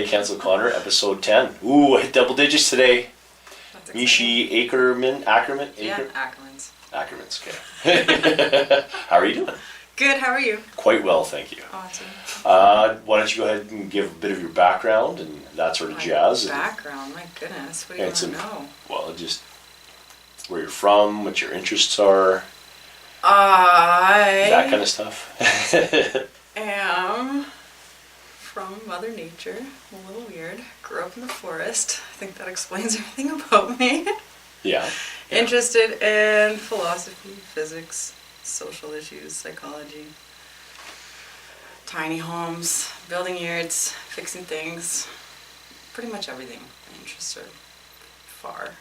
Cancel Connor, episode 10. Ooh, I hit double digits today. Michi, Ackermans? Yeah, Ackermans. Ackermans, okay. How are you doing? Good, how are you? Quite well, thank you. Awesome. Why don't you go ahead and give a bit of your background and that sort of jazz. Background, my goodness, what do you want to know? Well, just where you're from, what your interests are. That kind of stuff. Am from Mother Nature, a little weird. Grew up in the forest. I think that explains everything about me. Yeah. Interested in philosophy, physics, social issues, psychology, tiny homes, building yurts, fixing things, pretty much everything. My interests are far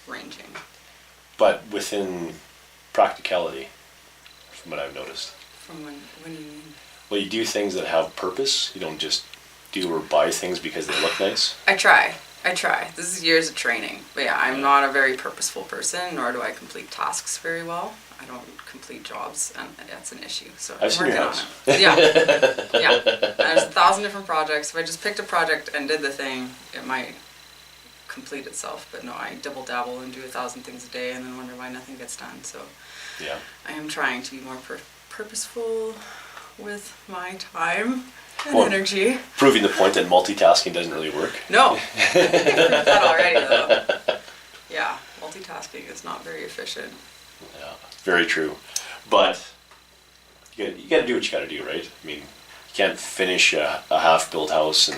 ranging. But within practicality, from what I've noticed. From when do you mean? Well, you do things that have purpose. You don't just do or buy things because they look nice. I try. This is years of training. But yeah, I'm not a very purposeful person, nor do I complete tasks very well. I don't complete jobs, and that's an issue. So I've seen your house. Yeah. There's 1,000 different projects. If I just picked a project and did the thing, it might complete itself. But no, I double dabble and do 1,000 things a day, and then wonder why nothing gets done. So yeah, I am trying to be more purposeful with my time and energy. Proving the point that multitasking doesn't really work. No, I think I've proved that already though. Yeah, multitasking is not very efficient. Yeah, very true. But you got to do what you got to do, right? I mean, you can't finish a half-built house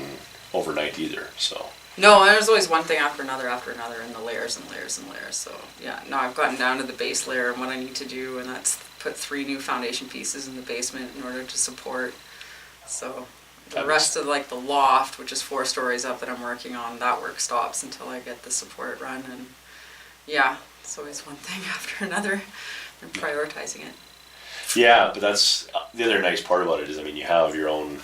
overnight either. So. No, there's always one thing after another, and the layers and layers and layers. So yeah, now I've gotten down to the base layer and what I need to do, and that's put 3 new foundation pieces in the basement in order to support. So the rest of like the loft, which is 4 stories up that I'm working on, that work stops until I get the support run. And yeah, it's always one thing after another. I'm prioritizing it. Yeah, but that's the other nice part about it is, I mean, you have your own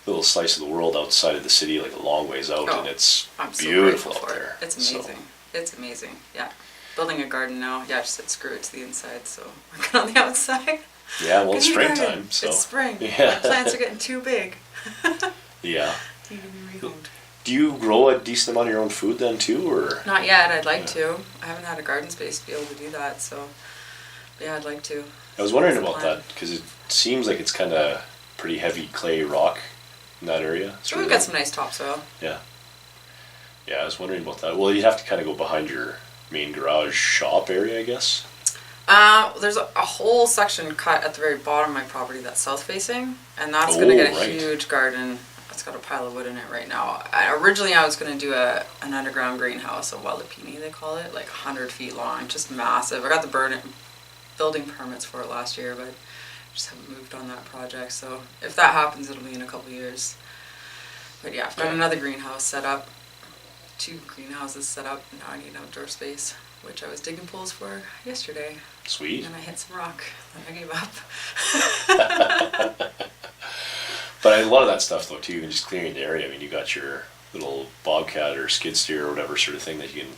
little slice of the world outside of the city, like a long ways out, and it's beautiful out there. It's amazing. It's amazing. Yeah. Building a garden now. Yeah, I just said screw it to the inside, so working on the outside. Yeah, well, it's springtime, so. It's spring. Yeah. The plants are getting too big. Yeah. Need to be rehomed. Do you grow a decent amount of your own food then too, or? Not yet. I'd like to. I haven't had a garden space to be able to do that, so yeah, I'd like to. I was wondering about that because it seems like it's kind of pretty heavy clay rock in that area. Sure, we've got some nice topsoil. Yeah. Yeah, I was wondering about that. Well, you'd have to kind of go behind your main garage shop area, I guess. There's a whole section cut at the very bottom of my property that's south facing, and that's going to get a huge garden. It's got a pile of wood in it right now. Originally I was going to do an underground greenhouse, a Walipini they call it, like 100 feet long, just massive. I got the building permits for it last year, but just haven't moved on that project. So if that happens, it'll be in a couple years. But yeah, I've got another greenhouse set up, 2 greenhouses set up. Now I need outdoor space, which I was digging poles for yesterday. Sweet. And I hit some rock, then I gave up. But a lot of that stuff though too, even just clearing the area. I mean, you got your little bobcat or skid steer or whatever sort of thing that you can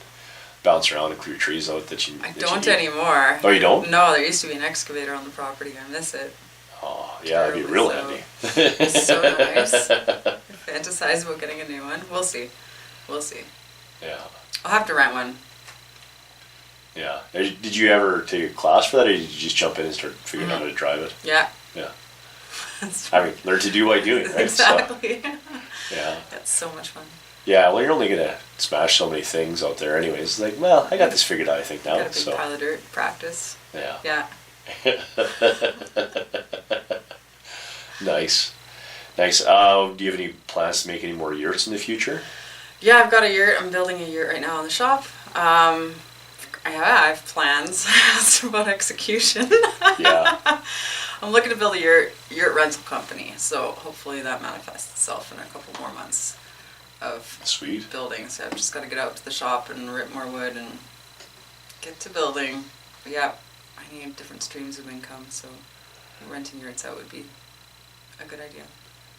bounce around and clear trees out that you. I don't anymore. Oh, you don't? No, there used to be an excavator on the property. I miss it. Oh, yeah, that'd be real handy. So nice. I fantasize about getting a new one. We'll see. Yeah. I'll have to rent one. Yeah. Did you ever take a class for that, or did you just jump in and start figuring out how to drive it? Yeah. Yeah. I mean, learn to do by doing, right? Exactly. So, yeah. That's so much fun. Yeah, well, you're only going to smash so many things out there anyways. It's like, well, I got this figured out, I think, now. Got a big pile of dirt, practice. Yeah. Yeah. Nice. Do you have any plans to make any more yurts in the future? Yeah, I've got a yurt. I'm building a yurt right now in the shop. I have plans. It's about execution. Yeah. I'm looking to build a yurt rental company, so hopefully that manifests itself in a couple more months of building. So I've just got to get out to the shop and rip more wood and get to building. But yeah, I need different streams of income, so renting yurts out would be a good idea.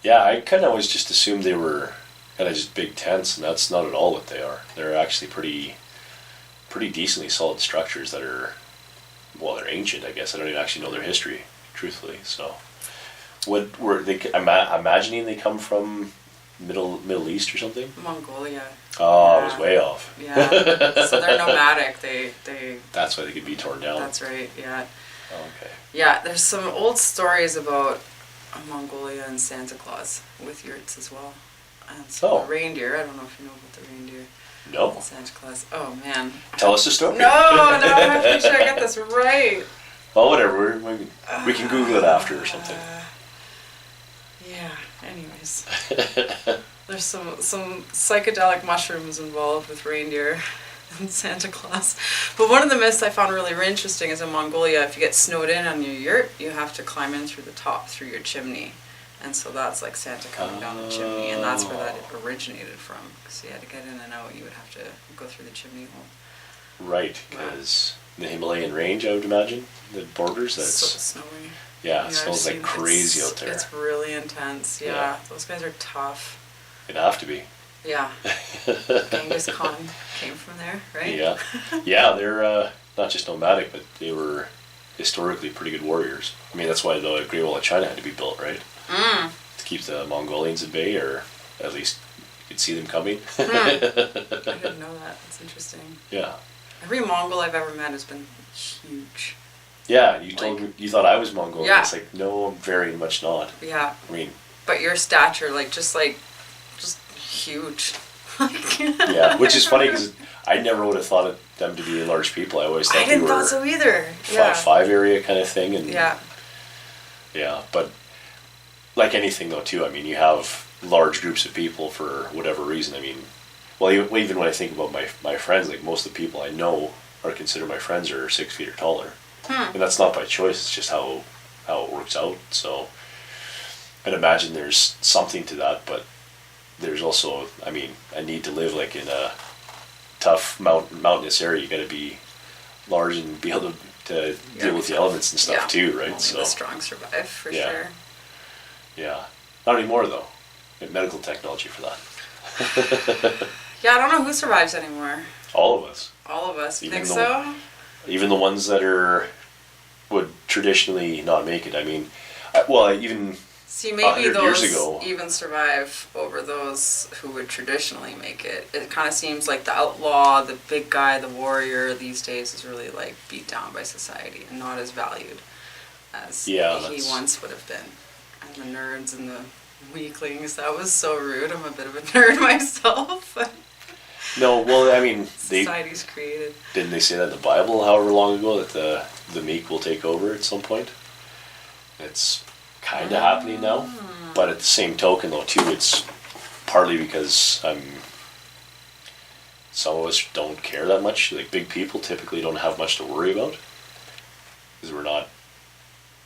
Yeah, I kind of always just assumed they were kind of just big tents, and that's not at all what they are. They're actually pretty decently solid structures that are, well, they're ancient, I guess. I don't even actually know their history, truthfully. So, what were they? I'm imagining they come from Middle East or something? Mongolia. Oh, Yeah. I was way off. Yeah. So they're nomadic. They. That's why they could be torn down. That's right. Yeah. Oh, okay. Yeah. There's some old stories about Mongolia and Santa Claus with yurts as well, and so the reindeer. I don't know if you know about the reindeer. No. And Santa Claus. Oh man. Tell us the story. No, I have to make sure I get this right. Well, whatever. We can Google it after or something. Yeah. Anyways, there's some psychedelic mushrooms involved with reindeer and Santa Claus. But one of the myths I found really interesting is in Mongolia, if you get snowed in on your yurt, you have to climb in through the top through your chimney. And so that's like Santa coming down the chimney, and that's where that originated from. Because you had to get in and out, you would have to go through the chimney hole. Right, because the Himalayan range, I would imagine, the borders, that's... So snowy. Yeah, it smells like crazy out there. It's really intense, yeah. Those guys are tough. It'd have to be. Yeah. Genghis Khan came from there, right? Yeah. Yeah, they're not just nomadic, but they were historically pretty good warriors. I mean, that's why the Great Wall of China had to be built, right? Mm. To keep the Mongolians at bay, or at least you could see them coming. I didn't know that. That's interesting. Yeah. Every Mongol I've ever met has been huge. Yeah, you told me, you thought I was Mongolian. Yeah. It's like, no, I'm very much not. Yeah. I mean... But your stature, just huge. Yeah, which is funny because I never would have thought of them to be large people. I always thought I didn't they were thought so either. Yeah. 5'5" area kind of thing. And yeah. Yeah, but like anything though too, I mean, you have large groups of people for whatever reason. I mean, well, even when I think about my friends, like most of the people I know or consider my friends are 6 feet or taller. And that's not by choice, it's just how it works out. So I'd imagine there's something to that, but there's also, I mean, a need to live like in a tough mountainous area. You got to be large and be able to deal with the elements and stuff too, right? Only the strong survive for sure. Yeah, not anymore though. We have medical technology for that. Yeah, I don't know who survives anymore. All of us. All of us. You think so? Even the ones that would traditionally not make it. I mean, even see, maybe those years ago, even survive over those who would traditionally make it. It kind of seems like the outlaw, the big guy, the warrior these days is really like beat down by society and not as valued as he once would have been. And the nerds and the weaklings, that was so rude. I'm a bit of a nerd myself. No, well, I mean, society's created. Didn't they say that in the Bible however long ago, that the meek will take over at some point? It's kind of happening now, but at the same token though too, it's partly because some of us don't care that much. Like big people typically don't have much to worry about because we're not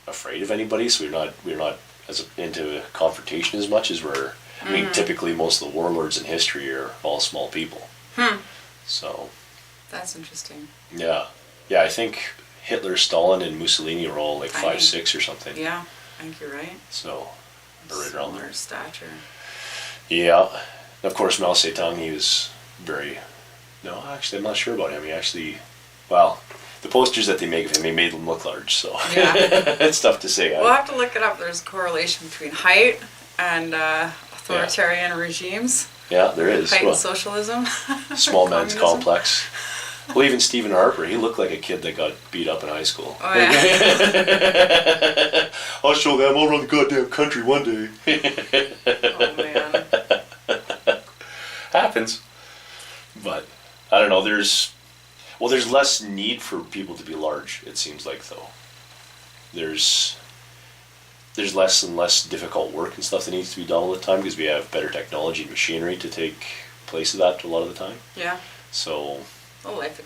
afraid of anybody, so we're not as into confrontation as much as we're. I mean, typically most of the warlords in history are all small people. So. That's interesting. Yeah, I think Hitler, Stalin, and Mussolini were all like 5'6" or something. Yeah, I think you're right. So, they're right around there. Stature. Yeah, and of course Mao Zedong, he was very. No, actually, I'm not sure about him. He actually, well, the posters that they make of him, they made him look large. So yeah, it's tough to say. We'll have to look it up. There's a correlation between height and authoritarian regimes. Yeah, there is. Height and socialism. Small man's complex. Well, even Stephen Harper, he looked like a kid that got beat up in high school. Oh, yeah. I'll show them, I'll run the goddamn country one day. Oh, man. Happens. But, I don't know, there's less need for people to be large, it seems like, though. There's less and less difficult work and stuff that needs to be done all the time because we have better technology and machinery to take place of that a lot of the time. Yeah. So... Well, life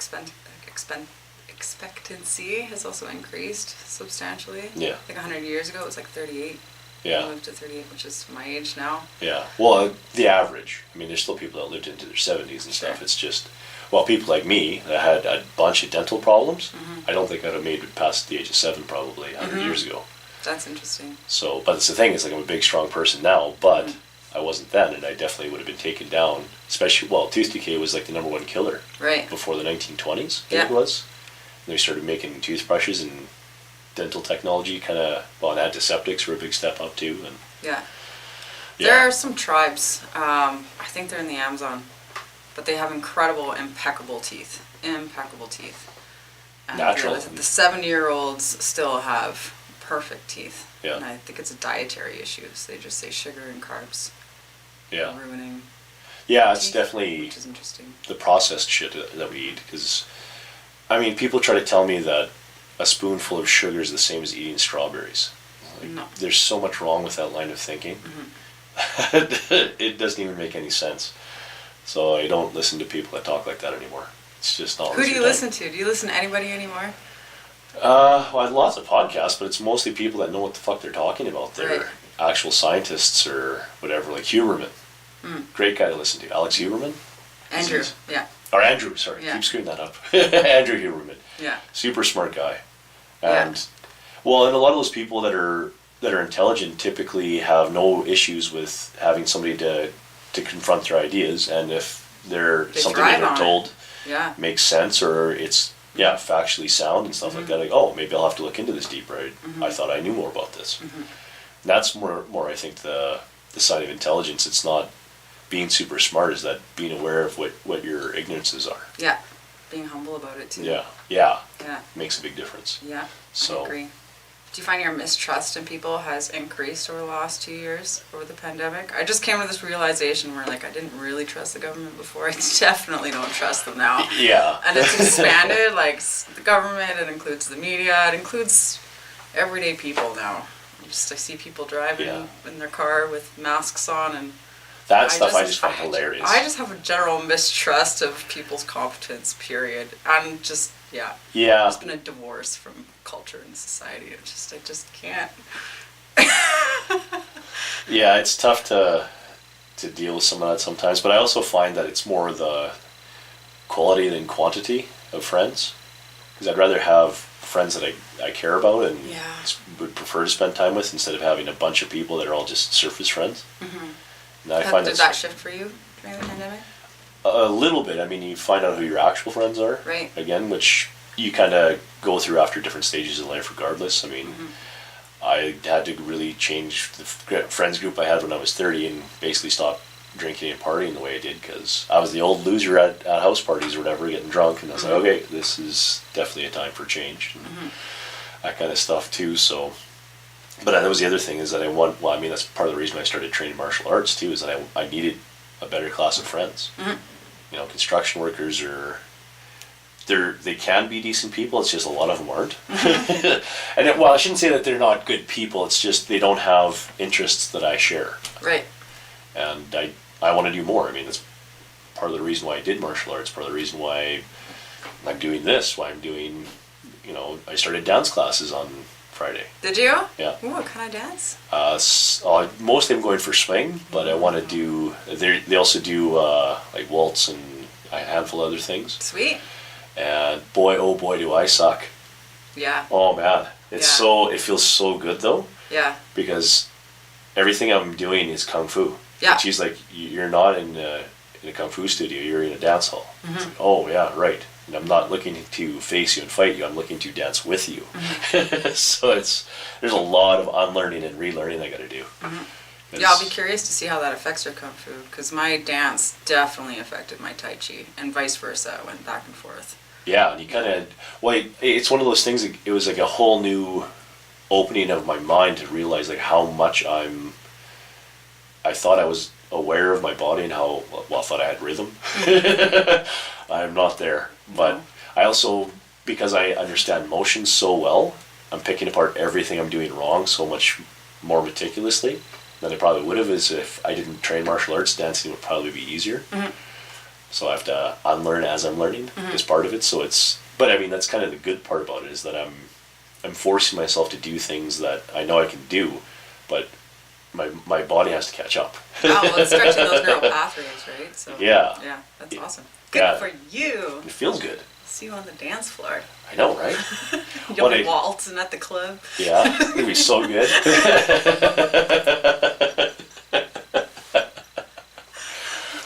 expectancy has also increased substantially. Yeah. Like 100 years ago, it was like 38. Yeah. I lived to 38, which is my age now. Yeah. Well, the average. I mean, there's still people that lived into their 70s and stuff. It's just, well, people like me that had a bunch of dental problems, I don't think I'd have made it past the age of 7 probably 100 years ago. That's interesting. So, but it's the thing, it's like I'm a big, strong person now, but I wasn't then, and I definitely would have been taken down, especially, well, tooth decay was like the #1 killer. Right. Before the 1920s, I think it was. And they started making toothbrushes, and dental technology kind of, well, and antiseptics were a big step up too. And yeah. There are some tribes, I think they're in the Amazon, but they have impeccable teeth. Impeccable teeth. And Natural. The 70-year-olds still have perfect teeth. Yeah. And I think it's a dietary issues. They just say sugar and carbs. Yeah. Ruining. Yeah, it's teeth, definitely which is interesting. the processed shit that we eat. Because, I mean, people try to tell me that a spoonful of sugar is the same as eating strawberries. Like, No. There's so much wrong with that line of thinking. Mm-hmm. It doesn't even make any sense. So I don't listen to people that talk like that anymore. It's just not. Who do you listen to? Do you listen to anybody anymore? Well, I have lots of podcasts, but it's mostly people that know what the fuck they're talking about. They're Right. actual scientists or whatever, like Huberman. Great guy to listen to. Alex Huberman? Andrew, yeah. Or Andrew, sorry. Yeah. Keep screwing that up. Andrew Huberman. Yeah. Super smart guy. And, well, and a lot of those people that are intelligent typically have no issues with having somebody to confront their ideas, and if they're something that they're told makes sense or it's factually sound and stuff like that, like, oh, maybe I'll have to look into this deeper. I thought I knew more about this. That's more I think the side of intelligence. It's not being super smart, is that being aware of what your ignorances are. Yeah. Being humble about it too. Yeah. Yeah. Makes a big difference. Yeah. So, I agree. Do you find your mistrust in people has increased over the last 2 years over the pandemic? I just came to this realization where, like, I didn't really trust the government before. I definitely don't trust them now. Yeah. And it's expanded, like, the government, it includes the media, it includes everyday people now. I see people driving in their car with masks on, and that stuff I just find hilarious. I just have a general mistrust of people's competence, period. And just, Yeah. It's been a divorce from culture and society. I just can't. Yeah, it's tough to deal with some of that sometimes, but I also find that it's more the quality than quantity of friends. Because I'd rather have friends that I care about and would prefer to spend time with instead of having a bunch of people that are all just surface friends. And I find Did that shift for you during the pandemic? A little bit. I mean, you find out who your actual friends are. Right. Again, which you kind of go through after different stages in life regardless. I mean, I had to really change the friends group I had when I was 30 and basically stop drinking and partying the way I did, because I was the old loser at house parties or whatever, getting drunk, and I was like, okay, this is definitely a time for change. And that kind of stuff too, so. But that was the other thing, is that that's part of the reason I started training martial arts too, is that I needed a better class of friends. You know, construction workers they can be decent people, it's just a lot of them aren't. And I shouldn't say that they're not good people, it's just they don't have interests that I share. Right. And I want to do more. I mean, that's part of the reason why I did martial arts, part of the reason why I'm doing this, why I'm doing, I started dance classes on Friday. Did you? Yeah. Ooh, what kind of dance? Mostly I'm going for swing, but I want to do, they also do like waltz and a handful of other things. Sweet. And boy, oh boy, do I suck. Yeah. Oh man, it feels so good though. Yeah. Because everything I'm doing is kung fu. Yeah. And she's like, you're not in a kung fu studio, you're in a dance hall. It's like, oh yeah, right. And I'm not looking to face you and fight you, I'm looking to dance with you. So there's a lot of unlearning and relearning I gotta do. Yeah, I'll be curious to see how that affects your kung fu, because my dance definitely affected my tai chi, and vice versa. I went back and forth. Yeah, and you kind of, it's one of those things, it was like a whole new opening of my mind to realize like how much I thought I was aware of my body and how, I thought I had rhythm. I'm not there. But I also, because I understand motion so well, I'm picking apart everything I'm doing wrong so much more meticulously than I probably would have, as if I didn't train martial arts. Dancing would probably be easier. So I have to unlearn as I'm learning is part of it. So but I mean, that's kind of the good part about it, is that I'm forcing myself to do things that I know I can do, but my body has to catch up. Well, it's stretching those neural pathways, right? So yeah, that's awesome. Good for you. It feels good. See you on the dance floor. I know, right? You'll be waltzing at the club. Yeah, it'd be so good.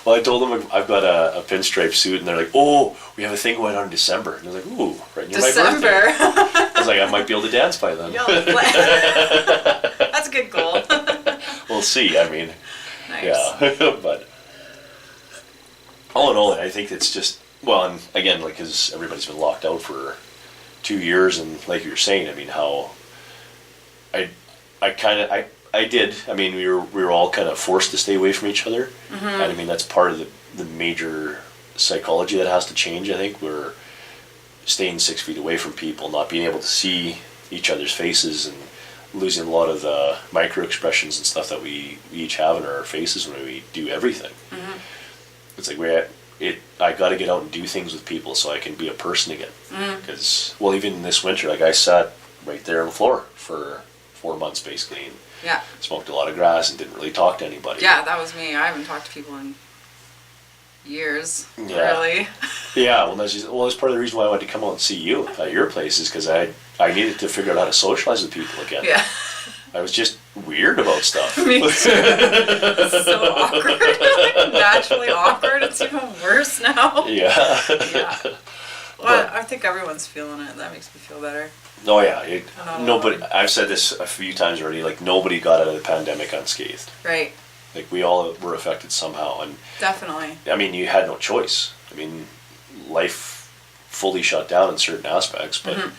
Well, I told them I've got a pinstripe suit, and they're like, "Oh, we have a thing going on in December." And I was like, "Ooh, right near my birthday." I was like, "I might be able to dance by then." That's a good goal. We'll see. I mean, nice. Yeah, but all in all, I think it's just, well, and again, like, because everybody's been locked out for 2 years, and like you were saying, I mean, how I did. I mean, we were all kind of forced to stay away from each other, and I mean that's part of the major psychology that has to change. I think we're staying 6 feet away from people, not being able to see each other's faces, and losing a lot of the micro expressions and stuff that we each have in our faces when we do everything. It's like I got to get out and do things with people so I can be a person again. Because well, even this winter, like I sat right there on the floor for 4 months basically, and smoked a lot of grass and didn't really talk to anybody. Yeah, that was me. I haven't talked to people in years, really. Yeah, well, that's part of the reason why I wanted to come out and see you at your place, is because I needed to figure out how to socialize with people again. Yeah. I was just weird about stuff. Me too. It's so awkward. Like, naturally awkward. It's even worse now. Yeah. Yeah. Well, I think everyone's feeling it. That makes me feel better. Oh yeah, nobody. I've said this a few times already. Like, nobody got out of the pandemic unscathed. Right. Like, we all were affected somehow, and definitely. I mean, you had no choice. I mean, life fully shut down in certain aspects, but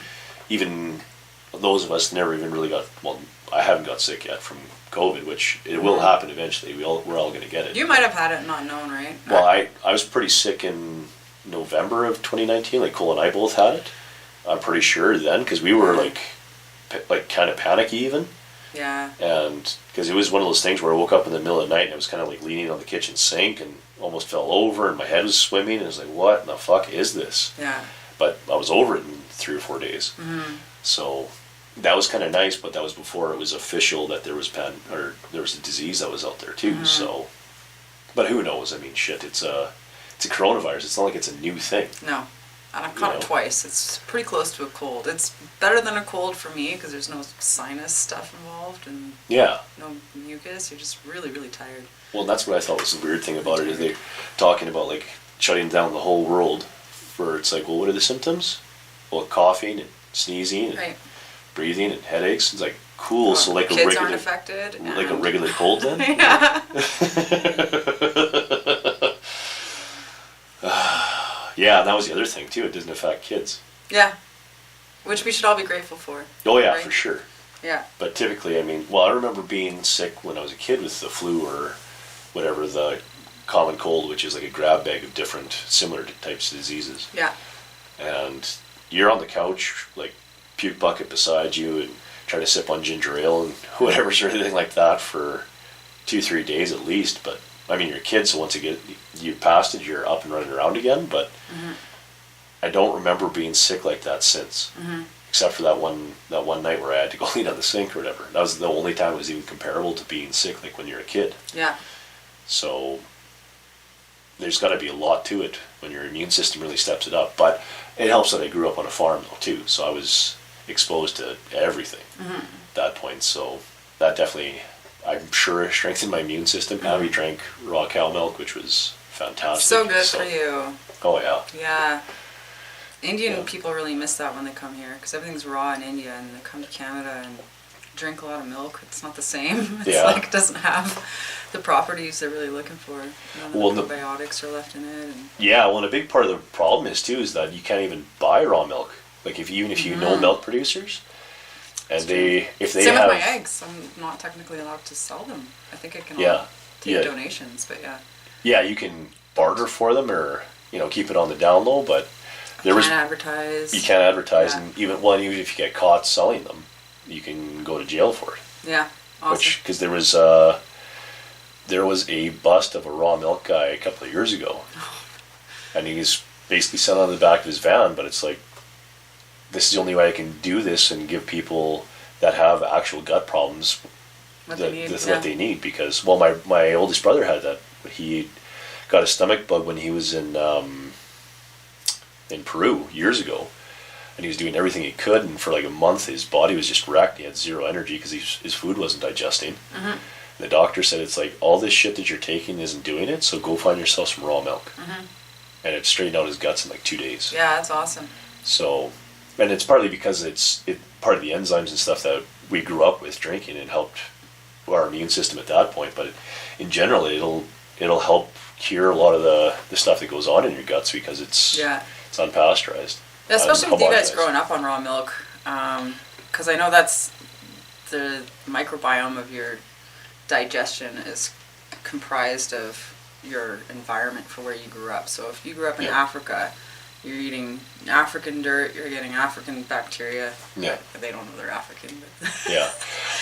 even those of us never even really got. Well, I haven't got sick yet from COVID, which it will happen eventually. We're all going to get it. You might have had it and not known, right? Well, I was pretty sick in November of 2019. Like, Cole and I both had it. I'm pretty sure then, because we were like kind of panicky even. Yeah. And because it was one of those things where I woke up in the middle of the night and I was kind of like leaning on the kitchen sink and almost fell over, and my head was swimming, and I was like, what in the fuck is this? Yeah. But I was over it in 3 or 4 days. So that was kind of nice, but that was before it was official that there was there was a disease that was out there too. So, but who knows? I mean, shit, it's a coronavirus. It's not like it's a new thing. No. And I've caught it twice. It's pretty close to a cold. It's better than a cold for me because there's no sinus stuff involved and no mucus. You're just really, really tired. Well, that's what I thought was the weird thing about it, is they're talking about like shutting down the whole world. For it's like, well, what are the symptoms? Well, coughing and sneezing and breathing and headaches. It's like, cool. So like kids aren't affected. Like a regular cold then. Yeah, that was the other thing too. It doesn't affect kids. Yeah, which we should all be grateful for. Oh yeah, for sure. Yeah. But typically, I mean, well, I remember being sick when I was a kid with the flu or whatever, the common cold, which is like a grab bag of different similar types of diseases. Yeah. And you're on the couch, like puke bucket beside you, and trying to sip on ginger ale and whatever sort of thing like that for 2-3 days at least. But I mean, you're a kid, so once you past it, you're up and running around again. But I don't remember being sick like that since, except for that one night where I had to go clean on the sink or whatever. That was the only time it was even comparable to being sick, like when you're a kid. Yeah. So there's got to be a lot to it when your immune system really steps it up. But it helps that I grew up on a farm though too, so I was exposed to everything at that point. So that definitely, I'm sure, strengthened my immune system. Abby drank raw cow milk, which was fantastic. So good for you. Oh yeah. Yeah. Indian people really miss that when they come here because everything's raw in India, and they come to Canada and drink a lot of milk. It's not the same. It's like it doesn't have the properties they're really looking for. None of the probiotics are left in it. And yeah, well, and a big part of the problem is too is that you can't even buy raw milk. Like even if you know milk producers, and if they same have with my eggs, I'm not technically allowed to sell them. I think I can take donations, but yeah, you can barter for them or keep it on the down low, but you can't advertise, and even if you get caught selling them, you can go to jail for it. Yeah, awesome. Because there was a bust of a raw milk guy a couple of years ago, and he's basically selling on the back of his van. But it's like, this is the only way I can do this and give people that have actual gut problems what they need. Because my oldest brother had that. He got a stomach bug when he was in Peru years ago, and he was doing everything he could, and for like a month his body was just wrecked. He had zero energy because his food wasn't digesting. The doctor said, it's like, all this shit that you're taking isn't doing it, so go find yourself some raw milk. And it straightened out his guts in like 2 days. Yeah, that's awesome. So, and it's partly because it's part of the enzymes and stuff that we grew up with drinking. It helped our immune system at that point. But in general, it'll help cure a lot of the stuff that goes on in your guts because it's unpasteurized. Yeah, especially with you guys growing up on raw milk, because I know that's the microbiome of your digestion is comprised of your environment for where you grew up. So if you grew up in Africa, you're eating African dirt, you're getting African bacteria. Yeah. They don't know they're African. But Yeah.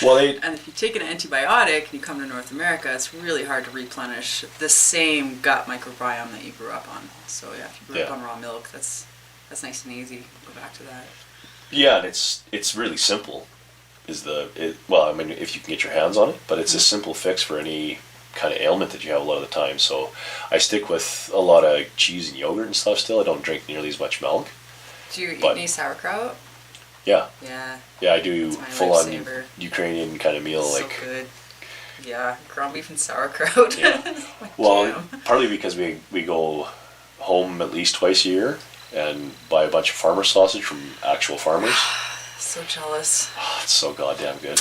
Well, and if you take an antibiotic and you come to North America, it's really hard to replenish the same gut microbiome that you grew up on. So yeah, if you grew up on raw milk, that's nice and easy. Go back to that. Yeah, and it's really simple. Well, I mean, if you can get your hands on it, but it's a simple fix for any kind of ailment that you have a lot of the time. So I stick with a lot of cheese and yogurt and stuff still. I don't drink nearly as much milk. Do you eat any sauerkraut? Yeah. Yeah. Yeah, I do full on Ukrainian kind of meal. So good. Yeah, ground beef and sauerkraut. Yeah. Well, partly because we go home at least twice a year and buy a bunch of farmer sausage from actual farmers. So jealous. Oh, it's so goddamn good.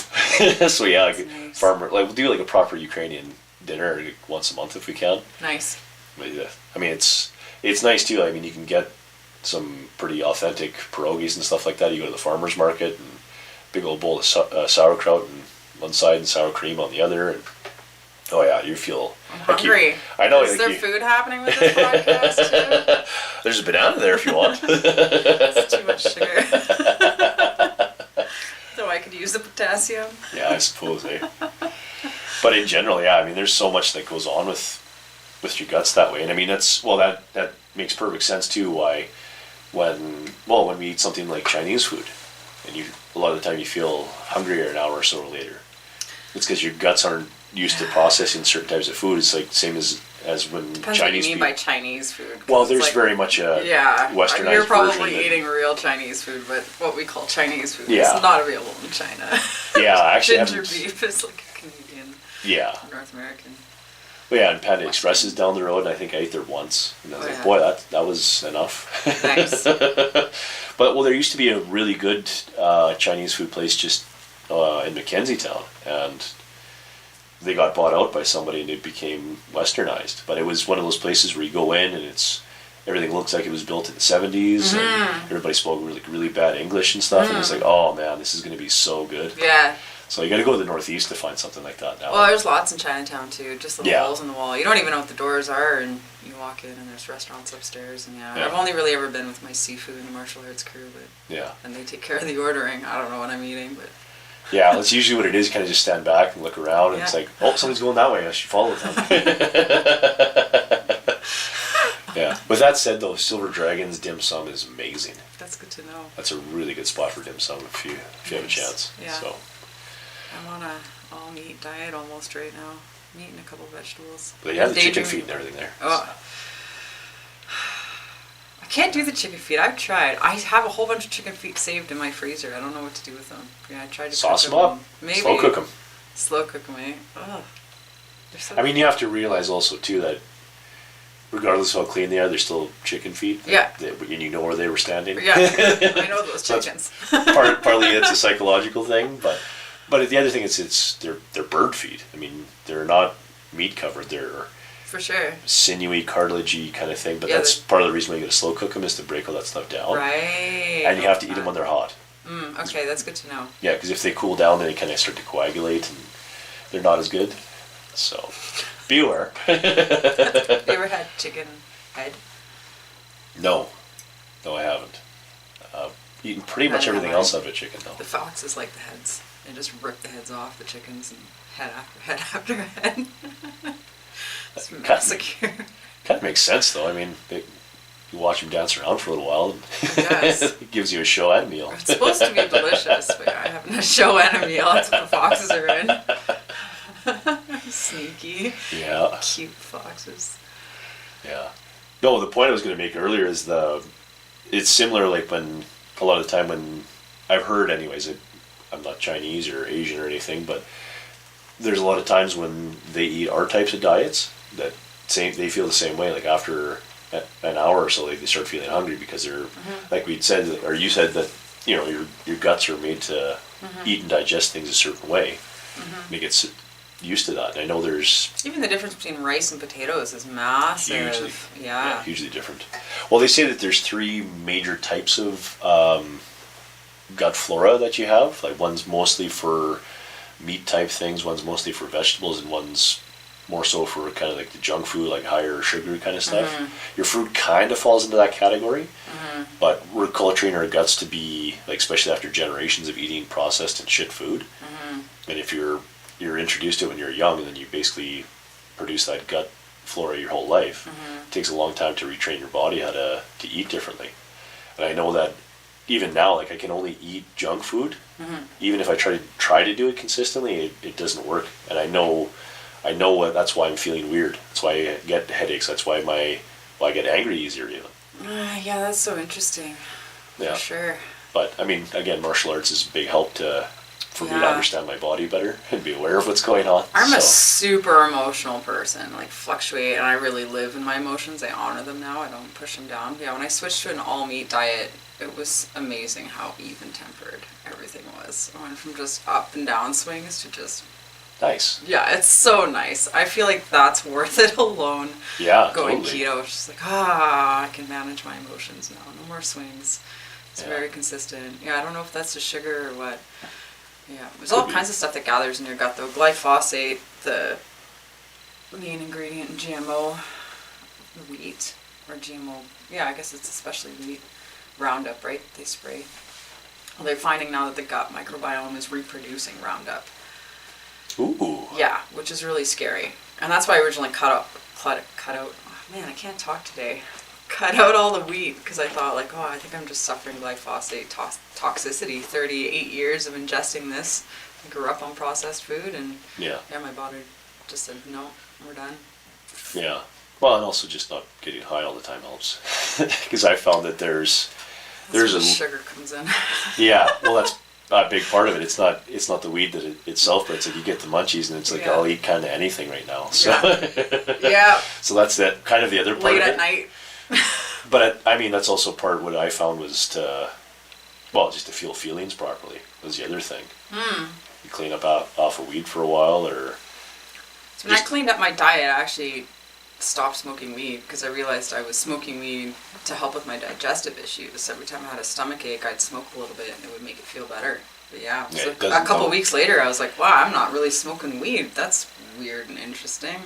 So yeah, nice. we'll do like a proper Ukrainian dinner like once a month if we can. Nice. But I mean, it's nice too. I mean, you can get some pretty authentic pierogies and stuff like that. You go to the farmer's market and big old bowl of sauerkraut on one side and sour cream on the other. And oh yeah, you feel. I'm hungry. I know. Is there food happening with this podcast too? There's a banana there if you want. That's too much sugar. So I could use the potassium. Yeah, I suppose, eh? But in general, yeah, I mean, there's so much that goes on with your guts that way, and I mean that makes perfect sense too. Why, when we eat something like Chinese food, and a lot of the time you feel hungrier an hour or so later, it's because your guts aren't used to processing certain types of food. It's like the same as when Depends Chinese. What you mean by Chinese food? Well, there's like, very much a westernized you're probably version eating real Chinese food, but what we call Chinese food Yeah. is not available in China. Yeah, I actually Ginger beef is like a Canadian, North American. Well, yeah, and Panda Express is down the road, and I think I ate there once, and I was like, boy, that was enough. Nice. But there used to be a really good Chinese food place just in Mackenzie Town, and they got bought out by somebody and it became westernized. But it was one of those places where you go in and everything looks like it was built in the 70s, and everybody spoke really bad English and stuff, and it's like, oh man, this is going to be so good. Yeah. So you got to go to the Northeast to find something like that now. Well, there's lots in Chinatown too, just little holes in the wall. You don't even know what the doors are, and you walk in and there's restaurants upstairs, and I've only really ever been with my seafood and the martial arts crew, but and they take care of the ordering. I don't know what I'm eating, but yeah, that's usually what it is. You kind of just stand back and look around, and it's like, oh, somebody's going that way. I should follow them. Yeah. With that said, though, Silver Dragon's dim sum is amazing. That's good to know. That's a really good spot for dim sum if you have a chance. Yeah. So. I'm on a all meat diet almost right now. Meat and a couple vegetables. But you have the chicken feet and everything there. Oh. So. I can't do the chicken feet. I've tried. I have a whole bunch of chicken feet saved in my freezer. I don't know what to do with them. Yeah, I tried to sauce them up. Maybe. Slow cook them. Slow cook them, eh? Ugh. I mean, you have to realize also too that regardless of how clean they are, they're still chicken feet. Yeah. And you know where they were standing. Yeah, I know those chickens. Partly it's a psychological thing, but the other thing is they're bird feet. I mean, they're not meat covered. They're for sure sinewy, cartilagey kind of thing. But that's part of the reason why you got to slow cook them is to break all that stuff down. Right. And you have to eat them when they're hot. Okay, that's good to know. Yeah, because if they cool down, then they kind of start to coagulate, and they're not as good. So, be aware. Have you ever had chicken head? No, I haven't. Eaten pretty much everything else out of a chicken, though. The foxes like the heads. They just rip the heads off the chickens and head after head. It's massacre. Kind of makes sense, though. I mean, you watch them dance around for a little while, and it gives you a show and a meal. It's supposed to be delicious, but I'm having a show and a meal. That's what the foxes are in. Sneaky. Yeah. Cute foxes. Yeah. No, the point I was going to make earlier is it's similar, like when a lot of the time when I've heard, anyways. I'm not Chinese or Asian or anything, but there's a lot of times when they eat our types of diets that they feel the same way. Like after an hour or so, they start feeling hungry because they're like we said, or you said that your guts are made to eat and digest things a certain way. And it gets used to that. And I know there's even the difference between rice and potatoes is massive. hugely, Yeah. hugely different. Well, they say that there's 3 major types of gut flora that you have. Like one's mostly for meat type things, one's mostly for vegetables, and one's more so for kind of like the junk food, like higher sugar kind of stuff. Your fruit kind of falls into that category, but we're culturing our guts to be, like, especially after generations of eating processed and shit food. And if you're introduced to it when you're young, and then you basically produce that gut flora your whole life, it takes a long time to retrain your body how to eat differently. And I know that even now, like, I can only eat junk food. Even if I try to do it consistently, it doesn't work. And I know that's why I'm feeling weird. That's why I get headaches. That's why I get angry easier even. Yeah, that's so interesting. Yeah. For sure. But I mean, again, martial arts is a big help for me to understand my body better and be aware of what's going on. I'm a super emotional person, like fluctuate, and I really live in my emotions. I honor them now. I don't push them down. Yeah, when I switched to an all-meat diet, it was amazing how even-tempered everything was. I went from just up and down swings to just... Nice. Yeah, it's so nice. I feel like that's worth it alone. Yeah, going totally. keto, it's just like, I can manage my emotions now. No more swings. It's very consistent. Yeah, I don't know if that's the sugar or what. Yeah, there's all kinds of stuff that gathers in your gut though. Glyphosate, the main ingredient in GMO wheat, or GMO, yeah, I guess it's especially wheat. Roundup, right? They spray. Well, they're finding now that the gut microbiome is reproducing Roundup. Ooh. Yeah, which is really scary. And that's why I originally cut out, oh man, I can't talk today. Cut out all the wheat, because I thought like, I think I'm just suffering glyphosate toxicity. 38 years of ingesting this. I grew up on processed food, and my body just said, no, we're done. Yeah. Well, and also just not getting high all the time helps. Because I found that there's where sugar comes in. Yeah, well, that's a big part of it. It's not the weed itself, but it's like you get the munchies, and it's like I'll eat kind of anything right now. So yeah. So that's kind of the other part late of it. at night. But I mean, that's also part of what I found was just to feel feelings properly was the other thing. You clean up off of weed for a while, or. So when I cleaned up my diet, I actually stopped smoking weed because I realized I was smoking weed to help with my digestive issues. Every time I had a stomach ache, I'd smoke a little bit and it would make it feel better. But so a couple of weeks later, I was like, wow, I'm not really smoking weed. That's weird and interesting.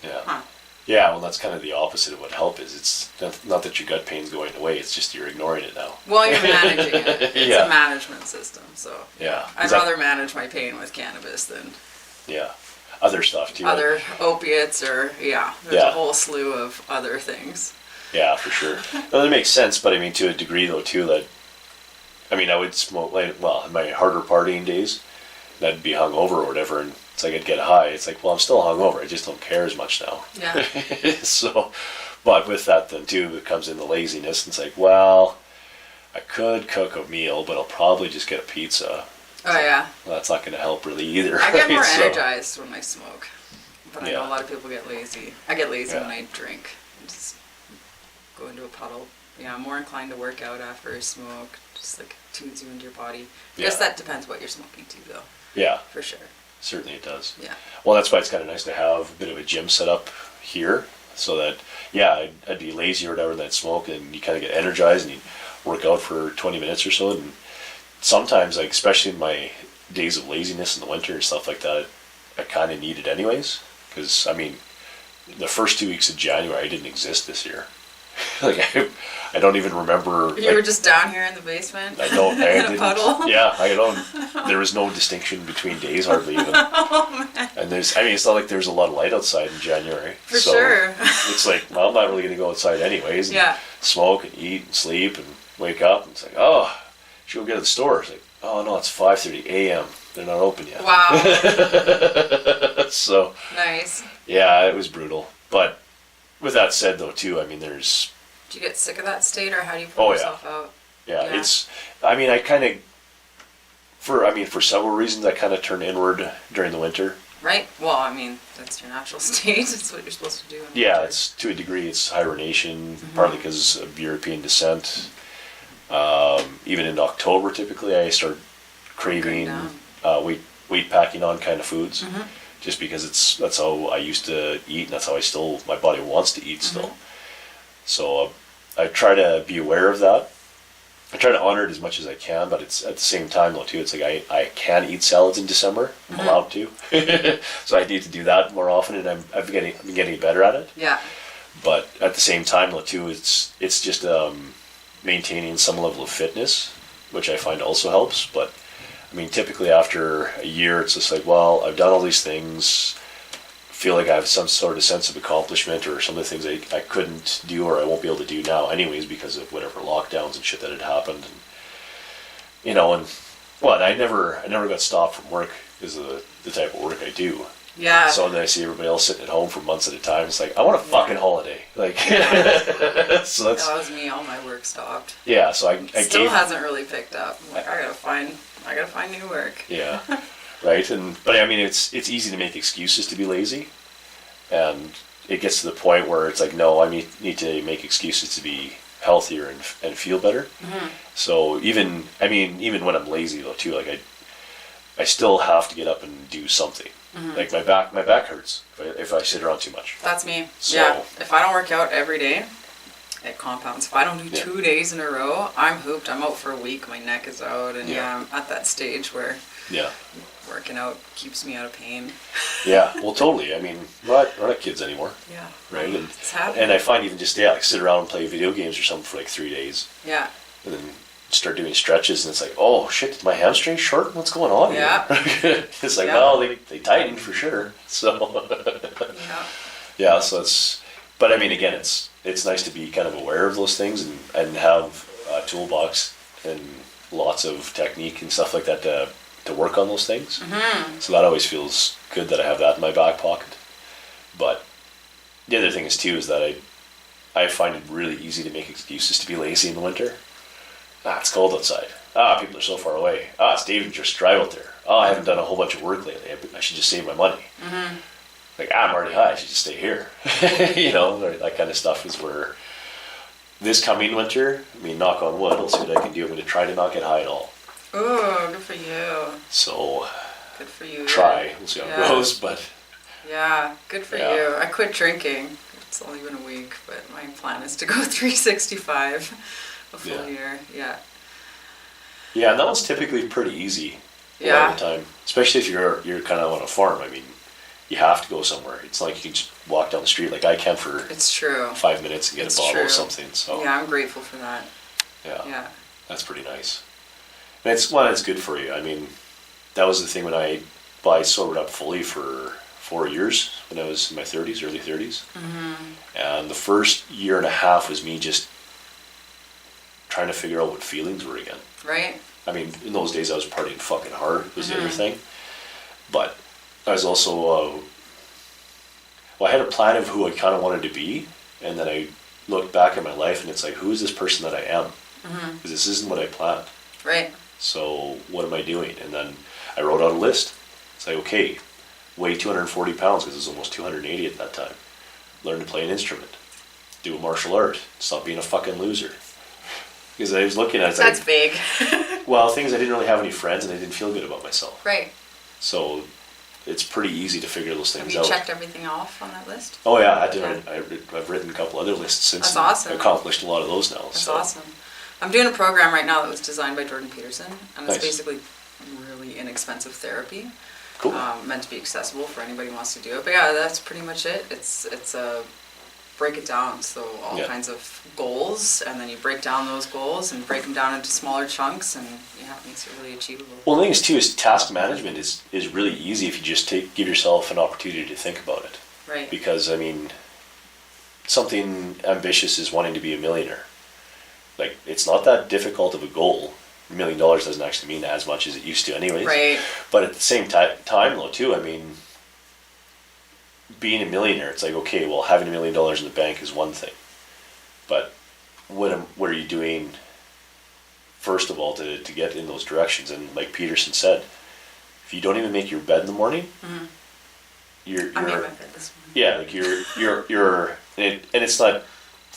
Yeah. Huh. Yeah, well, that's kind of the opposite of what help is. It's not that your gut pain's going away, it's just you're ignoring it now. Well, you're managing it. It's a management system, so yeah. I'd rather manage my pain with cannabis than other stuff too. Other opiates or, there's a whole slew of other things. Yeah, for sure. No, that makes sense, but I mean, to a degree though too, that, I mean, I would smoke, in my harder partying days, and I'd be hungover or whatever, and it's like I'd get high. It's like, well, I'm still hungover. I just don't care as much now. Yeah. So, but with that then too, it comes in the laziness. And it's like, well, I could cook a meal, but I'll probably just get a pizza. Oh yeah. Well, that's not going to help really either. I get more So, energized when I smoke, but I know a lot of people get lazy. I get lazy when I drink. I just go into a puddle. Yeah, I'm more inclined to work out after I smoke. Just like tunes you into your body. I guess that depends what you're smoking too, though. Yeah. For sure. Certainly it does. Yeah. Well, that's why it's kind of nice to have a bit of a gym set up here, so that I'd be lazy or whatever, and then I'd smoke, and you kind of get energized, and you work out for 20 minutes or so. And sometimes, like especially in my days of laziness in the winter and stuff like that, I kind of need it anyways. Because I mean, the first 2 weeks of January, I didn't exist this year. Like I don't even remember. You were just down here in the basement. I don't. In a puddle. Yeah, I don't. There was no distinction between days hardly even. Oh man. And it's not like there's a lot of light outside in January. For sure. It's like, well, I'm not really going to go outside anyways. And smoke and eat and sleep and wake up, and it's like, should go get to the store. It's like, oh no, it's 5:30 a.m. They're not open yet. Wow. So. Nice. Yeah, it was brutal, but. With that said, though, too, I mean, there's... Do you get sick of that state, or how do you pull yourself out? Yeah, it's... I mean, I kind of... For several reasons, I kind of turn inward during the winter. Right. Well, I mean, that's your natural state. It's what you're supposed to do. Yeah, it's to a degree, it's hibernation, partly because of European descent. Even in October, typically, I start craving wheat packing on kind of foods. just because that's how I used to eat, and that's how my body wants to eat still. So I try to be aware of that. I try to honor it as much as I can, but it's at the same time though too. It's like I can eat salads in December. I'm allowed to, so I need to do that more often, and I've been getting better at it. Yeah. But at the same time though too, it's just maintaining some level of fitness, which I find also helps. But I mean, typically after a year, it's just like, well, I've done all these things. Feel like I have some sort of sense of accomplishment, or some of the things I couldn't do or I won't be able to do now anyways because of whatever lockdowns and shit that had happened. And I never got stopped from work because of the type of work I do. Yeah. So then I see everybody else sitting at home for months at a time. It's like, I want a fucking holiday. Like, so that was me. All my work stopped. Yeah. So I still hasn't really picked up. I'm like, I gotta find new work. Yeah. Right, but I mean, it's easy to make excuses to be lazy, and it gets to the point where it's like, no, I need to make excuses to be healthier and feel better. So even when I'm lazy though too, like I still have to get up and do something. Like my back hurts if I sit around too much. That's me. So, yeah, if I don't work out every day, it compounds. If I don't do 2 days in a row, I'm hooped. I'm out for a week. My neck is out, and I'm at that stage where working out keeps me out of pain. Yeah, well, totally. I mean, we're not kids anymore. Yeah. Right? It's happening. And I find even just, like sit around and play video games or something for like 3 days. Yeah. And then start doing stretches, and it's like, oh shit, did my hamstring short? What's going on here? It's like, well, they tightened for sure. So, yeah, so but I mean, again, it's nice to be kind of aware of those things and have a toolbox and lots of technique and stuff like that to work on those things. So that always feels good that I have that in my back pocket. But the other thing is that I find it really easy to make excuses to be lazy in the winter. It's cold outside. People are so far away. It's dangerous to drive out there. I haven't done a whole bunch of work lately. I should just save my money. Like, I'm already high. I should just stay here. That kind of stuff is where this coming winter, I mean, knock on wood, I'll see what I can do. I'm going to try to not get high at all. Oh, good for you. So, good for you. Try. We'll see how it goes, but... Yeah, good for you. I quit drinking. It's only been a week, but my plan is to go 365 a full year. Yeah. Yeah, and that one's typically pretty easy a lot of the time. Especially if you're kind of on a farm. I mean, you have to go somewhere. It's not like you can just walk down the street like I can for 5 minutes and get a bottle of something. So yeah, I'm grateful for that. Yeah. That's pretty nice. And it's good for you. I mean, that was the thing when I sobered up fully for 4 years when I was in my 30s, early 30s. And the first year and a half was me just trying to figure out what feelings were again. Right. I mean, in those days I was partying fucking hard was the other thing. But I was also, I had a plan of who I kind of wanted to be, and then I looked back at my life and it's like, who is this person that I am? Because this isn't what I planned. Right. So what am I doing? And then I wrote out a list. It's like, okay, weigh 240 pounds because it was almost 280 at that time. Learn to play an instrument. Do a martial art. Stop being a fucking loser. Because I was looking at it. That's big. Well, things I didn't really have any friends and I didn't feel good about myself. Right. So it's pretty easy to figure those things out. Have you checked everything off on that list? Oh yeah, I've written a couple other lists since. That's awesome. I've accomplished a lot of those now. That's awesome. I'm doing a program right now that was designed by Jordan Peterson, and it's basically really inexpensive therapy. Cool. Meant to be accessible for anybody who wants to do it. But yeah, that's pretty much it. It's a break it down, so all kinds of goals, and then you break down those goals and break them down into smaller chunks, and it makes it really achievable. Well, the thing is too is task management is really easy if you just give yourself an opportunity to think about it. Right. Because I mean, something ambitious is wanting to be a millionaire. Like, it's not that difficult of a goal. $1 million doesn't actually mean as much as it used to anyways. Right. But at the same time though too, I mean, being a millionaire, it's like, okay, well, having $1 million in the bank is one thing. But what are you doing, first of all, to get in those directions? And like Peterson said, if you don't even make your bed in the morning, you're I made my bed this morning. Yeah, like you're and it's not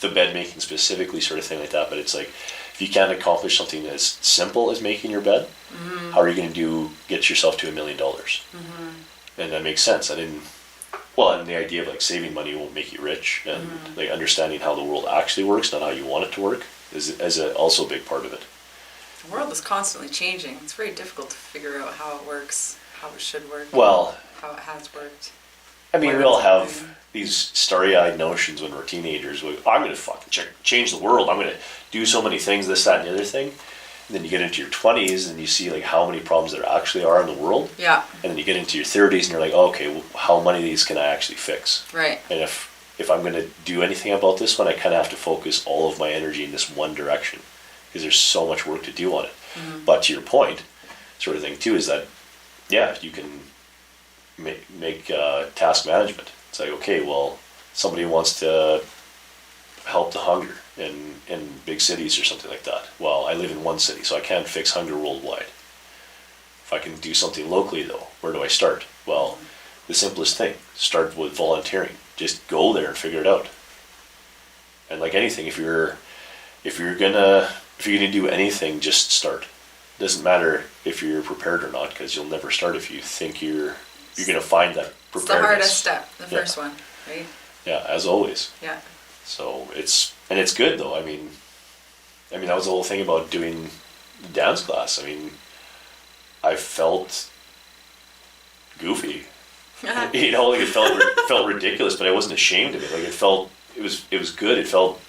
the bed making specifically sort of thing like that, but it's like, if you can't accomplish something as simple as making your bed, how are you going to get yourself to $1 million? and that makes sense. Well, and the idea of like saving money won't make you rich, and like understanding how the world actually works, not how you want it to work, is also a big part of it. The world is constantly changing. It's very difficult to figure out how it works, how it should work, well, how it has worked. I mean, we all have these starry-eyed notions when we're teenagers. I'm going to fucking change the world. I'm going to do so many things, this, that, and the other thing. And then you get into your 20s and you see like how many problems there actually are in the world. Yeah. And then you get into your 30s and you're like, oh, okay, well, how many of these can I actually fix? Right. And if I'm going to do anything about this one, I kind of have to focus all of my energy in this one direction because there's so much work to do on it. But to your point, sort of thing too, is that, yeah, you can make task management. It's like, okay, well, somebody wants to help the hunger in big cities or something like that. Well, I live in one city, so I can't fix hunger worldwide. If I can do something locally, though, where do I start? Well, the simplest thing, start with volunteering. Just go there and figure it out. And like anything, if you're gonna do anything, just start. It doesn't matter if you're prepared or not, because you'll never start if you think you're gonna find that preparedness. It's the hardest step, the first one, right? Yeah, as always. Yeah. So it's good though. I mean that was the whole thing about doing dance class. I mean, I felt goofy. You know, like it felt ridiculous, but I wasn't ashamed of it. Like it was good. It felt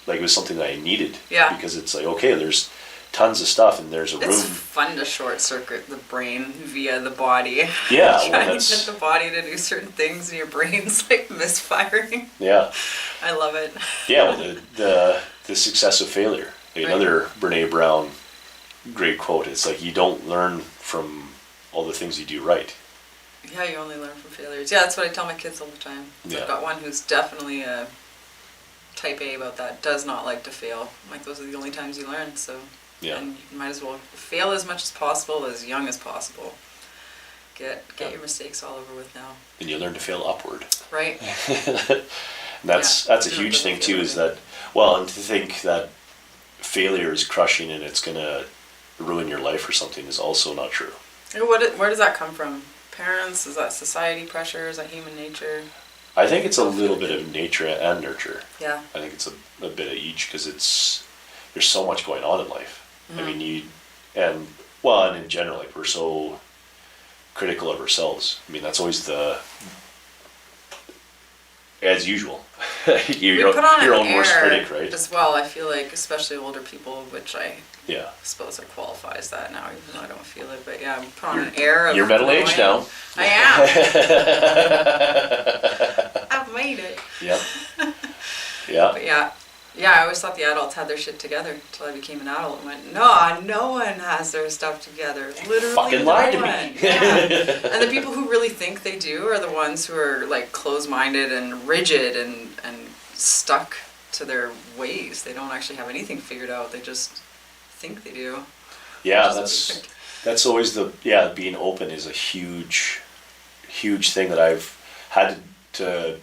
like it was something that I needed. Yeah. Because it's like, okay, there's tons of stuff and there's a room. It's fun to short circuit the brain via the body. Yeah. Trying to get the body to do certain things and your brain's like misfiring. Yeah. I love it. Yeah, well, the success of failure. Like another Brene Brown great quote. It's like you don't learn from all the things you do right. Yeah, you only learn from failures. Yeah, that's what I tell my kids all the time. So I've got one who's definitely a type A about that, does not like to fail. Like those are the only times you learn, so and you might as well fail as much as possible, as young as possible. Get your mistakes all over with now. And you learn to fail upward. Right. That's a huge thing too, is that, well, and to think that failure is crushing and it's gonna ruin your life or something is also not true. Where does that come from? Parents? Is that society pressure? Is that human nature? I think it's a little bit of nature and nurture. Yeah. I think it's a bit of each, because there's so much going on in life. I mean, and in general, like, we're so critical of ourselves. I mean, that's always as usual. You're your own worst critic, right? As well, I feel like, especially older people, which I Yeah. suppose I qualify as that now, even though I don't feel it. But yeah, I'm put on an air of... You're middle age now. I am. I've made it. Yep. Yeah. But yeah, I always thought the adults had their shit together until I became an adult and went, no one has their stuff together. Literally fucking lied to me. Yeah. And the people who really think they do are the ones who are like closed-minded and rigid and stuck to their ways. They don't actually have anything figured out. They just think they do. Yeah, that's always being open is a huge thing that I've had to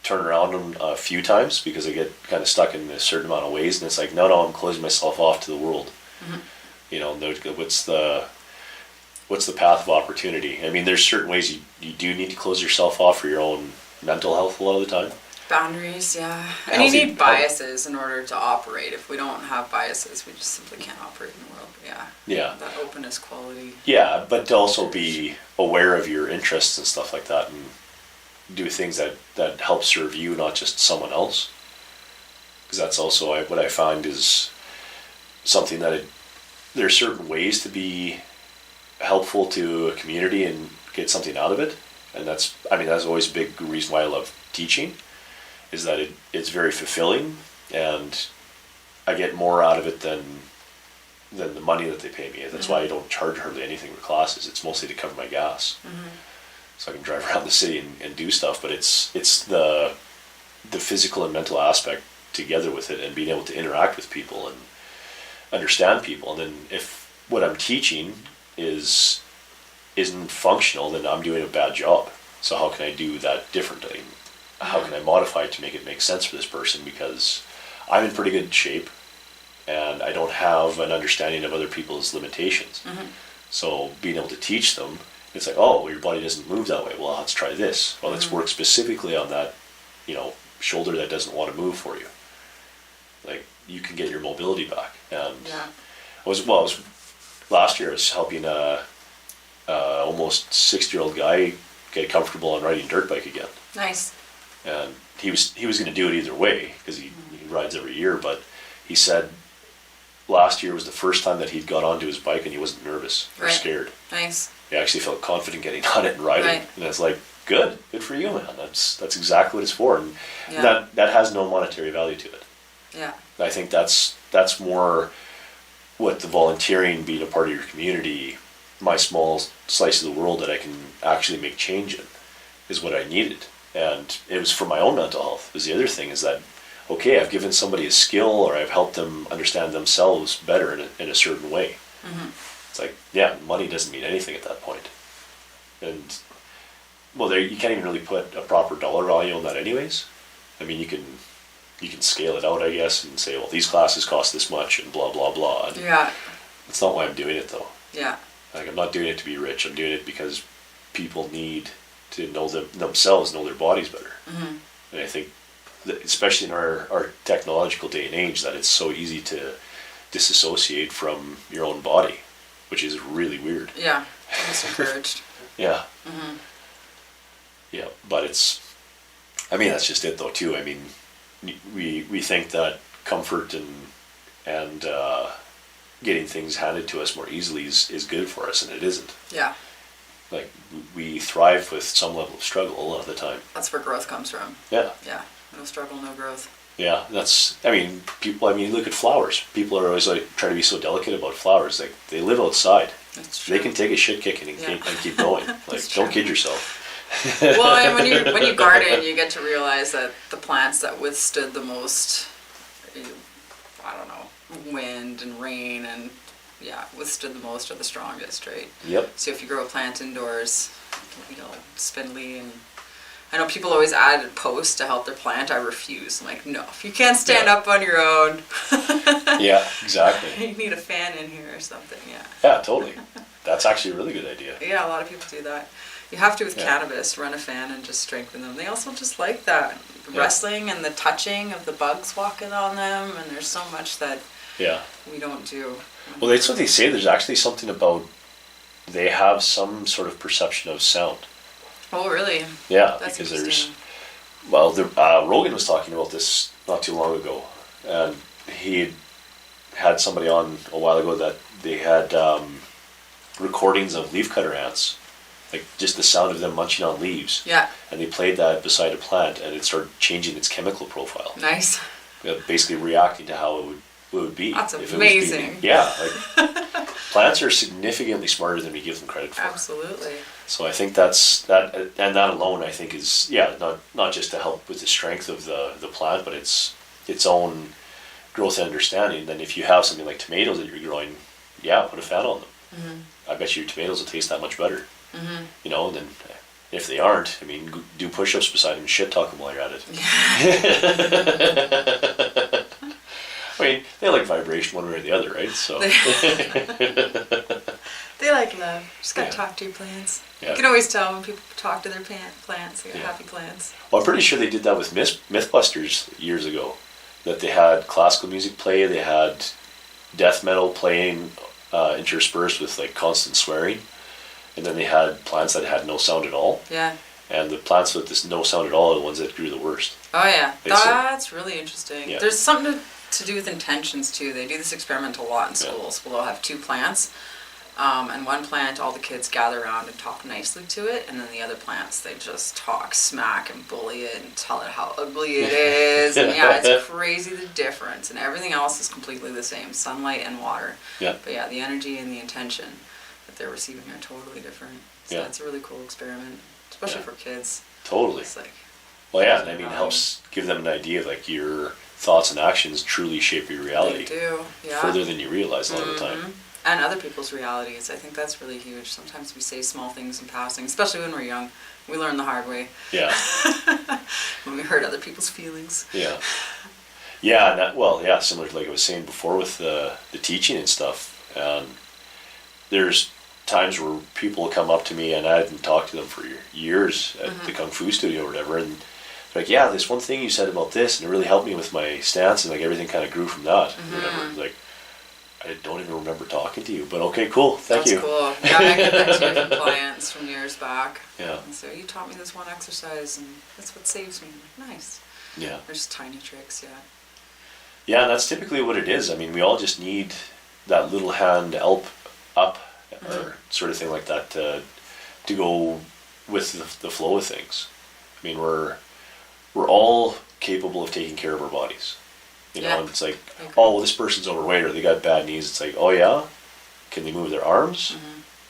turn around on a few times, because I get kind of stuck in a certain amount of ways, and it's like, no, I'm closing myself off to the world. You know, what's the path of opportunity? I mean, there's certain ways you do need to close yourself off for your own mental health a lot of the time. Boundaries, yeah. And you need biases in order to operate. If we don't have biases, we just simply can't operate in the world. Yeah. That openness quality. Yeah, but to also be aware of your interests and stuff like that, and do things that help serve you, not just someone else. Because that's also what I find is something that there are certain ways to be helpful to a community and get something out of it. And that's always a big reason why I love teaching, is that it's very fulfilling, and I get more out of it than the money that they pay me. That's why I don't charge hardly anything for classes. It's mostly to cover my gas. So I can drive around the city and do stuff, but it's the physical and mental aspect together with it, and being able to interact with people and understand people. And then if what I'm teaching isn't functional, then I'm doing a bad job. So how can I do that differently? How can I modify it to make it make sense for this person? Because I'm in pretty good shape, and I don't have an understanding of other people's limitations. So being able to teach them It's like, oh, well, your body doesn't move that way. Well, let's try this. Well, let's work specifically on that, shoulder that doesn't want to move for you. Like, you can get your mobility back. And last year I was helping a almost 60-year-old guy get comfortable on riding a dirt bike again. Nice. And he was going to do it either way because he rides every year. But he said last year was the first time that he'd got onto his bike and he wasn't nervous or scared. Nice. He actually felt confident getting on it and riding. Right. And it's like, good for you, man. That's exactly what it's for. And that has no monetary value to it. Yeah. I think that's more what the volunteering, being a part of your community, my small slice of the world that I can actually make change in, is what I needed. And it was for my own mental health. Is the other thing is that, okay, I've given somebody a skill or I've helped them understand themselves better in a certain way. Mm-hmm. It's like, money doesn't mean anything at that point. And, well, you can't even really put a proper dollar value on that anyways. I mean, you can scale it out, I guess, and say, well, these classes cost this much and blah, blah, blah. And that's not why I'm doing it, though. Yeah. Like, I'm not doing it to be rich. I'm doing it because people need to know themselves, know their bodies better. Mm-hmm. And I think, that especially in our technological day and age, that it's so easy to disassociate from your own body, which is really weird. Yeah, I'm encouraged. Yeah. Mm-hmm. Yeah, but that's just it, though, too. I mean, we think that comfort and getting things handed to us more easily is good for us, and it isn't. Yeah. Like, we thrive with some level of struggle a lot of the time. That's where growth comes from. Yeah. Yeah. No struggle, no growth. Yeah, look at flowers. People are always like trying to be so delicate about flowers. Like, they live outside. That's true. They can take a shit kicking and keep going. Like, don't kid yourself. Well, and when you garden, you get to realize that the plants that withstood the most, wind and rain and withstood the most are the strongest, right? Yep. So if you grow a plant indoors, spindly, and I know people always add a post to help their plant. I refuse. I'm like, no, if you can't stand up on your own. Yeah, exactly. You need a fan in here or something, Yeah, totally. That's actually a really good idea. Yeah, a lot of people do that. You have to with cannabis, run a fan and just strengthen them. They also just like that. The wrestling and the touching of the bugs walking on them, and there's so much that we don't do. Well, that's what they say. There's actually something about they have some sort of perception of sound. Oh, really? Yeah, that's because Rogan was talking about this not too long ago, and he had somebody on a while ago that they had recordings of leafcutter ants, like just the sound of them munching on leaves. Yeah. And they played that beside a plant, and it started changing its chemical profile. Nice. Basically reacting to how it would be. That's amazing. Plants are significantly smarter than we give them credit for. Absolutely. So I think that alone, I think, is not just to help with the strength of the plant, but its own growth and understanding. Then if you have something like tomatoes that you're growing, put a fan on them. Mm-hmm. I bet you your tomatoes will taste that much better. Mm-hmm. And then if they aren't, do push-ups beside them and shit talk them while you're at it. They like vibration one way or the other, right? So they like love. Just gotta talk to your plants. Yeah. You can always tell when people talk to their plants. They got happy plants. Well, I'm pretty sure they did that with Mythbusters years ago. That they had classical music play, they had death metal playing interspersed with like constant swearing, and then they had plants that had no sound at all. Yeah. And the plants with this no sound at all are the ones that grew the worst. Oh yeah, that's really interesting. Yeah. There's something to do with intentions too. They do this experiment a lot in schools. Well, they'll have two plants, and one plant all the kids gather around and talk nicely to it, and then the other plants they just talk smack and bully it and tell it how ugly it is. And it's crazy the difference, and everything else is completely the same: sunlight and water. Yeah. But the energy and the intention that they're receiving are totally different. So that's a really cool experiment, especially for kids. Totally. It's like, it helps give them an idea of like your thoughts and actions truly shape your reality. They do, further than you realize a lot of the time. And other people's realities. I think that's really huge. Sometimes we say small things in passing, especially when we're young. We learn the hard way. Yeah. When we hurt other people's feelings. Yeah. Yeah, similar to like I was saying before with the teaching and stuff. There's times where people will come up to me and I hadn't talked to them for years at the Kung Fu studio or whatever, and they're like, yeah, this one thing you said about this, and it really helped me with my stance, and like everything kind of grew from that. Or whatever. Like, I don't even remember talking to you, but okay, cool, thank you. That's cool. Yeah, I get that too from clients from years back. Yeah. And so you taught me this one exercise, and that's what saves me. I'm like, nice. Yeah. There's tiny tricks, yeah. Yeah, and that's typically what it is. I mean, we all just need that little hand up, or sort of thing like that to go with the flow of things. I mean, we're all capable of taking care of our bodies. You know, and it's like, oh, well, this person's overweight or they got bad knees. It's like, oh yeah? Can they move their arms?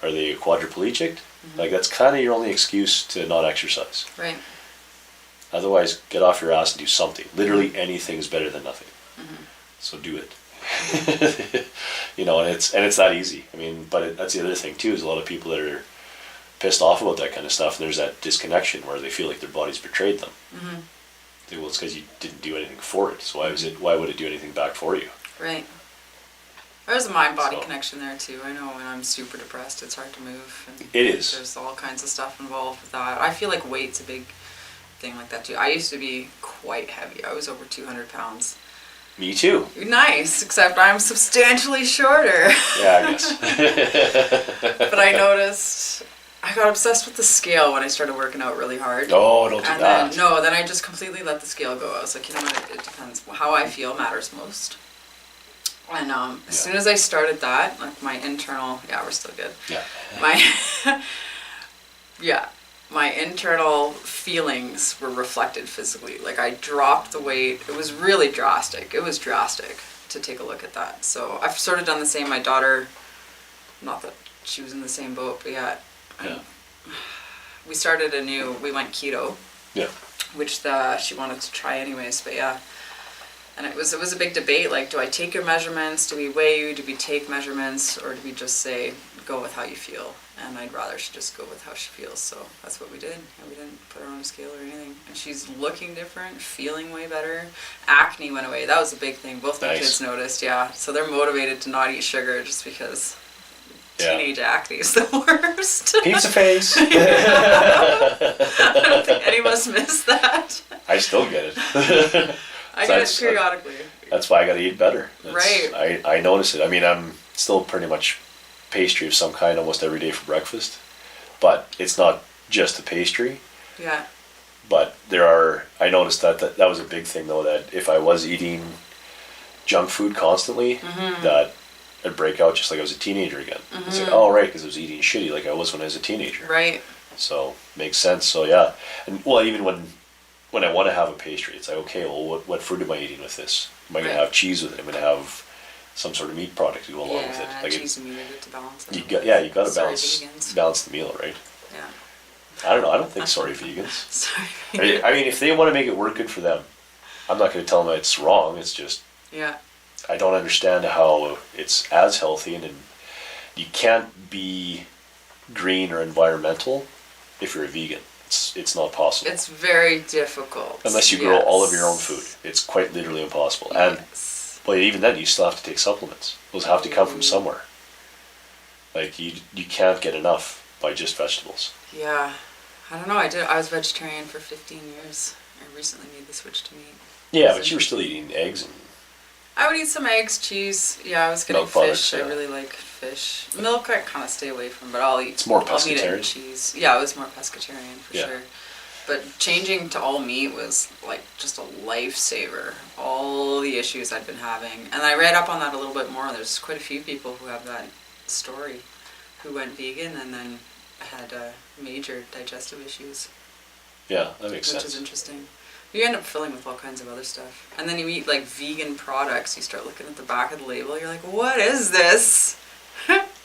Are they quadriplegic? Like, that's kind of your only excuse to not exercise. Right. Otherwise, get off your ass and do something. Literally anything is better than nothing. So do it. You know, and it's that easy. I mean, but that's the other thing too, is a lot of people that are pissed off about that kind of stuff, and there's that disconnection where they feel like their body's betrayed them. Well, it's because you didn't do anything for it, so why would it do anything back for you? Right. There's a mind-body connection there too. I know when I'm super depressed, it's hard to move. And it is. There's all kinds of stuff involved with that. I feel like weight's a big thing like that too. I used to be quite heavy. I was over 200 pounds. Me too. Nice, except I'm substantially shorter. Yeah, I guess. But I noticed I got obsessed with the scale when I started working out really hard. Oh, don't do that. Then I just completely let the scale go. I was like, you know what, it depends. How I feel matters most. And as soon as I started that, like my internal, we're still good. Yeah. My internal feelings were reflected physically. Like, I dropped the weight. It was really drastic. It was drastic to take a look at that. So I've sort of done the same. My daughter, not that she was in the same boat, but we started we went keto. Yeah. Which she wanted to try anyways, but yeah. And it was a big debate, like, do I take your measurements? Do we weigh you? Do we take measurements? Or do we just say, go with how you feel? And I'd rather she just go with how she feels, so that's what we did. And we didn't put her on a scale or anything. And she's looking different, feeling way better. Acne went away. That was a big thing. Both my kids noticed, So they're motivated to not eat sugar just because teenage acne is the worst. Pizza face. I don't think any of us miss that. I still get it. I get it periodically. That's why I got to eat better. Right. I notice it. I mean, I'm still pretty much pastry of some kind almost every day for breakfast, but it's not just the pastry. Yeah. But I noticed that was a big thing though, that if I was eating junk food constantly, that I'd break out just like I was a teenager again. It's like, oh right, because I was eating shitty like I was when I was a teenager. Right. So makes sense. So yeah, and well, even when I want to have a pastry, it's like, okay, well, what food am I eating with this? Am I going to have cheese with it? I'm going to have some sort of meat product to go along with it. Like cheese and meat to balance it. You got to balance the meal, right? Yeah. I don't know. I don't think sorry vegans. Sorry. I mean, if they want to make it work good for them, I'm not going to tell them it's wrong. It's just I don't understand how it's as healthy, and you can't be green or environmental if you're a vegan. It's not possible. It's very difficult. Unless you grow all of your own food. It's quite literally impossible. And well, even then, you still have to take supplements. Those have to come from somewhere. Like, you can't get enough by just vegetables. Yeah. I don't know. I was vegetarian for 15 years. I recently made the switch to meat. Yeah, but you were still eating eggs and... I would eat some eggs, cheese. Yeah, I was getting fish. I really like fish. Milk I kind of stay away from, but I'll eat. It's more I'll eat it pescatarian. and cheese. Yeah, it was more pescatarian for sure. But changing to all meat was like just a lifesaver. All the issues I'd been having, and I read up on that a little bit more. There's quite a few people who have that story, who went vegan and then had major digestive issues. Yeah, that makes sense. Which is interesting. You end up filling with all kinds of other stuff. And then you eat like vegan products, you start looking at the back of the label, you're like, what is this?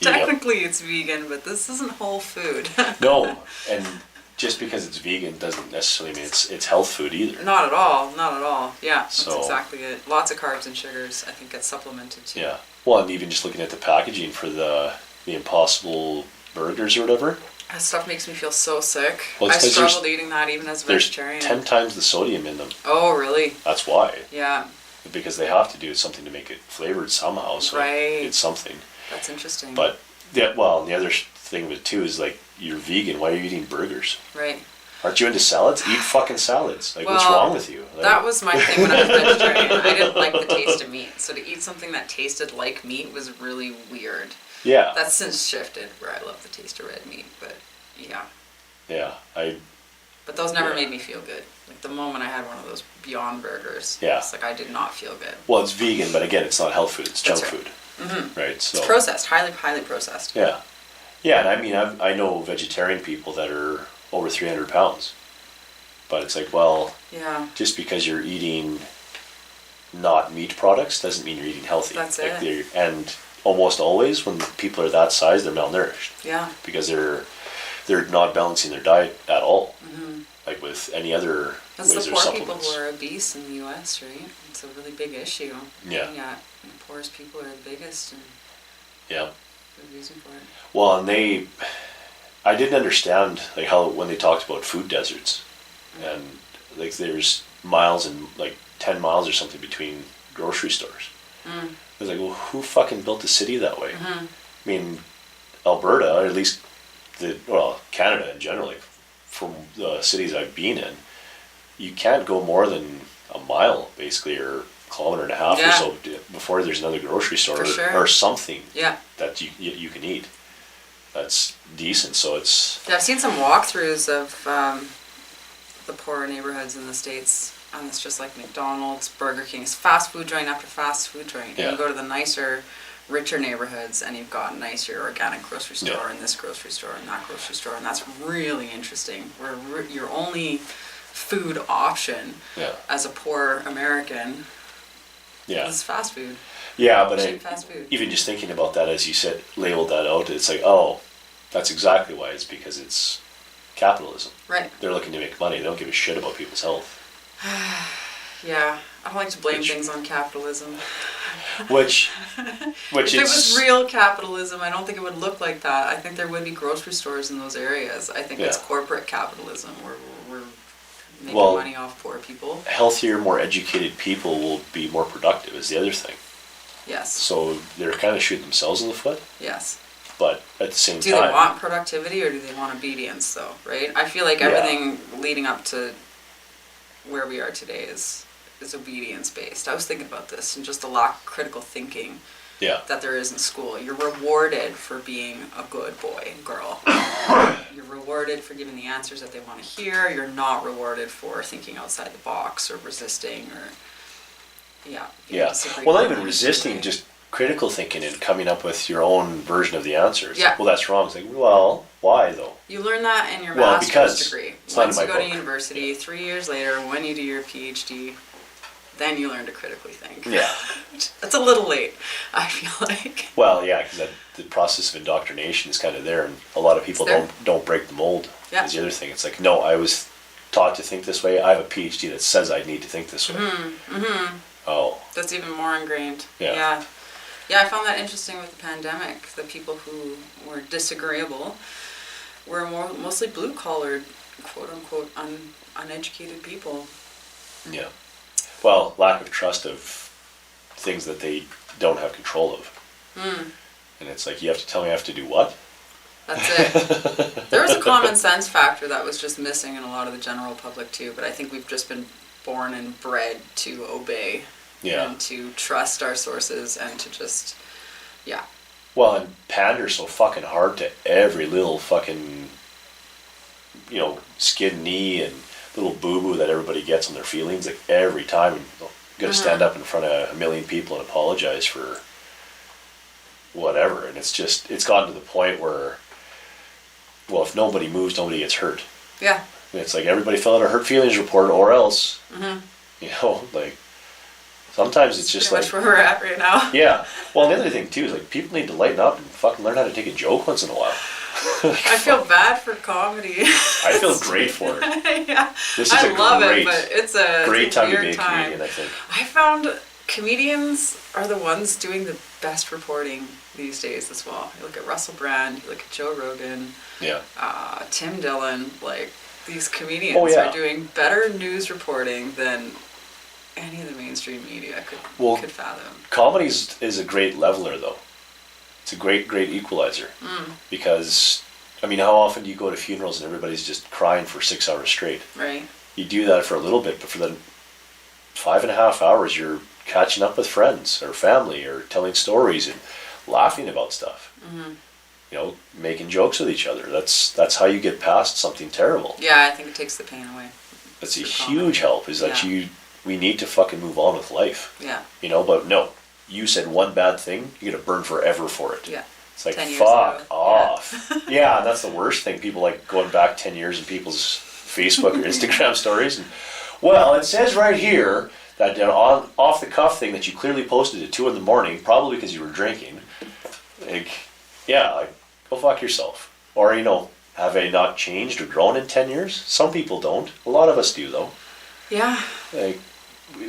Technically it's vegan, but this isn't whole food. No, and just because it's vegan doesn't necessarily mean it's health food either. Not at all, not at all. Yeah, that's So- exactly it. Lots of carbs and sugars, I think, get supplemented too. Yeah. Well, and even just looking at the packaging for the Impossible burgers or whatever, That stuff makes me feel so sick. Well, I it's 'cause struggled eating that even as a there's vegetarian. 10 times the sodium in them. Oh, really? That's why. Yeah, Because they have to do something to make it flavored somehow, so Right. it's something. that's interesting. But, the other thing of it too is like, you're vegan. Why are you eating burgers? Right. Aren't you into salads? Eat fucking salads. Like, well, what's wrong with you? Like, that was my thing when I was vegetarian. I didn't like the taste of meat. So to eat something that tasted like meat was really weird. Yeah. That's since shifted where I love the taste of red meat, but yeah. Yeah. But those never made me feel good. Like the moment I had one of those Beyond Burgers, it's like I did not feel good. Well, it's vegan, but again, it's not health food. It's junk food. Mm-hmm. Right? So, it's processed, highly processed. Yeah. Yeah, and I mean, I know vegetarian people that are over 300 pounds. But it's like, well, just because you're eating not meat products doesn't mean you're eating healthy. That's like it. And almost always when people are that size, they're malnourished. Yeah. Because they're not balancing their diet at all. Mm-hmm. Like with any other That's ways the or poor supplements. people who are obese in the U.S., right? It's a really big issue. Yeah. Yeah. The poorest people are the biggest. And yeah. Good reason for it. Well, and I didn't understand like how when they talked about food deserts, and like there's miles and like 10 miles or something between grocery stores. I was like, well, who fucking built the city that way? I mean, Alberta, or at least Canada in general, like from the cities I've been in, you can't go more than a mile basically, or kilometer and a half or so before there's another grocery store or something that you can eat that's decent. So it's I've seen some walkthroughs of the poorer neighborhoods in the States, and it's just like McDonald's, Burger King's, fast food joint after fast food joint. And you go to the nicer, richer neighborhoods and you've got a nicer organic grocery store and this grocery store and that grocery store, and that's really interesting, where your only food option as a poor American is fast food. Yeah, but fast food. Even just thinking about that, as you said, labeled that out, it's like, oh, that's exactly why. It's because it's capitalism. Right. They're looking to make money. They don't give a shit about people's health. Yeah, I don't like to blame things on capitalism. Which if it was real capitalism, I don't think it would look like that. I think there would be grocery stores in those areas. I think it's corporate capitalism where we're making money off poor people. Healthier, more educated people will be more productive is the other thing. Yes. So they're kind of shooting themselves in the foot. Yes. But at the same time... Do they want productivity or do they want obedience, though, right? I feel like everything leading up to where we are today is obedience-based. I was thinking about this and just the lack of critical thinking that there is in school. You're rewarded for being a good boy, girl. You're rewarded for giving the answers that they want to hear. You're not rewarded for thinking outside the box or resisting or... Well, not even resisting, just critical thinking and coming up with your own version of the answers. Yeah. Well, that's wrong. It's like, well, why though? You learn that in your master's degree. Once you go to book. university, 3 years later, when you do your PhD, then you learn to critically think. Yeah. It's a little late, I feel like. Well, yeah, because the process of indoctrination is kind of there, and a lot of people don't break the mold. Yeah. Is the other thing. It's like, no, I was taught to think this way. I have a PhD that says I need to think this way. Oh. That's even more ingrained. Yeah. Yeah, I found that interesting with the pandemic. The people who were disagreeable were mostly blue-collared, quote-unquote, uneducated people. Yeah. Well, lack of trust of things that they don't have control of. And it's like, you have to tell me I have to do what? That's it. There was a common sense factor that was just missing in a lot of the general public, too, but I think we've just been born and bred to obey and to trust our sources and to just, Well, and pander so fucking hard to every little fucking, skid knee and little boo-boo that everybody gets on their feelings. Like every time you gotta stand up in front of a million people and apologize for whatever. And it's gotten to the point where, well, if nobody moves, nobody gets hurt. Yeah. It's like everybody fill out a hurt feelings report or else, like sometimes it's just pretty much where we're at right now. Yeah. Well, the other thing too is like people need to lighten up and fucking learn how to take a joke once in a while. I feel bad for comedy. I feel great for it. Yeah. This is I love it, but it's a great time to weird be a comedian, I think. I found comedians are the ones doing the best reporting these days as well. You look at Russell Brand, you look at Joe Rogan, Tim Dillon, like these comedians are doing better news reporting than any of the mainstream media could fathom. Comedy is a great leveler, though. It's a great equalizer. Because, I mean, how often do you go to funerals and everybody's just crying for 6 hours straight? Right. You do that for a little bit, but for the 5.5 hours, you're catching up with friends or family or telling stories and laughing about stuff. You know, making jokes with each other. That's how you get past something terrible. Yeah, I think it takes the pain away. That's a huge help, is that we need to fucking move on with life. Yeah. You know, but no, you said one bad thing, you're gonna burn forever for it. Yeah. It's like, 10 years fuck ago. off. Yeah, and that's the worst thing. People like going back 10 years in people's Facebook or Instagram stories. And, well, it says right here that off the cuff thing that you clearly posted at 2 a.m, probably because you were drinking. Like, yeah, like, go fuck yourself. Or, you know, have they not changed or grown in 10 years? Some people don't. A lot of us do, though. Yeah. Like,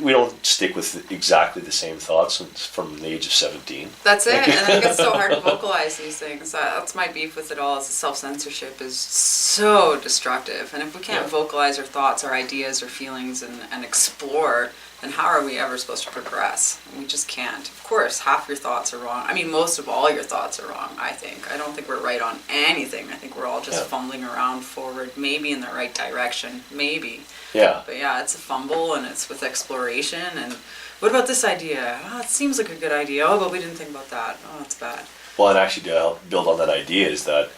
we don't stick with exactly the same thoughts from the age of 17. That's it, and I think it's so hard to vocalize these things. That's my beef with it all, is the self-censorship is so destructive. And if we can't vocalize our thoughts, our ideas, our feelings, and explore, then how are we ever supposed to progress? We just can't. Of course, half your thoughts are wrong. I mean, most of all your thoughts are wrong, I think. I don't think we're right on anything. I think we're all just fumbling around forward, maybe in the right direction, maybe. Yeah. But yeah, it's a fumble, and it's with exploration. And what about this idea? Oh, it seems like a good idea. Oh, but we didn't think about that. Oh, that's bad. Well, and actually to help build on that idea is that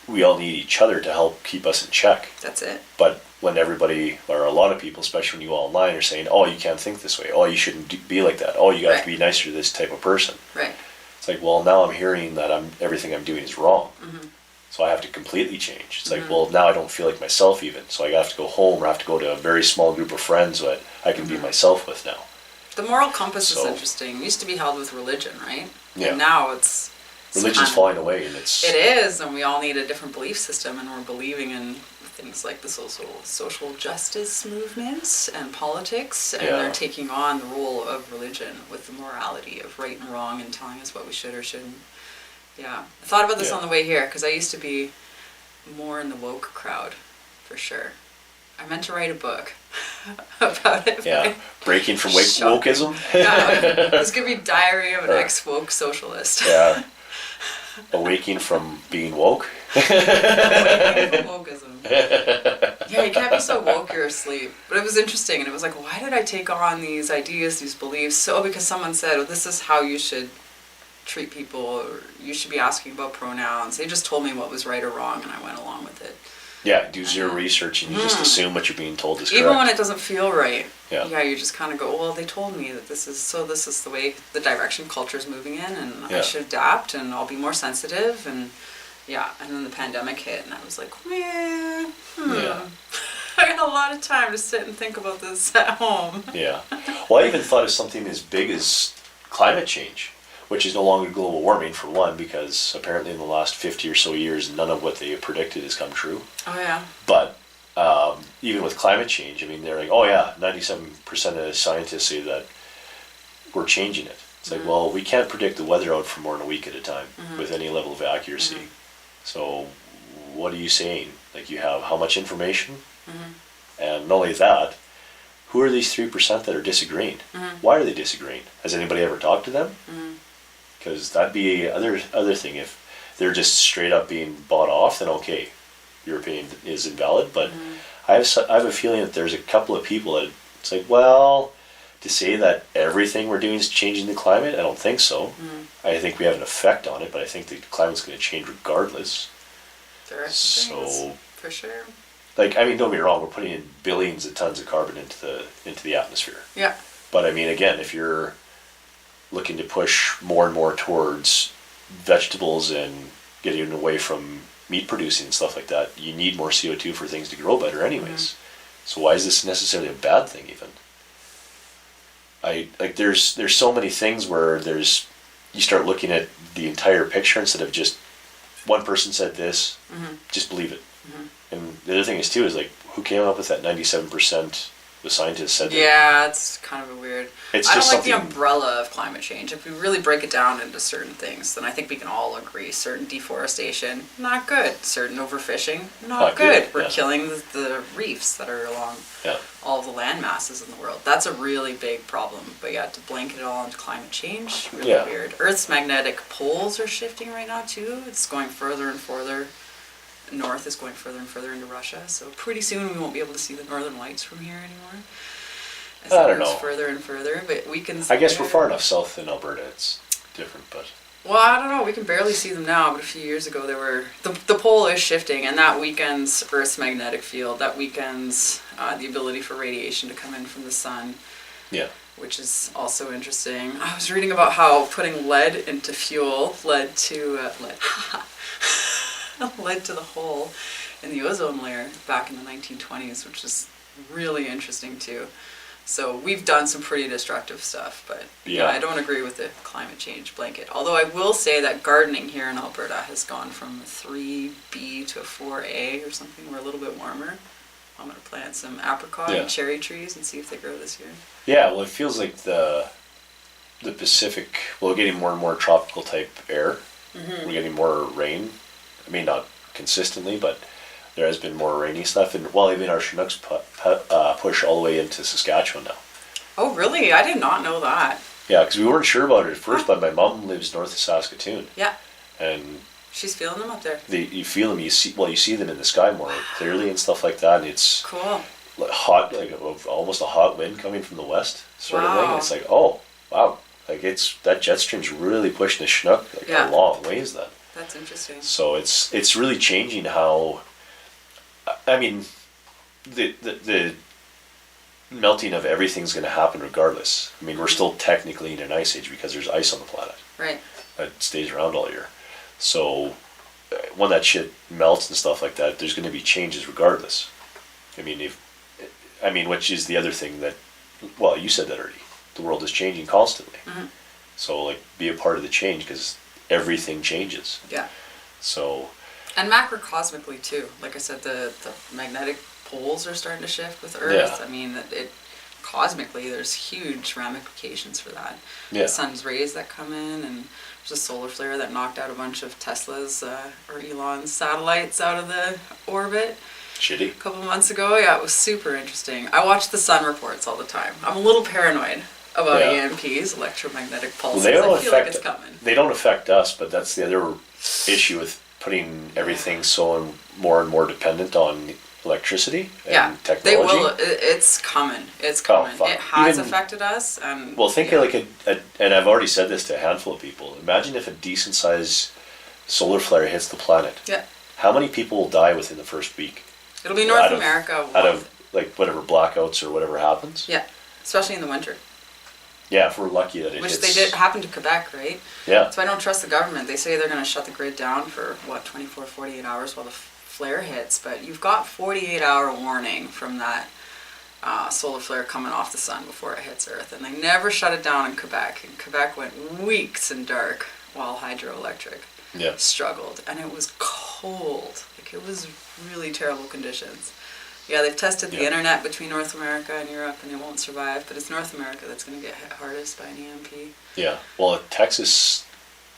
we all need each other to help keep us in check. That's it. But when everybody, or a lot of people, especially when you go online, are saying, oh, you can't think this way. Oh, you shouldn't be like that. Oh, you have to be nicer to this type of person. Right. It's like, well, now I'm hearing that everything I'm doing is wrong. So I have to completely change. It's like, well, now I don't feel like myself even. So I have to go home, or I have to go to a very small group of friends that I can be myself with now. The moral compass is interesting. It used to be held with religion, right? Yeah. And now it's religion's falling away, and it's... It is, and we all need a different belief system, and we're believing in things like the social justice movements and politics, and they're taking on the role of religion with the morality of right and wrong and telling us what we should or shouldn't. Yeah. I thought about this on the way here, because I used to be more in the woke crowd, for sure. I meant to write a book about it. Yeah, breaking from wokeism. Yeah, this could be Diary of an Ex-Woke Socialist. Yeah. Awaking from being woke. Awakening from wokeism. Yeah, you can't be so woke you're asleep. But it was interesting, and it was like, why did I take on these ideas, these beliefs? So because someone said, oh, this is how you should treat people, or you should be asking about pronouns. They just told me what was right or wrong, and I went along with it. Yeah, do zero research, and you just assume what you're being told is correct. Even when it doesn't feel right. Yeah, you just kind of go, well, they told me that this is the way, the direction culture's moving in, and I should adapt, and I'll be more sensitive, and and then the pandemic hit, and I was like, I got a lot of time to sit and think about this at home. Yeah. Well, I even thought of something as big as climate change, which is no longer global warming, for one, because apparently in the last 50 or so years, none of what they predicted has come true. Oh, yeah. But even with climate change, I mean, they're like, 97% of scientists say that we're changing it. It's like, well, we can't predict the weather out for more than a week at a time with any level of accuracy. So what are you saying? Like, you have how much information? And not only that, who are these 3% that are disagreeing? Why are they disagreeing? Has anybody ever talked to them? Because that'd be other thing. If they're just straight up being bought off, then okay, your opinion is invalid. But I have a feeling that there's a couple of people that it's like, well, to say that everything we're doing is changing the climate, I don't think so. I think we have an effect on it, but I think the climate's going to change regardless. There are some things, for sure. Like, I mean, don't get me wrong, we're putting in billions of tons of carbon into the atmosphere. Yeah. But I mean, again, if you're looking to push more and more towards vegetables and getting away from meat producing and stuff like that, you need more CO2 for things to grow better anyways. So why is this necessarily a bad thing even? There's so many things where you start looking at the entire picture instead of just one person said this, just believe it. And the other thing is too is like, who came up with that 97% The scientists said that. Yeah, it's kind of a weird. It's I don't just like the something. umbrella of climate change. If we really break it down into certain things, then I think we can all agree certain deforestation, not good. Certain overfishing, not good. We're killing the reefs that are along all of the land masses in the world. That's a really big problem. But yeah, to blanket it all into climate change, really weird. Earth's magnetic poles are shifting right now too. It's going further and further. North is going further and further into Russia, so pretty soon we won't be able to see the northern lights from here anymore. As I don't know. Further and further, but we can. I guess we're far enough south in Alberta. It's different, but. Well, I don't know. We can barely see them now, but a few years ago they were. The pole is shifting, and that weakens Earth's magnetic field. That weakens the ability for radiation to come in from the sun. Yeah. Which is also interesting. I was reading about how putting lead into fuel led to led to the hole in the ozone layer back in the 1920s, which is really interesting too. So we've done some pretty destructive stuff, but yeah, I don't agree with the climate change blanket. Although I will say that gardening here in Alberta has gone from a 3B to a 4A or something. We're a little bit warmer. I'm going to plant some apricot and cherry trees and see if they grow this year. Yeah, well, it feels like the Pacific, well, we're getting more and more tropical type air. Mm-hmm. We're getting more rain. I mean, not consistently, but there has been more rainy stuff. And well, even our Chinooks push all the way into Saskatchewan now. Oh, really? I did not know that. Yeah, because we weren't sure about it at first, but my mom lives north of Saskatoon. Yeah. And she's feeling them up there. You feel them. You see them in the sky more clearly and stuff like that. And it's cool. Hot, like almost a hot wind coming from the west, sort of thing. And it's like, oh wow, like that jet stream's really pushing the Chinook a long ways then. That's interesting. So it's really changing how. I mean, the melting of everything's going to happen regardless. I mean, we're still technically in an ice age because there's ice on the planet. Right. That stays around all year. So when that shit melts and stuff like that, there's going to be changes regardless. I mean, which is the other thing that, well, you said that already. The world is changing constantly. Mm-hmm. So be a part of the change because everything changes. Yeah. So. And macrocosmically too. Like I said, the magnetic poles are starting to shift with Earth. Yeah. I mean, cosmically, there's huge ramifications for that. Yeah. The sun's rays that come in, and there's a solar flare that knocked out a bunch of Tesla's or Elon's satellites out of the orbit. Shitty. A couple months ago. Yeah, it was super interesting. I watch the sun reports all the time. I'm a little paranoid about EMPs, electromagnetic pulses. Well, I feel like it's coming. They don't affect us, but that's the other issue with putting everything so more and more dependent on electricity and technology. They will. It's coming. It's coming. Oh, it has affected us. Well, think of and I've already said this to a handful of people. Imagine if a decent sized solar flare hits the planet. Yeah. How many people will die within the first week? It'll be North America. Out of whatever blackouts or whatever happens. Yeah, especially in the winter. Yeah, if we're lucky that it hits. Which they did happen to Quebec, right? Yeah. So I don't trust the government. They say they're going to shut the grid down for 24, 48 hours while the flare hits, but you've got 48-hour warning from that solar flare coming off the sun before it hits Earth, and they never shut it down in Quebec. And Quebec went weeks in dark while hydroelectric struggled, and it was cold. It was really terrible conditions. Yeah, they've tested the internet between North America and Europe, and it won't survive. But it's North America that's going to get hit hardest by an EMP. Yeah. Well, Texas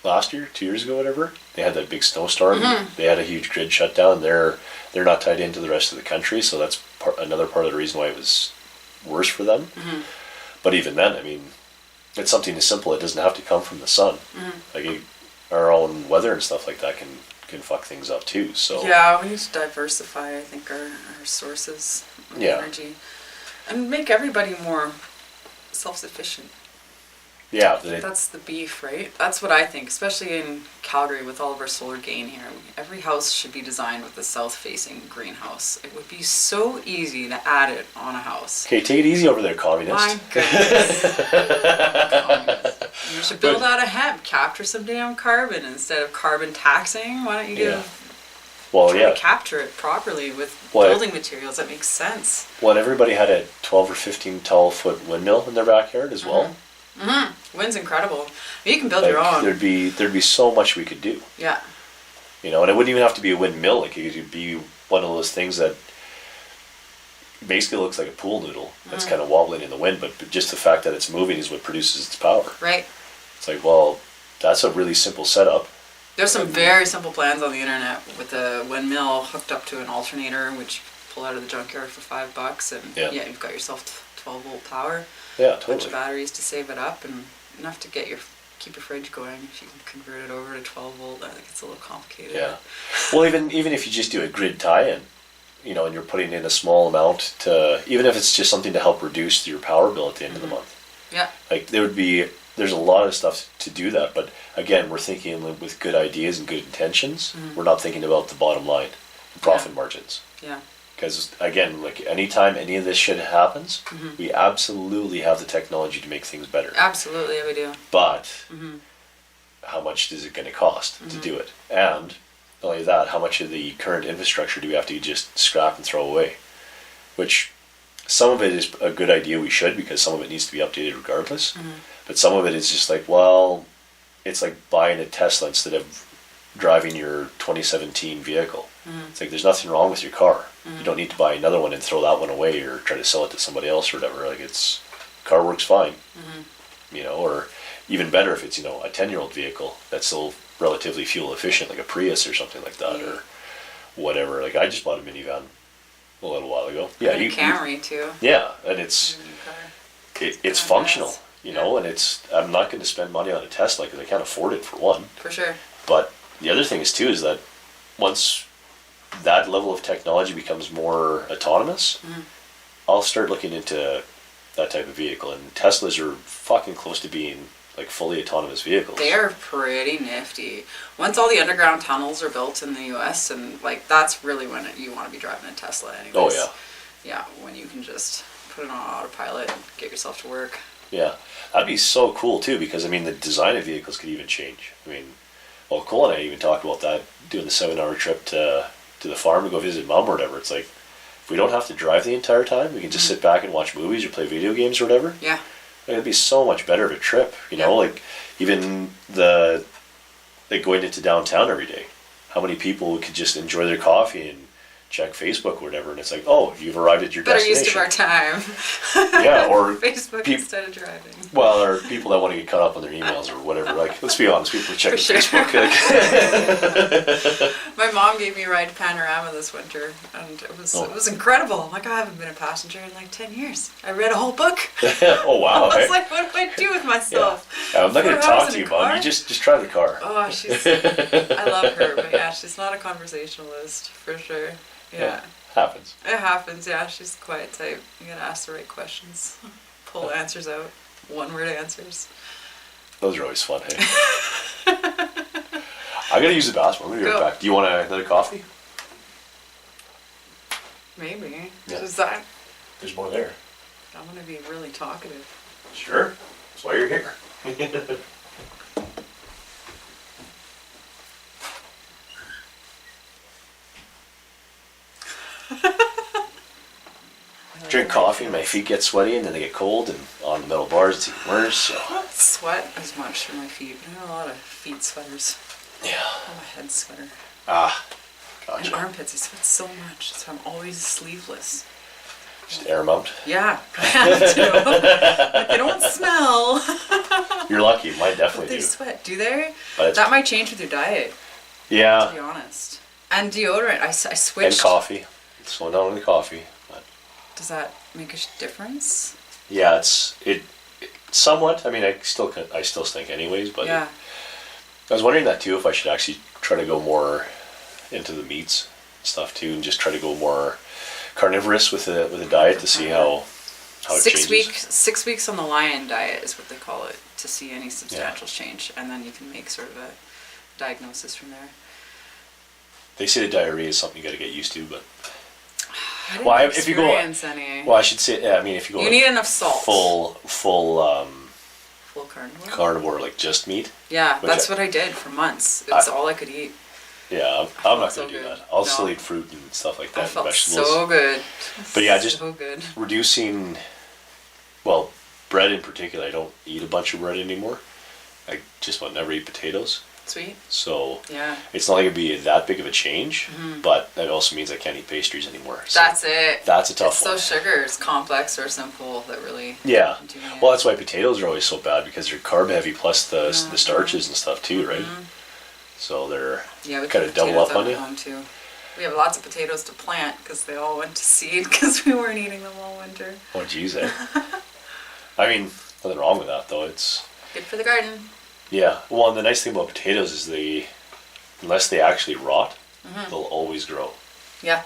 last year, 2 years ago, whatever, they had that big snowstorm. Mm-hmm. They had a huge grid shutdown. They're not tied into the rest of the country, so that's another part of the reason why it was worse for them. Mm-hmm. But even then, I mean, it's something as simple. It doesn't have to come from the sun. Mm-hmm. Our own weather and stuff like that can fuck things up too. So yeah, we need to diversify, I think, our sources of energy and make everybody more self-sufficient. Yeah, that's the beef, right? That's what I think, especially in Calgary with all of our solar gain here. Every house should be designed with a south-facing greenhouse. It would be so easy to add it on a house. Okay, take it easy over there, communist. My goodness. Communist. You should build out a hemp, capture some damn carbon instead of carbon taxing. Why don't you try to capture it properly with building materials? That makes sense. Well, everybody had a 12 or 15 tall foot windmill in their backyard as well. Mm-hmm. Wind's incredible. You can build your own. There'd be so much we could do. Yeah. And it wouldn't even have to be a windmill. It could be one of those things that basically looks like a pool noodle that's kind of wobbling in the wind, but just the fact that it's moving is what produces its power. Right. It's like, well, that's a really simple setup. There's some very simple plans on the internet with a windmill hooked up to an alternator, which you pull out of the junkyard for $5, and yeah, you've got yourself 12-volt power. Yeah, totally. A bunch of batteries to save it up, and enough to keep your fridge going. If you can convert it over to 12-volt, I think it's a little complicated. Yeah. Well, even if you just do a grid tie-in, you know, and you're putting in a small amount to, even if it's just something to help reduce your power bill at the end of the month. Yeah. Like there's a lot of stuff to do that, but again, we're thinking with good ideas and good intentions. We're not thinking about the bottom line, profit margins. Yeah. Because again, like anytime any of this shit happens, we absolutely have the technology to make things better. Absolutely, we do. But how much is it going to cost to do it? And not only that, how much of the current infrastructure do we have to just scrap and throw away? Which some of it is a good idea, we should, because some of it needs to be updated regardless. But some of it is just like, well, it's like buying a Tesla instead of driving your 2017 vehicle. It's like there's nothing wrong with your car. You don't need to buy another one and throw that one away or try to sell it to somebody else or whatever. Like car works fine. You know, or even better if it's, you know, a 10-year-old vehicle that's still relatively fuel efficient, like a Prius or something like that, or whatever. Like I just bought a minivan a little while ago. Yeah, and a Camry too. Yeah, and it's functional, you know, and I'm not going to spend money on a Tesla because I can't afford it for one. For sure. But the other thing is too is that once that level of technology becomes more autonomous, I'll start looking into that type of vehicle, and Teslas are fucking close to being like fully autonomous vehicles. They are pretty nifty. Once all the underground tunnels are built in the US, and like that's really when you want to be driving a Tesla anyways. Oh yeah. Yeah, when you can just put it on autopilot and get yourself to work. Yeah, that'd be so cool too, because I mean the design of vehicles could even change. I mean, well, Cole and I even talked about that, doing the 7-hour trip to the farm to go visit Mom or whatever. It's like, if we don't have to drive the entire time, we can just sit back and watch movies or play video games or whatever. Yeah. Like, it'd be so much better of a trip, you know, like even going into downtown every day. How many people could just enjoy their coffee and check Facebook or whatever, and it's like, oh, you've arrived at your destination. Better use of our time. Yeah, or Facebook instead of driving. Well, or people that want to get caught up on their emails or whatever. Like, let's be honest, people are checking Facebook. My mom gave me a ride to Panorama this winter, and it was incredible. Like, I haven't been a passenger in like 10 years. I read a whole book. Oh wow! I was like, what do I do with myself? Yeah. I'm not going to talk to you, Mom. You just drive the car. Oh, I love her, but yeah, she's not a conversationalist for sure. Yeah. Happens. It happens, yeah. She's the quiet type. You gotta ask the right questions. Pull answers out. One-word answers. Those are always fun, hey? I gotta use the bathroom. I'm gonna be right back. Do you want another coffee? Maybe. Yeah. There's more there. I want to be really talkative. Sure. That's why you're here. Drink coffee and my feet get sweaty and then they get cold, and on the metal bars it's even worse. So. I don't sweat as much from my feet. I have a lot of feet sweaters. Yeah. I have a head sweater. Ah, gotcha. And armpits, I sweat so much, so I'm always sleeveless. Just air them out? Yeah, I have to. But they don't smell. You're lucky, mine definitely but they do. sweat, do they? But that might change with your diet. Yeah. To be honest. And deodorant, I switched. And coffee. Slow down on the coffee. But. Does that make a difference? Yeah, it somewhat. I mean, I still stink anyways, but yeah. I was wondering that too, if I should actually try to go more into the meats stuff too, and just try to go more carnivorous with a diet to see how it changes. 6 weeks on the lion diet is what they call it, to see any substantial change, and then you can make sort of a diagnosis from there. They say the diarrhea is something you got to get used to, but if you go, any. Well, I should say, I mean, if you go, you need enough salt. Full carnivore. Carnivore, like just meat. Yeah, that's what I did for months. It's all I could eat. Yeah, I'm not going to do that. I'll still eat fruit and stuff like that. I felt vegetables. So good. But yeah, just so good. Reducing. Well, bread in particular, I don't eat a bunch of bread anymore. I just about never eat potatoes. Sweet. So yeah, it's not like it'd be that big of a change, but that also means I can't eat pastries anymore. So that's it. that's a tough one. one. So sugar is complex or simple that really. Yeah. Well, that's why potatoes are always so bad, because they're carb heavy plus the starches and stuff too, right? So they're kind of double up on you. Too. We have lots of potatoes to plant because they all went to seed because we weren't eating them all winter. Oh, geez, eh? I mean, nothing wrong with that though. It's good for the garden. Yeah. Well, and the nice thing about potatoes is unless they actually rot, they'll always grow. Yeah.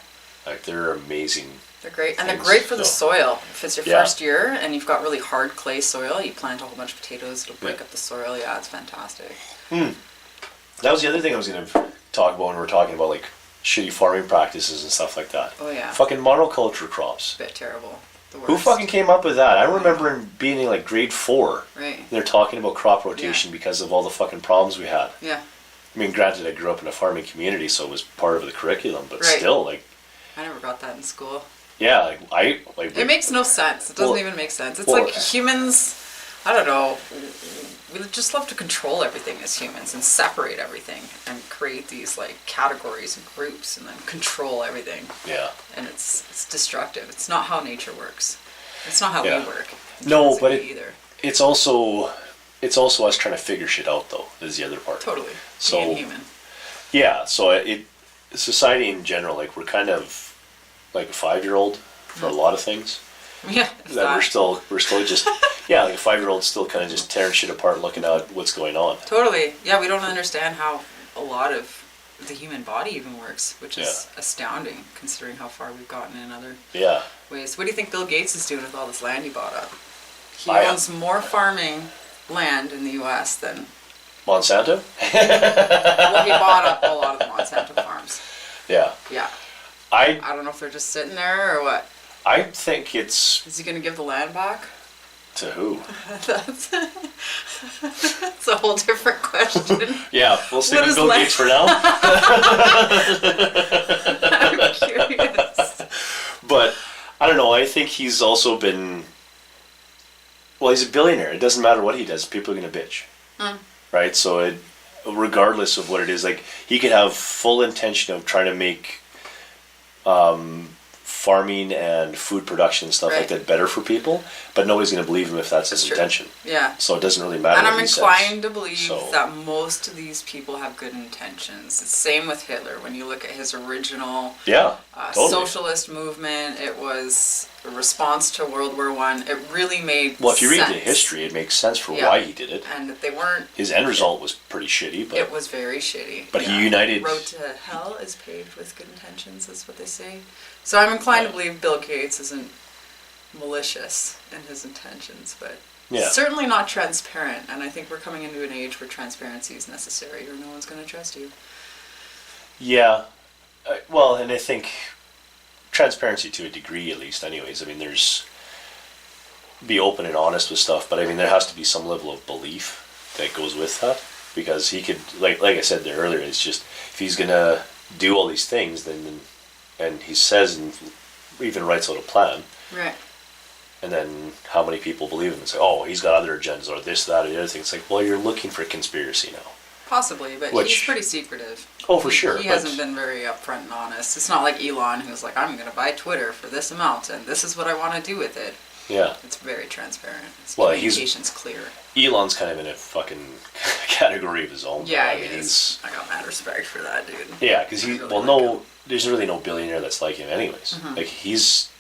Like, they're amazing. They're great. And they're great for the soil. If it's your first year and you've got really hard clay soil, you plant a whole bunch of potatoes, it'll break up the soil. Yeah, it's fantastic. That was the other thing I was going to talk about when we were talking about, like, shitty farming practices and stuff like that. Oh, yeah. Fucking monoculture crops. Bit terrible. The worst. Who fucking came up with that? I remember being in, like, grade 4. Right. And they're talking about crop rotation because of all the fucking problems we had. Yeah. I mean, granted, I grew up in a farming community, so it was part of the curriculum, but still, like... I never got that in school. Yeah, it makes no sense. It doesn't even make sense. It's like humans, I don't know, we just love to control everything as humans and separate everything and create these like categories and groups and then control everything. Yeah. And it's destructive. It's not how nature works. It's not how we work. No, but it's also us trying to figure shit out, though, is the other part. Totally. So, being human. Yeah, so society in general, like, we're kind of like a 5-year-old for a lot of things. Yeah. That we're still just like a 5-year-old still kind of just tearing shit apart, looking at what's going on. Totally. Yeah, we don't understand how a lot of the human body even works, which is astounding considering how far we've gotten in other ways. What do you think Bill Gates is doing with all this land he bought up? He owns more farming land in the U.S. than Monsanto? Well, he bought up a lot of the Monsanto farms. Yeah. Yeah. I don't know if they're just sitting there or what. I think it's... Is he going to give the land back? To who? That's a whole different question. Yeah, we'll stick with Bill Gates for now. I'm curious. But, I don't know, I think he's also been... Well, he's a billionaire. It doesn't matter what he does. People are going to bitch. Right? So, regardless of what it is, like, he could have full intention of trying to make farming and food production and stuff like that better for people, but nobody's going to believe him if that's his intention. Yeah. So it doesn't really matter. And I'm inclined to believe that most of these people have good intentions. It's same with Hitler. When you look at his original socialist movement, it was a response to World War I. It really made Well, if you read the history, it makes sense for why he did it. And they weren't... His end result was pretty shitty, but... It was very shitty. But he united... Road to hell is paved with good intentions, is what they say. So I'm inclined to believe Bill Gates isn't malicious in his intentions, but certainly not transparent. And I think we're coming into an age where transparency is necessary, or no one's going to trust you. Yeah. Well, and I think transparency to a degree, at least, anyways. I mean, be open and honest with stuff, but I mean, there has to be some level of belief that goes with that, because he could, like I said there earlier, it's just, if he's going to do all these things, then... And he says and even writes out a plan. Right. And then how many people believe him and say, oh, he's got other agendas or this, that, or the other thing. It's like, well, you're looking for conspiracy now. Possibly, but he's pretty secretive. Oh, for sure. He hasn't been very upfront and honest. It's not like Elon, who's like, I'm going to buy Twitter for this amount, and this is what I want to do with it. Yeah. It's very transparent. His communication's clear. Elon's kind of in a fucking category of his own. Yeah, he is. I got mad respect for that dude. Yeah, because there's really no billionaire that's like him anyways. Like, he's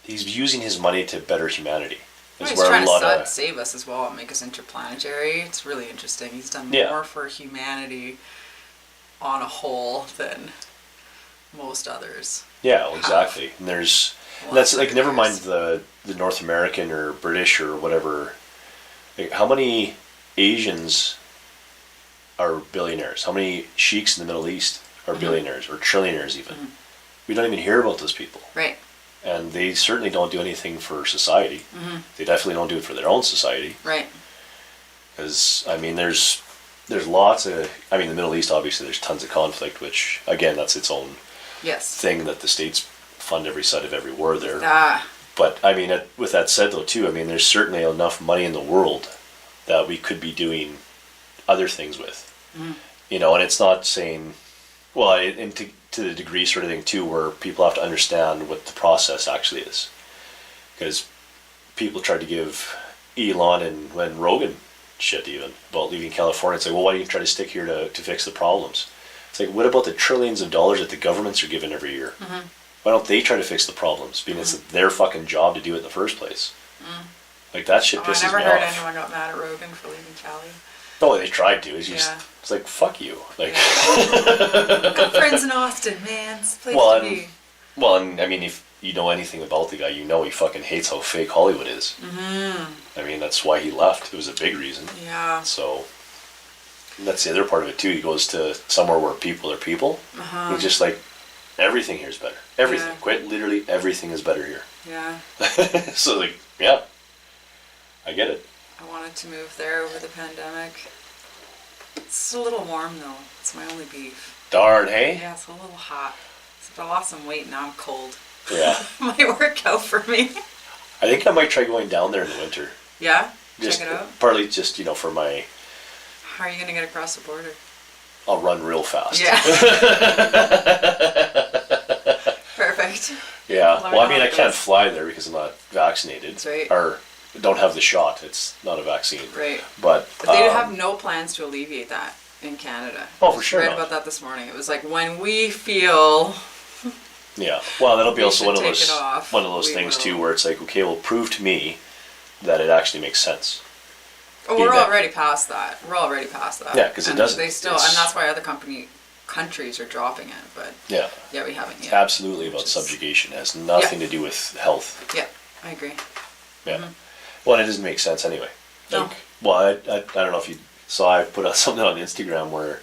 using his money to better humanity. He's trying to save us as well and make us interplanetary. It's really interesting. He's done more for humanity on a whole than most others. Yeah, exactly. And that's like, never mind the North American or British or whatever. Like, how many Asians are billionaires? How many sheiks in the Middle East are billionaires or trillionaires even? We don't even hear about those people. Right. And they certainly don't do anything for society. They definitely don't do it for their own society. Right. Because, I mean, there's lots of... I mean, the Middle East, obviously, there's tons of conflict, which, again, that's its own thing that the states fund every side of every war there. But, I mean, with that said, though, too, I mean, there's certainly enough money in the world that we could be doing other things with. You know, and it's not saying, well, and to the degree sort of thing too, where people have to understand what the process actually is. Because people tried to give Elon and when Rogan shit even about leaving California. It's like, well, why don't you try to stick here to fix the problems? It's like, what about the trillions of dollars that the governments are given every year? Why don't they try to fix the problems? Being it's their fucking job to do it in the first place. Like, that shit pisses me off. I never heard anyone got mad at Rogan for leaving Cali. No, they tried to. It's like, fuck you. Like, good friends in Austin, man. It's a place to be. Well, and I mean, if you know anything about the guy, you know he fucking hates how fake Hollywood is. I mean, that's why he left. It was a big reason. Yeah. So, that's the other part of it too. He goes to somewhere where people are people. He's just like, everything here is better. Everything. Yeah. Quite literally, everything is better here. Yeah. So, like, yeah. I get it. I wanted to move there over the pandemic. It's a little warm though. It's my only beef. Darn, hey? Yeah, it's a little hot. I lost some weight, now I'm cold. Yeah. Might work out for me. I think I might try going down there in the winter. Yeah? Just, check it out? Partly just, you know, for my... How are you going to get across the border? I'll run real fast. Yeah. Perfect. Yeah. Well, I mean, I can't fly there because I'm not vaccinated. That's right. Or don't have the shot. It's not a vaccine. Right. But they have no plans to alleviate that in Canada. Oh, for sure. I read about that this morning. It was like, when we feel... Yeah. Well, that'll be also one of those we things will. too, where it's like, okay, well, prove to me that it actually makes sense. Oh, we're already past that. We're already past that. Yeah, because it doesn't. They still, and that's why other countries are dropping it. But yeah, we haven't yet. Absolutely about subjugation. It has nothing to do with health. Yeah, I agree. Yeah. Well, it doesn't make sense anyway. No. Well, I don't know if you saw. I put out something on Instagram where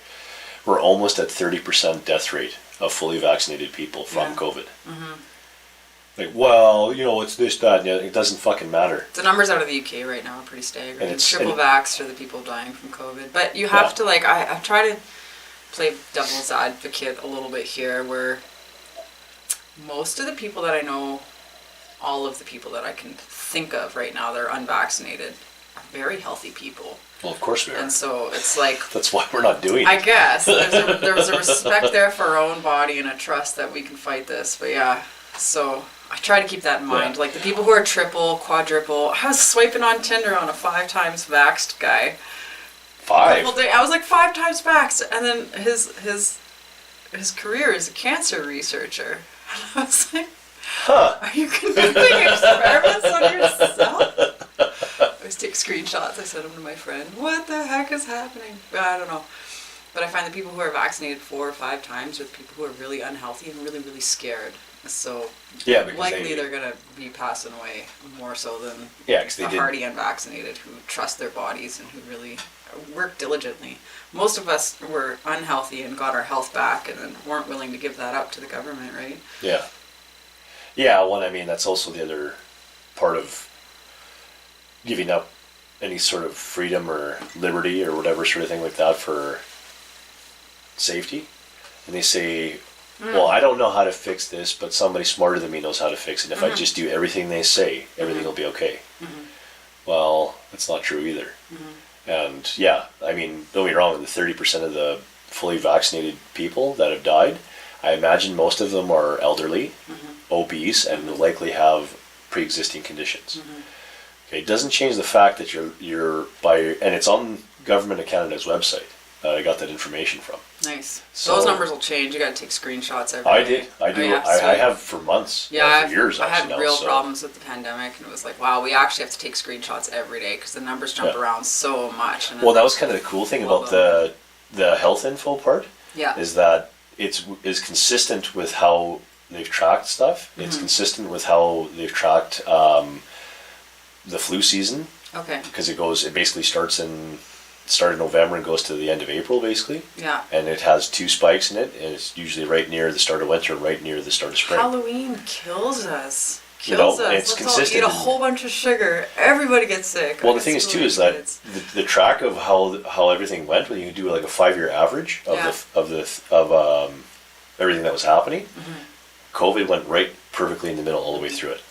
we're almost at 30% death rate of fully vaccinated people from COVID. Like, well, you know, it's this, that, and the other. It doesn't fucking matter. The numbers out of the UK right now are pretty staggering. And it's triple vaxxed are the people dying from COVID. But you have to, like, I try to play devil's advocate a little bit here, where most of the people that I know, all of the people that I can think of right now that are unvaccinated, are very healthy people. Well, of course we are. And so it's like... That's why we're not doing it. I guess. There's a respect there for our own body and a trust that we can fight this. But yeah, so I try to keep that in mind. Like the people who are triple, quadruple... I was swiping on Tinder on a 5 times vaxxed guy. 5? I was like 5 times vaxxed. And then his career is a cancer researcher. And I was like, are you conducting experiments on yourself? I always take screenshots. I send them to my friend. What the heck is happening? I don't know. But I find the people who are vaccinated 4 or 5 times are the people who are really unhealthy and really, really scared. So likely they're going to be passing away more so than the hardy unvaccinated who trust their bodies and who really work diligently. Most of us were unhealthy and got our health back and then weren't willing to give that up to the government, right? Yeah. Yeah, well, I mean, that's also the other part of giving up any sort of freedom or liberty or whatever sort of thing like that for safety. And they say, well, I don't know how to fix this, but somebody smarter than me knows how to fix it. If I just do everything they say, everything will be okay. Well, that's not true either. And yeah, I mean, don't get me wrong, the 30% of the fully vaccinated people that have died, I imagine most of them are elderly, obese, and will likely have pre-existing conditions. Okay, it doesn't change the fact that you're and it's on Government of Canada's website. I got that information from. Nice. So those numbers will change. You got to take screenshots every day. I do. I have for months. Yeah, for years. I had real problems with the pandemic, and it was like, wow, we actually have to take screenshots every day because the numbers jump around so much. And that was kind of the cool thing about the health info part. Yeah. Is that it's consistent with how they've tracked stuff. It's consistent with how they've tracked the flu season. Okay. Because it basically starts in November and goes to the end of April, basically. Yeah. And it has 2 spikes in it, and it's usually right near the start of winter, right near the start of spring. Halloween kills us. It's Let's consistent. all eat a whole bunch of sugar. Everybody gets sick. Well, the thing is too is that the track of how everything went, when you do like a 5-year average of everything that was happening, COVID went right perfectly in the middle all the way through it.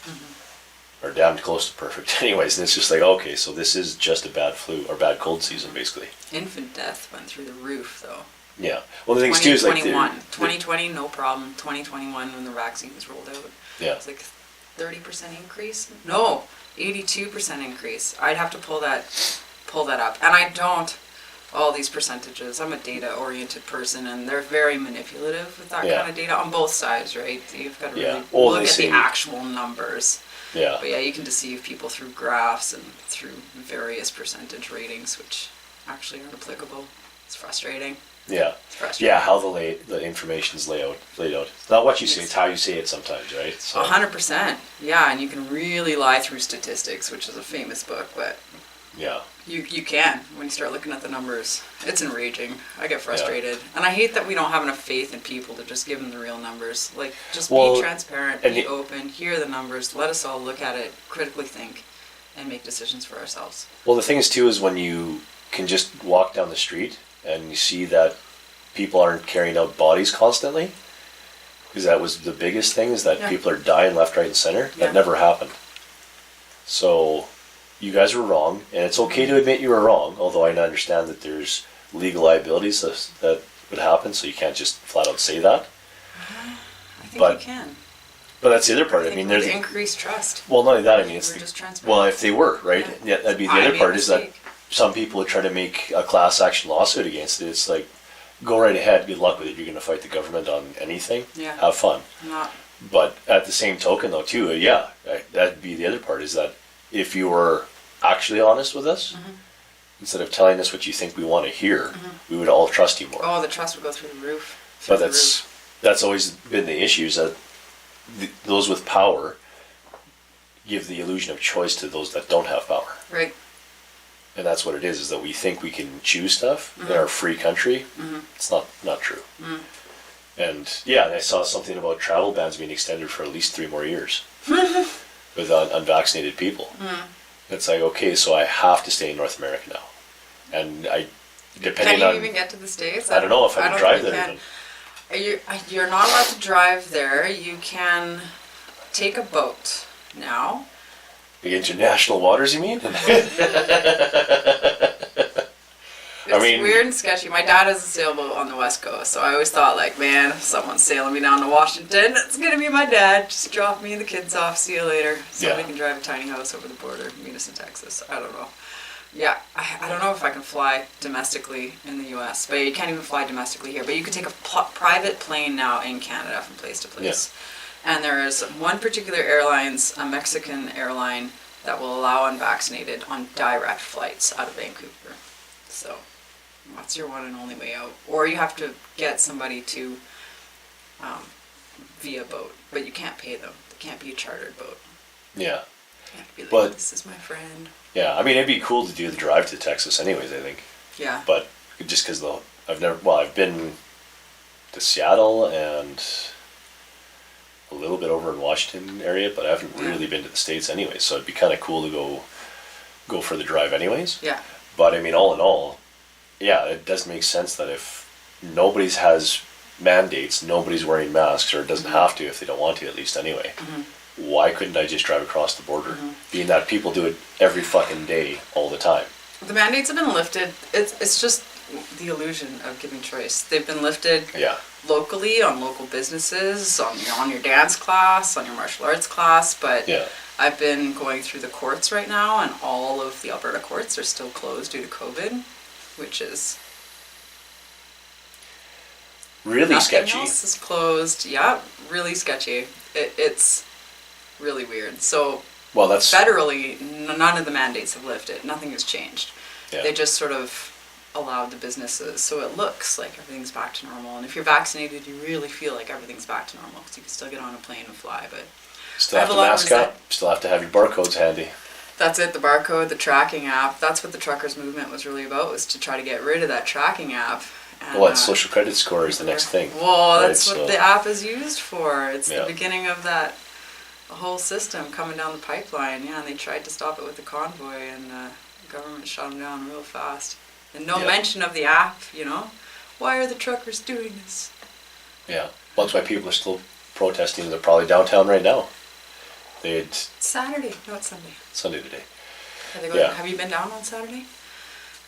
or damned close to perfect anyways. And it's just like, okay, so this is just a bad flu or bad cold season, basically. Infant death went through the roof, though. Yeah. Well, the thing too is like 2020, no problem. 2021, when the vaccine was rolled out, yeah, it's like 30% increase. No, 82% increase. I'd have to pull that up, and I don't. All these percentages. I'm a data-oriented person, and they're very manipulative with that kind of data on both sides, right? You've got to really look at the actual numbers. Yeah. But yeah, you can deceive people through graphs and through various percentage ratings, which actually aren't applicable. It's frustrating. Yeah. It's frustrating. Yeah, how the information's laid out. It's not what you say, it's how you say it sometimes, right? So. 100%. Yeah, and you can really lie through statistics, which is a famous book, but yeah. You can, when you start looking at the numbers. It's enraging. I get frustrated. Yeah. And I hate that we don't have enough faith in people to just give them the real numbers. Like, just be transparent, be open, hear the numbers, let us all look at it, critically think, and make decisions for ourselves. Well, the thing is, too, is when you can just walk down the street and you see that people aren't carrying out bodies constantly, because that was the biggest thing, is that people are dying left, right, and center. That never happened. So you guys were wrong, and it's okay to admit you were wrong, although I understand that there's legal liabilities that would happen, so you can't just flat out say that. I think you can. But that's the other part. I mean, there's increased trust. Well, not only that. I mean, it's just transparent. Well, if they were right, that'd be the other part. Is that some people would try to make a class action lawsuit against it. It's like, go right ahead, good luck with it. You're going to fight the government on anything. Yeah. Have fun. Not. But at the same token, though, too, that'd be the other part. Is that if you were actually honest with us, instead of telling us what you think we want to hear, we would all trust you more. Oh, the trust would go through the roof. But that's always been the issue, is that those with power give the illusion of choice to those that don't have power. Right. And that's what it is that we think we can choose stuff in our free country. It's not true. And I saw something about travel bans being extended for at least 3 more years with unvaccinated people. It's like, okay, so I have to stay in North America now. And Can you even get to the States? I don't know if I can drive there even. You're not allowed to drive there. You can take a boat now. The international waters, you mean? It's weird and sketchy. My dad has a sailboat on the West Coast, so I always thought, like, man, if someone's sailing me down to Washington, it's going to be my dad. Just drop me and the kids off. See you later. Somebody can drive a tiny house over the border, meet us in Texas. I don't know. Yeah, I don't know if I can fly domestically in the U.S., but you can't even fly domestically here. But you can take a private plane now in Canada from place to place. Yeah. And there is one particular airline, a Mexican airline, that will allow unvaccinated on direct flights out of Vancouver. So that's your one and only way out. Or you have to get somebody to via boat, but you can't pay them. It can't be a chartered boat. Yeah. You have to be like, this is my friend. Yeah, I mean, it'd be cool to do the drive to Texas anyways, I think. Yeah. But just because I've been to Seattle and a little bit over in Washington area, but I haven't really been to the States anyways, so it'd be kind of cool to go for the drive anyways. Yeah. But I mean, all in all, it does make sense that if nobody's has mandates, nobody's wearing masks, or doesn't have to if they don't want to, at least anyway. Why couldn't I just drive across the border? Being that people do it every fucking day, all the time. The mandates have been lifted. It's just the illusion of giving choice. They've been lifted locally on local businesses, on your dance class, on your martial arts class, but I've been going through the courts right now, and all of the Alberta courts are still closed due to COVID, which is really sketchy. Nothing else is closed. Yeah, really sketchy. It's really weird. So federally, none of the mandates have lifted. Nothing has changed. Yeah. They just sort of allowed the businesses, so it looks like everything's back to normal. And if you're vaccinated, you really feel like everything's back to normal because you can still get on a plane and fly. But still have to mask up. Still have to have your barcodes handy. That's it. The barcode, the tracking app. That's what the truckers' movement was really about. Was to try to get rid of that tracking app. And, social credit score is the next thing. Well, that's what the app is used for. It's the beginning of that whole system coming down the pipeline. Yeah, and they tried to stop it with the convoy, and the government shut them down real fast. And no mention of the app, Why are the truckers doing this? Yeah. Well, that's why people are still protesting. They're probably downtown right now. They had Saturday. No, it's Sunday. Sunday today. Yeah. Have you been down on Saturday?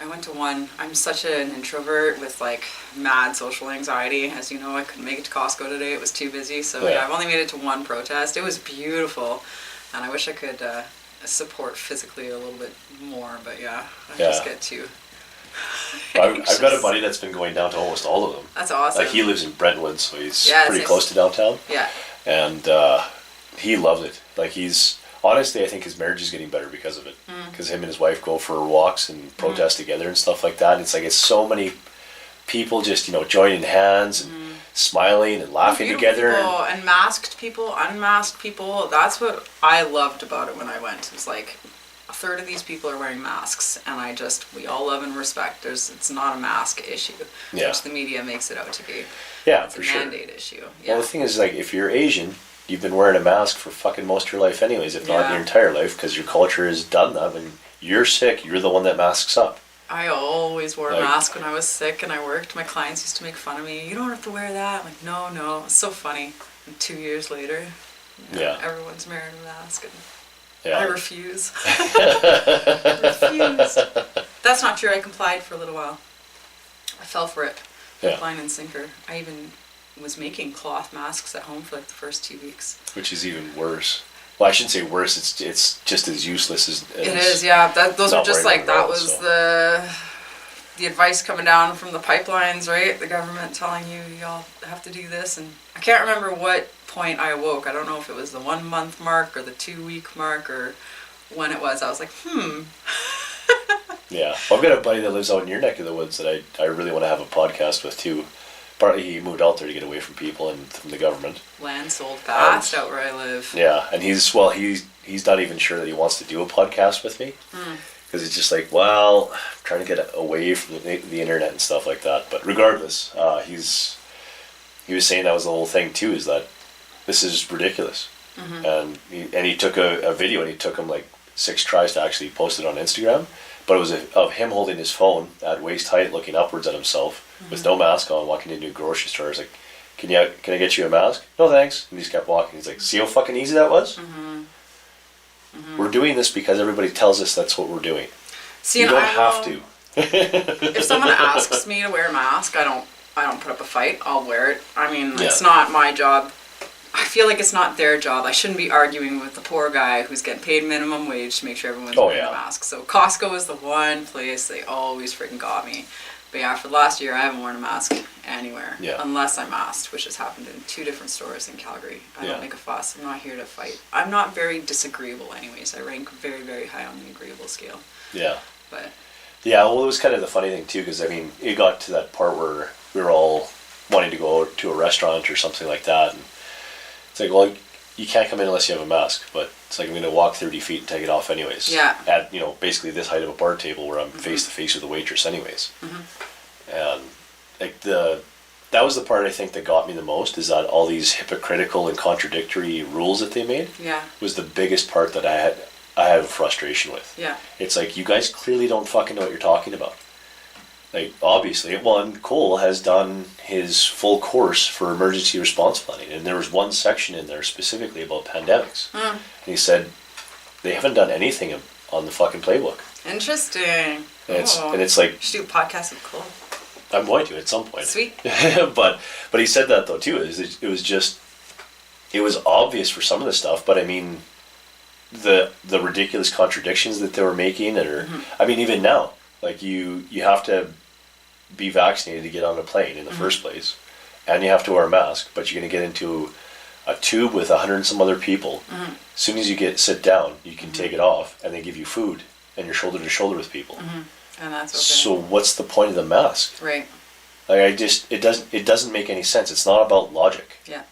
I went to one. I'm such an introvert with like mad social anxiety. As you know, I couldn't make it to Costco today. It was too busy. So yeah, I've only made it to one protest. It was beautiful. And I wish I could support physically a little bit more. But yeah, I just get too... I've got a buddy that's been going down to almost all of them. That's awesome. Like he lives in Brentwood, so he's pretty nice. Close to downtown. Yeah. And he loved it. Like honestly, I think his marriage is getting better because of it. Because him and his wife go for walks and protest together and stuff like that. And it's like it's so many people just joining hands and smiling and laughing together. And masked people, unmasked people. That's what I loved about it when I went. It was like a third of these people are wearing masks, and we all love and respect. It's not a mask issue, which the media makes it out to be. Yeah, it's for a sure. mandate issue. Yeah. Well, the thing is, like, if you're Asian, you've been wearing a mask for fucking most of your life anyways, if not your entire life, because your culture has done that. When you're sick, you're the one that masks up. I always wore a mask when I was sick and I worked. My clients used to make fun of me. You don't have to wear that. I'm like, no. It's so funny. And 2 years later, everyone's wearing a mask. And I refuse. I refuse. That's not true. I complied for a little while. I fell for it. Line and sinker. I even was making cloth masks at home for like the first 2 weeks. Which is even worse. Well, I shouldn't say worse. It's just as useless as it is. Yeah, those are just like that was the advice coming down from the pipelines, right? The government telling you y'all have to do this, and I can't remember what point I awoke. I don't know if it was the 1 month mark or the 2 week mark or when it was. I was like, Yeah, well, I've got a buddy that lives out in your neck of the woods that I really want to have a podcast with too. Partly he moved out there to get away from people and from the government. Land sold fast out where I live. Yeah, and he's not even sure that he wants to do a podcast with me. Because it's just like, well, I'm trying to get away from the internet and stuff like that. But regardless, he was saying that was the whole thing too, is that this is ridiculous. And he took a video and he took him like 6 tries to actually post it on Instagram. But it was of him holding his phone at waist height, looking upwards at himself, with no mask on, walking into a grocery store. He's like, can I get you a mask? No thanks. And he just kept walking. He's like, see how fucking easy that was? We're doing this because everybody tells us that's what we're doing. See, you don't have to. If someone asks me to wear a mask, I don't put up a fight. I'll wear it. I mean, it's not my job. I feel like it's not their job. I shouldn't be arguing with the poor guy who's getting paid minimum wage to make sure everyone's wearing a mask. So Costco is the one place they always freaking got me. But yeah, for the last year, I haven't worn a mask anywhere. Unless I'm asked, which has happened in 2 different stores in Calgary. I don't make a fuss. I'm not here to fight. I'm not very disagreeable anyways. I rank very, very high on the agreeable scale. Yeah. But... yeah, well, it was kind of the funny thing too, because I mean, it got to that part where we were all wanting to go to a restaurant or something like that, and it's like, well, you can't come in unless you have a mask, but it's like I'm going to walk 30 feet and take it off anyways. Yeah. At, basically this height of a bar table where I'm face to face with the waitress anyways. And like that was the part I think that got me the most, is that all these hypocritical and contradictory rules that they made was the biggest part that I had frustration with. Yeah. It's like, you guys clearly don't fucking know what you're talking about. Like, obviously, Cole has done his full course for emergency response planning, and there was one section in there specifically about pandemics. And he said they haven't done anything on the fucking playbook. Interesting. And it's like, you should do a podcast with Cole. I'm going to at some point. Sweet. but he said that though too. It was obvious for some of the stuff, but I mean, the ridiculous contradictions that they were making, I mean, even now, like you have to be vaccinated to get on a plane in the first place, and you have to wear a mask, but you're going to get into a tube with 100 and some other people. As soon as you sit down, you can take it off, and they give you food, and you're shoulder to shoulder with people. And that's okay. So what's the point of the mask? Right. Like, it doesn't make any sense. It's not about logic. Yeah.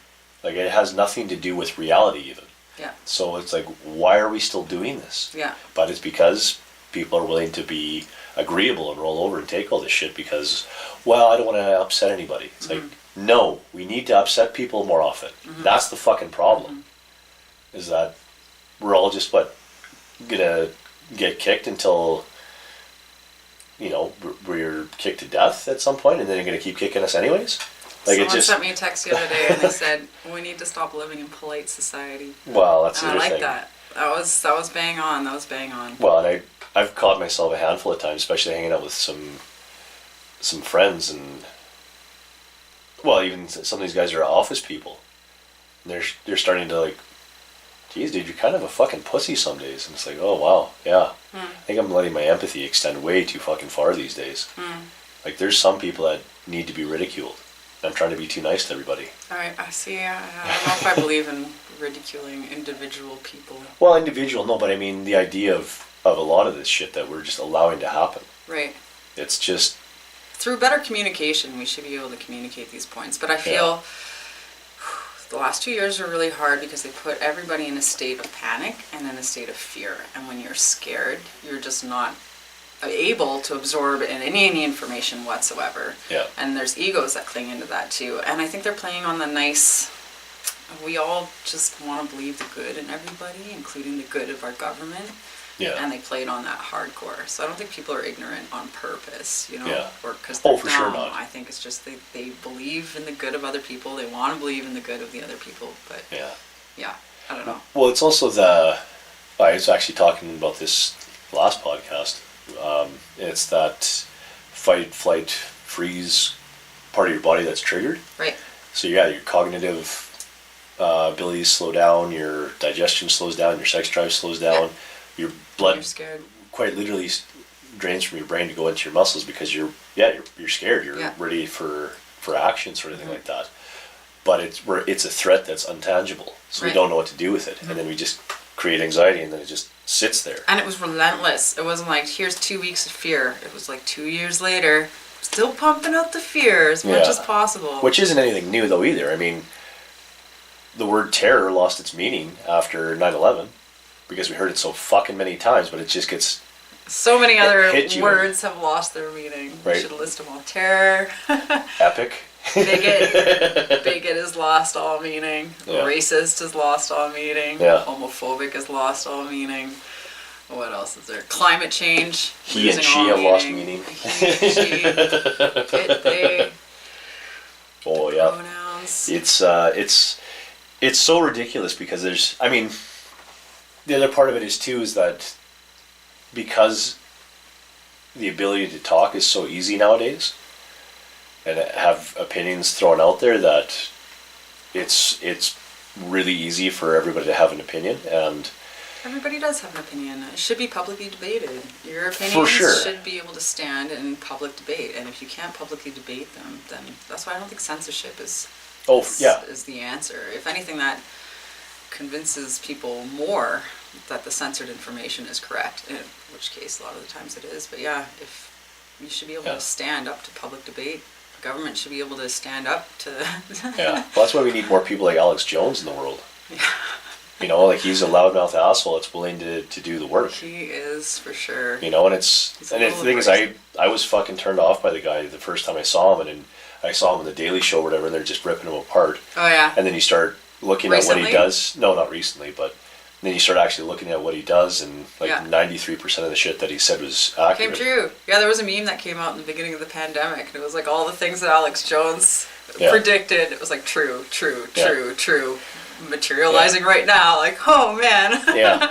Like, it has nothing to do with reality even. Yeah. So it's like, why are we still doing this? Yeah. But it's because people are willing to be agreeable and roll over and take all this shit because, well, I don't want to upset anybody. It's like, no, we need to upset people more often. That's the fucking problem. Is that we're all just, gonna get kicked until, we're kicked to death at some point, and then you're gonna keep kicking us anyways? Someone sent me a text the other day and they said, we need to stop living in polite society. Well, that's the and other I like thing. that. That was bang on. That was bang on. Well, and I've caught myself a handful of times, especially hanging out with some friends, and well, even some of these guys are office people. And they're starting to like, geez, dude, you're kind of a fucking pussy some days. And it's like, oh wow, yeah. I think I'm letting my empathy extend way too fucking far these days. Like, there's some people that need to be ridiculed. I'm trying to be too nice to everybody. Alright, I see. I don't know if I believe in ridiculing individual people. Well, individual, no, but I mean the idea of a lot of this shit that we're just allowing to happen. Right. It's just... Through better communication, we should be able to communicate these points. But I feel the last 2 years were really hard because they put everybody in a state of panic and in a state of fear. And when you're scared, you're just not able to absorb any information whatsoever. Yeah. And there's egos that cling into that too. And I think they're playing on the nice... We all just want to believe the good in everybody, including the good of our government. Yeah. And they played on that hardcore. So I don't think people are ignorant on purpose, you know, Yeah. or because they're for dumb. sure not. I think it's just they believe in the good of other people. They want to believe in the good of the other people. But yeah, I don't know. Well, it's also I was actually talking about this last podcast. It's that fight, flight, freeze part of your body that's triggered. Right. So yeah, your cognitive abilities slow down, your digestion slows down, your sex drive slows down, your blood You're scared. quite literally drains from your brain to go into your muscles because you're scared. You're ready for action, sort of thing like that. But it's a threat that's untangible, so we don't know what to do with it, and then we just create anxiety, and then it just sits there. And it was relentless. It wasn't like, here's 2 weeks of fear. It was like 2 years later, still pumping out the fear as much as possible. Which isn't anything new, though, either. I mean, the word terror lost its meaning after 9/11 because we heard it so fucking many times, but it just gets... So many other words have lost their meaning. Right. We should list them all. Terror. Epic. Bigot has lost all meaning. Yeah. Racist has lost all meaning. Yeah. Homophobic has lost all meaning. What else is there? Climate change. He and she have lost meaning. He, she, it, they. Oh yeah. Pronouns. It's so ridiculous because there's, I mean, the other part of it is too is that because the ability to talk is so easy nowadays and have opinions thrown out there that it's really easy for everybody to have an opinion, and everybody does have an opinion. It should be publicly debated. Your opinions should be able to stand in public debate, and if you can't publicly debate them, then that's why I don't think censorship is the answer. If anything, that convinces people more that the censored information is correct, in which case a lot of the times it is. But yeah, if you should be able to stand up to public debate, the government should be able to stand up to... Well, that's why we need more people like Alex Jones in the world. You know, like, he's a loudmouth asshole that's willing to do the work. He is, for sure. You know, and the thing is, I was fucking turned off by the guy the first time I saw him, and then I saw him on the Daily Show or whatever, and they're just ripping him apart. Oh yeah. And then you start looking at what he does. No, not recently, but then you start actually looking at what he does, and 93% of the shit that he said was accurate. Came true. Yeah, there was a meme that came out in the beginning of the pandemic, and it was like all the things that Alex Jones predicted. It was like true. Materializing right now, like, oh man.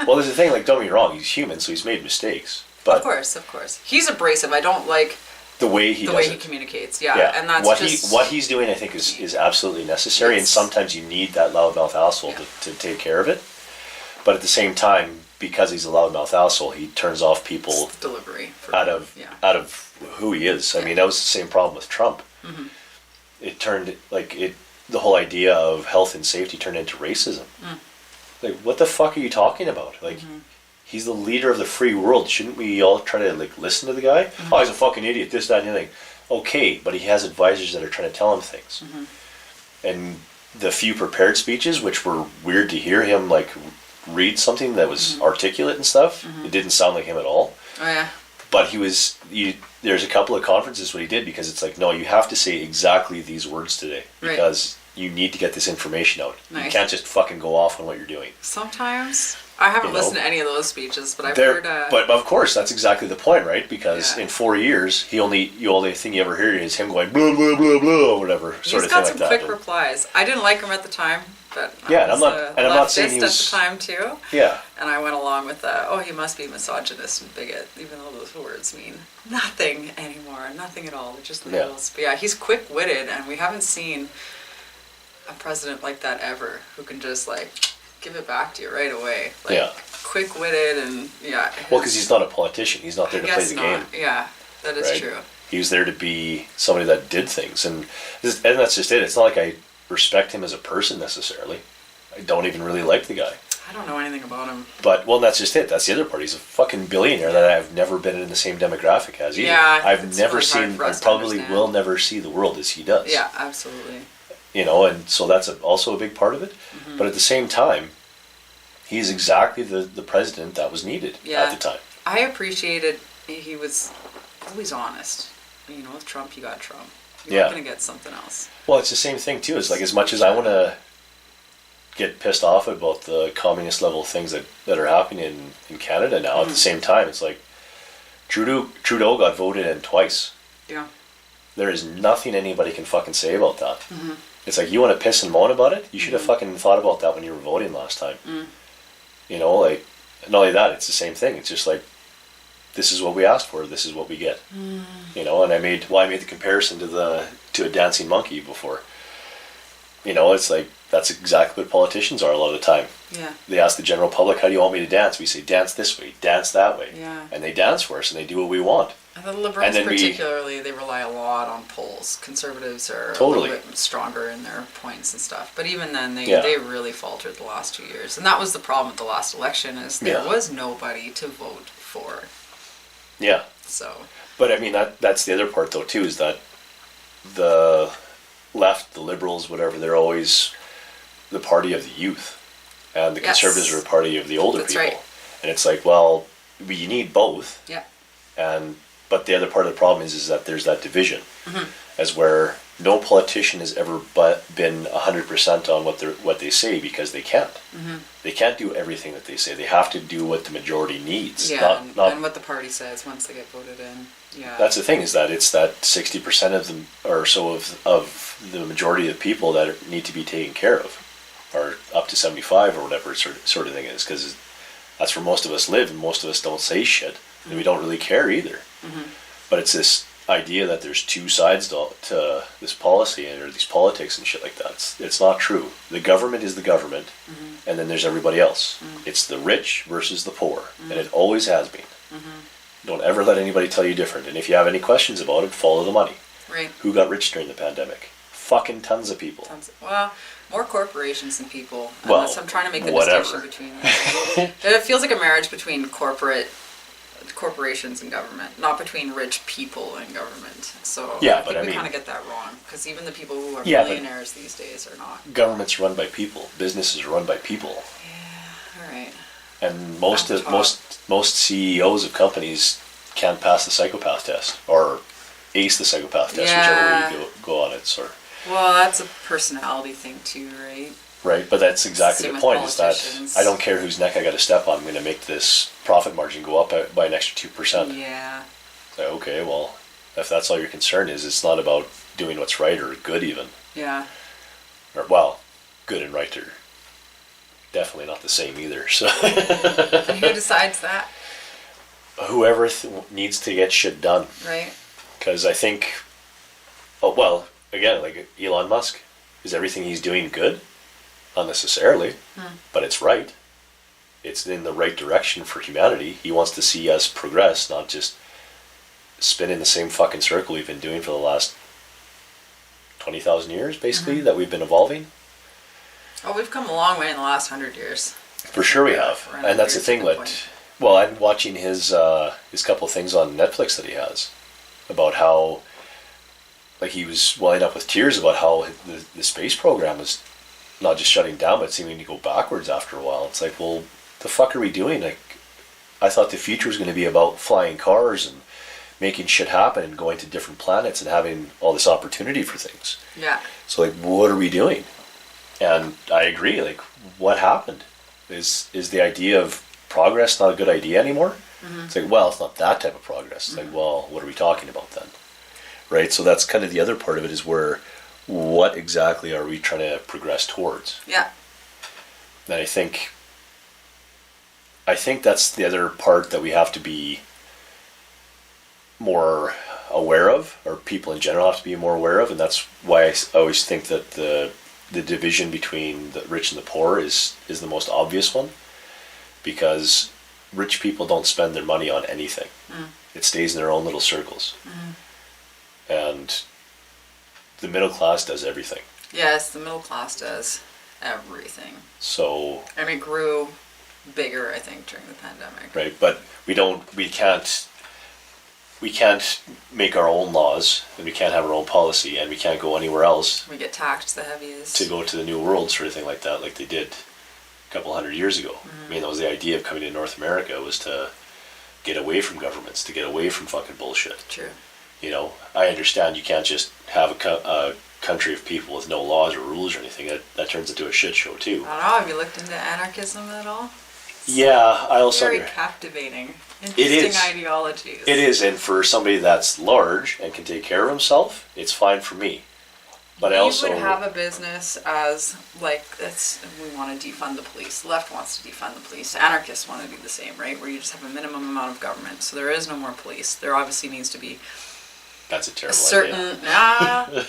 Well, there's the thing, like, don't get me wrong, he's human, so he's made mistakes. But of course. He's abrasive. I don't like the way he communicates. And that's what he's doing, I think, is absolutely necessary, and sometimes you need that loudmouth asshole to take care of it. But at the same time, because he's a loudmouth asshole, he turns off people delivery out of who he is. I mean, that was the same problem with Trump. Mm-hmm. It turned the whole idea of health and safety turned into racism. Like, what the fuck are you talking about? Like, he's the leader of the free world. Shouldn't we all try to listen to the guy? Oh, he's a fucking idiot, this, that, and the other thing. Okay, but he has advisors that are trying to tell him things. And the few prepared speeches, which were weird to hear him read something that was articulate and stuff, it didn't sound like him at all. Oh yeah. But there's a couple of conferences what he did, because it's like, no, you have to say exactly these words today, because you need to get this information out. Nice. You can't just fucking go off on what you're doing. Sometimes. I haven't listened to any of those speeches, but I've heard... But of course, that's exactly the point, right? Because in 4 years, the only thing you ever hear is him going blah, blah, blah, blah, or whatever, sort of thing like that. He's got some quick replies. I didn't like him at the time, but I'm not saying he was... at the time, too. Yeah. And I went along with he must be misogynist and bigot, even though those words mean nothing anymore, nothing at all. They're just labels. But yeah, he's quick-witted, and we haven't seen a president like that ever, who can just, like, give it back to you right away. Like, quick-witted and, Well, because he's not a politician. He's not there to play the game. Yeah, that is true. He was there to be somebody that did things. And that's just it. It's not like I respect him as a person, necessarily. I don't even really like the guy. I don't know anything about him. But, well, that's just it. That's the other part. He's a fucking billionaire that I've never been in the same demographic as either. Yeah, I've never seen, and probably will never see the world as he does. Yeah, absolutely. And so that's also a big part of it. Mm-hmm. But at the same time, he's exactly the president that was needed at the time. I appreciated he was always honest. With Trump, you got Trump. You're not going to get something else. Well, it's the same thing, too. It's like, as much as I want to get pissed off about the communist level things that are happening in Canada now, at the same time, it's like, Trudeau got voted in twice. Yeah. There is nothing anybody can fucking say about that. Mm-hmm. It's like, you want to piss and moan about it? You should have fucking thought about that when you were voting last time. Mm. Like, not only that, it's the same thing. It's just like, this is what we asked for, this is what we get. Mm. And I made the comparison to a dancing monkey before. It's like, that's exactly what politicians are a lot of the time. Yeah. They ask the general public, how do you want me to dance? We say, dance this way, dance that way. Yeah. And they dance for us, and they do what we want. And the Liberals particularly, they rely a lot on polls. Conservatives are a little bit stronger in their points and stuff. But even then, they really faltered the last 2 years. And that was the problem with the last election, is there was nobody to vote for. Yeah. So. But I mean, that's the other part, though, too, is that the left, the Liberals, whatever, they're always the party of the youth. And the Conservatives are a party of the older people. Right. And it's like, well, you need both. Yeah. But the other part of the problem is that there's that division, as where no politician has ever been 100% on what they say, because they can't. Mm-hmm. They can't do everything that they say. They have to do what the majority needs. Yeah, and what the party says once they get voted in. Yeah. That's the thing, is that it's that 60% of them or so of the majority of people that need to be taken care of, or up to 75 or whatever sort of thing is, because that's where most of us live, and most of us don't say shit, and we don't really care either. Mm-hmm. But it's this idea that there's two sides to this policy or these politics and shit like that. It's not true. The government is the government, and then there's everybody else. It's the rich versus the poor, and it always has been. Don't ever let anybody tell you different. And if you have any questions about it, follow the money. Right. Who got rich during the pandemic? Fucking tons of people. Well, more corporations than people. Unless I'm trying to make the distinction between them. It feels like a marriage between corporations and government, not between rich people and government. So I think we kind of get that wrong, because even the people who are millionaires these days are not. Government's run by people. Businesses are run by people. Yeah, all right. And most CEOs of companies can't pass the psychopath test, or ace the psychopath test, whichever way you go on it. Well, that's a personality thing too, right? Right, but that's exactly the point, is that I don't care whose neck I got to step on, I'm going to make this profit margin go up by an extra 2%. Yeah. Okay, well, if that's all your concern is, it's not about doing what's right or good even. Yeah. Or, well, good and right are definitely not the same either. So. And who decides that? Whoever needs to get shit done. Right. Because I think, again, like Elon Musk, is everything he's doing good? Not necessarily, but it's right. It's in the right direction for humanity. He wants to see us progress, not just spin in the same fucking circle we've been doing for the last 20,000 years, basically, that we've been evolving. Oh, we've come a long way in the last 100 years. For sure we have. And that's the thing I'm watching his couple of things on Netflix that he has about how, like, he was welling up with tears about how the space program was not just shutting down, but seeming to go backwards after a while. It's like, well, the fuck are we doing? Like, I thought the future was going to be about flying cars and making shit happen and going to different planets and having all this opportunity for things. Yeah. So like, what are we doing? And I agree, like, what happened? Is the idea of progress not a good idea anymore? Mm-hmm. It's like, well, it's not that type of progress. It's like, well, what are we talking about then? Right? So that's kind of the other part of it, is where, what exactly are we trying to progress towards? Yeah. And I think that's the other part that we have to be more aware of, or people in general have to be more aware of, and that's why I always think that the division between the rich and the poor is the most obvious one, because rich people don't spend their money on anything. It stays in their own little circles. And the middle class does everything. Yes, the middle class does everything. So, and it grew bigger, I think, during the pandemic. Right, but we can't make our own laws, and we can't have our own policy, and we can't go anywhere else. We get taxed the heaviest. To go to the New World or anything like that, like they did a couple hundred years ago. I mean, that was the idea of coming to North America, was to get away from governments, to get away from fucking bullshit. True. You know, I understand you can't just have a country of people with no laws or rules or anything. That turns into a shit show too. I don't know, have you looked into anarchism at all? Yeah, I also... Very captivating. Interesting ideologies. It is, and for somebody that's large and can take care of himself, it's fine for me. But I also... You would have a business as, like, we want to defund the police. The left wants to defund the police. Anarchists want to do the same, right? Where you just have a minimum amount of government. So there is no more police. There obviously needs to be... That's a terrible idea.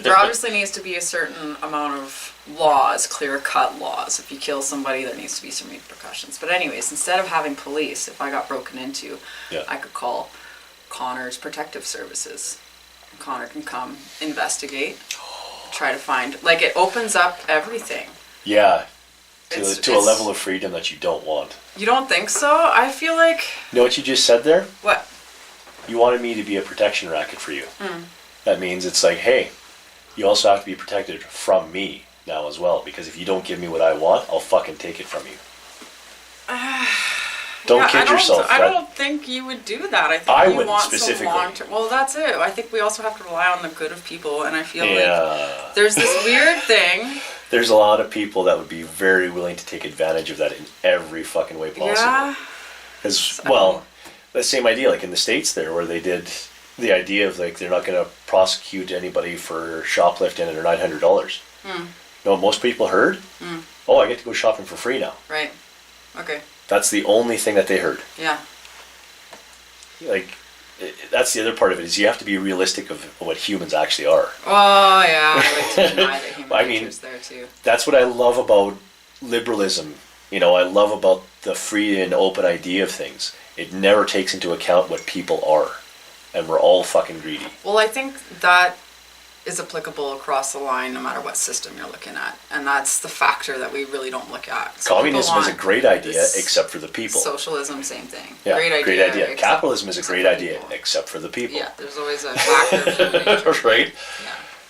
There obviously needs to be a certain amount of laws, clear-cut laws. If you kill somebody, there needs to be some repercussions. But anyways, instead of having police, if I got broken into, I could call Connor's Protective Services. Connor can come, investigate, try to find... Like, it opens up everything. Yeah. To a level of freedom that you don't want. You don't think so? I feel like... You know what you just said there? What? You wanted me to be a protection racket for you. That means it's like, hey, you also have to be protected from me now as well, because if you don't give me what I want, I'll fucking take it from you. Don't kid yourself. I don't think you would do that. I think you want some long-term... Well, that's it. I think we also have to rely on the good of people, and I feel like there's this weird thing. There's a lot of people that would be very willing to take advantage of that in every fucking way possible. Yeah. Because, well... The same idea, like in the States there, where they did the idea of, like, they're not going to prosecute anybody for shoplifting under $900. You know what most people heard? Oh, I get to go shopping for free now. Right. Okay. That's the only thing that they heard. Yeah. Like, that's the other part of it, is you have to be realistic of what humans actually are. Oh, yeah. I like to deny that human nature's there, too. That's what I love about liberalism. You know, I love about the free and open idea of things. It never takes into account what people are. And we're all fucking greedy. Well, I think that is applicable across the line no matter what system you're looking at. And that's the factor that we really don't look at. So communism is a great idea, except for the people. Socialism, same thing. Yeah, great idea. Capitalism is a great idea, except for the people. Yeah, there's always a factor of human nature. Right?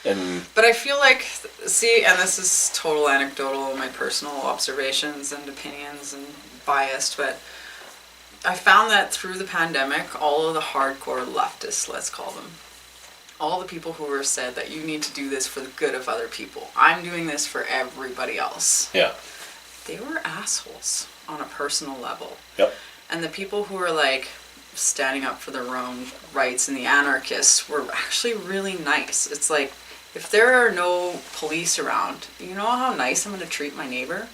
Yeah. But I feel like, see, and this is total anecdotal, my personal observations and opinions and biased, but I found that through the pandemic, all of the hardcore leftists, let's call them, all the people who were said that you need to do this for the good of other people. I'm doing this for everybody else. Yeah. They were assholes on a personal level. Yep. And the people who were like standing up for their own rights and the anarchists were actually really nice. It's like, if there are no police around, you know how nice I'm going to treat my neighbor?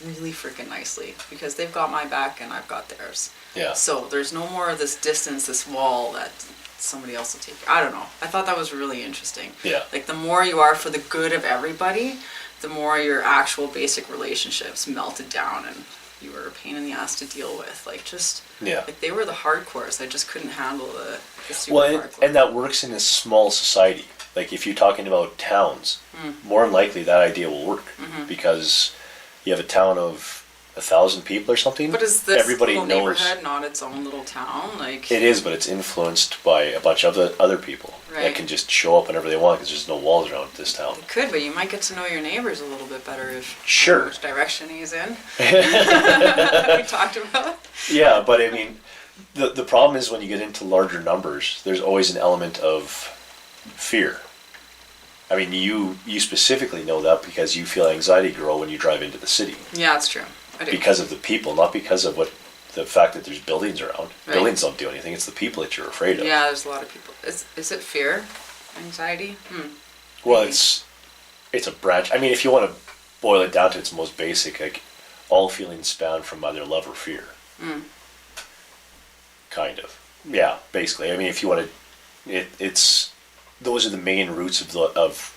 Really freaking nicely, because they've got my back and I've got theirs. Yeah. So there's no more of this distance, this wall that somebody else will take. I don't know. I thought that was really interesting. Yeah. Like, the more you are for the good of everybody, the more your actual basic relationships melted down and you were a pain in the ass to deal with. Like, just... Yeah. Like, they were the hardcores. I just couldn't handle the super hardcore. And that works in a small society. Like, if you're talking about towns, more than likely that idea will work. Because you have a town of 1,000 people or something. But is this everybody little knows neighborhood not its own little town? Like, it is, but it's influenced by a bunch of other people that can just show up whenever they want, because there's no walls around this town. It could, but you might get to know your neighbors a little bit better if you know which direction he's in. We talked about. Yeah, but I mean, the problem is when you get into larger numbers, there's always an element of fear. I mean, you specifically know that because you feel anxiety grow when you drive into the city. Yeah, that's true. I do. Because of the people, not because of the fact that there's buildings around. Right. Buildings don't do anything. It's the people that you're afraid of. Yeah, there's a lot of people. Is it fear? Anxiety? Well, Maybe. it's a branch. I mean, if you want to boil it down to its most basic, like all feelings span from either love or fear. Kind of. Yeah, basically. I mean, if you want to, it's those are the main roots of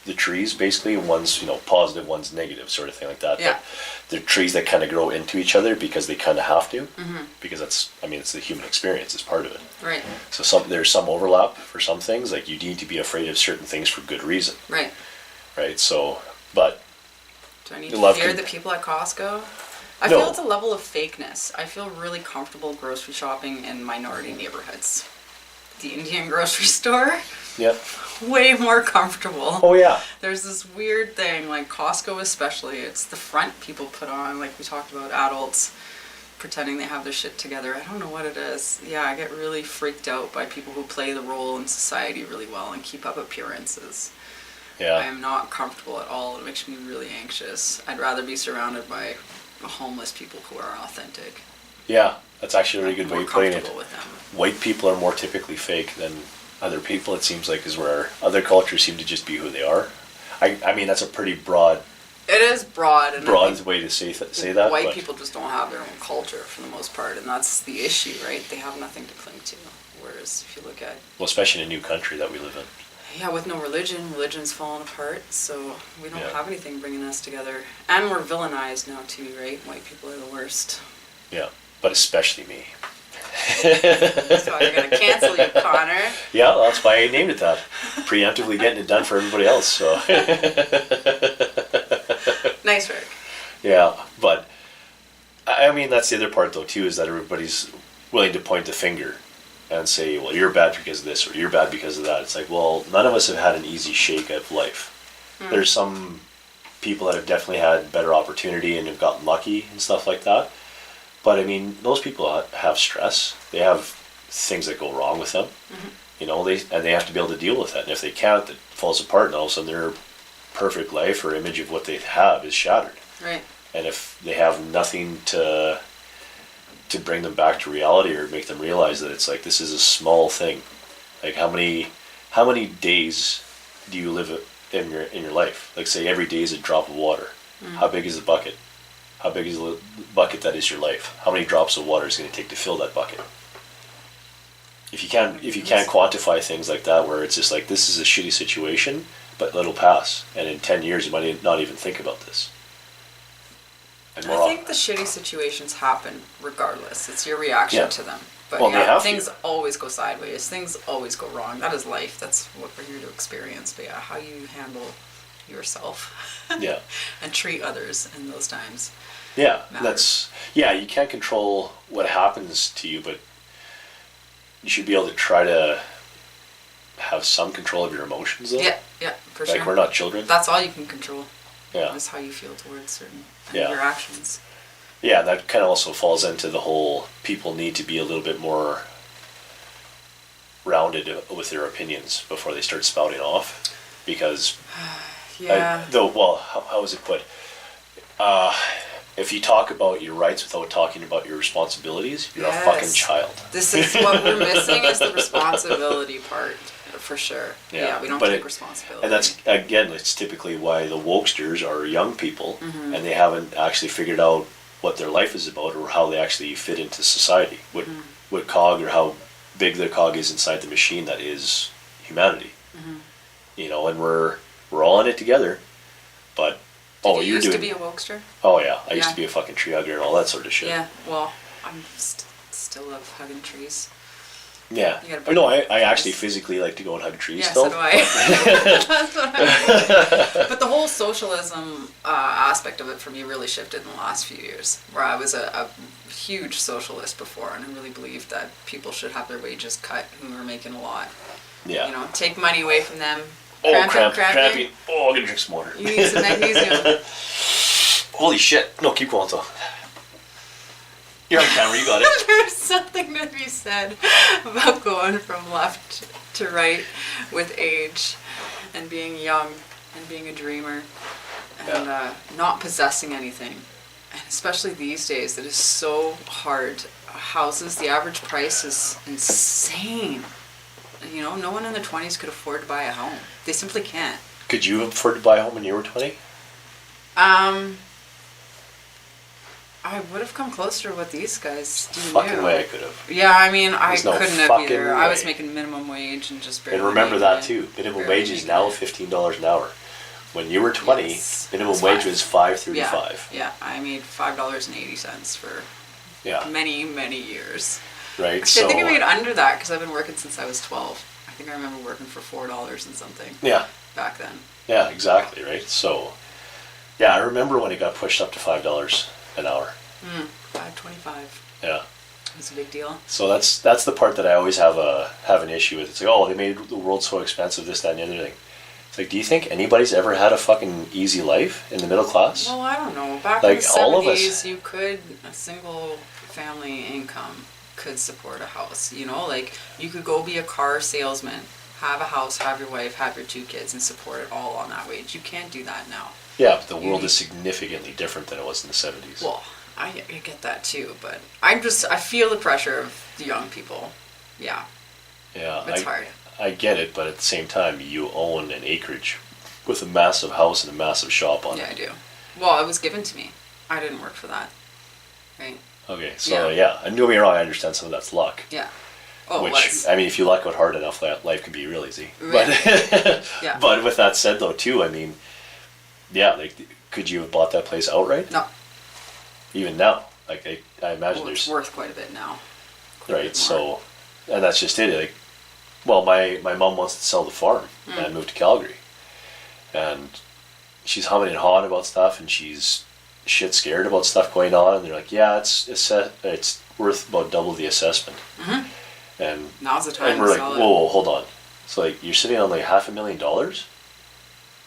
the trees. Basically, one's positive, one's negative, sort of thing like that. Yeah. But they're trees that kind of grow into each other because they kind of have to. Because it's the human experience. It's part of it. Right. So there's some overlap for some things. Like you need to be afraid of certain things for good reason. Right. Right. So, but. Do I need to fear the people at Costco? I feel it's a level of fakeness. I feel really comfortable grocery shopping in minority neighborhoods. The Indian grocery store, Yep. way more comfortable. Oh yeah. There's this weird thing, like Costco especially, it's the front people put on, like we talked about adults pretending they have their shit together. I don't know what it is. Yeah, I get really freaked out by people who play the role in society really well and keep up appearances. Yeah. I am not comfortable at all. It makes me really anxious. I'd rather be surrounded by homeless people who are authentic. Yeah, that's actually a really good way of putting it. With them. White people are more typically fake than other people, it seems like, is where other cultures seem to just be who they are. I mean, that's a pretty broad It is broad. And way to say that. White people just don't have their own culture for the most part, and that's the issue, right? They have nothing to cling to. Whereas if you look at... Well, especially in a new country that we live in. Yeah, with no religion, religion's fallen apart, so we don't Yeah. have anything bringing us together. And we're villainized now too, right? White people are the worst. Yeah, but especially me. So you're gonna cancel you, Connor. Yeah, that's why I named it that. Preemptively getting it done for everybody else, so... Nice work. Yeah, but I mean, that's the other part though too, is that everybody's willing to point the finger and say, well, you're bad because of this, or you're bad because of that. It's like, well, none of us have had an easy shake of life. There's some people that have definitely had better opportunity and have gotten lucky and stuff like that. But I mean, those people have stress. They have things that go wrong with them. They have to be able to deal with that. And if they can't, it falls apart, and all of a sudden their perfect life or image of what they have is shattered. Right. And if they have nothing to bring them back to reality or make them realize that it's like, this is a small thing. Like how many days do you live in your life? Like say every day is a drop of water. How big is the bucket? How big is the bucket that is your life? How many drops of water is it going to take to fill that bucket? If you can't quantify things like that, where it's just like, this is a shitty situation, but it'll pass, and in 10 years you might not even think about this. I think the shitty situations happen regardless. It's your reaction to them. But things always go sideways. Things always go wrong. That is life. That's what we're here to experience. But yeah, how you handle yourself and treat others in those times. Yeah, matters. you can't control what happens to you, but you should be able to try to have some control of your emotions though. Yeah, for sure. Like we're not children. That's all you can control. Yeah. Is how you feel towards certain your actions. Yeah, that kind of also falls into the whole people need to be a little bit more rounded with their opinions before they start spouting off, because how is it put? If you talk about your rights without talking about your responsibilities, you're a fucking child. This is what we're missing, is the responsibility part, for sure. Yeah, we don't take responsibility. And that's, again, it's typically why the wokesters are young people, and they haven't actually figured out what their life is about or how they actually fit into society. What cog or how big the cog is inside the machine that is humanity. And we're all in it together, but... Did you used to be a wokester? Oh yeah, I used to be a fucking tree hugger and all that sort of shit. Yeah, well, I'm still love hugging trees. Yeah. No, I actually physically like to go and hug trees still. So do I. That's what I mean. But the whole socialism aspect of it for me really shifted in the last few years, where I was a huge socialist before, and I really believed that people should have their wages cut who were making a lot. Yeah. Take money away from them. Cramping. Oh, I'm gonna drink some water. You need some magnesium. Holy shit. No, keep going though. You're on camera, you got it. There's something to be said about going from left to right with age and being young and being a dreamer and not possessing anything. And especially these days, it is so hard. Houses, the average price is insane. You know, no one in their 20s could afford to buy a home. They simply can't. Could you afford to buy a home when you were 20? I would have come closer to what these guys do. Fucking way I could have. Yeah, I mean, I There's no couldn't have fucking either. way. I was making minimum wage and just barely. And remember that making too. Minimum barely wage is making now it. $15 an hour. When you were 20, Yes, minimum it's wage five. was $5.35. Yeah, I made $5.80 for many, many years. Right. Actually, So I think I made under that because I've been working since I was 12. I think I remember working for $4 and something. Yeah. Back then. Yeah, exactly. Right. So, yeah, I remember when it got pushed up to $5 an hour. $5.25. Yeah. It was a big deal. So that's the part that I always have an issue with. It's like, oh, they made the world so expensive, this, that, and the other thing. It's like, do you think anybody's ever had a fucking easy life in the middle class? Well, I don't know. Back Like, in the all of 70s, us- you could, a single family income could support a house. You know, like, you could go be a car salesman, have a house, have your wife, have your 2 kids, and support it all on that wage. You can't do that now. Yeah, but the world is significantly different than it was in the 70s. Well, I get that too, but I feel the pressure of the young people. Yeah, Yeah, it's hard. I get it, but at the same time, you own an acreage with a massive house and a massive shop on Yeah, it. I do. Well, it was given to me. I didn't work for that. Right? Okay, so yeah, and don't get me wrong, I understand some of that's luck. Yeah. Oh, Which, it was. I mean, if you luck out hard enough, life could be real easy. Right. But, Yeah. but with that said, though, too, I mean, yeah, like, could you have bought that place outright? No. Even now, like, I imagine Well, it's there's worth quite a bit now. Quite a right. bit So, more. and that's just it. Like, well, my mom wants to sell the farm and move to Calgary, and she's humming and hawing about stuff, and she's shit scared about stuff going on, and they're like, yeah, it's worth about double the assessment. And Now's the time and we're to like, sell it. whoa, hold on. So like, you're sitting on like $500,000,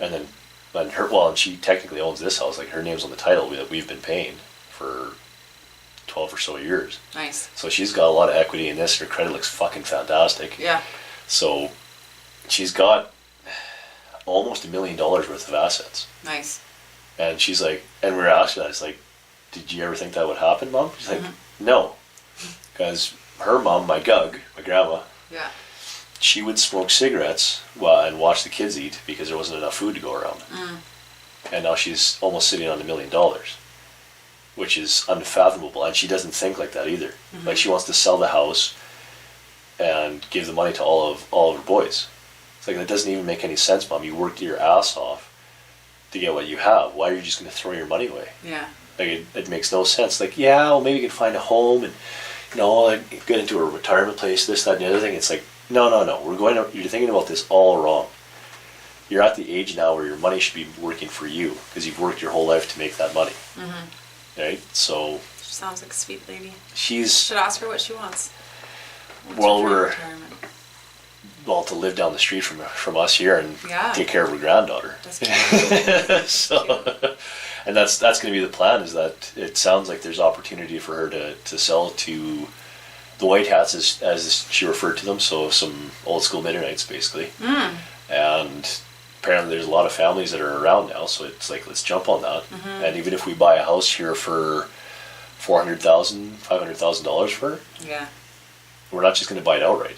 and then, and she technically owns this house. Like, her name's on the title that we've been paying for 12 or so years. Nice. So she's got a lot of equity in this. Her credit looks fucking fantastic. Yeah. So she's got almost $1 million worth of assets. Nice. And she's like, and we're asking that, it's like, did you ever think that would happen, Mom? She's like, no. Because her mom, my grandma, Yeah. she would smoke cigarettes and watch the kids eat because there wasn't enough food to go around. And now she's almost sitting on $1 million, which is unfathomable. And she doesn't think like that either. Like, she wants to sell the house and give the money to all of her boys. It's like, that doesn't even make any sense, Mom. You worked your ass off to get what you have. Why are you just going to throw your money away? Yeah. Like, it makes no sense. Like, yeah, well, maybe you can find a home and, you know, like, get into a retirement place, this, that, and the other thing. It's like, no. You're thinking about this all wrong. You're at the age now where your money should be working for you because you've worked your whole life to make that money. Right? So She sounds like a sweet lady. she's, Should ask her what she wants. well, Retirement. to live down the street from us here and Yeah. take care of her granddaughter. That's cute. So, and that's going to be the plan. Is that it sounds like there's opportunity for her to sell to the white hats, as she referred to them. So some old school Mennonites, basically. And apparently there's a lot of families that are around now. So it's like, let's jump on that. And even if we buy a house here for $400,000, $500,000 for her, Yeah. we're not just going to buy it outright.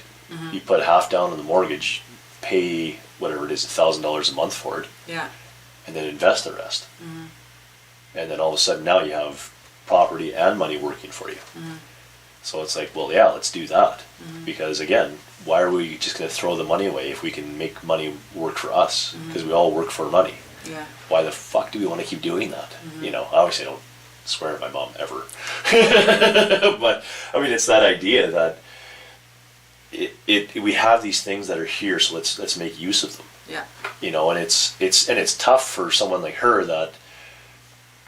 You put half down on the mortgage, pay whatever it is, $1,000 a month for it, Yeah. and then invest the rest. And then all of a sudden now you have property and money working for you. So it's like, well, yeah, let's do that. Because again, why are we just going to throw the money away if we can make money work for us? Because we all work for money. Yeah. Why the fuck do we want to keep doing that? You know, obviously I don't swear at my mom ever. But I mean, it's that idea that we have these things that are here, so let's make use of them. Yeah. You know, and it's tough for someone like her that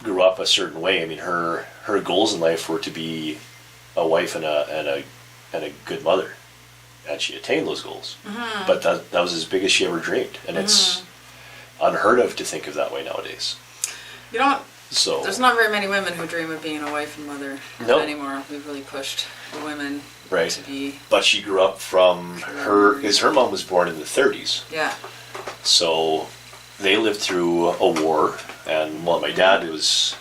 grew up a certain way. I mean, her goals in life were to be a wife and a good mother, and she attained those goals. But that was as big as she ever dreamed, and it's unheard of to think of that way nowadays. You know, So there's not very many women who dream of being a wife and mother anymore. We've really pushed the women to be. But she grew up from because her mom was born in the 30s. Yeah. So they lived through a war, and my dad was,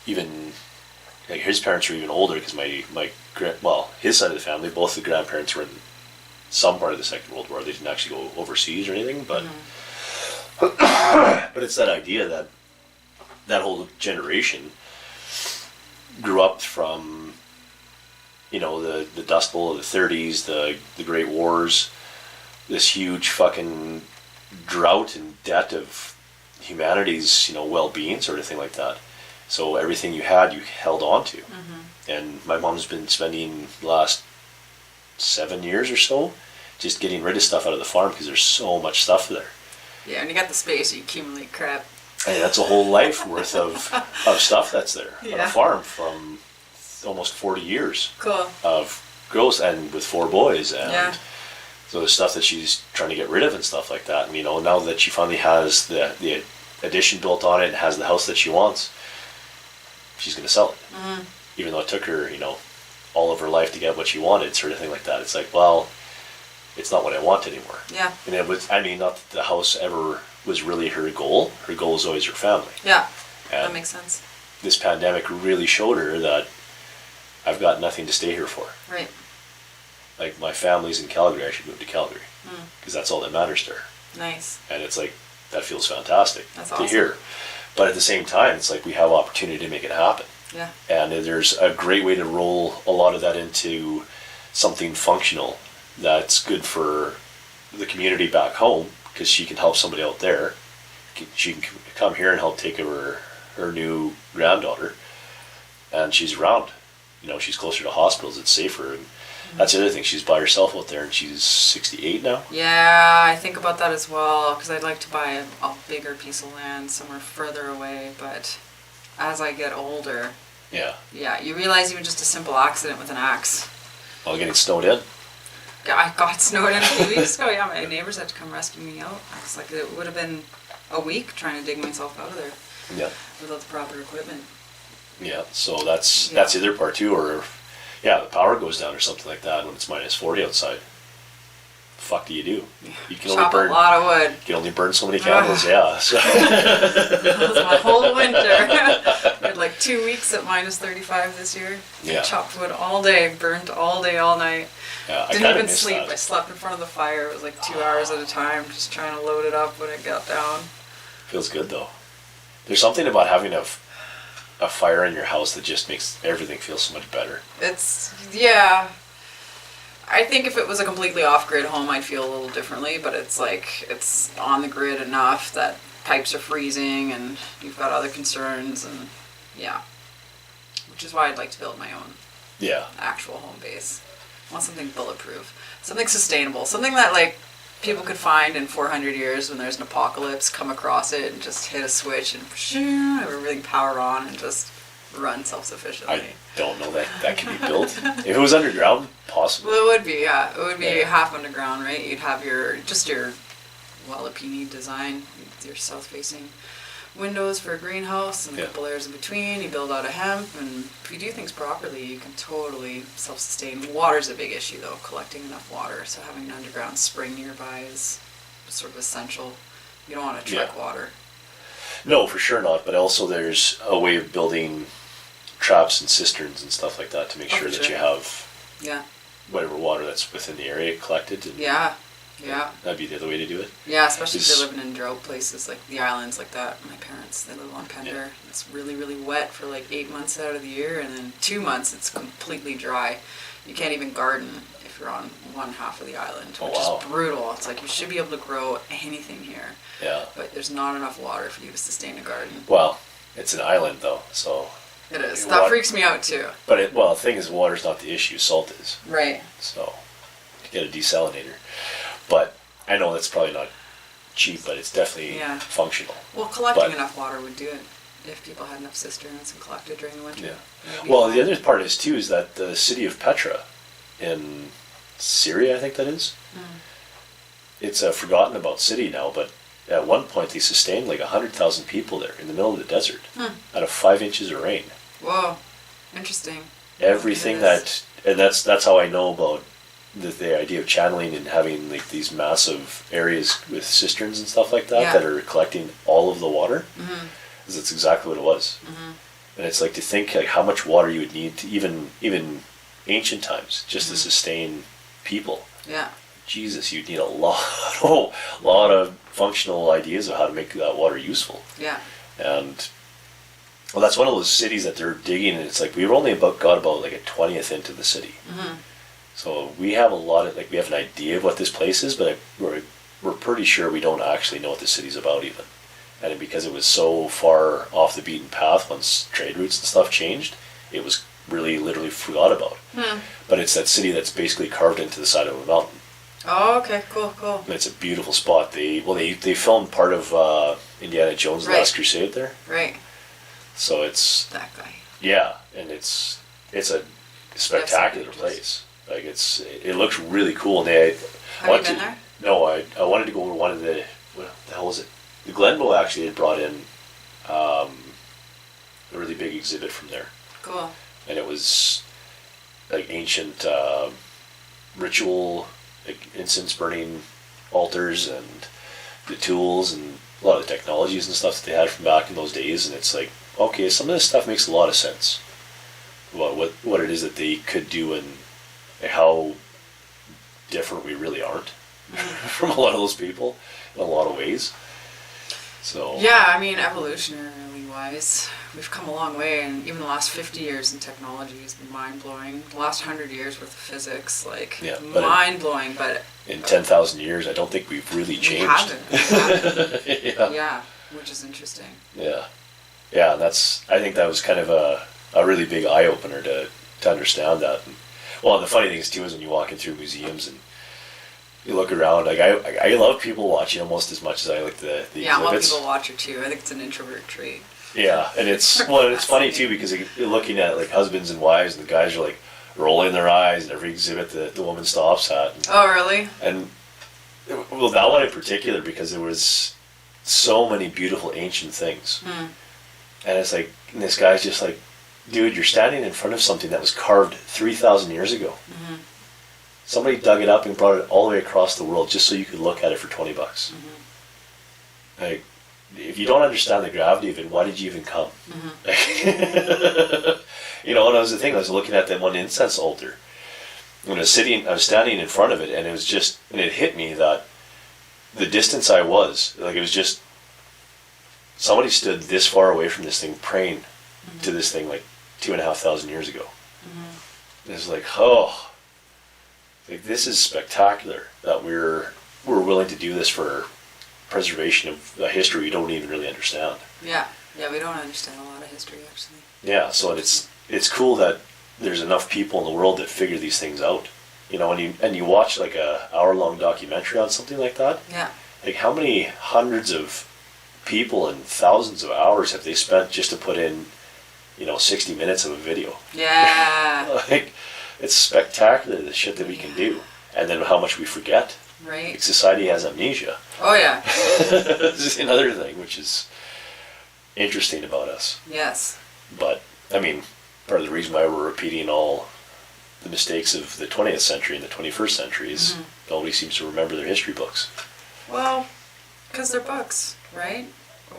even like his parents were even older because his side of the family, both the grandparents were in some part of the Second World War. They didn't actually go overseas or anything, but but it's that idea that that whole generation grew up from, the Dust Bowl of the 30s, the Great Wars, this huge fucking drought and debt of humanity's, well-being sort of thing like that. So everything you had, you held on to. And my mom's been spending the last 7 years or so just getting rid of stuff out of the farm because there's so much stuff there. Yeah, and you got the space, you accumulate crap. And that's a whole life worth of stuff that's there on a farm from almost 40 years of growth, and with 4 boys. And so there's stuff that she's trying to get rid of and stuff like that. And, now that she finally has the addition built on it and has the house that she wants, she's going to sell it. Even though it took her, all of her life to get what she wanted, sort of thing like that. It's like, well, it's not what I want anymore. Yeah. And it was, not that the house ever was really her goal. Her goal is always her family. Yeah, and that makes sense. This pandemic really showed her that I've got nothing to stay here for. Right. Like, my family's in Calgary, I should move to Calgary. Because that's all that matters to her. Nice. And it's like, that feels fantastic to hear. But at the same time, it's like we have opportunity to make it happen. Yeah. And there's a great way to roll a lot of that into something functional that's good for the community back home, because she can help somebody out there. She can come here and help take over her new granddaughter, and she's around. She's closer to hospitals, it's safer. And that's the other thing, she's by herself out there, and she's 68 now. Yeah, I think about that as well, because I'd like to buy a bigger piece of land somewhere further away, but as I get older, you realize even just a simple accident with an axe. Well, getting snowed in. I got snowed in a few weeks ago. Yeah, my neighbors had to come rescue me out. It's like it would have been a week trying to dig myself out of there. Yeah. Without the proper equipment. Yeah, so that's the other part too, or the power goes down or something like that when it's minus 40 outside. Fuck do you do? You can only burn a lot of wood. You can only burn so many candles, So. That was my whole winter. We had like 2 weeks at minus 35 this year. Yeah. Chopped wood all day, burnt all day, all night. Yeah, Didn't even sleep. I slept in front of the fire. It was like 2 hours at a time, just trying to load it up when it got down. Feels good though. There's something about having a fire in your house that just makes everything feel so much better. I think if it was a completely off-grid home, I'd feel a little differently, but it's like, it's on the grid enough that pipes are freezing and you've got other concerns, and which is why I'd like to build my own actual home base. I want something bulletproof, something sustainable, something that like people could find in 400 years when there's an apocalypse, come across it and just hit a switch and have everything power on and just run self-sufficiently. I don't know that can be built. If it was underground, possibly. Well, it would be, It would be half underground, right? You'd have your Walipini design, your south-facing windows for a greenhouse and a couple layers in between. You build out a hemp, and if you do things properly, you can totally self-sustain. Water's a big issue, though, collecting enough water. So having an underground spring nearby is sort of essential. You don't want to trek water. No, for sure not. But also there's a way of building traps and cisterns and stuff like that to make sure that you have whatever water that's within the area collected. And that'd be the other way to do it. Yeah, especially if they're living in drought places like the islands like that. My parents, they live on Pender. Yeah. It's really, really wet for like 8 months out of the year, and then 2 months it's completely dry. You can't even garden if you're on one half of the island, which is brutal. It's like you should be able to grow anything here. Yeah. But there's not enough water for you to sustain a garden. Well, it's an island though, so... It is. That freaks me out too. But the thing is, water's not the issue, salt is. Right. So, you get a desalinator. But I know that's probably not cheap, but it's definitely functional. Well, collecting enough water would do it if people had enough cisterns and collected during the winter. Yeah. Well, the other part is too is that the city of Petra in Syria, I think that is. It's a forgotten about city now, but at one point they sustained like 100,000 people there in the middle of the desert out of 5 inches of rain. Whoa, interesting. Everything that's how I know about the idea of channeling and having like these massive areas with cisterns and stuff like that that are collecting all of the water. Because that's exactly what it was. And it's like to think like how much water you would need to even ancient times just to sustain people. Yeah. Jesus, you'd need a lot of functional ideas of how to make that water useful. Yeah. And well, that's one of those cities that they're digging, and it's like we were only got about like a 20th into the city. So we have we have an idea of what this place is, but we're pretty sure we don't actually know what the city's about even. And because it was so far off the beaten path once trade routes and stuff changed, it was really literally forgot about. But it's that city that's basically carved into the side of a mountain. Oh, okay, cool. And it's a beautiful spot. They filmed part of Indiana Jones' Last Crusade there. Right. So it's that guy. Yeah, and it's a spectacular place. Like it looks really cool. And have you been there? No, I wanted to go to one of the what the hell was it? The Glenbow actually had brought in a really big exhibit from there. Cool. And it was like ancient ritual, like incense burning altars and the tools and a lot of the technologies and stuff that they had from back in those days. And it's like, okay, some of this stuff makes a lot of sense about what it is that they could do and how different we really aren't from a lot of those people in a lot of ways. So yeah, I mean, evolutionarily wise, we've come a long way, and even the last 50 years in technology has been mind-blowing. The last 100 years worth of physics, mind-blowing, but in 10,000 years, I don't think we've really changed. We haven't. Yeah, which is interesting. Yeah, I think that was kind of a really big eye-opener to understand that. And, well, the funny thing is, too, is when you walk in through museums and you look around, like I love people watching almost as much as I like the exhibits. Yeah, I want people to watch it too. I think it's an introvert trait. Yeah, and it's funny too because you're looking at like husbands and wives, and the guys are like rolling their eyes in every exhibit the woman stops at. Oh, really? And well, that one in particular because there was so many beautiful ancient things, and it's like and this guy's just like, dude, you're standing in front of something that was carved 3,000 years ago. Somebody dug it up and brought it all the way across the world just so you could look at it for $20. Like, if you don't understand the gravity of it, why did you even come? You know, and that was the thing. I was looking at that one incense altar. When I was standing in front of it, and it hit me that the distance I was, like it was just somebody stood this far away from this thing praying to this thing like 2,500 years ago. And it's like, oh. Like, this is spectacular that we're willing to do this for preservation of a history we don't even really understand. Yeah, we don't understand a lot of history actually. Yeah, so it's cool that there's enough people in the world that figure these things out. You know, and you watch like a hour-long documentary on something like that. Yeah. Like how many hundreds of people and thousands of hours have they spent just to put in, 60 minutes of a video? Yeah. Like. It's spectacular the shit that we can do, and then how much we forget. Right. Like society has amnesia. Oh yeah. This is another thing which is interesting about us. Yes. But I mean, part of the reason why we're repeating all the mistakes of the 20th century and the 21st century is nobody seems to remember their history books. Well, because they're books, right?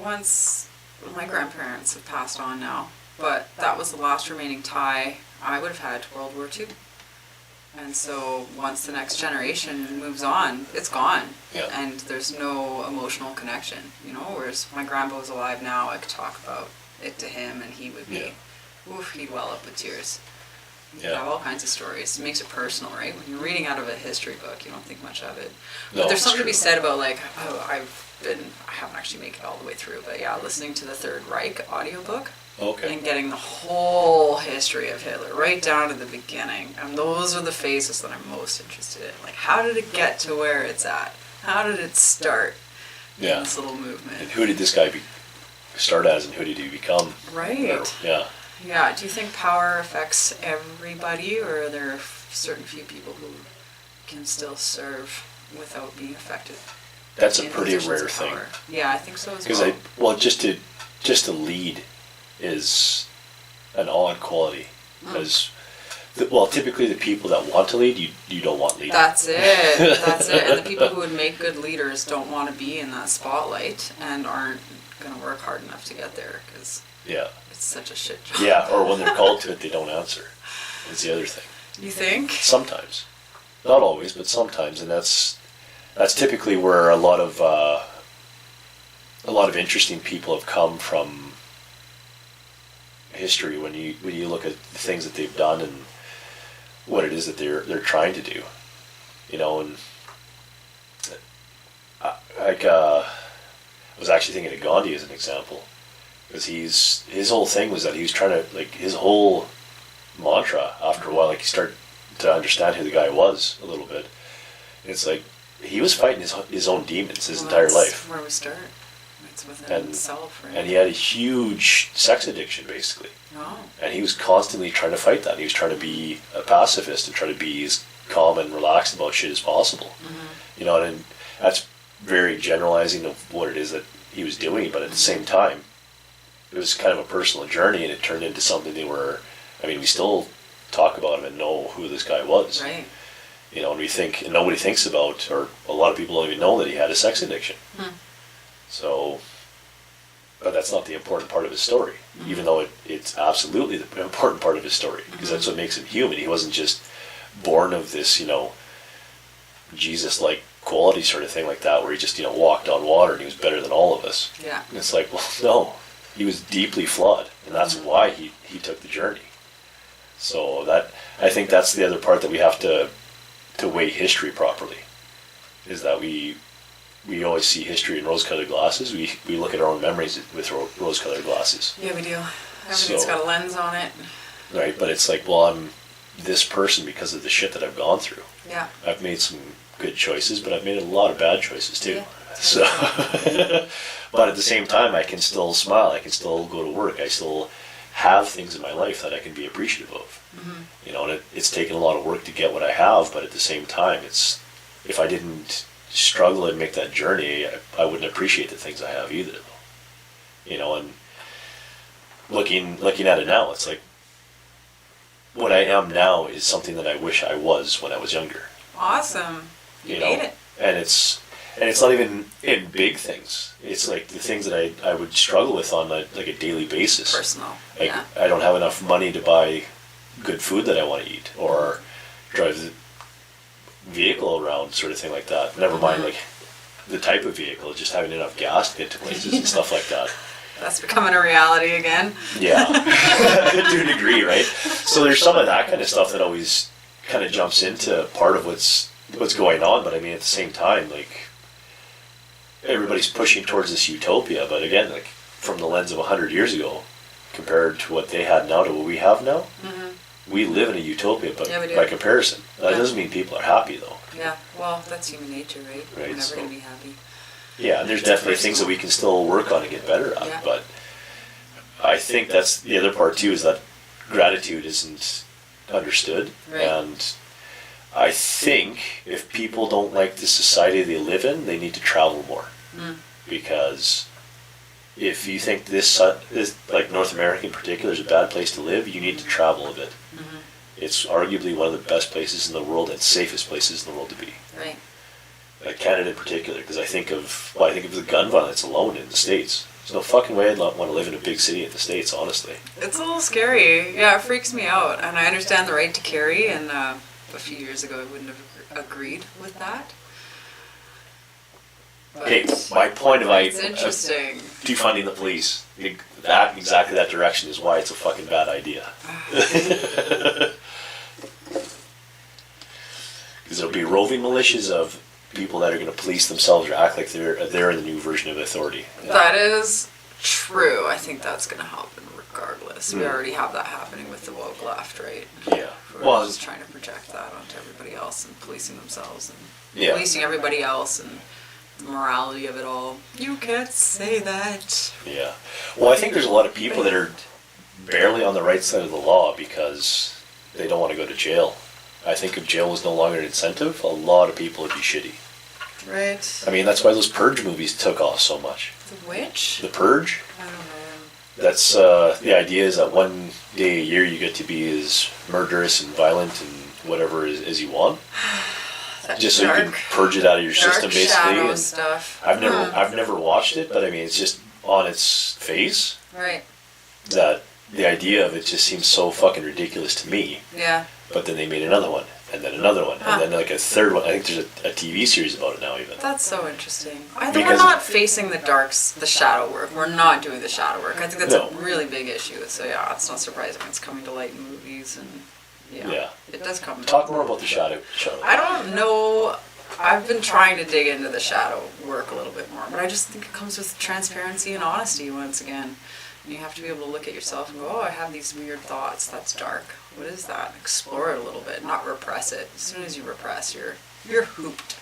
Once my grandparents have passed on now, but that was the last remaining tie I would have had to World War II. And so once the next generation moves on, it's gone. Yeah. And there's no emotional connection, whereas my grandpa was alive now, I could talk about it to him and he would be, he'd well up with tears. You have all kinds of stories. It makes it personal, right? When you're reading out of a history book, you don't think much of it. No, but there's something to be said about I haven't actually made it all the way through, but yeah, listening to the Third Reich audiobook. Okay. And getting the whole history of Hitler right down to the beginning. And those are the phases that I'm most interested in. Like, how did it get to where it's at? How did it start in this little movement? And who did this guy start as, and who did he become? Right. Yeah. Do you think power affects everybody, or are there certain few people who can still serve without being affected? that's a pretty rare thing. Yeah, I think so as well. Because just to lead is an odd quality. Because typically the people that want to lead, you don't want leading. That's it. That's it. And the people who would make good leaders don't want to be in that spotlight and aren't going to work hard enough to get there because it's such a shit job. Yeah, or when they're called to it, they don't answer. Is the other thing. You think? Sometimes, not always, but sometimes, and that's typically where a lot of interesting people have come from history. When you look at the things that they've done and what it is that they're trying to do, and I was actually thinking of Gandhi as an example, because his whole thing was that he was trying to, his whole mantra after a while, you start to understand who the guy was a little bit. It's he was fighting his own demons his entire life. Where we start. It's within himself, right? And he had a huge sex addiction, basically. Oh. And he was constantly trying to fight that. He was trying to be a pacifist and try to be as calm and relaxed about shit as possible. Mm-hmm. And that's very generalizing of what it is that he was doing, but at the same time, it was kind of a personal journey, and it turned into something we still talk about him and know who this guy was. Right. And we think, and nobody thinks about, or a lot of people don't even know that he had a sex addiction. So, but that's not the important part of his story, even though it's absolutely the important part of his story, because that's what makes him human. He wasn't just born of this, Jesus-like quality sort of thing like that, where he just, walked on water and he was better than all of us. Yeah. And it's no, he was deeply flawed, and that's why he took the journey. So I think that's the other part that we have to weigh history properly, is that we always see history in rose-colored glasses. We look at our own memories with rose-colored glasses. Yeah, we do. Everything's got a lens on it. Right, but it's I'm this person because of the shit that I've gone through. Yeah. I've made some good choices, but I've made a lot of bad choices too. Yeah. So, but at the same time, I can still smile. I can still go to work. I still have things in my life that I can be appreciative of. Mm-hmm. And it's taken a lot of work to get what I have, but at the same time, if I didn't struggle and make that journey, I wouldn't appreciate the things I have either. And looking at it now, it's what I am now is something that I wish I was when I was younger. Awesome. You made it. And it's not even in big things. It's the things that I would struggle with on a daily basis. Personal. I don't have enough money to buy good food that I want to eat, or drive the vehicle around, sort of thing like that. Never mind the type of vehicle, just having enough gas to get to places and stuff like that. That's becoming a reality again. Yeah, to a degree, right? So there's some of that kind of stuff that always kind of jumps into part of what's going on. But at the same time, everybody's pushing towards this utopia. But again, from the lens of 100 years ago, compared to what they had now to what we have now, we live in a utopia. But by comparison, that doesn't mean people are happy, though. Yeah, well, that's human nature, right? We're never going to be happy. Yeah, and there's definitely things that we can still work on and get better at. Yeah. But I think that's the other part too, is that gratitude isn't understood. Right. And I think if people don't like the society they live in, they need to travel more. Because if you think this North America in particular is a bad place to live, you need to travel a bit. It's arguably one of the best places in the world and safest places in the world to be. Right. Canada in particular, because I think of the gun violence alone in the States. There's no fucking way I'd want to live in a big city in the States, honestly. It's a little scary. Yeah, it freaks me out. And I understand the right to carry, and a few years ago I wouldn't have agreed with that. Okay, my point of it's interesting. Defunding the police, exactly that direction is why it's a fucking bad idea. Because there'll be roving militias of people that are going to police themselves or act like they're in the new version of authority. That is true. I think that's going to happen regardless. We already have that happening with the woke left, right? Yeah. We're just trying to project that onto everybody else and policing themselves and policing everybody else and the morality of it all. You can't say that. Yeah. Well, I think there's a lot of people that are barely on the right side of the law because they don't want to go to jail. I think if jail was no longer an incentive, a lot of people would be shitty. Right. I mean, that's why those Purge movies took off so much. The Witch? The Purge? I don't know. That's, the idea is that one day a year you get to be as murderous and violent and whatever as you want. Just so you can purge it out of your system, basically. Shadow And stuff. I've never watched it, but I mean, it's just on its face. Right. That the idea of it just seems so fucking ridiculous to me. Yeah. But then they made another one, and then another one, and then like a third one. I think there's a TV series about it now, even. That's so interesting. I think we're not facing the shadow work. We're not doing the shadow work. I think that's a really big issue. So yeah, it's not surprising it's coming to light in movies and yeah. It does come. Talk more about the shadow. I don't know. I've been trying to dig into the shadow work a little bit more, but I just think it comes with transparency and honesty once again. You have to be able to look at yourself and go, oh, I have these weird thoughts. That's dark. What is that? Explore it a little bit, not repress it. As soon as you repress, you're hooped.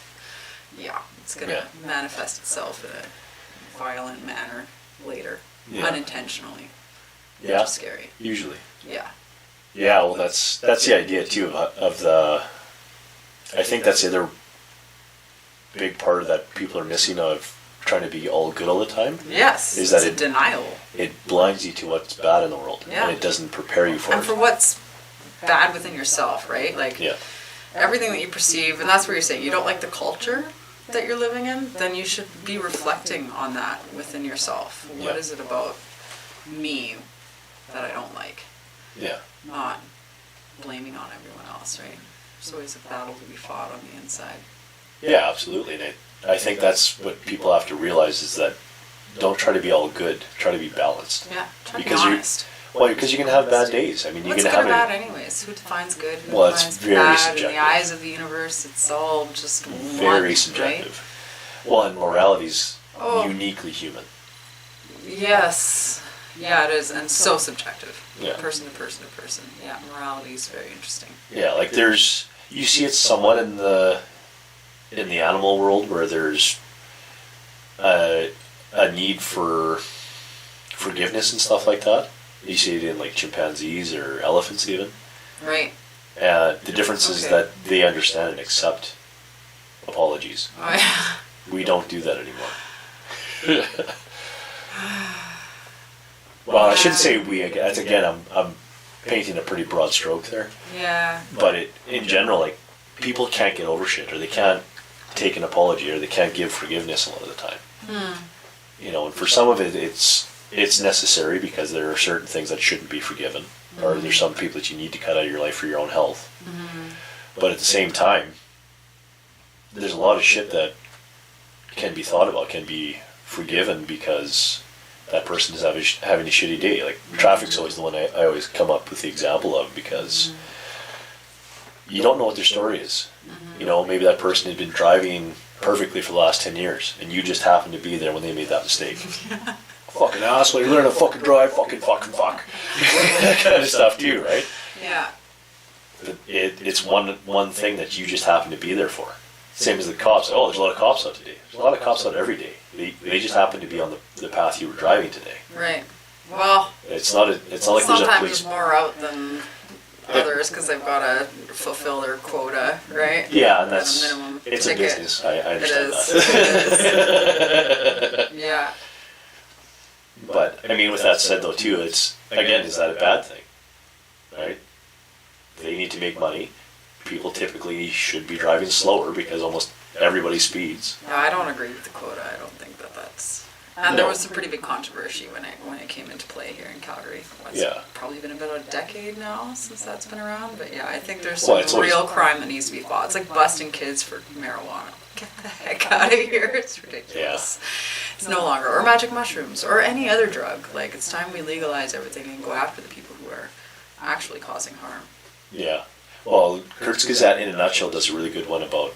Yeah, it's going to manifest itself in a violent manner later, unintentionally. Yeah, which is scary. Usually. Yeah. Yeah, well, that's the idea too of the. I think that's the other big part that people are missing of trying to be all good all the time. Yes, is that it's a denial. It blinds you to what's bad in the world, and it doesn't prepare you for it. And for what's bad within yourself, right? Like everything that you perceive, and that's where you're saying you don't like the culture that you're living in, then you should be reflecting on that within yourself. What is it about me that I don't like? Yeah. Not blaming on everyone else, right? There's always a battle to be fought on the inside. Yeah, absolutely. And I think that's what people have to realize is that don't try to be all good. Try to be balanced. Yeah, try to be honest. Because you can have bad days. I mean, you can have good or bad anyways? Who defines good? Who it's defines very bad? subjective. In the eyes of the universe, it's all just very subjective. Right? Well, and morality's uniquely human. Yes. Yeah, it is, and so subjective. Yeah. Person to person to person. Yeah, morality is very interesting. Yeah, like you see it somewhat in the animal world where there's a need for forgiveness and stuff like that. You see it in like chimpanzees or elephants even. Right. The difference is that they understand and accept apologies. Oh, yeah. We don't do that anymore. Well, I shouldn't say we. Again, I'm painting a pretty broad stroke there. Yeah. But in general, like people can't get over shit, or they can't take an apology, or they can't give forgiveness a lot of the time. You know, and for some of it, it's necessary because there are certain things that shouldn't be forgiven, or there's some people that you need to cut out of your life for your own health. But at the same time, there's a lot of shit that can be thought about, can be forgiven because that person is having a shitty day. Like traffic's always the one I always come up with the example of, because you don't know what their story is. You know, maybe that person had been driving perfectly for the last 10 years and you just happened to be there when they made that mistake. Fucking asshole, you learn to fucking drive, fuck. That kind of stuff too, right? Yeah. It's one thing that you just happen to be there for. Same as the cops. Oh, there's a lot of cops out today. There's a lot of cops out every day. They just happen to be on the path you were driving today. Right. Well, it's not like there's a police. Sometimes more out than others because they've got to fulfill their quota, right? Yeah, and that's minimum it's ticket. a business. I understand that. Yeah. But I mean, with that said, though, too, it's again, is that a bad thing? Right? They need to make money. People typically should be driving slower because almost everybody speeds. No, I don't agree with the quota. I don't think that's. And there was some pretty big controversy when it came into play here in Calgary. It's probably been about a decade now since that's been around. But yeah, I think there's some real crime that needs to be fought. It's like busting kids for marijuana. Get the heck out of here. It's ridiculous. Yeah. It's no longer. Or magic mushrooms. Or any other drug. Like, it's time we legalize everything and go after the people who are actually causing harm. Yeah. Well, Kurt's Gazette, in a nutshell, does a really good one about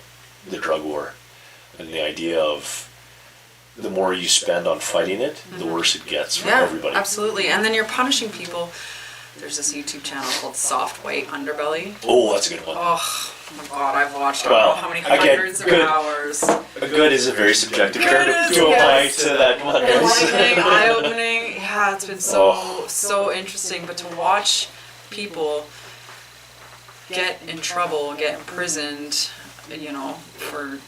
the drug war. And the idea of the more you spend on fighting it, the worse it gets for everybody. Yeah, absolutely. And then you're punishing people. There's this YouTube channel called Soft White Underbelly. Oh, that's a good one. Oh my God, I've watched I don't know how many hundreds of hours. Good is a very subjective term to apply to that one. Enlightening, eye-opening. Yeah, it's been so interesting. But to watch people get in trouble, get imprisoned, you know, for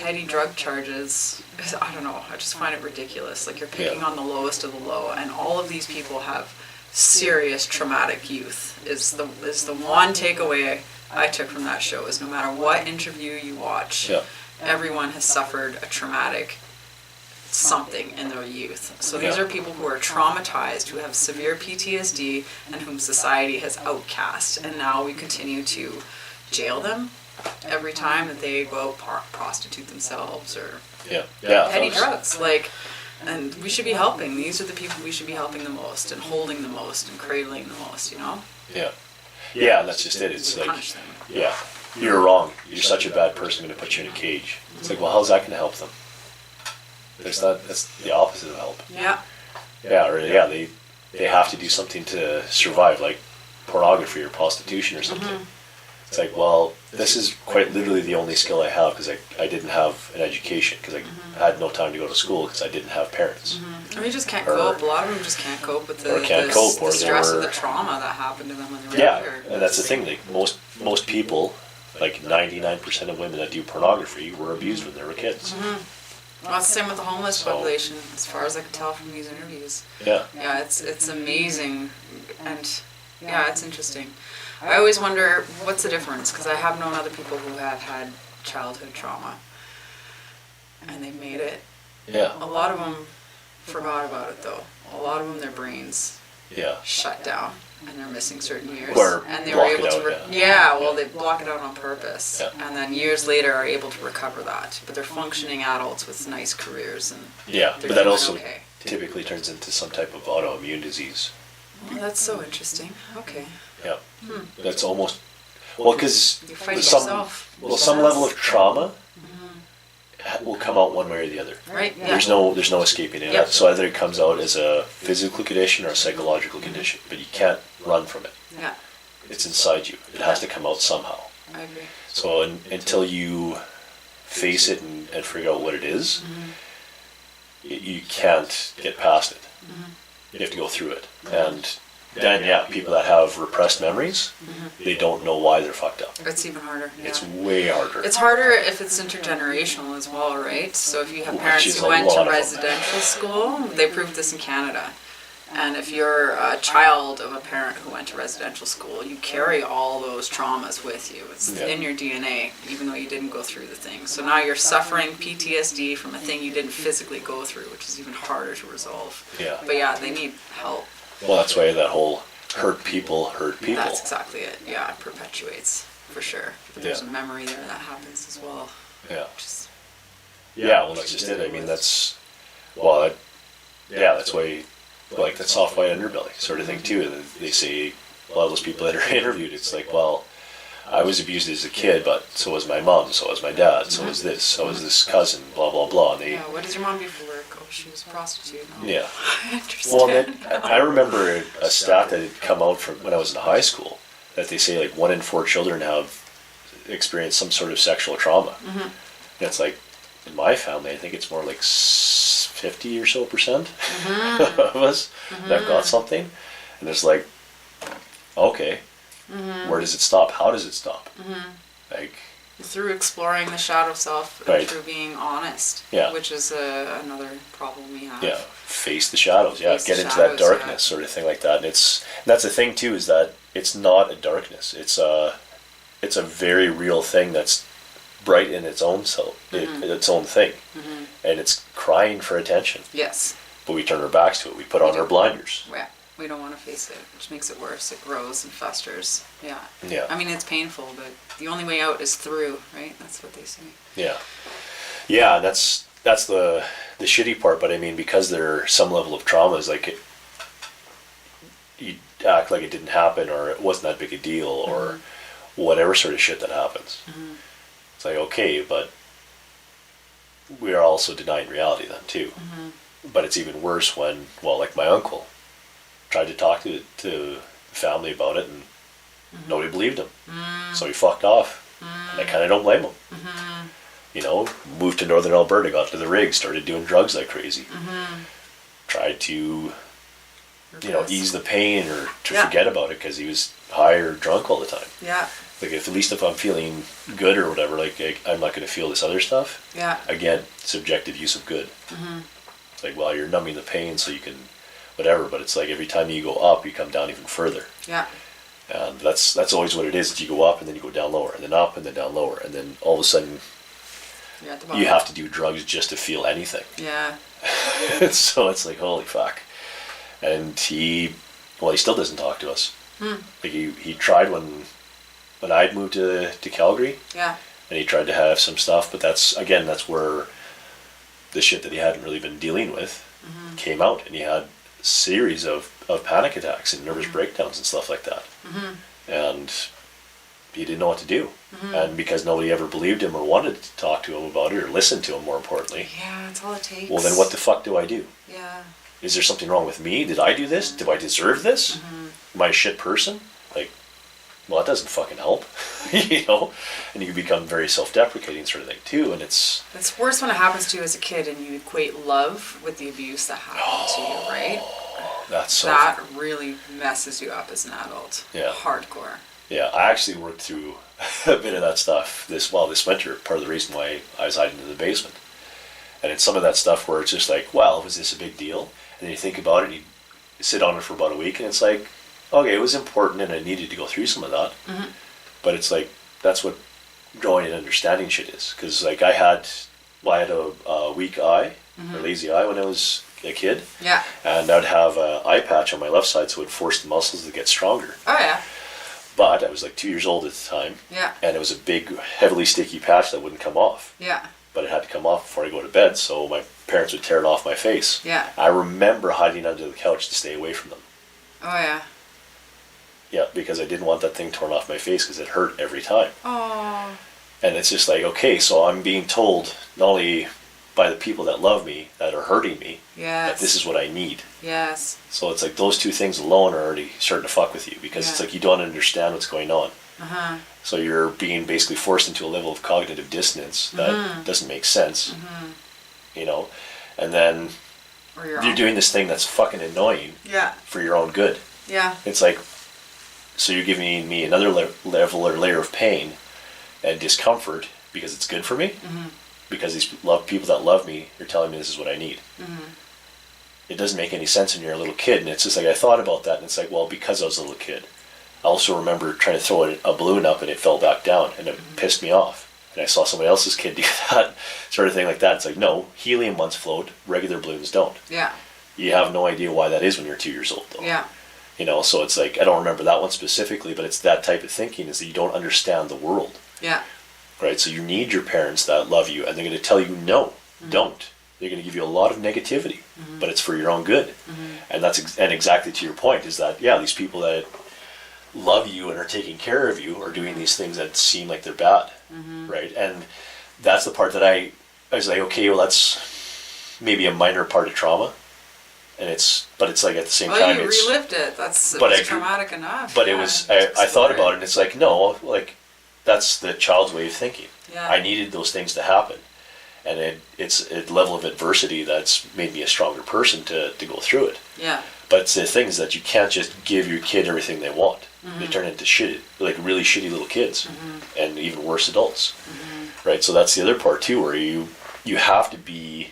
petty drug charges, I don't know, I just find it ridiculous. Like, you're picking on the lowest of the low, and all of these people have serious traumatic youth is the one takeaway I took from that show, is no matter what interview you watch, everyone has suffered a traumatic something in their youth. So these are people who are traumatized, who have severe PTSD, and whom society has outcast, and now we continue to jail them every time that they go prostitute themselves or petty drugs. Like, and we should be helping. These are the people we should be helping the most and holding the most and cradling the most, you know? Yeah, that's just it. It's like, you're wrong. You're such a bad person, I'm going to put you in a cage. It's like, well, how's that going to help them? That's the opposite of help. They have to do something to survive, like pornography or prostitution or something. It's like, well, this is quite literally the only skill I have, because I didn't have an education, because I had no time to go to school because I didn't have parents. Or you just can't cope. A lot of them just can't cope with the stress of the trauma that happened to them when they were younger. And that's the thing. Like, most people, like 99% of women that do pornography, were abused when they were kids. Well, it's the same with the homeless population, as far as I can tell from these interviews. It's amazing, and it's interesting. I always wonder what's the difference, because I have known other people who have had childhood trauma, and they've made it. A lot of them forgot about it, though. A lot of them, their brains shut down, and they're missing certain years. And they were able to they block it out on purpose, and then years later are able to recover that. But they're functioning adults with nice careers, and but that also typically turns into some type of autoimmune disease. Well, that's so interesting. Okay. That's almost, because some level of trauma will come out one way or the other. Right. There's no escaping it. So either it comes out as a physical condition or a psychological condition, but you can't run from it. It's inside you. It has to come out somehow. I agree. So until you face it and figure out what it is, you can't get past it. You have to go through it. And then, people that have repressed memories, they don't know why they're fucked up. It's even harder. It's way harder. It's harder if it's intergenerational as well, right? So if you have parents who went to residential school, they proved this in Canada. And if you're a child of a parent who went to residential school, you carry all those traumas with you. It's in your DNA, even though you didn't go through the thing. So now you're suffering PTSD from a thing you didn't physically go through, which is even harder to resolve. But they need help. Well, that's why that whole hurt people. That's exactly it. It perpetuates, for sure. But there's a memory there that happens as well. Well, that's just it. I mean, that's why, like, that soft white underbelly sort of thing, too. They say, a lot of those people that are interviewed, it's like, well, I was abused as a kid, but so was my mom, so was my dad, so was this cousin, blah, blah, blah. And what does your mom do for work? Oh, she was a prostitute. Oh, I understand. Well, I remember a stat that had come out from when I was in high school, that they say like 1 in 4 children have experienced some sort of sexual trauma. And it's like, in my family, I think it's more like 50 or so percent of us that got something. And it's like, okay, where does it stop? How does it stop? Like, through exploring the shadow self, and through being honest, which is another problem we have. Face the shadows. Get into that darkness, sort of thing like that. And that's the thing too, is that it's not a darkness. It's a very real thing that's bright in its own self, its own thing, and it's crying for attention. Yes. But we turn our backs to it. We put on our blinders. We don't want to face it, which makes it worse. It grows and festers. I mean, it's painful, but the only way out is through, right? That's what they say. That's the shitty part. But I mean, because there's some level of trauma, is like you act like it didn't happen, or it wasn't that big a deal, or whatever sort of shit that happens. It's like, okay, but we are also denying reality then too. But it's even worse when, like my uncle tried to talk to the family about it, and nobody believed him. So he fucked off. And I kind of don't blame him. You know, moved to northern Alberta, got to the rig, started doing drugs like crazy. Tried to, ease the pain or to forget about it because he was high or drunk all the time. Like at least if I'm feeling good or whatever, like I'm not going to feel this other stuff. Yeah. Again, subjective use of good. It's like, well, you're numbing the pain so you can whatever, but it's like every time you go up, you come down even further. Yeah. And that's always what it is. You go up and then you go down lower, and then up and then down lower, and then all of a sudden you have to do drugs just to feel anything. Yeah. So it's like, holy fuck. And he still doesn't talk to us. Like he tried when I'd moved to Calgary. Yeah. And he tried to have some stuff, but that's where the shit that he hadn't really been dealing with came out, and he had a series of panic attacks and nervous breakdowns and stuff like that. And he didn't know what to do. And because nobody ever believed him or wanted to talk to him about it or listen to him, more importantly. Yeah, that's all it takes. Well, then what the fuck do I do? Yeah. Is there something wrong with me? Did I do this? Do I deserve this? Am I a shit person? Like, well, it doesn't fucking help, you know? And you can become very self-deprecating sort of thing too, and it's worse when it happens to you as a kid and you equate love with the abuse that happened to you, right? That's so... That really messes you up as an adult. Yeah. Hardcore. Yeah, I actually worked through a bit of that stuff this winter, part of the reason why I was hiding in the basement. And it's some of that stuff where it's just like, well, was this a big deal? And then you think about it and you sit on it for about a week and it's like, okay, it was important and I needed to go through some of that. But it's like, that's what growing and understanding shit is. Because like I had a weak eye, or lazy eye when I was a kid. Yeah. And I'd have an eye patch on my left side so it would force the muscles to get stronger. Oh, yeah. But I was like 2 years old at the time. Yeah. And it was a big, heavily sticky patch that wouldn't come off. Yeah. But it had to come off before I go to bed, so my parents would tear it off my face. Yeah. I remember hiding under the couch to stay away from them. Oh, yeah. Yeah, because I didn't want that thing torn off my face because it hurt every time. Oh. And it's just like, okay, so I'm being told, not only by the people that love me, that are hurting me, Yes. that this is what I need. Yes. So it's like those two things alone are already starting to fuck with you because it's like you don't understand what's going on. So you're being basically forced into a level of cognitive dissonance that doesn't make sense, you know, and then you're doing this thing that's fucking annoying for your own good. Yeah. It's like, so you're giving me another level or layer of pain and discomfort because it's good for me, because these people that love me are telling me this is what I need. It doesn't make any sense when you're a little kid, and it's just like I thought about that, and it's like, well, because I was a little kid. I also remember trying to throw a balloon up and it fell back down and it pissed me off. And I saw somebody else's kid do that, sort of thing like that. It's like, no, helium ones float, regular balloons don't. Yeah. You have no idea why that is when you're 2 years old, though. Yeah. You know, so it's like, I don't remember that one specifically, but it's that type of thinking is that you don't understand the world. Yeah. Right? So you need your parents that love you, and they're going to tell you, no, don't. They're going to give you a lot of negativity, but it's for your own good. And that's and exactly to your point is that, yeah, these people that love you and are taking care of you are doing these things that seem like they're bad, right? And that's the part that I was like, okay, well, that's maybe a minor part of trauma, and but it's like at the same time, you relived it. That's traumatic enough. But it was, I thought about it, and it's like, no, like that's the child's way of thinking. Yeah. I needed those things to happen, and it's a level of adversity that's made me a stronger person to go through it. Yeah. But the thing is that you can't just give your kid everything they want. They turn into really shitty little kids, and even worse adults, right? So that's the other part too, where you have to be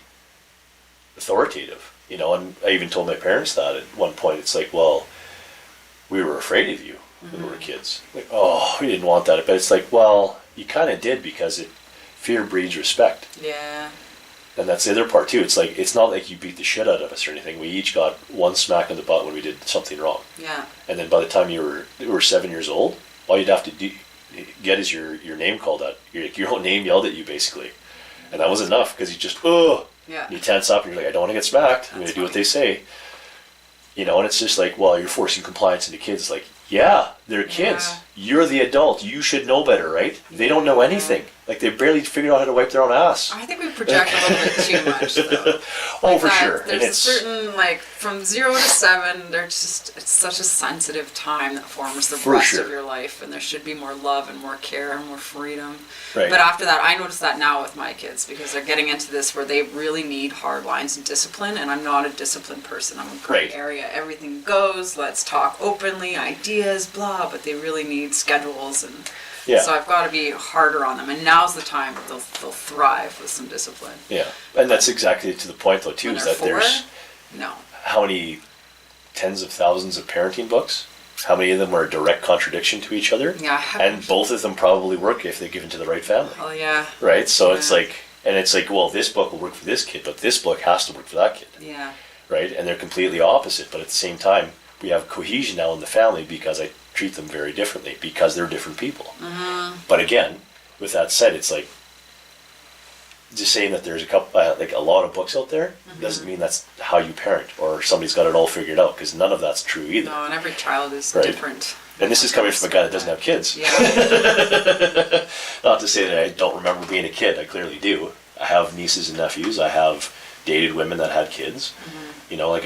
authoritative, you know. And I even told my parents that at one point. It's like, well, we were afraid of you when we were kids. Like, oh, we didn't want that, but it's like, well, you kind of did because fear breeds respect. Yeah. And that's the other part too. It's like, it's not like you beat the shit out of us or anything. We each got one smack in the butt when we did something wrong. Yeah. And then by the time you were 7 years old, all you'd have to get is your name called out. Your own name yelled at you, basically. And that was enough, because you just, you tense up and you're like, I don't want to get smacked. I'm going to do what they say. You know, and it's just like, well, you're forcing compliance into kids. Like, yeah, they're kids. Yeah. You're the adult. You should know better, right? They don't know anything. Like, they barely figured out how to wipe their own ass. I think we project a little bit too much, though. Oh, for sure. There's a certain, like, from 0 to 7, it's such a sensitive time that forms the rest of your life, and there should be more love and more care and more freedom. Right. But after that, I notice that now with my kids, because they're getting into this where they really need hard lines and discipline, and I'm not a disciplined person. I'm a gray area. Everything goes, let's talk openly, ideas, blah, but they really need schedules and Yeah. So I've got to be harder on them, and now's the time that they'll thrive with some discipline. Yeah, and that's exactly to the point though too, is that there's how many tens of thousands of parenting books? How many of them are a direct contradiction to each other? Yeah. And both of them probably work if they're given to the right family. Oh yeah. Right? So it's like, well, this book will work for this kid, but this book has to work for that kid. Yeah. Right? And they're completely opposite, but at the same time, we have cohesion now in the family because I treat them very differently because they're different people. Mm-hmm. But again, with that said, it's like, just saying that there's a lot of books out there doesn't mean that's how you parent or somebody's got it all figured out, because none of that's true either. No, and every child is different. And this is coming from a guy that doesn't have kids. Yeah. Not to say that I don't remember being a kid. I clearly do. I have nieces and nephews. I have dated women that had kids. Mm-hmm. You know, like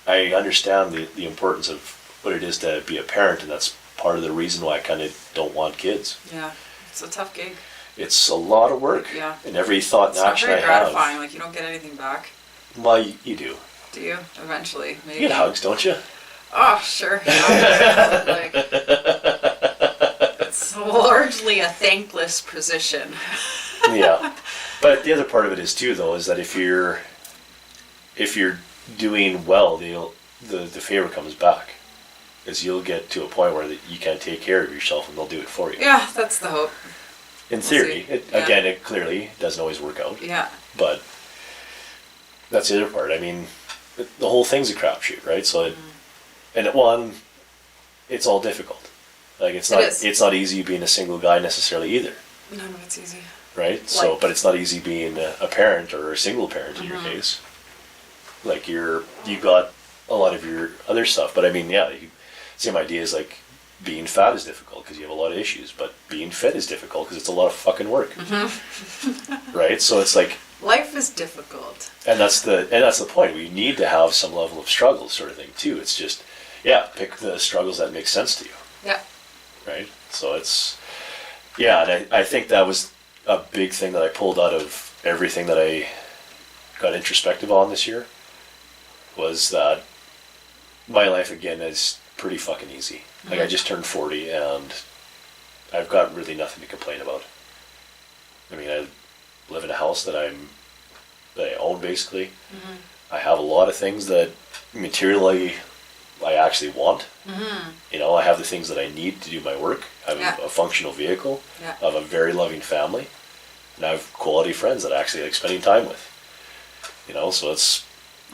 I understand the importance of what it is to be a parent, and that's part of the reason why I kind of don't want kids. Yeah, it's a tough gig. It's a lot of work. Yeah. And every thought and action I have. It's not very gratifying. Like, you don't get anything back. Well, you do. Do you? Eventually, maybe. You get hugs, don't you? Oh, sure. Yeah, like, it's largely a thankless position. Yeah. But the other part of it is too, though, is that if you're doing well, the favor comes back. Is you'll get to a point where you can't take care of yourself and they'll do it for you. Yeah, that's the hope. In theory, again, it clearly doesn't always work out. Yeah. But that's the other part. I mean, the whole thing's a crapshoot, right? So, it's all difficult. Like it's not easy being a single guy necessarily either. None of it's easy. Right. So, but it's not easy being a parent or a single parent in your case. Like you got a lot of your other stuff, but I mean, same idea is like. Being fat is difficult because you have a lot of issues, but being fit is difficult because it's a lot of fucking work. Mm-hmm. Right? So it's like life is difficult. And that's the point. We need to have some level of struggle sort of thing too. It's just pick the struggles that make sense to you. Yeah. Right? So it's and I think that was a big thing that I pulled out of everything that I got introspective on this year, was that my life again is pretty fucking easy. Like I just turned 40 and I've got really nothing to complain about. I mean, I live in a house that I own basically. Mm-hmm. I have a lot of things that materially I actually want. Mm-hmm. You know, I have the things that I need to do my work. I have a functional vehicle. Yeah. I have a very loving family. And I have quality friends that I actually like spending time with. You know, so it's...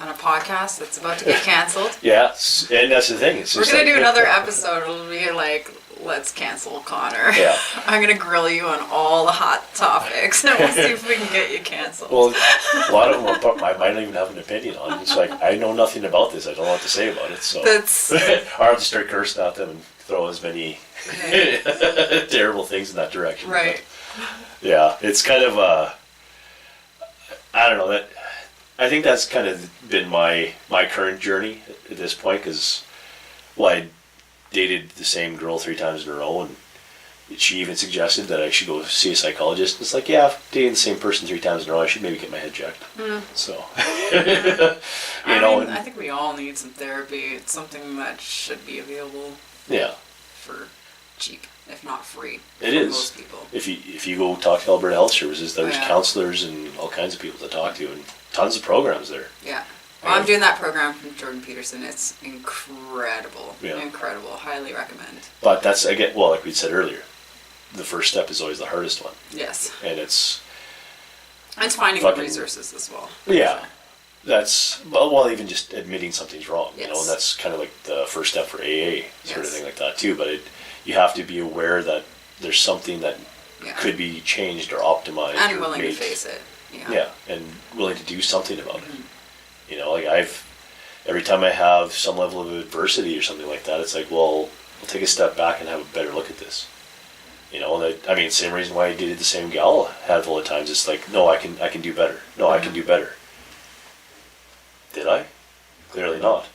On a podcast that's about to get canceled. Yeah, and that's the thing. We're going to do another episode. It'll be like, let's cancel Connor. Yeah. I'm going to grill you on all the hot topics, and we'll see if we can get you canceled. Well, a lot of them I might not even have an opinion on. It's like, I know nothing about this. I don't know what to say about it. So I'll have to start cursing at them and throw as many terrible things in that direction. Right. But, yeah, it's kind of I don't know, I think that's kind of been my current journey at this point, because I dated the same girl 3 times in a row, and she even suggested that I should go see a psychologist. It's like, dating the same person 3 times in a row, I should maybe get my head checked. So, I think we all need some therapy. It's something that should be available. Yeah. For cheap, if not free. It is. Most people. If you go talk to Alberta Health Services, there's counselors and all kinds of people to talk to, and tons of programs there. Yeah. Well, I'm doing that program from Jordan Peterson. It's incredible. Yeah. Incredible. Highly recommend. But that's, again, like we said earlier, the first step is always the hardest one. Yes. And it's finding the resources as well. Yeah. That's, even just admitting something's wrong, you know, and that's kind of like the first step for AA, sort of thing like that too. But you have to be aware that there's something that could be changed or optimized. And willing to face it. Yeah, and willing to do something about it. You know, like every time I have some level of adversity or something like that, it's like, I'll take a step back and have a better look at this. You know, same reason why I dated the same gal a handful of times. It's like, no, I can do better. No, I can do better. Did I? Clearly not.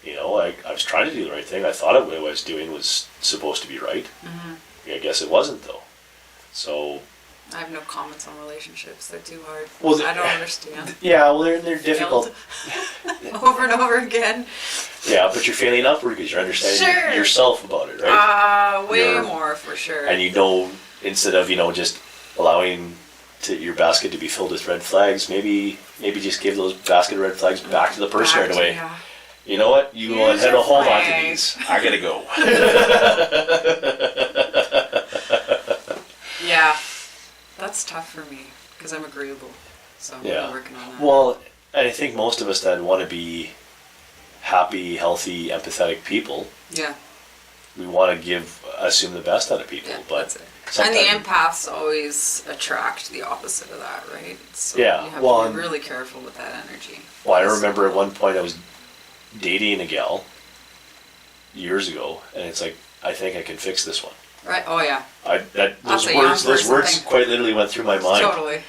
You know, I was trying to do the right thing. I thought what I was doing was supposed to be right. I guess it wasn't, though. So, I have no comments on relationships. They're too hard. Well, I don't understand. Yeah, well, they're difficult. Over and over again. Yeah, but you're failing upward because you're understanding yourself about it, right? Way more for sure. And you know, instead of just allowing your basket to be filled with red flags, maybe just give those basket of red flags back to the person right away. Yeah. You know what? You go ahead and hold on to these. I gotta go. Yeah, that's tough for me because I'm agreeable. So I'm working on that. Well, and I think most of us that want to be happy, healthy, empathetic people. Yeah. We want to assume the best out of people, but that's it. And the empaths always attract the opposite of that, right? So yeah. You have to be really careful with that energy. Well, I remember at one point I was dating a gal years ago, and it's like, I think I can fix this one. Right. Oh yeah. Those words quite literally went through my mind. Totally.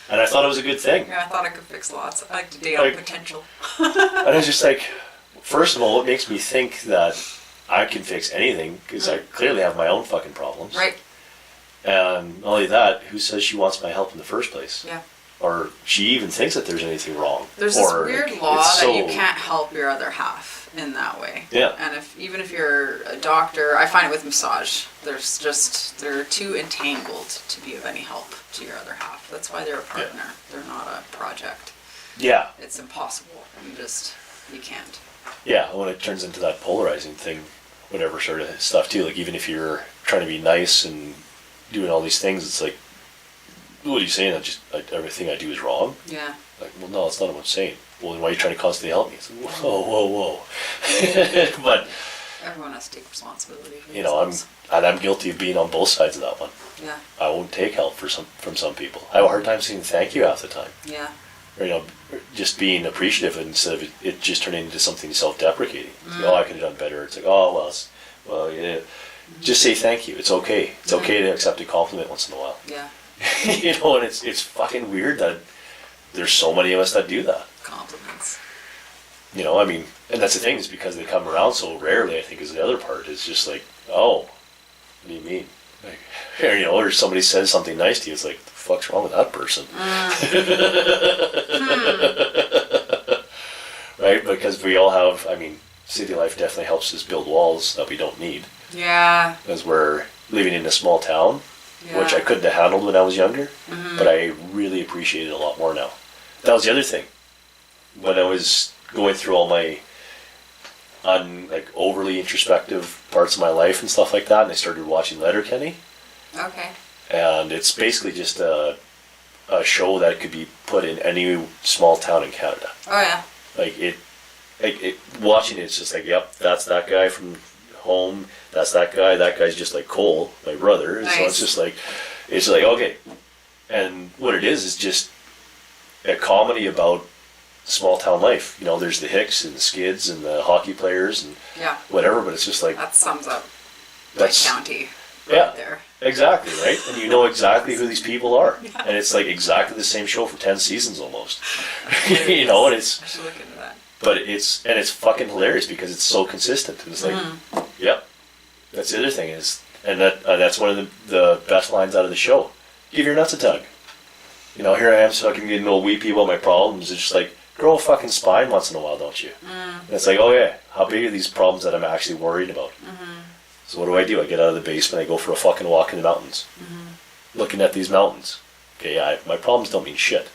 And I thought it was a good thing. Yeah, I thought I could fix lots. I like to date on potential. And I was just like, first of all, it makes me think that I can fix anything because I clearly have my own fucking problems. Right. And not only that, who says she wants my help in the first place? Yeah. Or she even thinks that there's anything wrong. There's this weird law that you can't help your other half in that way. Yeah. And even if you're a doctor, I find it with massage, they're too entangled to be of any help to your other half. That's why they're a partner. Yeah. They're not a project. Yeah. It's impossible. You can't. Yeah, when it turns into that polarizing thing, whatever sort of stuff too, like even if you're trying to be nice and doing all these things, it's like, what are you saying? Everything I do is wrong? Yeah. Like, well, no, that's not what I'm saying. Well, then why are you trying to constantly help me? It's like, whoa. But everyone has to take responsibility for themselves. I'm guilty of being on both sides of that one. Yeah. I won't take help from some people. I have a hard time saying thank you half the time. Yeah. Or, just being appreciative instead of it just turning into something self-deprecating. It's like, I could have done better. It's like, yeah. Just say thank you. It's okay. It's okay to accept a compliment once in a while. Yeah. And it's fucking weird that there's so many of us that do that. Compliments. And that's the thing, is because they come around so rarely, I think, is the other part. It's just like, what do you mean? Like, or somebody says something nice to you, it's like, the fuck's wrong with that person? Right? Because we all have, city life definitely helps us build walls that we don't need. Yeah. Because we're living in a small town, which I couldn't have handled when I was younger, but I really appreciate it a lot more now. That was the other thing. When I was going through all my overly introspective parts of my life and stuff like that, and I started watching Letterkenny. Okay. And it's basically just a show that could be put in any small town in Canada. Oh yeah. Watching it's just like, yep, that's that guy from home, that's that guy, that guy's just like Cole, my brother. Nice. So it's like, okay. And what it is just a comedy about small town life. There's the Hicks and the Skids and the hockey players and whatever, but it's just like, that sums up my county there. Exactly, right? And you know exactly who these people are. Yeah. And it's like exactly the same show for 10 seasons almost. And it's... I should look into that. But it's fucking hilarious because it's so consistent. And it's like, yep. That's the other thing is, and that's one of the best lines out of the show. Give your nuts a tug. Here I am fucking getting all weepy about my problems. It's just like, grow a fucking spine once in a while, don't you? And it's like, how big are these problems that I'm actually worried about? So what do? I get out of the basement, I go for a fucking walk in the mountains. Looking at these mountains. Okay, my problems don't mean shit.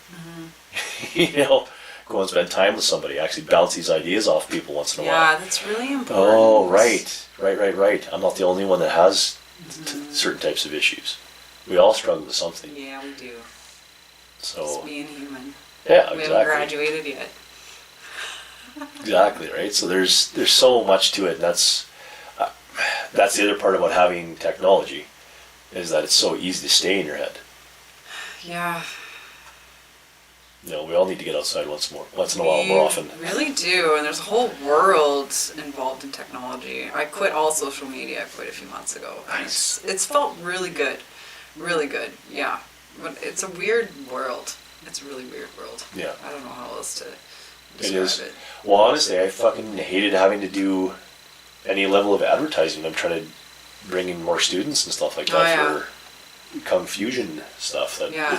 Go and spend time with somebody, actually bounce these ideas off people once in a while. Yeah, that's really important. Oh, right. I'm not the only one that has certain types of issues. We all struggle with something. Yeah, we do. So, it's being human. Yeah, we exactly. haven't graduated yet. Exactly, right? So there's so much to it, and that's the other part about having technology, is that it's so easy to stay in your head. Yeah. We all need to get outside once in a while more often. We really do, and there's a whole world involved in technology. I quit all social media quite a few months ago. Nice. It's felt really good. Really good, yeah. But it's a weird world. It's a really weird world. Yeah. I don't know how else to describe it. Is. Well, honestly, I fucking hated having to do any level of advertising. I'm trying to bring in more students and stuff like that Kung Fusion stuff. That Yeah.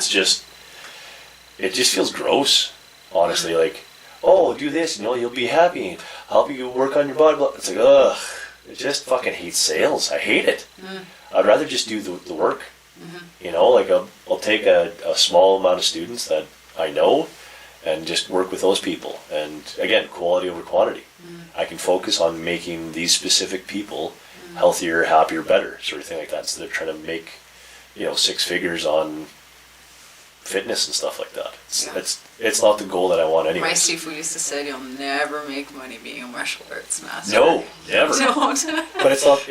it just feels gross, honestly. Like, oh, do this, you'll be happy. I'll help you work on your body. It's like, ugh, I just fucking hate sales. I hate it. I'd rather just do the work. Like I'll take a small amount of students that I know and just work with those people. And again, quality over quantity. I can focus on making these specific people healthier, happier, better, sort of thing like that. So they're trying to make, 6 figures on fitness and stuff like that. It's not the goal that I want anyway. My Sifu used to say, "You'll never make money being a martial arts master." No, never. Don't. But it's not.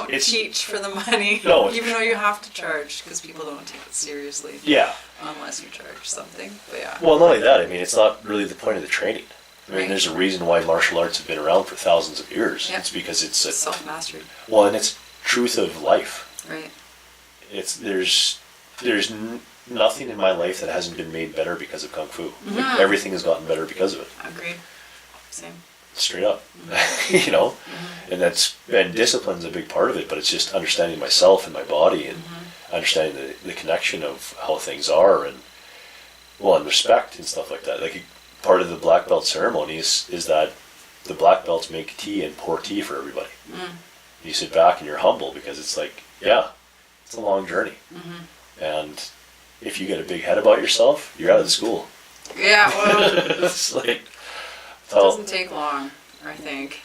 Don't teach for the money. No. Even though you have to charge, because people don't take it seriously. Yeah. Unless you charge something, but yeah. Well, not only that. I mean, it's not really the point of the training. I mean, Right. there's a reason why martial arts have been around for thousands of years. Yeah. It's because it's Self-mastery. well, and it's truth of life. Right. There's nothing in my life that hasn't been made better because of Kung Fu. Like, everything has gotten better because of it. Agreed. Same. Straight up. And discipline's a big part of it, but it's just understanding myself and my body and understanding the connection of how things are and respect and stuff like that. Like, part of the black belt ceremony is that the black belts make tea and pour tea for everybody. You sit back and you're humble because it's like, yeah, it's a long journey. And if you get a big head about yourself, you're out of the school. Yeah, well, It's like, it doesn't take long, I think.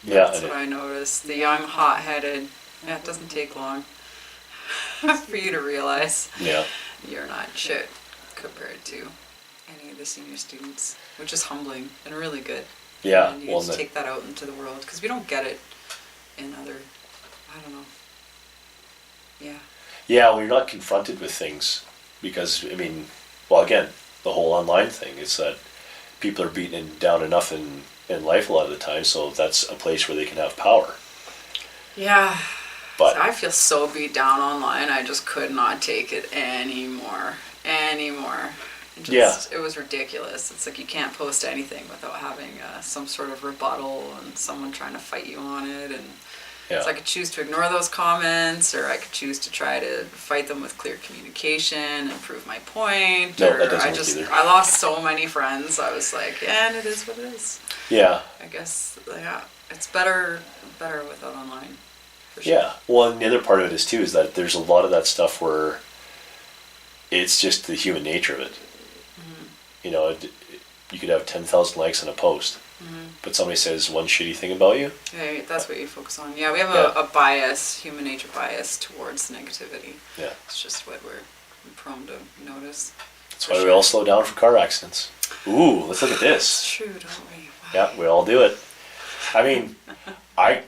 yeah, That's what I noticed. The young, hot-headed, it doesn't take long for you to realize yeah, you're not shit compared to any of the senior students, which is humbling and really good. yeah. And you just take that out into the world, because we don't get it in other, I don't know. Yeah. Yeah, well, you're not confronted with things because, I mean, again, the whole online thing is that people are beaten down enough in life a lot of the time, so that's a place where they can have power. Yeah. But I feel so beat down online, I just could not take it anymore. It was ridiculous. It's like you can't post anything without having some sort of rebuttal and someone trying to fight you on it. And yeah, so I could choose to ignore those comments, or I could choose to try to fight them with clear communication and prove my point. No, or that doesn't work either. I lost so many friends. I was like, yeah, and it is what it is. yeah, I guess, yeah, it's better without online. For sure. yeah. Well, and the other part of it is too is that there's a lot of that stuff where it's just the human nature of it. You could have 10,000 likes on a post, but somebody says one shitty thing about you. Yeah, that's what you focus on. Yeah, we have Yeah. a bias, human nature bias towards negativity. Yeah, It's just what we're prone to notice. that's why we all slow down for car accidents. Ooh, let's look at It's this. true, don't we? Wow. Yeah, we all do it. I mean, I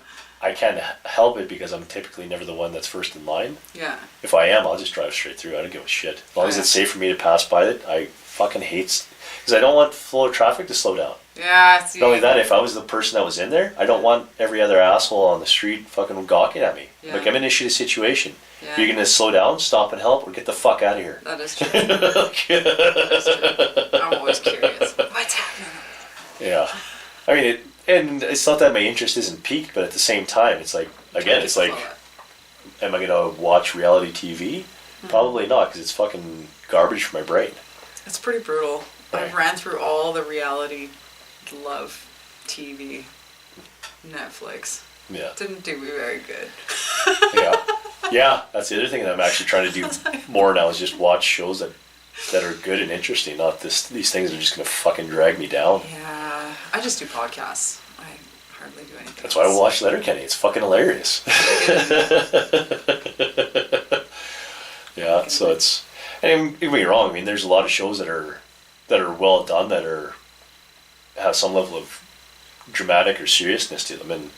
can't help it because I'm typically never the one that's first in line. Yeah. If I am, I'll just drive straight through. I don't give a shit. As long as it's safe for me to pass by it, I fucking hate... Because I don't want the flow of traffic to slow down. Yeah, see. Not only that, if I was the person that was in there, I don't want every other asshole on the street fucking gawking at me. Yeah. Like, I'm in a shitty situation. Yeah. If you're going to slow down, stop and help, or get the fuck out of here. That is true. That is true. I'm always curious. What's happening? Yeah. I mean, and it's not that my interest isn't piqued, but at the same time, it's like, again, it's like, am I going to watch reality TV? Probably not, because it's fucking garbage for my brain. It's pretty brutal. Right. I've ran through all the reality love TV, Netflix. Yeah. Didn't do me very good. Yeah. Yeah, that's the other thing that I'm actually trying to do more now is just watch shows that are good and interesting, not these things that are just going to fucking drag me down. Yeah, I just do podcasts. I hardly do anything That's why I else. watch Letterkenny. It's fucking hilarious. Yeah, so it's... And don't get me wrong, I mean, there's a lot of shows that are well done, that have some level of dramatic or seriousness to them, and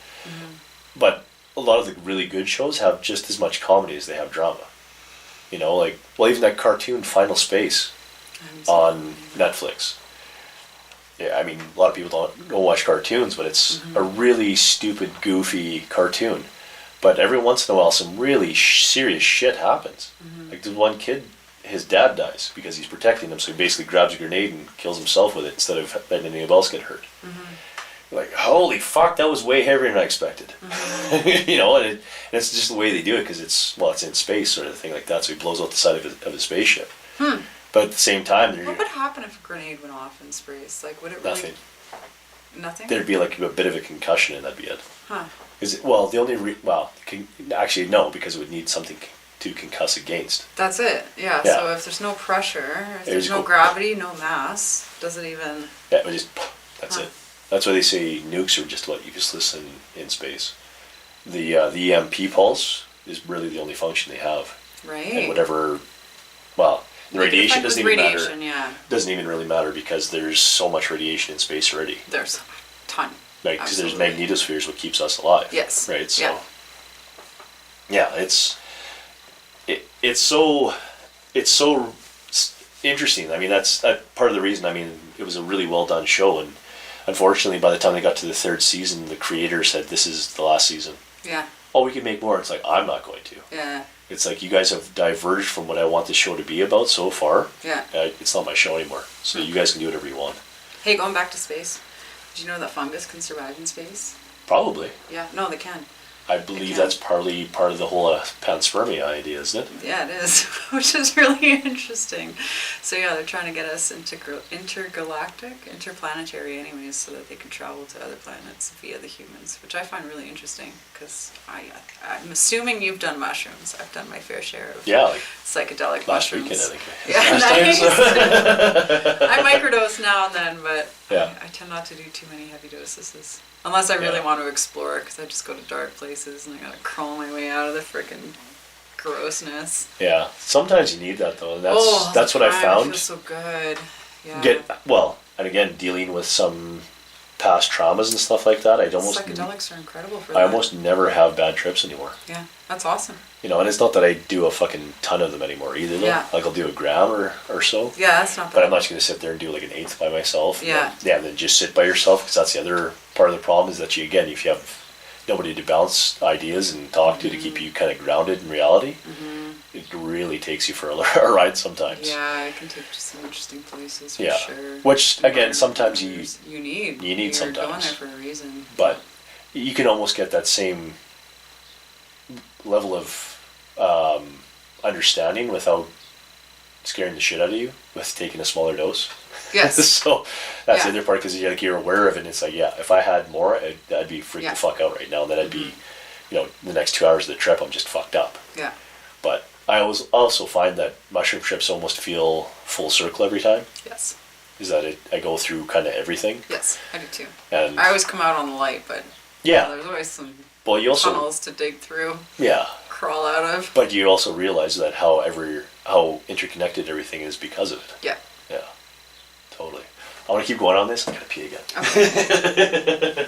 but a lot of the really good shows have just as much comedy as they have drama. Like, well, even that cartoon Final Space on Netflix. Yeah, I mean, a lot of people don't watch cartoons, but it's a really stupid, goofy cartoon. But every once in a while, some really serious shit happens. Like, there's one kid, his dad dies because he's protecting him, so he basically grabs a grenade and kills himself with it instead of letting anyone else get hurt. Like, holy fuck, that was way heavier than I expected. you know, and it's just the way they do it because it's in space sort of thing like that, so he blows out the side of his spaceship. But at the same time, what would happen if a grenade went off in space? Like, would it really... Nothing. Nothing? There'd be like a bit of a concussion, and that'd be it. Huh. The only actually no, because it would need something to concuss against. That's it. Yeah. So if there's no pressure, if there's no gravity, no mass, does it even? Yeah, it just that's it. That's why they say nukes are just about useless in space. The EMP pulse is really the only function they have. Right. And whatever, the radiation doesn't even matter. Yeah. Doesn't even really matter because there's so much radiation in space already. There's a ton. Like, because there's magnetospheres, what keeps us alive. Yes. Right. So. Yeah, it's so interesting. I mean, that's part of the reason. I mean, it was a really well done show, and unfortunately, by the time they got to the third season, the creator said, "This is the last season." Yeah. Oh, we can make more. It's like, I'm not going to. Yeah. It's like, you guys have diverged from what I want this show to be about so far. Yeah. It's not my show anymore. So you guys can do whatever you want. Hey, going back to space, did you know that fungus can survive in space? Probably. Yeah. No, they can. I believe that's partly part of the whole panspermia idea, isn't it? Yeah, it is, which is really interesting. So yeah, they're trying to get us interplanetary anyways, so that they can travel to other planets via the humans, which I find really interesting, because I'm assuming you've done mushrooms. I've done my fair share of psychedelic last mushrooms. Weekend, I think. Yeah, nice. I microdose now and then, but I tend not to do too many heavy doses. Unless I really want to explore, because I just go to dark places and I gotta crawl my way out of the frickin' grossness. Yeah, sometimes you need that though, and that's what I found. It feels so good. Yeah. And again, dealing with some past traumas and stuff like that, psychedelics are incredible for that. I almost never have bad trips anymore. Yeah, that's awesome. You know, and it's not that I do a fucking ton of them anymore either. Though. Yeah. Like I'll do a gram or so. Yeah, that's not bad. But I'm not just gonna sit there and do like an eighth by myself. Yeah. And then just sit by yourself, because that's the other part of the problem, is that if you have nobody to bounce ideas and talk to keep you kind of grounded in reality, it really takes you for a ride sometimes. Yeah, it can take you to some interesting places for sure. Which again, sometimes you need. You're sometimes. Going there for a reason. But you can almost get that same level of understanding without scaring the shit out of you with taking a smaller dose. Yes. So that's the other part, because you're aware of it, and it's like, if I had more, I'd be freaking the fuck out right now, and then I'd be, the next 2 hours of the trip, I'm just fucked up. Yeah. But I also find that mushroom trips almost feel full circle every time. Yes. Is that I go through kind of everything. Yes, I do too. And I always come out on the light, but there's always some tunnels to dig through. Yeah. Crawl out of. But you also realize that how interconnected everything is because of it. Yeah. Yeah. Totally. I want to keep going on this. I gotta pee again. Okay.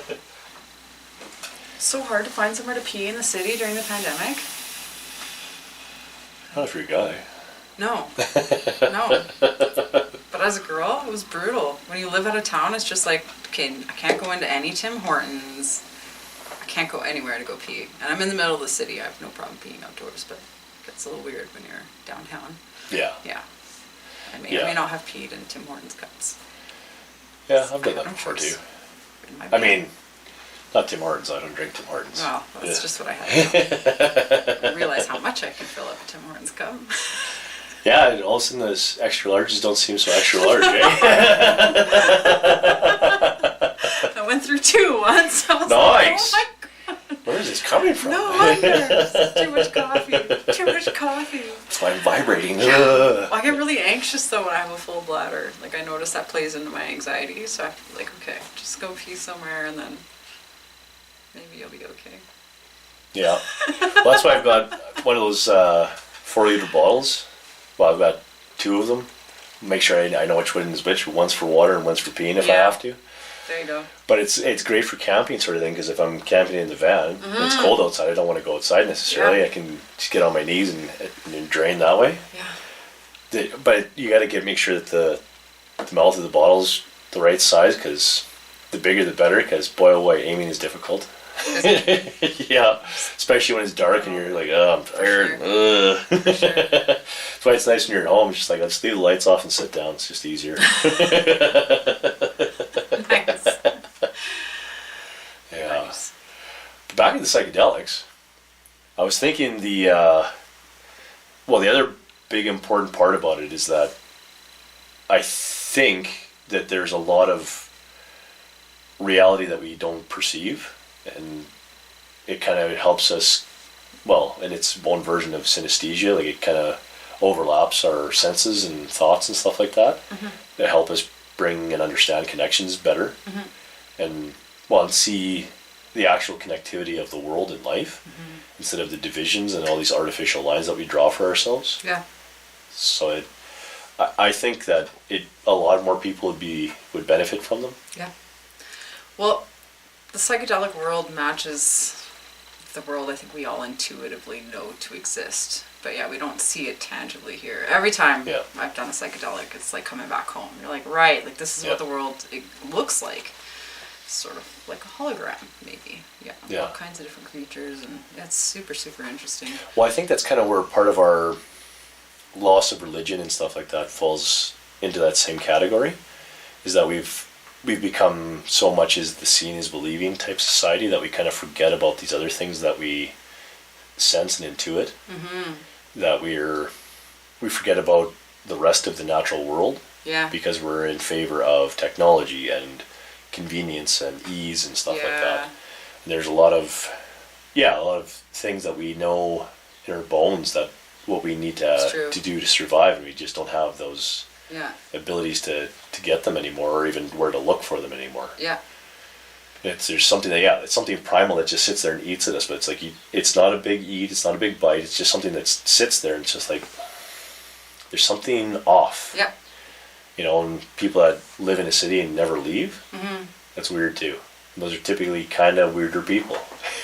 So hard to find somewhere to pee in the city during the pandemic. Not if you're a guy. No. No. But as a girl, it was brutal. When you live out of town, it's just like, okay, I can't go into any Tim Hortons. I can't go anywhere to go pee. And I'm in the middle of the city. I have no problem peeing outdoors, but it gets a little weird when you're downtown. Yeah. Yeah. I may not have peed in Tim Hortons cups. Yeah, I've done that before too. I mean, not Tim Hortons. I don't drink Tim Hortons. Well, that's just what I had to do. I realize how much I can fill up a Tim Hortons cup. Yeah, and all of a sudden those extra larges don't seem so extra large, eh? I went through 2 once. I was nice. Like, oh my God. Where is this coming from? No wonder. Too much coffee. Too much coffee. That's why I'm vibrating. Yeah. I get really anxious though when I have a full bladder. Like I notice that plays into my anxiety. So I have to be like, okay, just go pee somewhere and then maybe you'll be okay. Yeah. Well, that's why I've got one of those 4-liter bottles. Well, I've got 2 of them. Make sure I know which one is which. One's for water and one's for peeing if I have to. There you go. But it's great for camping sort of thing, because if I'm camping in the van, it's cold outside, I don't want to go outside necessarily. Yeah. I can just get on my knees and drain that way. Yeah. But you got to make sure that the mouth of the bottle's the right size, because the bigger the better, because boy oh boy, aiming is difficult. Yeah, especially when it's dark and you're like, oh, I'm tired. For sure. That's why it's nice when you're at home. It's just like, let's leave the lights off and sit down. It's just easier. Nice. Yeah. Nice. back to the psychedelics, I was thinking the other big important part about it is that I think that there's a lot of reality that we don't perceive, and it kind of helps us, and it's one version of synesthesia, like it kind of overlaps our senses and thoughts and stuff like that, that help us bring and understand connections better, and see the actual connectivity of the world and life, instead of the divisions and all these artificial lines that we draw for ourselves. Yeah. So I think that a lot more people would benefit from them. Yeah. Well, the psychedelic world matches the world I think we all intuitively know to exist. But yeah, we don't see it tangibly here. Every time I've done a psychedelic, it's like coming back home. You're like, right, like this is what the world looks like. Sort of like a hologram, maybe. Yeah. All kinds of different creatures, and that's super, super interesting. Well, I think that's kind of where part of our loss of religion and stuff like that falls into that same category, is that we've become so much as the seeing is believing type society that we kind of forget about these other things that we sense and intuit, that we forget about the rest of the natural world, because we're in favor of technology and convenience and ease and stuff like that. And there's a lot of things that we know in our bones that what we need to do to survive, and we just don't have those abilities to get them anymore, or even where to look for them anymore. There's something it's something primal that just sits there and eats at us, but it's like it's not a big eat, it's not a big bite, it's just something that sits there, and it's just like there's something off. And people that live in a city and never leave, that's weird too. And those are typically kind of weirder people.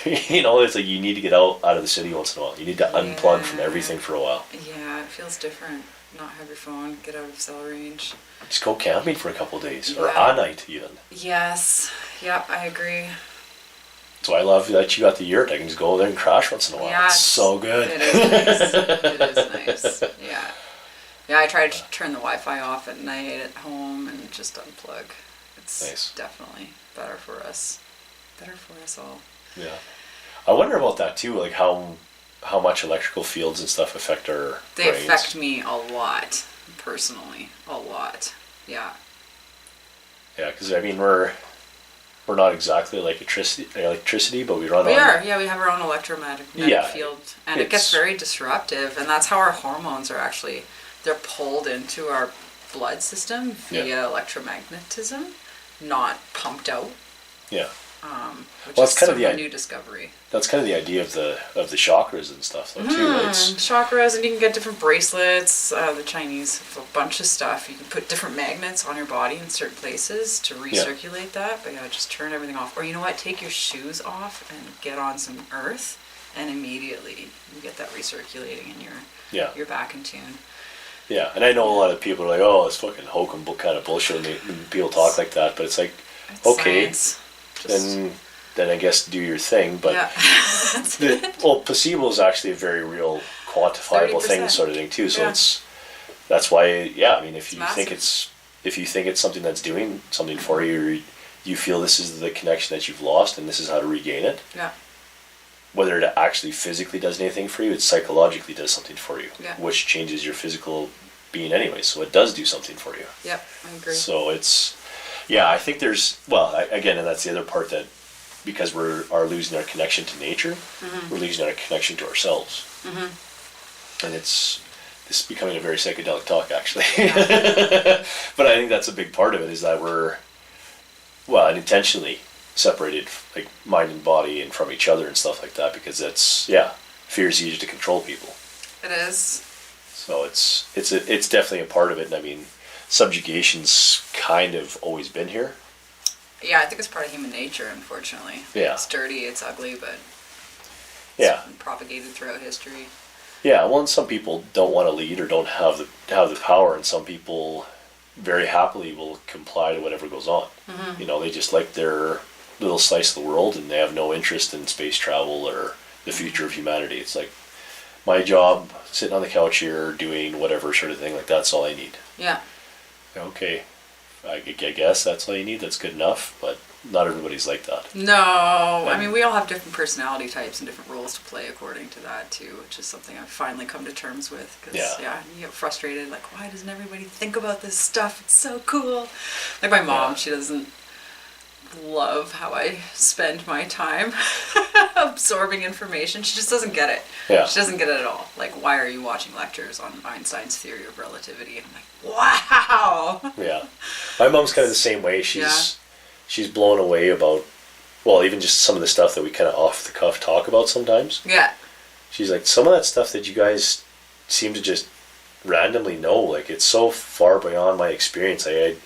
It's like you need to get out of the city once in a while. You need to unplug from everything for a while. Yeah, it feels different. Not have your phone, get out of cell range. Just go camping for a couple of days, or a night even. Yes. Yep, I agree. So I love that you got the yurt. I can just go there and crash once in a while. Yeah, it's so good. It is nice. It is nice. Yeah. Yeah, I try to turn the Wi-Fi off at night at home and just unplug. It's definitely better for us. Better for us all. Yeah. I wonder about that too, like how much electrical fields and stuff affect our They brains. affect me a lot, personally. A lot. Yeah. Yeah, because I mean we're not exactly like electricity, but we run We on... are, yeah, we have our own electromagnetic field. And it gets very disruptive, and that's how our hormones are actually... They're pulled into our blood system via electromagnetism, not pumped out. Yeah. Which is kind of a new discovery. That's kind of the idea of the chakras and stuff, though, too. Chakras, and you can get different bracelets. The Chinese have a bunch of stuff. You can put different magnets on your body in certain places to recirculate that. But just turn everything off. Or you know what? Take your shoes off and get on some earth, and immediately you get that recirculating, and you're back in tune. Yeah, and I know a lot of people are like, oh, it's fucking hokum kind of bullshit when people talk like that, but it's like, okay, then I guess do your thing, but placebo is actually a very real quantifiable 30%. Thing sort of thing too, so that's why, I mean, if you think it's something that's doing something for you, or you feel this is the connection that you've lost and this is how to regain it, whether it actually physically does anything for you, it psychologically does something for you, which changes your physical being anyway. So it does do something for you. Yep, I agree. So it's, I think there's, again, and that's the other part, that because we are losing our connection to nature, we're losing our connection to ourselves. And this is becoming a very psychedelic talk, actually. But I think that's a big part of it, is that we're, unintentionally separated, like mind and body, and from each other and stuff like that, because that's fear is easier to control people. It is. So it's definitely a part of it, and I mean, subjugation's kind of always been here. Yeah, I think it's part of human nature, unfortunately. Yeah. It's dirty, it's ugly, but it's been propagated throughout history. Yeah, well, and some people don't want to lead or don't have the power, and some people very happily will comply to whatever goes on. They just like their little slice of the world, and they have no interest in space travel or the future of humanity. It's like, my job, sitting on the couch here, doing whatever sort of thing, like that's all I need. Yeah. Okay, I guess that's all you need, that's good enough, but not everybody's like that. No, I mean, we all have different personality types and different roles to play according to that too, which is something I've finally come to terms with. Cause, you get frustrated, like, why doesn't everybody think about this stuff? It's so cool. Like my mom, she doesn't love how I spend my time absorbing information. She just doesn't get it. Yeah. She doesn't get it at all. Like, why are you watching lectures on Einstein's theory of relativity? And I'm like, wow. Yeah. My mom's kind of the same way. She's blown away about, well, even just some of the stuff that we kind of off the cuff talk about sometimes. Yeah. She's like, some of that stuff that you guys seem to just randomly know, like, it's so far beyond my experience. I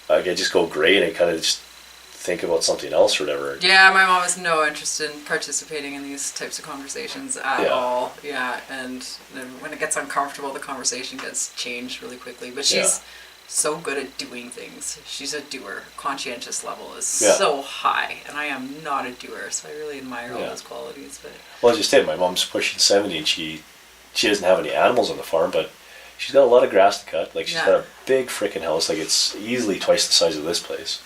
just go gray and I kind of just think about something else or whatever. Yeah, my mom has no interest in participating in these types of conversations at all. Yeah, and then when it gets uncomfortable, the conversation gets changed really quickly. But she's so good at doing things. She's a doer. Conscientious level is so high, and I am not a doer, so I really admire all those qualities. But well, I just did. My mom's pushing 70, and she doesn't have any animals on the farm, but she's got a lot of grass to cut. Like, she's got a big freaking house. Like, it's easily twice the size of this place.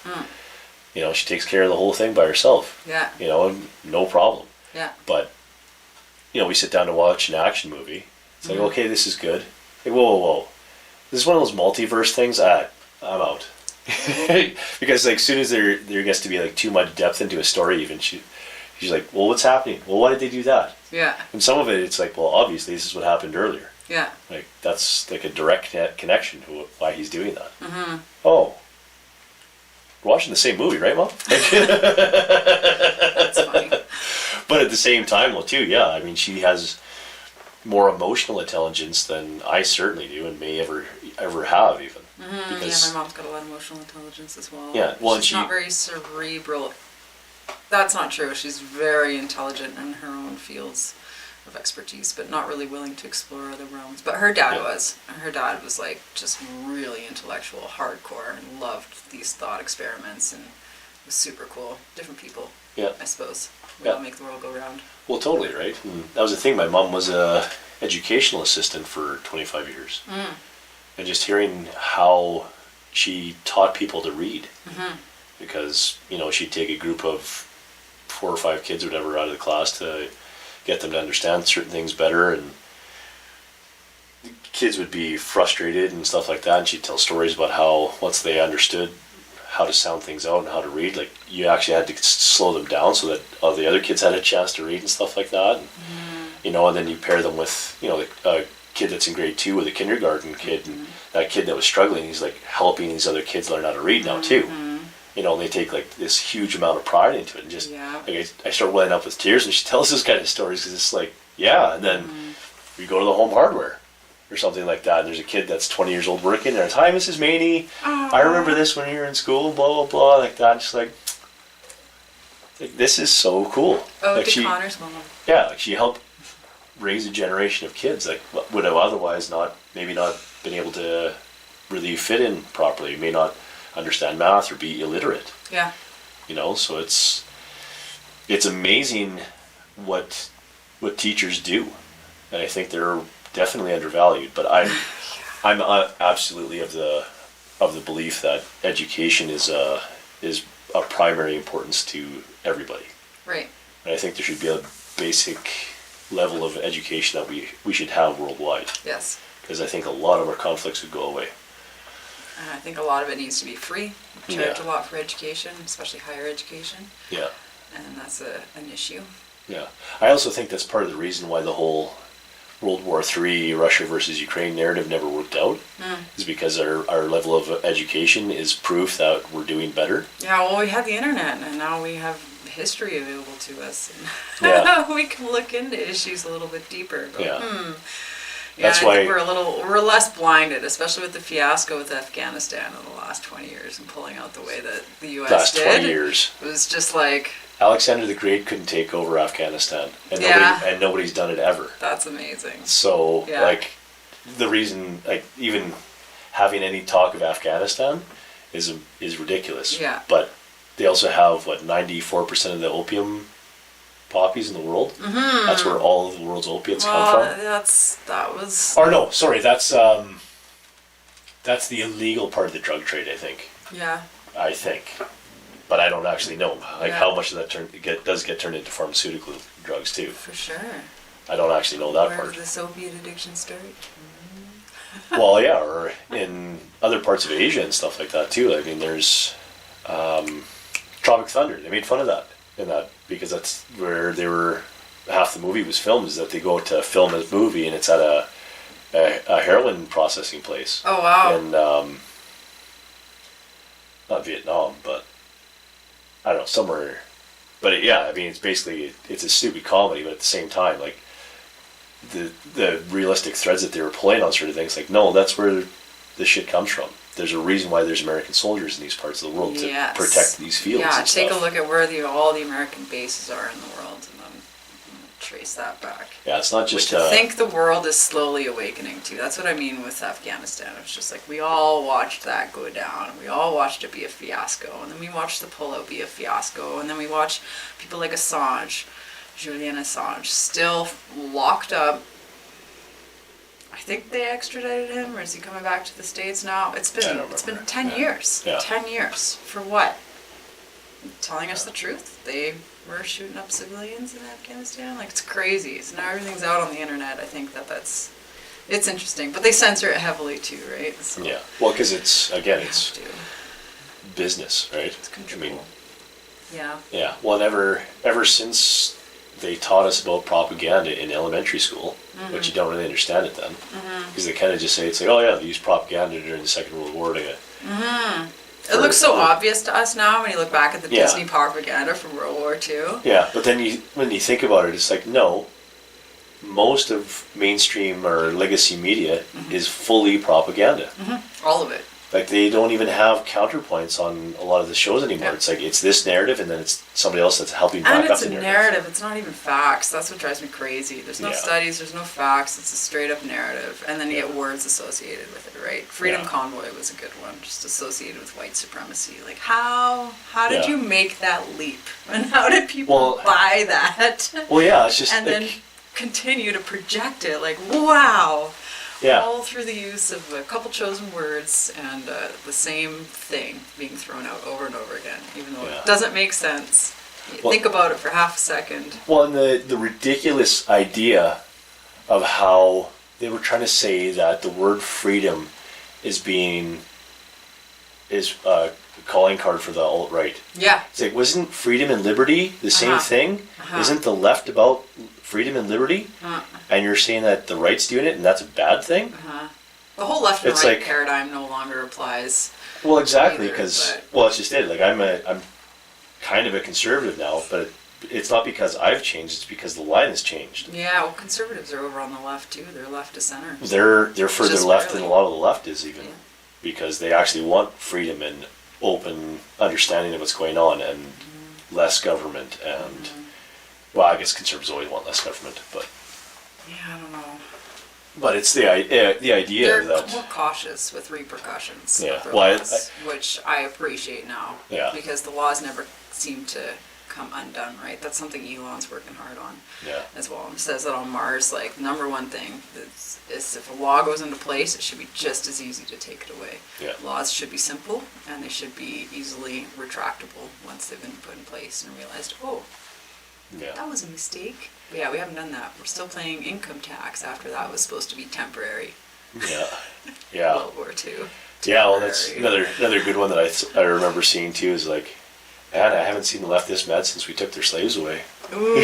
You know, she takes care of the whole thing by herself. Yeah. You know, no problem. Yeah. But, you know, we sit down to watch an action movie. It's like, okay, this is good. Like, whoa. This is one of those multiverse things. I'm out. Because, like, as soon as there gets to be, like, too much depth into a story even, she's like, well, what's happening? Well, why did they do that? Yeah. And some of it, it's like, well, obviously, this is what happened earlier. Yeah. Like, that's, like, a direct connection to why he's doing that. Mm-hmm. Oh. We're watching the same movie, right, Mom? That's funny. But at the same time, well, too, yeah. I mean, she has more emotional intelligence than I certainly do, and may ever have even. Mm-hmm. Because, my mom's got a lot of emotional intelligence as well. Yeah, well, she's not very cerebral. That's not true. She's very intelligent in her own fields of expertise, but not really willing to explore other realms. But her dad was. Her dad was like just really intellectual, hardcore, and loved these thought experiments, and it was super cool. Different people, I suppose. We all make the world go round. Well, totally, right? And that was the thing. My mom was a educational assistant for 25 years. And just hearing how she taught people to read. Because, you know, she'd take a group of 4 or 5 kids or whatever out of the class to get them to understand certain things better, and the kids would be frustrated and stuff like that, and she'd tell stories about how once they understood how to sound things out and how to read, like, you actually had to slow them down so that all the other kids had a chance to read and stuff like that. And, you know, and then you pair them with, you know, a kid that's in grade 2 with a kindergarten kid, and that kid that was struggling, he's like helping these other kids learn how to read now too. You know, and they take like this huge amount of pride into it, and just like I start welling up with tears, and she tells this kind of stories because it's like, and then we go to the Home Hardware or something like that, and there's a kid that's 20 years old working there. Hi, Mrs. Maney. I remember this when you were in school, blah blah blah, like that. And she's like, this is so cool. Oh, like Connor's mom. Yeah, like she helped raise a generation of kids like would have otherwise maybe not been able to really fit in properly. May not understand math or be illiterate. Yeah. You know, so it's amazing what teachers do, and I think they're definitely undervalued. But I'm absolutely of the belief that education is a primary importance to everybody. Right. And I think there should be a basic level of education that we should have worldwide. Yes. Because I think a lot of our conflicts would go away. I think a lot of it needs to be free. We charge a lot for education, especially higher education. Yeah. And that's an issue. Yeah. I also think that's part of the reason why the whole World War III, Russia versus Ukraine narrative never worked out, is because our level of education is proof that we're doing better. Yeah, well, we have the internet, and now we have history available to us. And we can look into issues a little bit deeper. But, That's why I think we're less blinded, especially with the fiasco with Afghanistan in the last 20 years and pulling out the way that the U.S. last did. 20 years. It was just like Alexander the Great couldn't take over Afghanistan, and nobody's done it ever. That's amazing. So, like, the reason, like, even having any talk of Afghanistan is ridiculous. Yeah. But they also have 94% of the opium poppies in the world. Mm-hmm. That's where all of the world's opiates come from. That was. Or no, sorry, that's the illegal part of the drug trade, I think. Yeah. I think. but I don't actually know like Yeah. how much of that does get turned into pharmaceutical drugs too. For sure. I don't actually know that Where part. did this opiate addiction start? Well, yeah, or in other parts of Asia and stuff like that too. I mean, there's Tropic Thunder. They made fun of that in that because that's where they were. Half the movie was filmed is that they go to film a movie and it's at a heroin processing place. Oh wow. In not Vietnam, but I don't know, somewhere. But yeah, I mean, it's basically it's a stupid comedy, but at the same time, like the realistic threads that they were pulling on sort of things, like no, that's where the shit comes from. There's a reason why there's American soldiers in these parts of the world Yes. to protect these fields. Yeah, and take stuff. a look at where all the American bases are in the world, and then trace that back. Yeah, it's not just. Which I think the world is slowly awakening to. That's what I mean with Afghanistan. It's just like we all watched that go down. We all watched it be a fiasco, and then we watched the pullout be a fiasco, and then we watch people like Assange, Julian Assange, still locked up. I think they extradited him, or is he coming back to the States now? It's been 10 years. Yeah. 10 years for what? Telling us the truth. They were shooting up civilians in Afghanistan. Like, it's crazy. So now everything's out on the internet. I think it's interesting, but they censor it heavily too, right? So Yeah. Well, because it's have to. business, right? It's control. I mean, Yeah. yeah. Well, ever since they taught us about propaganda in elementary school, which you don't really understand it then, because they kind of just say it's like, oh yeah, they used propaganda during the Second World War to. It looks so obvious to us now when you look back at the Yeah. Disney propaganda from World War II. Yeah, but then when you think about it, it's like no. Most of mainstream or legacy media is fully propaganda. All of it. Like they don't even have counterpoints on a lot of the shows anymore. Yeah. It's like it's this narrative, and then it's somebody else that's helping back And up it's the a narrative. narrative. It's not even facts. That's what drives me crazy. There's no Yeah. studies. There's no facts. It's a straight up narrative. And then you get words associated with it, right? Freedom Yeah. Convoy was a good one, just associated with white supremacy. Like how did Yeah. you make that leap? And how did people Well- buy that? Well, yeah, it's just and like, then continue to project it like, wow. yeah. All through the use of a couple chosen words and the same thing being thrown out over and over again, even though Yeah. it doesn't make sense. You Well- think about it for half a second. Well, and the ridiculous idea of how they were trying to say that the word freedom is a calling card for the alt-right. Yeah. It's like, wasn't freedom and liberty the same Uh-huh. thing? Uh-huh. Isn't the left about freedom and liberty? And you're saying that the right's doing it and that's a bad thing? The whole left and It's right like- paradigm no longer applies. Well, exactly, Either, because but- well, it's just it. Like I'm kind of a conservative now, but it's not because I've changed. It's because the line has changed. Yeah, well, conservatives are over on the left too. They're left to center. They're further Just left barely. than a lot of the left is even, Yeah. because they actually want freedom and open understanding of what's going on and less government and well, I guess conservatives always want less government, but Yeah, I don't know. it's the idea They're that more cautious with repercussions Yeah, of their well, laws, which I appreciate now. Yeah. Because the laws never seem to come undone, right? That's something Elon's working hard on yeah. as well. He says that on Mars, like, number one thing is if a law goes into place, it should be just as easy to take it away. Yeah. Laws should be simple, and they should be easily retractable once they've been put in place and realized, oh, Yeah. that was a mistake. But yeah, we haven't done that. We're still paying income tax after that was supposed to be temporary. Yeah. Yeah. World War II. Yeah, well, that's Temporary. another good one that I remember seeing too is like, man, I haven't seen the left this mad since we took their slaves away. Ooh.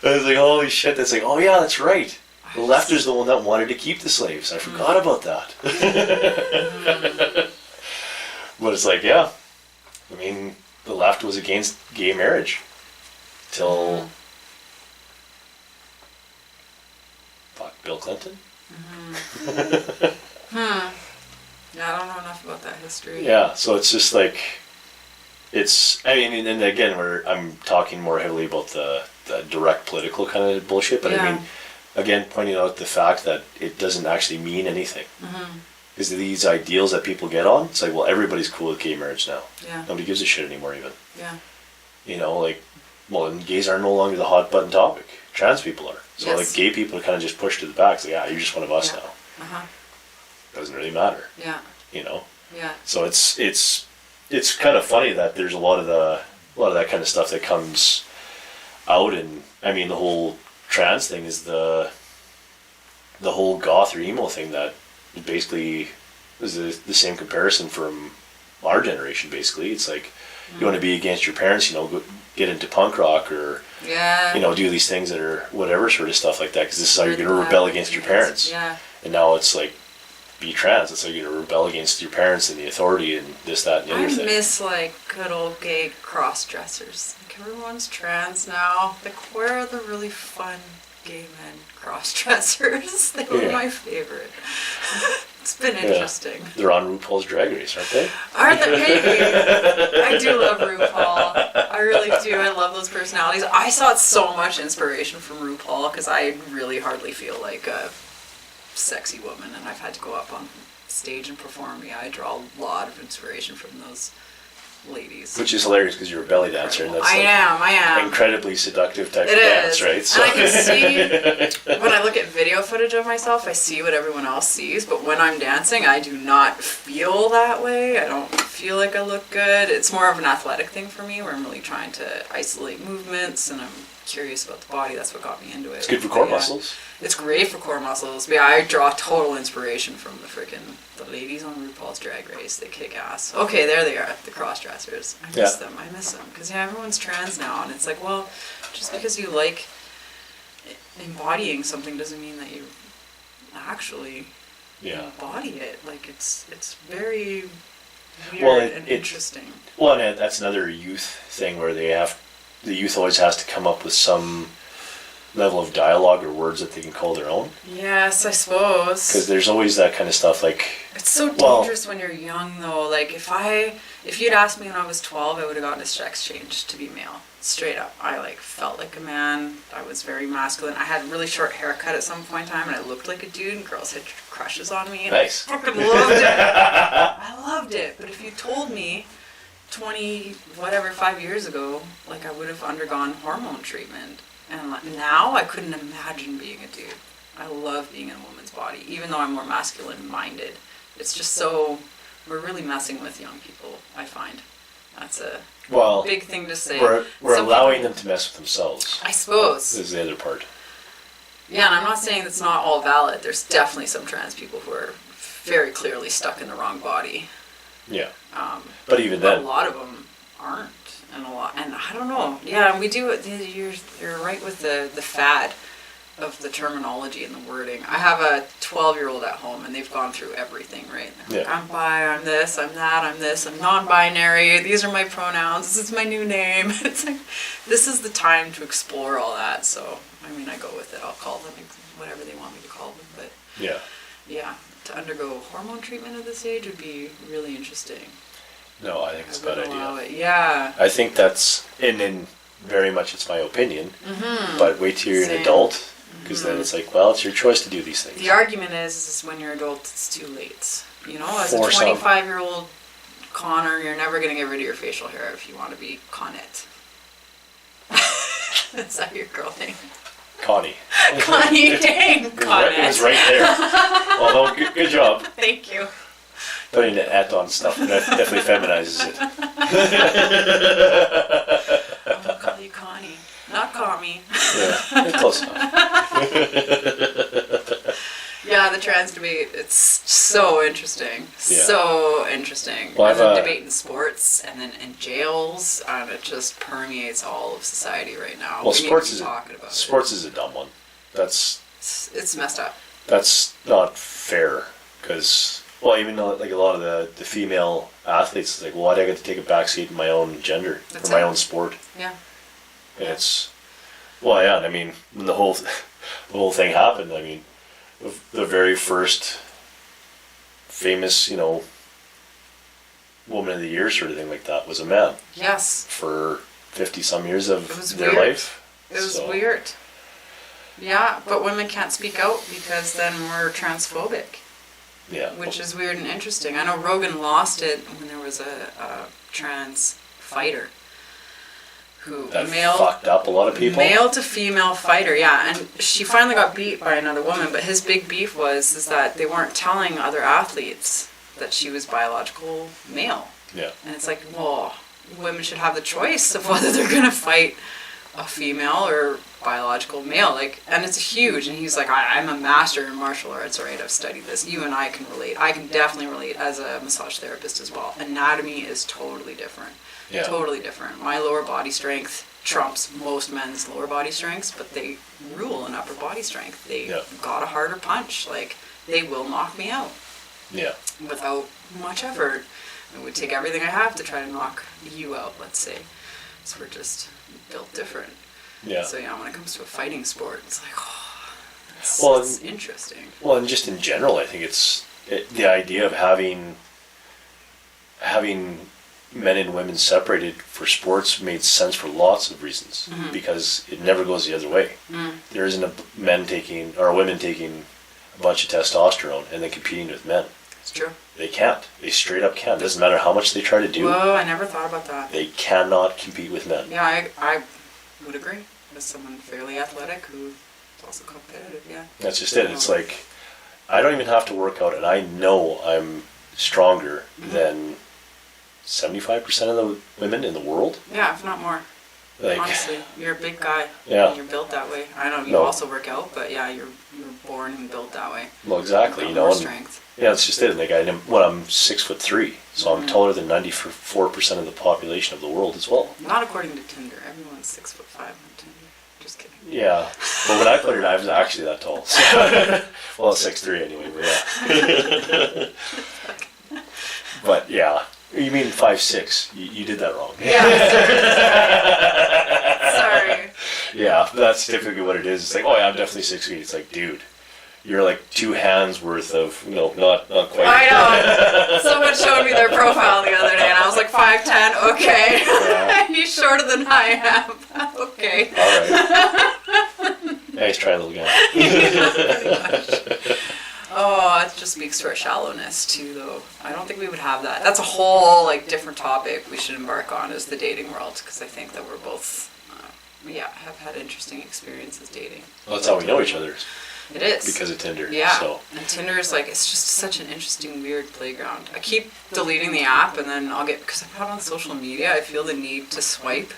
I was like, holy shit, that's like, oh yeah, that's right. The left is the one that wanted to keep the slaves. I forgot about that. But it's like, yeah, I mean, the left was against gay marriage till fuck, Bill Clinton. Yeah, I don't know enough about that history. Yeah, so it's just like, I mean, and again, I'm talking more heavily about the direct political kind of bullshit, but Yeah. I mean, again, pointing out the fact that it doesn't actually mean anything. Because these ideals that people get on, it's like, well, everybody's cool with gay marriage now. Yeah. Nobody gives a shit anymore even. Yeah. You know, like, well, and gays are no longer the hot button topic. Trans people are. So Yes. like gay people are kind of just pushed to the back. So yeah, you're just one of us Yeah. now. Uh-huh. Doesn't really matter, Yeah. you know? Yeah. So it's kind of funny that there's a lot of that kind of stuff that comes out, and I mean the whole trans thing is the whole goth or emo thing that basically is the same comparison from our generation. Basically, it's like you want to be against your parents, go get into punk rock or do these things that are whatever sort of stuff like that, because this is how you're going to rebel against your parents. Yeah. And now it's like, be trans. That's how you're going to rebel against your parents and the authority and this, that, and the other thing. I miss like good old gay cross dressers. Like everyone's trans now. Like where are the really fun gay men cross dressers? They were my favorite. It's been interesting. They're on RuPaul's Drag Race, aren't they? Aren't they? Maybe. I do love RuPaul. I really do. I love those personalities. I saw so much inspiration from RuPaul because I really hardly feel like a sexy woman, and I've had to go up on stage and perform. Yeah, I draw a lot of inspiration from those ladies. Which is hilarious because you're a belly dancer, and that's I am. incredibly seductive type of dance, right? So. And I can see, when I look at video footage of myself, I see what everyone else sees, but when I'm dancing, I do not feel that way. I don't feel like I look good. It's more of an athletic thing for me, where I'm really trying to isolate movements, and I'm curious about the body. That's what got me into it. It's good for core muscles. It's great for core muscles. But yeah, I draw total inspiration from the ladies on RuPaul's Drag Race. They kick ass. Okay, there they are, the cross-dressers. I miss them. Because everyone's trans now, and it's like, well, just because you like embodying something doesn't mean that you actually embody it. Like, it's very weird and interesting. Well, and that's another youth thing where the youth always has to come up with some level of dialogue or words that they can call their own. Yes, I suppose. Because there's always that kind of stuff like... It's so dangerous when you're young, though. Like, if you'd asked me when I was 12, I would have gotten a sex change to be male. Straight up. I, felt like a man. I was very masculine. I had a really short haircut at some point in time, and I looked like a dude, and girls had crushes on me. And nice. I fucking loved it. I loved it. But if you told me 5 years ago, I would have undergone hormone treatment. And now I couldn't imagine being a dude. I love being in a woman's body, even though I'm more masculine-minded. It's just so, we're really messing with young people, I find. That's a big thing to say. We're allowing them to mess with themselves. I suppose. Is the other part. Yeah, and I'm not saying it's not all valid. There's definitely some trans people who are very clearly stuck in the wrong body. Yeah. But even then. A lot of them aren't. And I don't know. Yeah, we do. You're right with the fad of the terminology and the wording. I have a 12-year-old at home, and they've gone through everything, right? They're like, I'm bi, I'm this, I'm that, I'm this, I'm non-binary. These are my pronouns. This is my new name. It's like, this is the time to explore all that. So, I go with it. I'll call them whatever they want me to call them. But yeah, to undergo hormone treatment at this age would be really interesting. No, I think it's a bad idea. Yeah. I think that's, and very much it's my opinion, but wait till you're an adult, because then it's like, well, it's your choice to do these things. The argument is when you're adult, it's too late. As a 25-year-old Connor, you're never going to get rid of your facial hair if you want to be Connette. Is that your girl name? Connie. Connie, dang, Connette. It was right there. Although, good job. Thank you. Putting the "et" on stuff definitely feminizes it. I'm gonna call you Connie, not Commie. Yeah, close enough. Yeah, the trans debate, it's so interesting. Yeah. So interesting. Well, and then debate in sports, and then in jails, and it just permeates all of society right now. Well, sports is a dumb one. It's messed up. That's not fair, because... Well, even though, a lot of the female athletes, it's like, well, why do I get to take a backseat in my own gender, or my own sport? Yeah. And it's, when the whole thing happened, the very first famous, woman of the year sort of thing like that was a man. Yes. For 50-some years of their life. It was weird. Yeah, but women can't speak out because then we're transphobic. Yeah. Which is weird and interesting. I know Rogan lost it when there was a trans fighter who fucked up a lot of people. Male to female fighter, yeah, and she finally got beat by another woman. But his big beef is that they weren't telling other athletes that she was biological male. Yeah. And it's like, well, women should have the choice of whether they're going to fight a female or biological male. Like, and it's huge. And he's like, I'm a master in martial arts, right? I've studied this. You and I can relate. I can definitely relate as a massage therapist as well. Anatomy is totally different. Yeah. Totally different. My lower body strength trumps most men's lower body strengths, but they rule in upper body strength. They got a harder punch. Like, they will knock me out. Yeah. Without much effort. It would take everything I have to try to knock you out, let's say. So we're just built different. Yeah. So when it comes to a fighting sport, it's like, it's interesting. Well, and just in general, I think the idea of having men and women separated for sports made sense for lots of reasons, because it never goes the other way. There isn't a women taking a bunch of testosterone and then competing with men. It's true. They can't. They straight up can't. Doesn't matter how much they try to do. Whoa, I never thought about that. They cannot compete with men. Yeah, I would agree. As someone fairly athletic who's also competitive, yeah. That's just it. It's like, I don't even have to work out, and I know I'm stronger than 75% of the women in the world. Yeah, if not more. Like, honestly, you're a big guy. Yeah. And you're built that way. I know you also work out, but yeah, you're born and built that way. Well, exactly. You know, more strength. Yeah, that's just it. Like, I'm 6'3", so I'm taller than 94% of the population of the world as well. Not according to Tinder. Everyone's 6'5" on Tinder. Just kidding. Yeah, but when I put it, I was actually that tall. So. Well, 6'3" anyway. But yeah. But yeah, you mean 5'6"? You did that wrong. Yeah. Sorry. Yeah, that's typically what it is. It's like, oh yeah, I'm definitely 6 feet. It's like, dude, you're like 2 hands worth of, not quite. I know. Someone showed me their profile the other day, and I was like 5'10". Okay. Yeah. He's shorter than I am. Okay. All right. Nice try, little guy. Oh, it just speaks to our shallowness too, though. I don't think we would have that. That's a whole different topic we should embark on, is the dating world, because I think that we're both, have had interesting experiences dating. Well, that's how we know each other. It is. Because of Tinder. Yeah. So. And Tinder is it's just such an interesting, weird playground. I keep deleting the app, and then because I'm not on social media, I feel the need to swipe.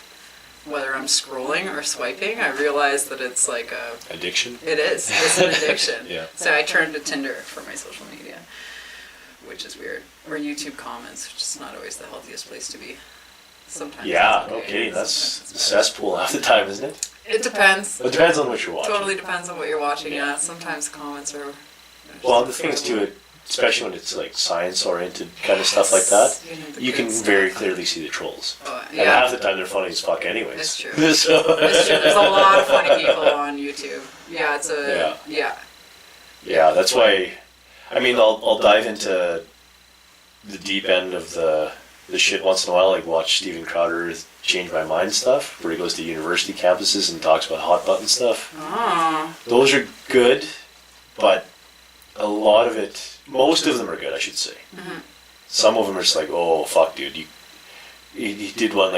Whether I'm scrolling or swiping, I realize that it's like a... Addiction? It is. It's an addiction. Yeah. So I turned to Tinder for my social media, which is weird. Or YouTube comments, which is not always the healthiest place to be. Sometimes. Yeah, okay. That's the cesspool half the time, isn't it? It depends. It depends on what you're watching. Totally depends on what you're watching, yeah. Sometimes comments are... Well, the thing is, too, especially when it's science-oriented kind of stuff like that, you can very clearly see the trolls. And half the time they're funny as fuck anyways. That's true. That's true. There's a lot of funny people on YouTube. Yeah, it's a... Yeah, that's why... I mean, I'll dive into the deep end of the shit once in a while, like watch Steven Crowder Change My Mind stuff, where he goes to university campuses and talks about hot button stuff. Oh. Those are good, but a lot of it, most of them are good, I should say. Mm-hmm. Some of them are just like, oh, fuck, dude, he did one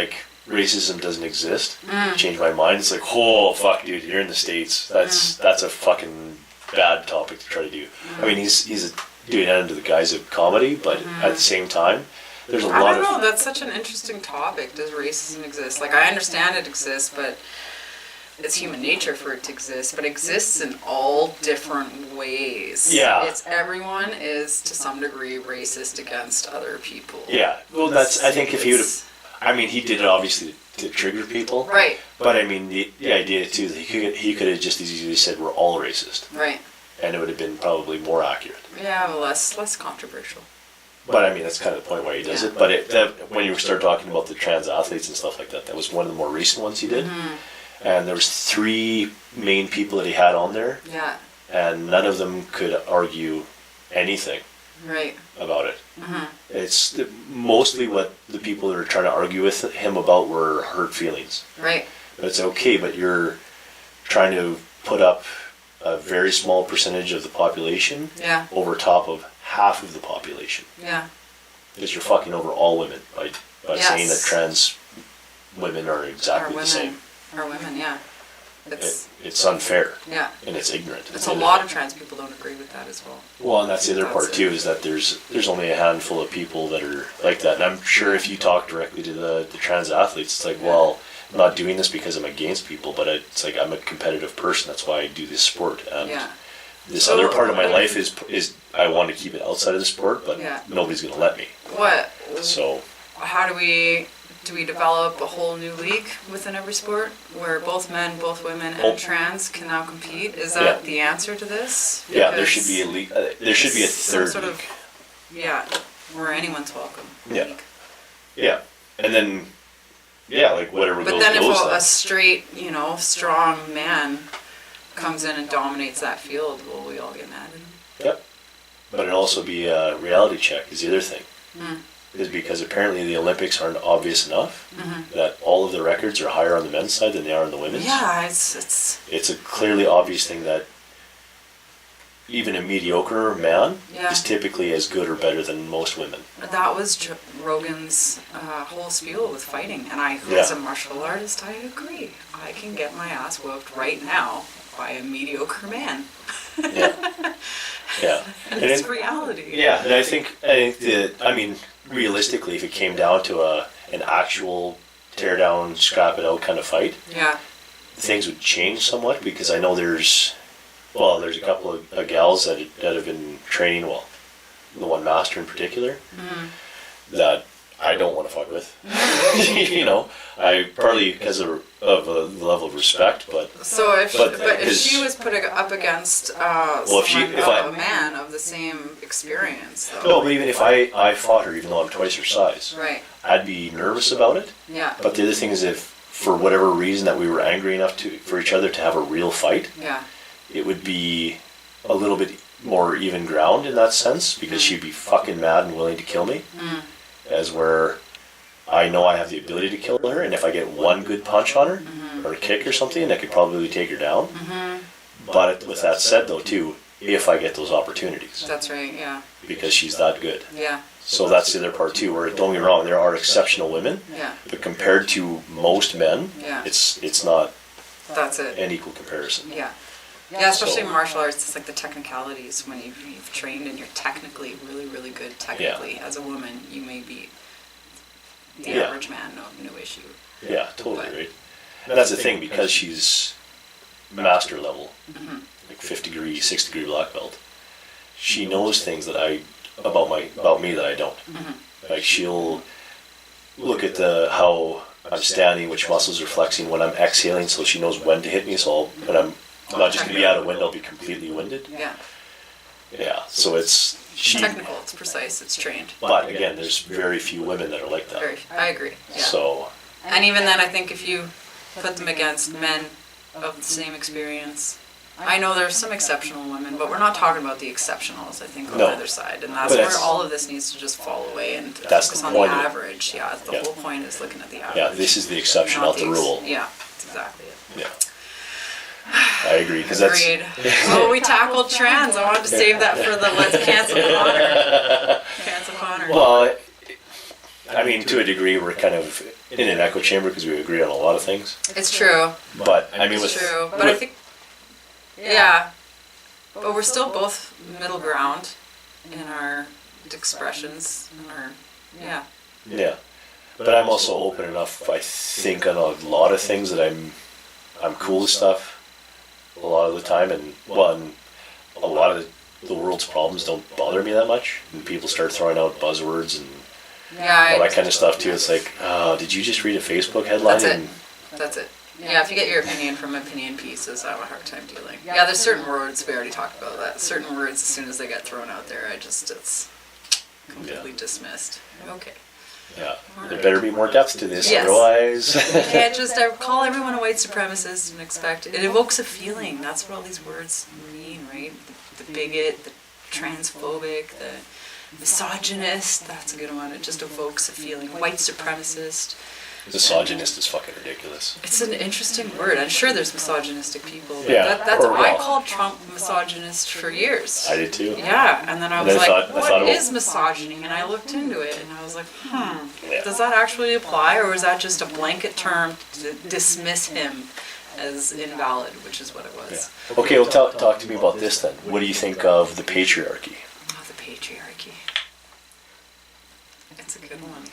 racism doesn't exist. Change My Mind. It's like, oh, fuck, dude, you're in the States. That's a fucking bad topic to try to do. I mean, he's doing that under the guise of comedy, but at the same time, there's a lot of... I don't know, that's such an interesting topic. Does racism exist? I understand it exists, but it's human nature for it to exist, but it exists in all different ways. Yeah. Everyone is, to some degree, racist against other people. Yeah. Well, I think if he would have... I mean, he did it obviously to trigger people. Right. But I mean, the idea too, that he could have just as easily said we're all racist. Right. And it would have been probably more accurate. Yeah, but less controversial. But I mean, that's kind of the point why he does it. But when you start talking about the trans athletes and stuff like that, that was one of the more recent ones he did. And there was 3 main people that he had on there. Yeah. And none of them could argue anything. Right. About it. It's mostly what the people that are trying to argue with him about were hurt feelings. Right. But it's okay, but you're trying to put up a very small percentage of the population over top of half of the population. Yeah. Because you're fucking over all women by saying that trans women are exactly the same. Are women, yeah. It's unfair. Yeah. And it's ignorant. It's a lot of trans people don't agree with that as well. Well, and that's the other part too, is that there's only a handful of people that are like that. And I'm sure if you talk directly to the trans athletes, it's like, well, I'm not doing this because I'm against people, but it's like I'm a competitive person. That's why I do this sport. And this other part of my life is I want to keep it outside of the sport, but nobody's going to let me. What? So how do we develop a whole new league within every sport where both men, both women, and trans can now compete? Is that the answer to this? Yeah, there should be a league. There should be a third sort of, league. Where anyone's welcome. Yeah. Yeah, and then like whatever goes. But then goes, if a straight, strong man comes in and dominates that field, will we all get mad at him? Yep. But it'll also be a reality check is the other thing. Is because apparently the Olympics aren't obvious enough that all of the records are higher on the men's side than they are on the women's. Yeah, it's a clearly obvious thing that even a mediocre man is typically as good or better than most women. That was Rogan's whole spiel with fighting, and as a martial artist, I agree. I can get my ass whooped right now by a mediocre man. Yeah, and it's reality. Yeah, and I think realistically, if it came down to an actual tear down, scrap it out kind of fight, things would change somewhat, because I know there's a couple of gals that have been training, the one master in particular, that I don't want to fuck with. I partly because of the level of respect, but if she was put up against a man of the same experience, though. No, but even if I fought her, even though I'm twice her size, I'd be nervous about it. Yeah. But the other thing is, if for whatever reason that we were angry enough for each other to have a real fight, it would be a little bit more even ground in that sense, because she'd be fucking mad and willing to kill me. As where I know I have the ability to kill her, and if I get one good punch on her, or a kick or something, I could probably take her down. But with that said, though, too, if I get those opportunities. That's right, yeah. Because she's that good. Yeah. So that's the other part, too, where, don't get me wrong, there are exceptional women, but compared to most men, it's not an equal comparison. Yeah. Yeah, especially in martial arts, it's like the technicalities. When you've trained and you're technically really, really good technically, as a woman, you may beat the average man, no issue. Yeah, totally right. And that's the thing, because she's master level, like 5th degree, 6th degree black belt, she knows things about me that I don't. Like, she'll look at how I'm standing, which muscles are flexing, when I'm exhaling, so she knows when to hit me, so when I'm not just going to be out of wind, I'll be completely winded. Yeah, so it's technical, it's precise, it's trained. But again, there's very few women that are like that. I agree. Yeah. So, and even then, I think if you put them against men of the same experience, I know there's some exceptional women, but we're not talking about the exceptionals, I think, on the other side. And that's where all of this needs to just fall away and focus on the average. Yeah, the whole point is looking at the average. Yeah, this is the exception, not the rule. Yeah, that's exactly it. Yeah. I agree, because Agreed. Oh, we tackled trans. I wanted to save that for the Let's Cancel Connor. Cancel Connor. Well, I mean, to a degree, we're kind of in an echo chamber because we agree on a lot of things. It's true. But I mean, it's true. But I think, but we're still both middle ground in our expressions. Yeah. But I'm also open enough, I think, on a lot of things that I'm cool with stuff a lot of the time, and a lot of the world's problems don't bother me that much, and people start throwing out buzzwords and all that kind of stuff too. It's like, did you just read a Facebook headline? That's it. Yeah, if you get your opinion from opinion pieces, I have a hard time dealing. Yeah, there's certain words, we already talked about that, certain words, as soon as they get thrown out there, it's completely dismissed. Okay. Yeah, there better be more depth to this, otherwise... You can't just call everyone a white supremacist and expect... It evokes a feeling, that's what all these words mean, right? The bigot, the transphobic, the misogynist, that's a good one, it just evokes a feeling. White supremacist. Misogynist is fucking ridiculous. It's an interesting word. I'm sure there's misogynistic people. But I called Trump misogynist for years. I did too. Yeah, and then I was what is misogyny? And I looked into it, and I was like, does that actually apply, or is that just a blanket term to dismiss him as invalid, which is what it was. Yeah. Okay, well, talk to me about this then. What do you think of the patriarchy? Oh, the patriarchy. It's a good one.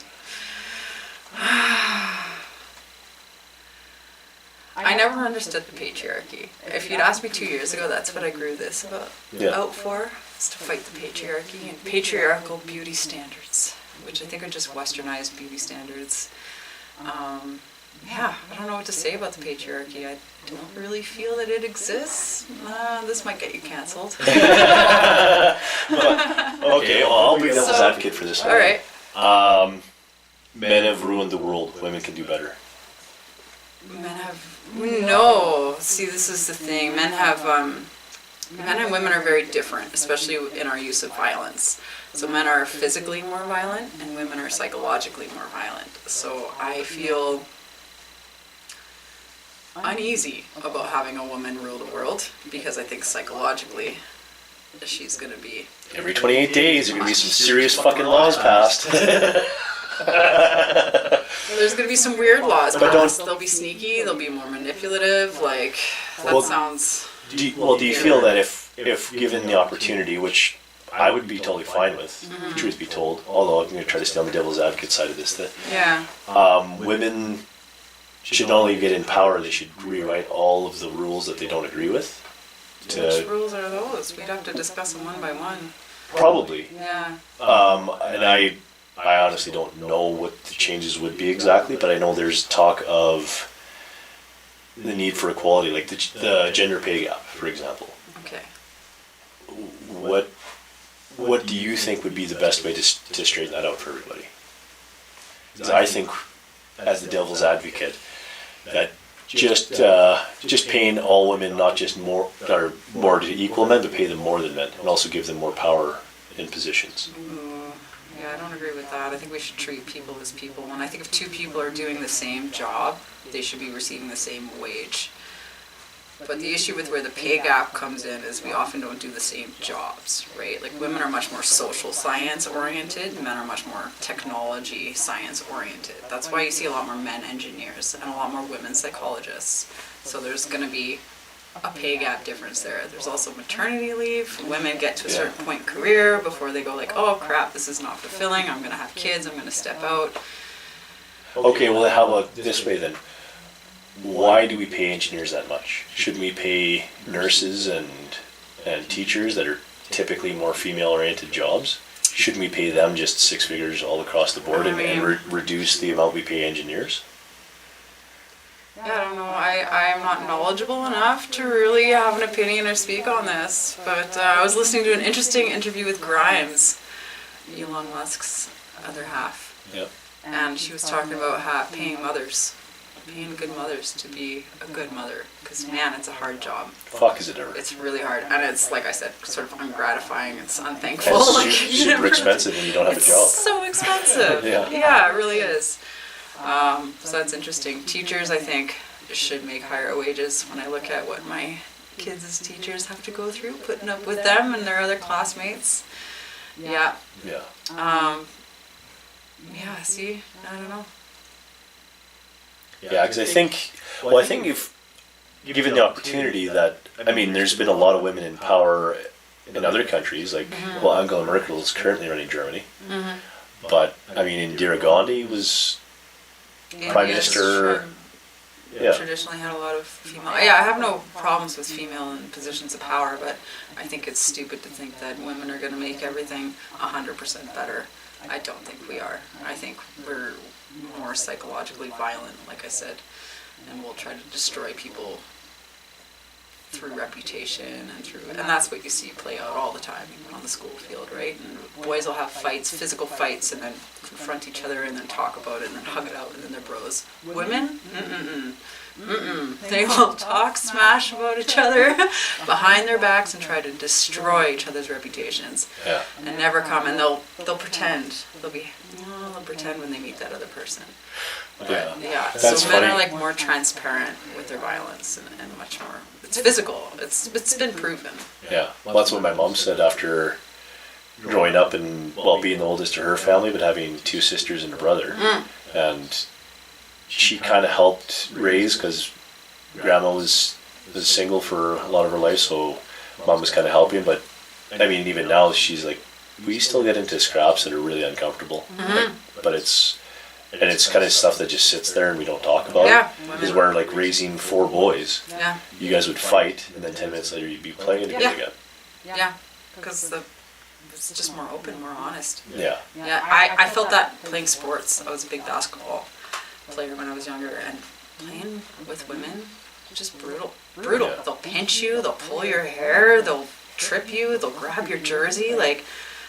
I never understood the patriarchy. If you'd asked me 2 years ago, that's what I grew this out for, is to fight the patriarchy and patriarchal beauty standards, which I think are just westernized beauty standards. I don't know what to say about the patriarchy. I don't really feel that it exists. This might get you canceled. Okay, well, I'll be devil's advocate for this one. All right. Men have ruined the world. Women can do better. No. See, this is the thing. Men and women are very different, especially in our use of violence. So men are physically more violent, and women are psychologically more violent. So I feel uneasy about having a woman rule the world, because I think psychologically she's going to be... Every 28 days, there are going to be some serious fucking laws passed. There's going to be some weird laws passed. They'll be sneaky, they'll be more manipulative, sounds... Do you feel that if given the opportunity, which I would be totally fine with, truth be told, although I'm going to try to stay on the devil's advocate side of this, that women should not only get in power, they should rewrite all of the rules that they don't agree with. Which rules are those? We'd have to discuss them one by one. Probably. Yeah. And I honestly don't know what the changes would be exactly, but I know there's talk of the need for equality, like the gender pay gap, for example. Okay. What do you think would be the best way to straighten that out for everybody? Because I think, as the devil's advocate, that just paying all women not just more to equal men, but pay them more than men, and also give them more power in positions. Yeah, I don't agree with that. I think we should treat people as people. And I think if two people are doing the same job, they should be receiving the same wage. But the issue with where the pay gap comes in is we often don't do the same jobs, right? Like women are much more social science oriented, men are much more technology science oriented. That's why you see a lot more men engineers and a lot more women psychologists. So there's going to be a pay gap difference there. There's also maternity leave. Women get to a certain point in career before they go like, oh crap, this is not fulfilling, I'm going to have kids, I'm going to step out. Okay, well how about this way then? Why do we pay engineers that much? Shouldn't we pay nurses and teachers that are typically more female-oriented jobs? Shouldn't we pay them just 6 figures all across the board and reduce the amount we pay engineers? Yeah, I don't know. I'm not knowledgeable enough to really have an opinion or speak on this, but I was listening to an interesting interview with Grimes, Elon Musk's other half. Yep. And she was talking about paying good mothers to be a good mother, because man, it's a hard job. Fuck, is it ever? It's really hard, and it's, like I said, sort of ungratifying. It's unthankful. It's super expensive when you don't have a job. It's so expensive. Yeah, it really is. So that's interesting. Teachers, I think, should make higher wages. When I look at what my kids' teachers have to go through, putting up with them and their other classmates. Yeah. Yeah. See, I don't know. Yeah, because I think if given the opportunity that, I mean, there's been a lot of women in power in other countries, like, Angela Merkel is currently running Germany, but, I mean, Indira Gandhi was Prime Minister. Traditionally had a lot of female. Yeah, I have no problems with female in positions of power, but I think it's stupid to think that women are going to make everything 100% better. I don't think we are. I think we're more psychologically violent, like I said, and we'll try to destroy people through reputation and that's what you see play out all the time on the school field, right? And boys will have fights, physical fights, and then confront each other and then talk about it and then hug it out and then they're bros. Women? They will talk smash about each other behind their backs and try to destroy each other's reputations. Yeah. And never come, and they'll pretend. They'll pretend when they meet that other person. Yeah. So men are like more transparent with their violence and much more. It's physical. It's been proven. Yeah. Well, that's what my mom said after growing up and being the oldest of her family, but having 2 sisters and a brother, and she kind of helped raise, because grandma was single for a lot of her life, so mom was kind of helping. But I mean, even now, she's like, we still get into scraps that are really uncomfortable. Like, but it's kind of stuff that just sits there and we don't talk about. Yeah. Because we're like raising 4 boys. Yeah. You guys would fight, and then 10 minutes later you'd be playing together again. Yeah. Because it's just more open, more honest. Yeah. Yeah. I felt that playing sports. I was a big basketball player when I was younger, and playing with women, just brutal. Brutal. Yeah. They'll pinch you, they'll pull your hair, they'll trip you, they'll grab your jersey, like,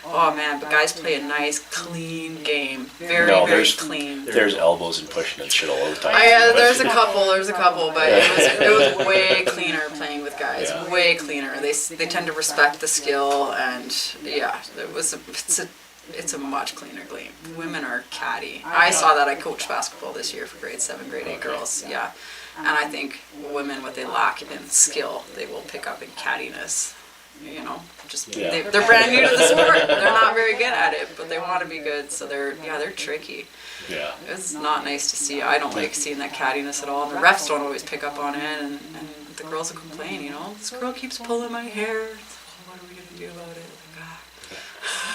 oh man, but guys play a nice, clean game. Very clean. There's elbows and pushing and shit all over the time. There's a couple, but it was way cleaner playing with guys. Yeah. Way cleaner. They tend to respect the skill, and yeah, it's a much cleaner game. Women are catty. I saw that. I coached basketball this year for grade 7, grade 8 girls. Yeah, and I think women, what they lack in skill, they will pick up in cattiness. You know, they're brand new to the sport. They're not very good at it, but they want to be good. So they're tricky. Yeah. It's not nice to see. I don't like seeing that cattiness at all. And the refs don't always pick up on it, and the girls will complain. You know, this girl keeps pulling my hair. What are we gonna do about it?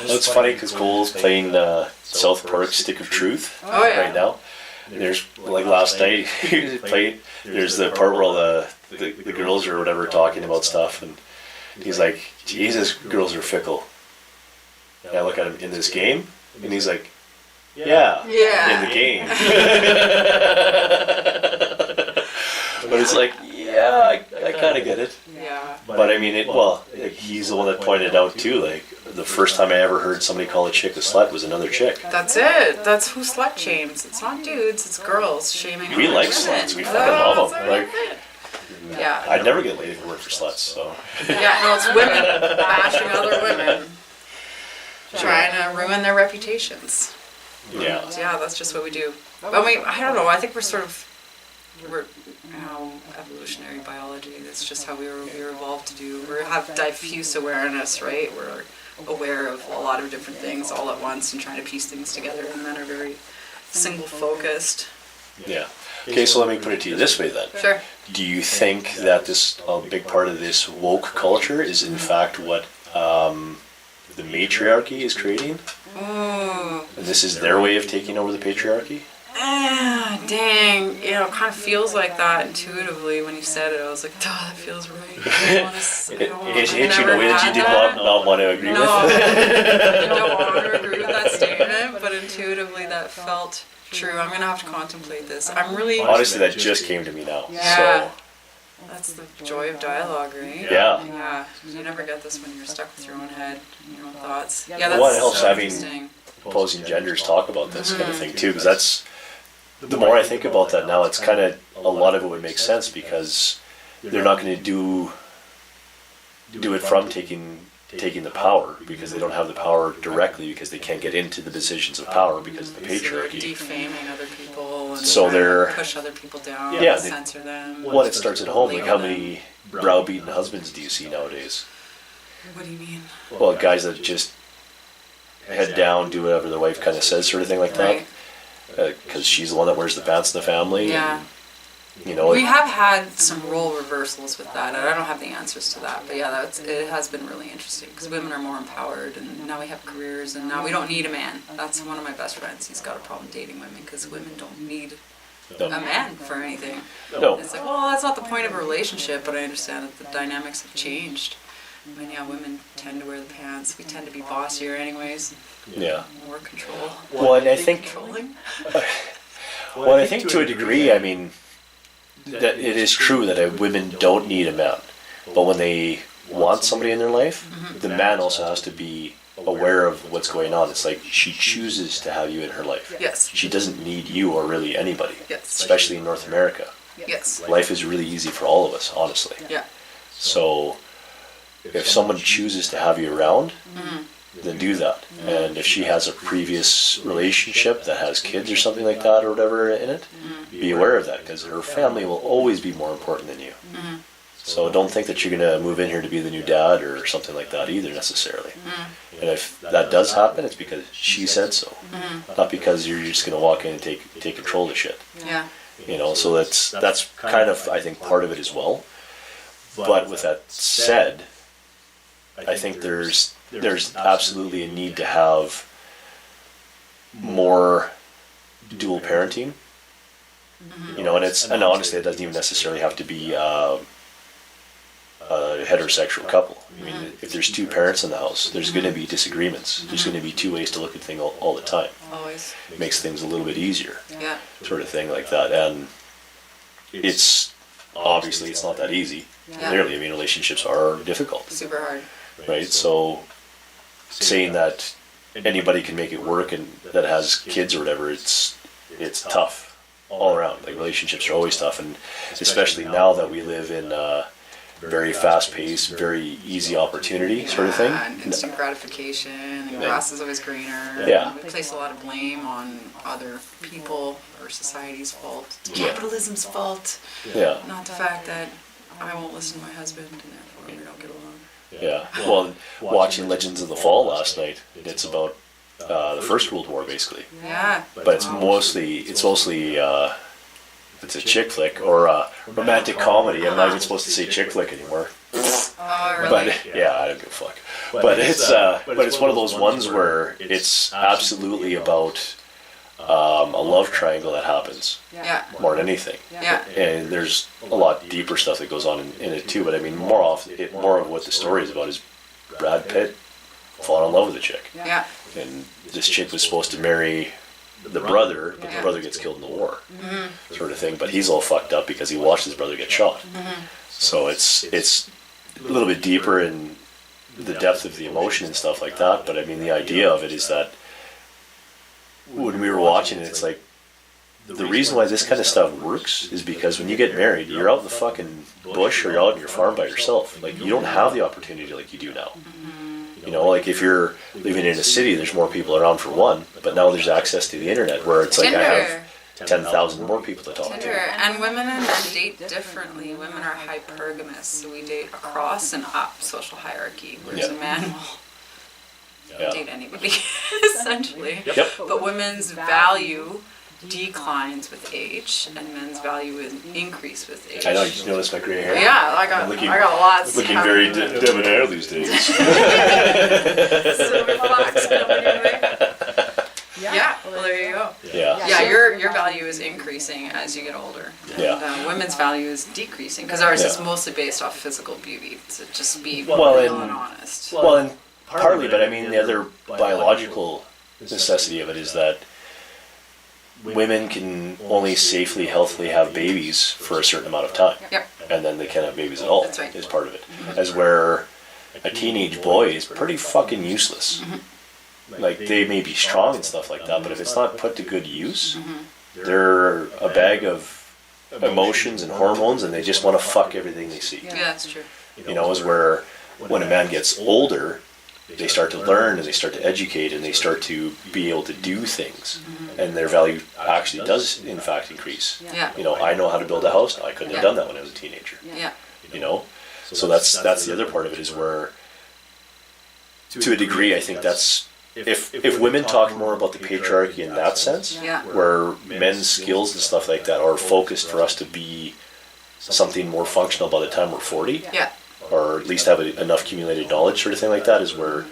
Well, it's funny because Cole's playing South Park Stick of Truth right now. There's like last night he was playing. There's the part where all the girls or whatever are talking about stuff, and he's like, Jesus, girls are fickle. And I look at him in this game, and he's like, yeah. In the game. But it's like, yeah, I kind of get it. Yeah. But I mean, like, he's the one that pointed it out too. Like, the first time I ever heard somebody call a chick a slut was another chick. That's it. That's who slut shames. It's not dudes, it's girls shaming. We like sluts. We fucking love them. Like, yeah. I'd never get laid if it weren't for sluts. So. Yeah, no, it's women bashing other women, trying to ruin their reputations. Yeah. Yeah, that's just what we do. I mean, I don't know. I think we're evolutionary biology. That's just how we were evolved to do. We have diffuse awareness, right? We're aware of a lot of different things all at once and trying to piece things together, and men are very single focused. Yeah. Okay, so let me put it to you this way then. Sure. Do you think that a big part of this woke culture is in fact what the matriarchy is creating? And this is their way of taking over the patriarchy? Dang, it kind of feels like that intuitively when you said it. I was like, oh, that feels right. It hit you in a way that you did not want to agree with? I don't want to agree with that statement, but intuitively that felt true. I'm going to have to contemplate this. I'm really... Honestly, that just came to me now. Yeah. So. That's the joy of dialogue, right? Yeah. Yeah. You never get this when you're stuck with your own head and your own thoughts. Yeah, that's what helps so having opposing genders talk about this kind of thing too, because that's... The more I think about that now, it's kind of, a lot of it would make sense because they're not going to do it from taking the power, because they don't have the power directly, because they can't get into the positions of power because of the patriarchy. So defaming other people and so they're push other people down, censor them. Well, it starts at home. Like, how many browbeaten husbands do you see nowadays? What do you mean? Well, guys that just head down, do whatever their wife kind of says, sort of thing like that. Because she's the one that wears the pants in the family. Yeah. And, you know, we have had some role reversals with that, and I don't have the answers to that. But yeah, it has been really interesting because women are more empowered, and now we have careers, and now we don't need a man. That's one of my best friends. He's got a problem dating women because women don't need a man for anything. No. It's like, well, that's not the point of a relationship, but I understand that the dynamics have changed. I mean, yeah, women tend to wear the pants. We tend to be bossier anyways. Yeah. More control. Well, and I think... Controlling. Well, I think to a degree, I mean, that it is true that women don't need a man. But when they want somebody in their life, the man also has to be aware of what's going on. It's like she chooses to have you in her life. Yes. She doesn't need you or really anybody. Yes. Especially in North America. Yes. Life is really easy for all of us, honestly. Yeah. So if someone chooses to have you around, then do that. And if she has a previous relationship that has kids or something like that or whatever in it, be aware of that, because her family will always be more important than you. So don't think that you're going to move in here to be the new dad or something like that either necessarily. And if that does happen, it's because she said so, not because you're just going to walk in and take control of shit. Yeah. You know, so that's kind of, I think, part of it as well. But with that said, I think there's absolutely a need to have more dual parenting. You know, and honestly, it doesn't even necessarily have to be a heterosexual couple. I mean, if there's two parents in the house, there's going to be disagreements. There's going to be two ways to look at things all the time. Always. It makes things a little bit easier. Yeah. Sort of thing like that. And it's obviously it's not that easy. Yeah. Clearly, I mean, relationships are difficult. Super hard. Right? So saying that anybody can make it work and that has kids or whatever, it's tough all around. Like, relationships are always tough, and especially now that we live in very fast-paced, very easy opportunity sort of thing. And instant gratification, and grass is always greener. Yeah. We place a lot of blame on other people or society's fault. It's capitalism's fault. Yeah. Not the fact that I won't listen to my husband and therefore we don't get along. Yeah. Well, watching Legends of the Fall last night, it's about the First World War, basically. Yeah. But it's mostly it's a chick flick or a romantic comedy. I'm not even supposed to say chick flick anymore. Oh, really? But yeah, I don't give a fuck. But it's one of those ones where it's absolutely about a love triangle that happens Yeah. more than anything. Yeah. And there's a lot deeper stuff that goes on in it too. But I mean, more of what the story is about is Brad Pitt falling in love with a chick. Yeah. And this chick was supposed to marry the brother, but the brother gets killed in the war, sort of thing. But he's all fucked up because he watched his brother get shot. So it's a little bit deeper in the depth of the emotion and stuff like that. But I mean, the idea of it is that when we were watching it, it's like the reason why this kind of stuff works is because when you get married, you're out in the fucking bush or you're out on your farm by yourself. Like, you don't have the opportunity like you do now. You know, like, if you're living in a city, there's more people around for one, but now there's access to the internet where it's like I have 10,000 more people to talk Tinder. to. And women and men date differently. Women are hypergamous, so we date across and up social hierarchy, whereas a man will date anybody, essentially. Yep. But women's value declines with age, and men's value is increase with age. I know, you just noticed my gray hair? Yeah, I got lots. Looking very debonair these days. Silver fox coming your way. Yeah, well, there you go. Yeah. Yeah, your value is increasing as you get older. Yeah. And women's value is decreasing because ours is mostly based off physical beauty. So just be Well, real and honest. Well, and partly, but I mean, the other biological necessity of it is that women can only safely, healthily have babies for a certain amount of time. Yep. And then they can't have babies at all. That's right. Is part of it. As where a teenage boy is pretty fucking useless. Like, they may be strong and stuff like that, but if it's not put to good use, they're a bag of emotions and hormones, and they just want to fuck everything they see. Yeah, that's true. You know, is where when a man gets older, they start to learn and they start to educate and they start to be able to do things, and their value actually does in fact increase. Yeah. You know, I know how to build a house now. I couldn't have done that when I was a teenager. Yeah. You know, so that's the other part of it, is where, to a degree, I think that's if women talk more about the patriarchy in that sense, Yeah. where men's skills and stuff like that are focused for us to be something more functional by the time we're 40. Yeah. Or at least have enough accumulated knowledge, sort of thing like that, is where,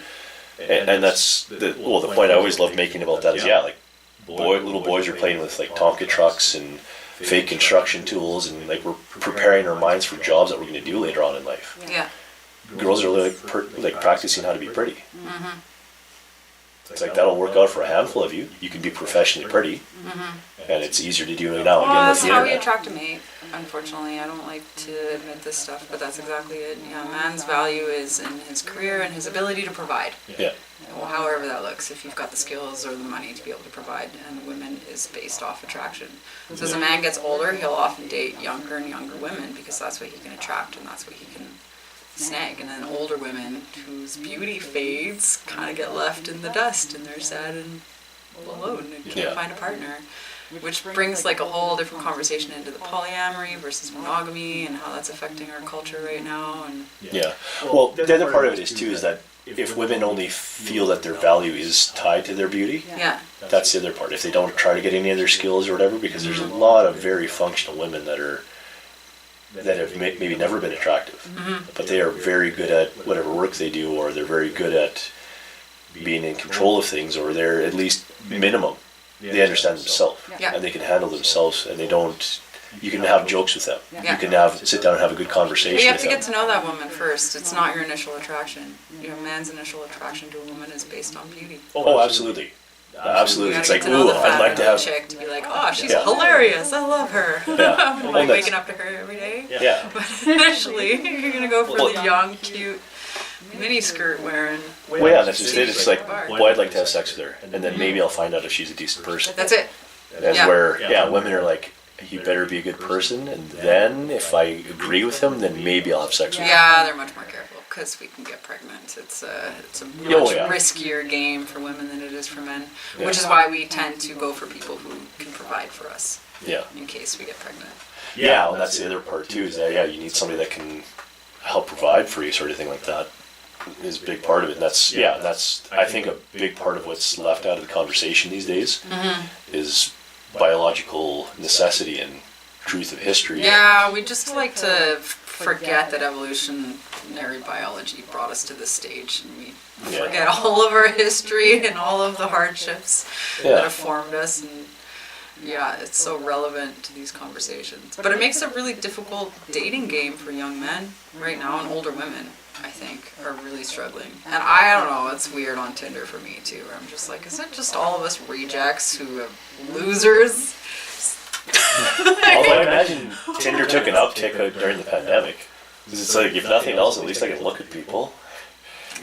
and that's the point I always love making about that is, like, little boys are playing with like Tonka trucks and fake construction tools, and like, we're preparing our minds for jobs that we're going to do later on in life. Yeah. Girls are like practicing how to be pretty. It's like, that'll work out for a handful of you. You can be professionally pretty, and it's easier to do it now. Well, again, that's with the how you internet. attract a mate. Unfortunately, I don't like to admit this stuff, but that's exactly it. Yeah, man's value is in his career and his ability to provide. Yeah. Well, however that looks, if you've got the skills or the money to be able to provide, and women is based off attraction. So as a man gets older, he'll often date younger and younger women because that's what he can attract and that's what he can snag. And then older women whose beauty fades kind of get left in the dust, and they're sad and alone and can't find a partner. Which brings like a whole different conversation into the polyamory versus monogamy and how that's affecting our culture right now. And Yeah. Well, the other part of it is too is that if women only feel that their value is tied to their beauty, Yeah. that's the other part. If they don't try to get any other skills or whatever, because there's a lot of very functional women that have maybe never been attractive, but they are very good at whatever work they do, or they're very good at being in control of things, or they're at least minimum. They understand themselves, Yeah. and they can handle themselves, and they don't. You can have jokes with them. Yeah. You can sit down and have a good conversation. But you have with to them. get to know that woman first. It's not your initial attraction. Your man's initial attraction to a woman is based on beauty. Oh, absolutely. Absolutely. You It's gotta like, get to know ooh, the I'd like to have. chick to be like, oh, she's Yeah. hilarious. I love her. Yeah. I'm Well, like that's- waking up to her every day. Yeah. But initially, you're gonna go for Well- the young, cute, mini skirt wearing. Well, yeah, that's just it. It's like, well, I'd like to have sex with her, and then maybe I'll find out if she's a decent person. That's it. That's Yeah. where, women are like, you better be a good person, and then if I agree with him, then maybe I'll have sex with him. Yeah, they're much more careful because we can get pregnant. It's a much Oh, yeah. riskier game for women than it is for men, Yeah. which is why we tend to go for people who can provide for us Yeah. in case we get pregnant. Yeah, well, that's the other part too, is that, you need somebody that can help provide for you, sort of thing like that, is a big part of it. And that's, I think, a big part of what's left out of the conversation these days is biological necessity and truth of history. Yeah, we just like to forget that evolutionary biology brought us to this stage, and we Yeah. forget all of our history and all of the hardships Yeah. that have formed us. And yeah, it's so relevant to these conversations. But it makes a really difficult dating game for young men right now, and older women, I think, are really struggling. And I don't know, it's weird on Tinder for me too, where I'm just like, is it just all of us rejects who have losers? Although I imagine Tinder took an uptick during the pandemic. 'Cause it's like, if nothing else, at least I can look at people.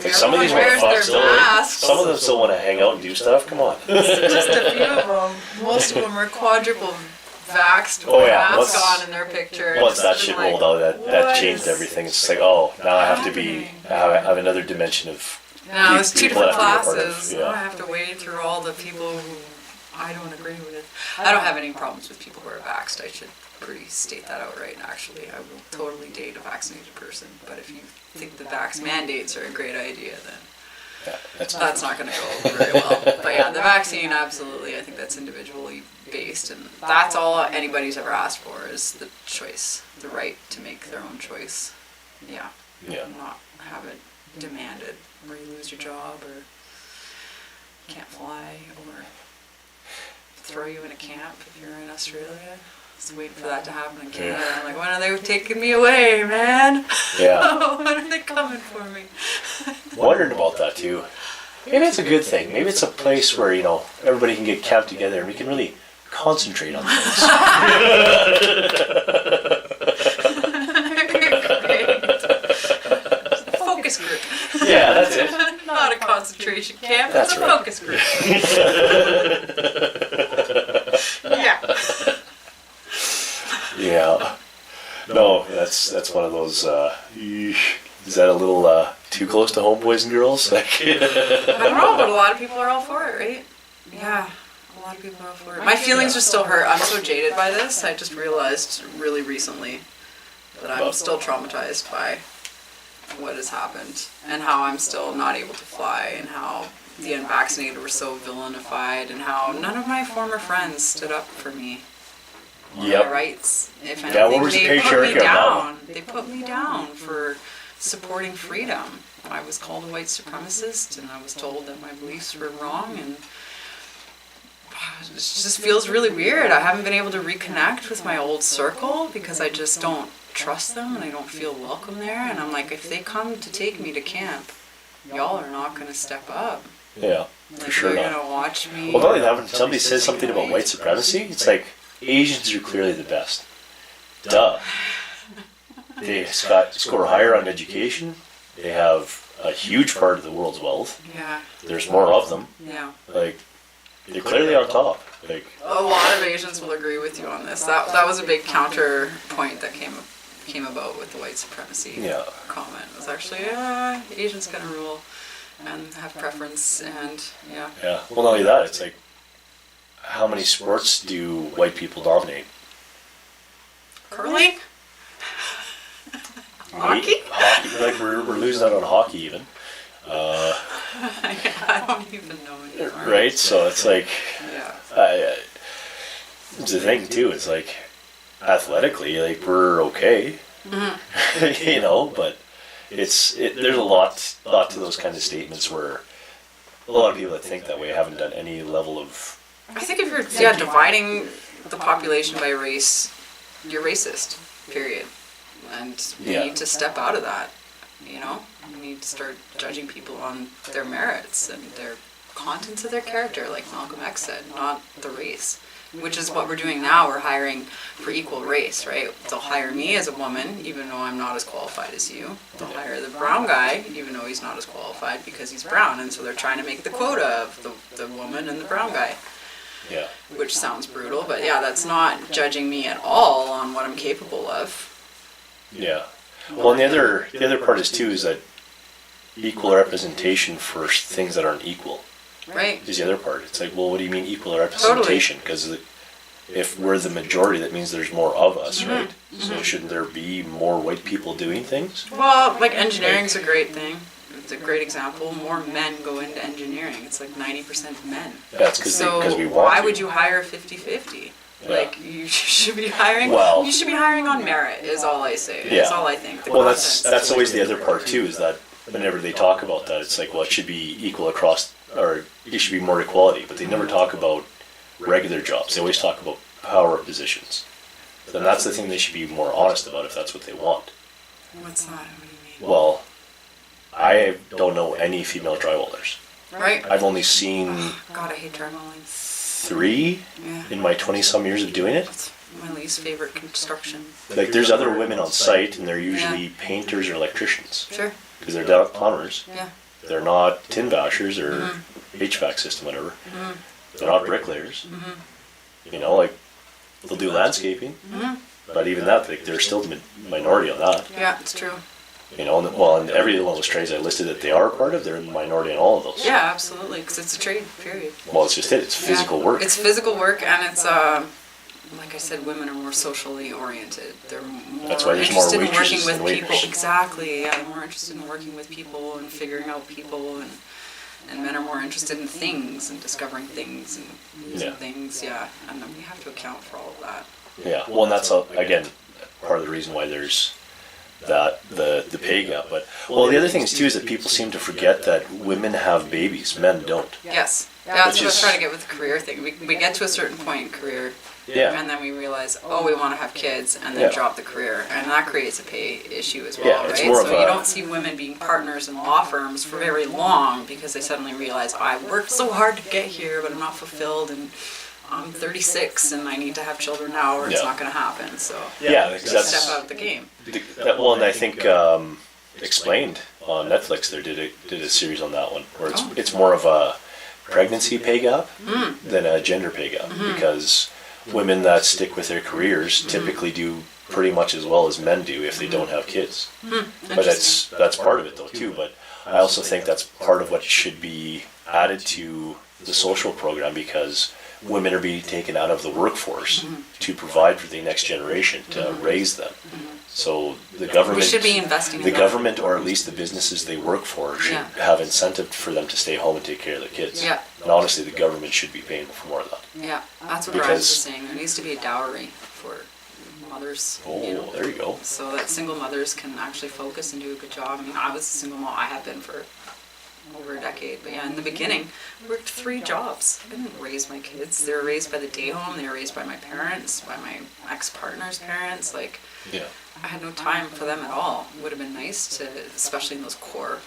Like some of these Everyone wears motherfuckers their still, masks. some of them still want to hang out and do stuff. Come on. Just a few of them. Most of them are quadruple vaxxed with Oh, a yeah, mask once- on in their picture. Once that It's shit like, rolled out, that what changed is everything. It's just like, oh, now I have to be, I have another dimension of. Now there's two people different I have to be a part of, classes. yeah. Now I have to wade through all the people who I don't agree with. I don't have any problems with people who are vaxxed. I should pretty state that outright. Actually, I will totally date a vaccinated person. But if you think the vax mandates are a great idea, then Yeah, that's not going to go very well. But yeah, the vaccine, absolutely. I think that's individually based, and that's all anybody's ever asked for is the choice, the right to make their own choice. Yeah. Yeah. Not have it demanded, where you lose your job or can't fly or throw you in a camp if you're in Australia. Just waiting for that to happen in Canada. I'm like, when are they taking me away, man? Yeah. When are they coming for me? Wondering about that too. Maybe it's a good thing. Maybe it's a place where, everybody can get camped together and we can really concentrate on things. Focus group. Yeah, that's it. Not a concentration camp, That's it's a right. focus group. Yeah. Yeah. No, that's one of those, is that a little too close to home, boys and girls? Like, I don't know, but a lot of people are all for it, right? Yeah, a lot of people are all for it. My feelings are still hurt. I'm so jaded by this. I just realized really recently that I'm still traumatized by what has happened and how I'm still not able to fly and how the unvaccinated were so villainified and how none of my former friends stood up for me. On Yep. my rights. If anything, Yeah, what was the they put me patriarchy about? down. They put me down for supporting freedom. I was called a white supremacist, and I was told that my beliefs were wrong, and it just feels really weird. I haven't been able to reconnect with my old circle because I just don't trust them, and I don't feel welcome there. And I'm like, if they come to take me to camp, y'all are not going to step up. yeah, Like, for sure you're not. going to watch me. Well, not only that, when somebody says something about white supremacy, it's like, Asians are clearly the best. Duh. They score higher on education. They have a huge part of the world's wealth. Yeah, There's more of them. yeah. Like, they're clearly on top. Like, A lot of Asians will agree with you on this. That was a big counterpoint that came about with the white supremacy yeah. comment. It was actually, Asians gonna rule and have preference, and yeah. Yeah. Well, not only that, it's like, how many sports do white people dominate? Curling? Hockey? Hockey. Like, we're losing out on hockey even. I don't even know anymore. Right? So it's like, Yeah. the thing too, it's like, athletically, like, we're okay. You know, but there's a lot to those kind of statements where a lot of people that think that way haven't done any level of... I think if you're dividing the population by race, you're racist, period. And you need to step out of that, you know? You need to start judging people on their merits and their contents of their character, like Malcolm X said, not the race. Which is what we're doing now. We're hiring for equal race, right? They'll hire me as a woman, even though I'm not as qualified as you. They'll hire the brown guy, even though he's not as qualified because he's brown. And so they're trying to make the quota of the woman and the brown guy. Yeah. Which sounds brutal, but yeah, that's not judging me at all on what I'm capable of. Yeah. Well, and the other part is too is that equal representation for things that aren't equal. Right. Is the other part. It's like, well, what do you mean equal representation? Because if we're the majority, that means there's more of us, right? So shouldn't there be more white people doing things? Well, like engineering's a great thing. It's a great example. More men go into engineering. It's like 90% men. That's because we want why to. would you hire 50-50? Yeah. Like, you should be hiring. Well, you should be hiring on merit. Is all I say. Yeah. Is all I think. Well, that's always the other part too. Is that whenever they talk about that, it's like, well, it should be equal across, or it should be more equality. But they never talk about regular jobs. They always talk about power positions. Then that's the thing they should be more honest about if that's what they want. What's that? What do you mean? Well, I don't know any female drywallers. Right. I've only seen God, I hate drywalling. 3 Yeah. in my 20-some years of doing it. That's my least favorite construction. Like, there's other women on site, and they're usually painters or electricians. Sure. Because they're not plumbers. Yeah. They're not tin bashers or HVAC system, whatever. They're not bricklayers. You know, like, they'll do landscaping. But even that, like, they're still the minority on that. Yeah, it's true. You know, and every one of those trades I listed that they are a part of, they're in the minority in all of those. Yeah, absolutely, because it's a trade, period. Well, it's just it. It's physical work. It's physical work, and it's, like I said, women are more socially oriented. They're more That's why there's more interested in working waitresses with than waiters. people. Exactly, yeah, more interested in working with people and figuring out people, and men are more interested in things and discovering things and using things, and then we have to account for all of that. Yeah, well, and that's, again, part of the reason why there's the pay gap. But, well, the other thing is, too, is that people seem to forget that women have babies, men don't. Yes. That's what I was trying to get with the career thing. We get to a certain point in career, and then we realize, we want to have kids, and then drop the career, and that creates a pay issue as well, right? So you don't see women being partners in law firms for very long because they suddenly realize, I worked so hard to get here, but I'm not fulfilled, and I'm 36 and I need to have children now, or it's not going to happen. So step out of the game. Well, and I think Explained on Netflix there did a series on that one where it's more of a pregnancy pay gap than a gender pay gap because women that stick with their careers typically do pretty much as well as men do if they don't have kids. But that's part of it though too. But I also think that's part of what should be added to the social program because women are being taken out of the workforce to provide for the next generation, to raise them. So the government, we should be investing in the that. government, or at least the businesses they work for, should have incentive for them to stay home and take care of their kids. Yeah. And honestly, the government should be paying for more of that. Yeah, that's what Grimes was saying. There needs to be a dowry for mothers. Oh, there you go. So that single mothers can actually focus and do a good job. I mean, I was a single mom. I have been for over a decade. But in the beginning, I worked 3 jobs. I didn't raise my kids. They were raised by the day home. They were raised by my parents, by my ex-partner's parents. Like, I had no time for them at all. It would have been nice to, especially in those core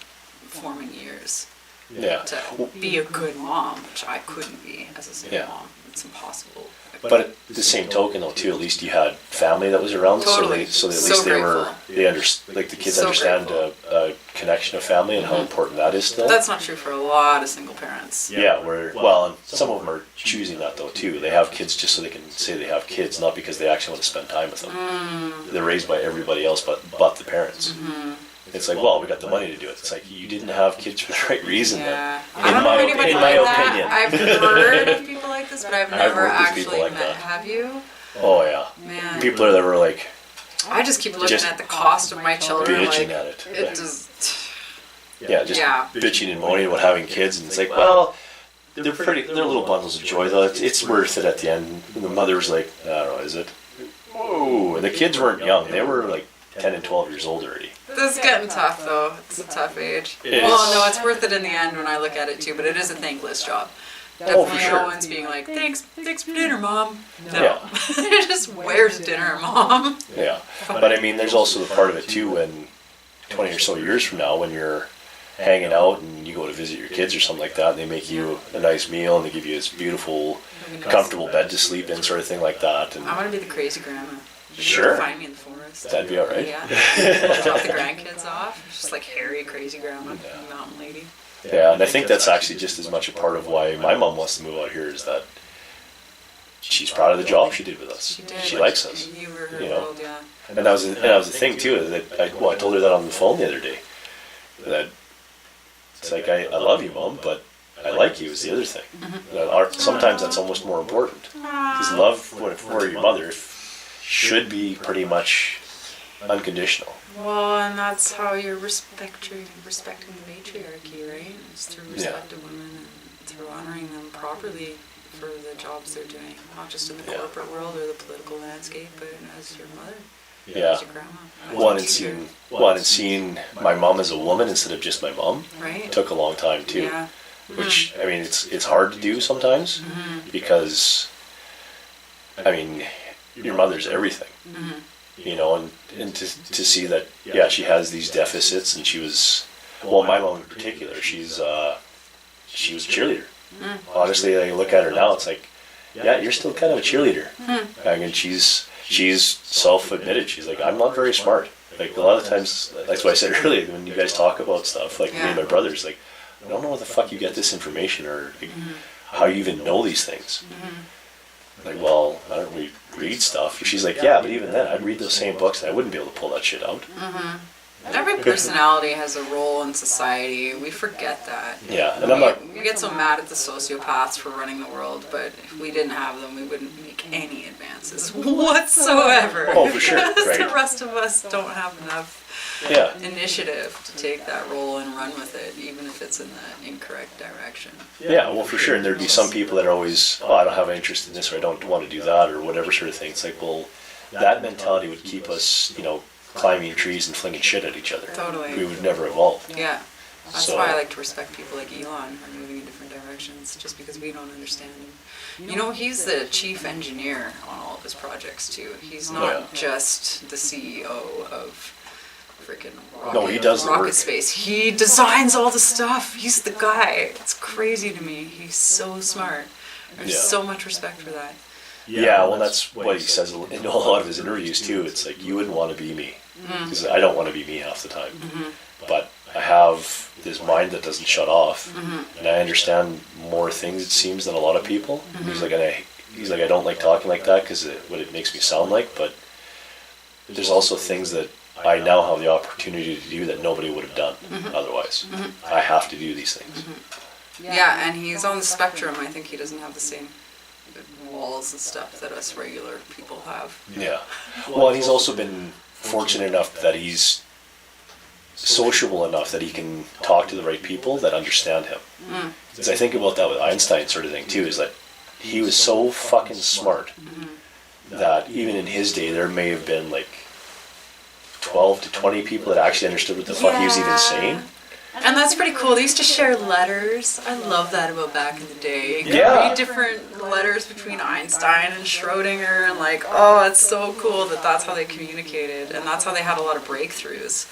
forming years, to be a good mom, which I couldn't be as a single mom. It's impossible. But at the same token, though, too, at least you had family that was around, Totally. so at least the kids understand a connection of family and how important that is still. That's not true for a lot of single parents. Yeah, and some of them are choosing that though too. They have kids just so they can say they have kids, not because they actually want to spend time with them. They're raised by everybody else but the parents. It's like, well, we got the money to do it. It's like, you didn't have kids for the right reason then. I don't know anybody like opinion. that. I've heard of people like this, but I've never actually like met. that. Have you? Oh yeah. Man. People are that were like I just keep looking at the cost of my children. bitching Like, at it. it just... bitching and moaning about having kids, and it's like, well, they're little bundles of joy though. It's worth it at the end. And the mother was like, I don't know, is it? Whoa! And the kids weren't young; they were like 10 and 12 years old already. This is getting tough though. It's a tough age. Well, no, it's worth it in the end when I look at it too. But it is a thankless job. For Definitely sure. no one's being like, thanks for dinner, Mom. No. Yeah. Just where's dinner, Mom? Yeah, but I mean, there's also the part of it too when 20 or so years from now, when you're hanging out and you go to visit your kids or something like that, and they make you a nice meal and they give you this beautiful, comfortable bed to sleep in, sort of thing like that. And I want to be the crazy grandma. Sure. Find me in the forest. That'd be all right. Yeah. Drop the grandkids off. Just like hairy, crazy grandma, mountain lady. Yeah, and I think that's actually just as much a part of why my mom wants to move out here, is that she's proud of the job she did with us. She did. She likes us. You were her You know. world, yeah. And that was the thing too. That I told her that on the phone the other day. That it's like, I love you, Mom, but I like you is the other thing. Sometimes that's almost more important, because love for your mother should be pretty much unconditional. Well, and that's how you're respecting the matriarchy, right? It's through respect of women and through honoring them properly for the jobs they're doing, not just in the corporate world or the political landscape, but as your mother, as your grandma. And seeing my mom as a woman instead of just my mom, right? took a long time too. Yeah. Which, I mean, it's hard to do sometimes, because, I mean, your mother's everything. You know, and to see that, she has these deficits, and she was, well, my mom in particular, she was a cheerleader. Honestly, I look at her now, it's like, you're still kind of a cheerleader. I mean, she's self-admitted. She's like, I'm not very smart. Like, a lot of times, that's what I said earlier, when you guys talk about stuff, like me and my brothers, like, I don't know where the fuck you get this information, or like, how you even know these things. Like, well, I don't read stuff. She's like, yeah, but even then, I'd read those same books and I wouldn't be able to pull that shit out. Every personality has a role in society. We forget that. Yeah, and we get so mad at the sociopaths for running the world, but if we didn't have them, we wouldn't make any advances whatsoever. Oh, for sure. Because right. the rest of us don't have enough initiative to take that role and run with it, even if it's in the incorrect direction. Yeah, well, for sure. And there'd be some people that are always, I don't have an interest in this, or I don't want to do that, or whatever sort of thing. It's like, well, that mentality would keep us, climbing trees and flinging shit at each other. Totally. We would never evolve. Yeah. That's why I like to respect people like Elon who are moving in different directions, just because we don't understand him. He's the chief engineer on all of his projects too. He's not just the CEO of freaking rocket space. He designs all the stuff. He's the guy. It's crazy to me. He's so smart. There's so much respect for that. Yeah, well, that's what he says in a lot of his interviews too. It's like, you wouldn't want to be me, because I don't want to be me half the time. But I have this mind that doesn't shut off, and I understand more things, it seems, than a lot of people. He's like, I don't like talking like that because what it makes me sound like. But there's also things that I now have the opportunity to do that nobody would have done otherwise. I have to do these things. Yeah, and he's on the spectrum. I think he doesn't have the same walls and stuff that us regular people have. Yeah. Well, and he's also been fortunate enough that he's sociable enough that he can talk to the right people that understand him. Because I think about that with Einstein sort of thing too, is that he was so fucking smart that even in his day there may have been like 12 to 20 people that actually understood what the fuck he was even saying. And that's pretty cool. They used to share letters. I love that about back in the day. You could read different letters between Einstein and Schrodinger, and like, oh, it's so cool that that's how they communicated, and that's how they had a lot of breakthroughs.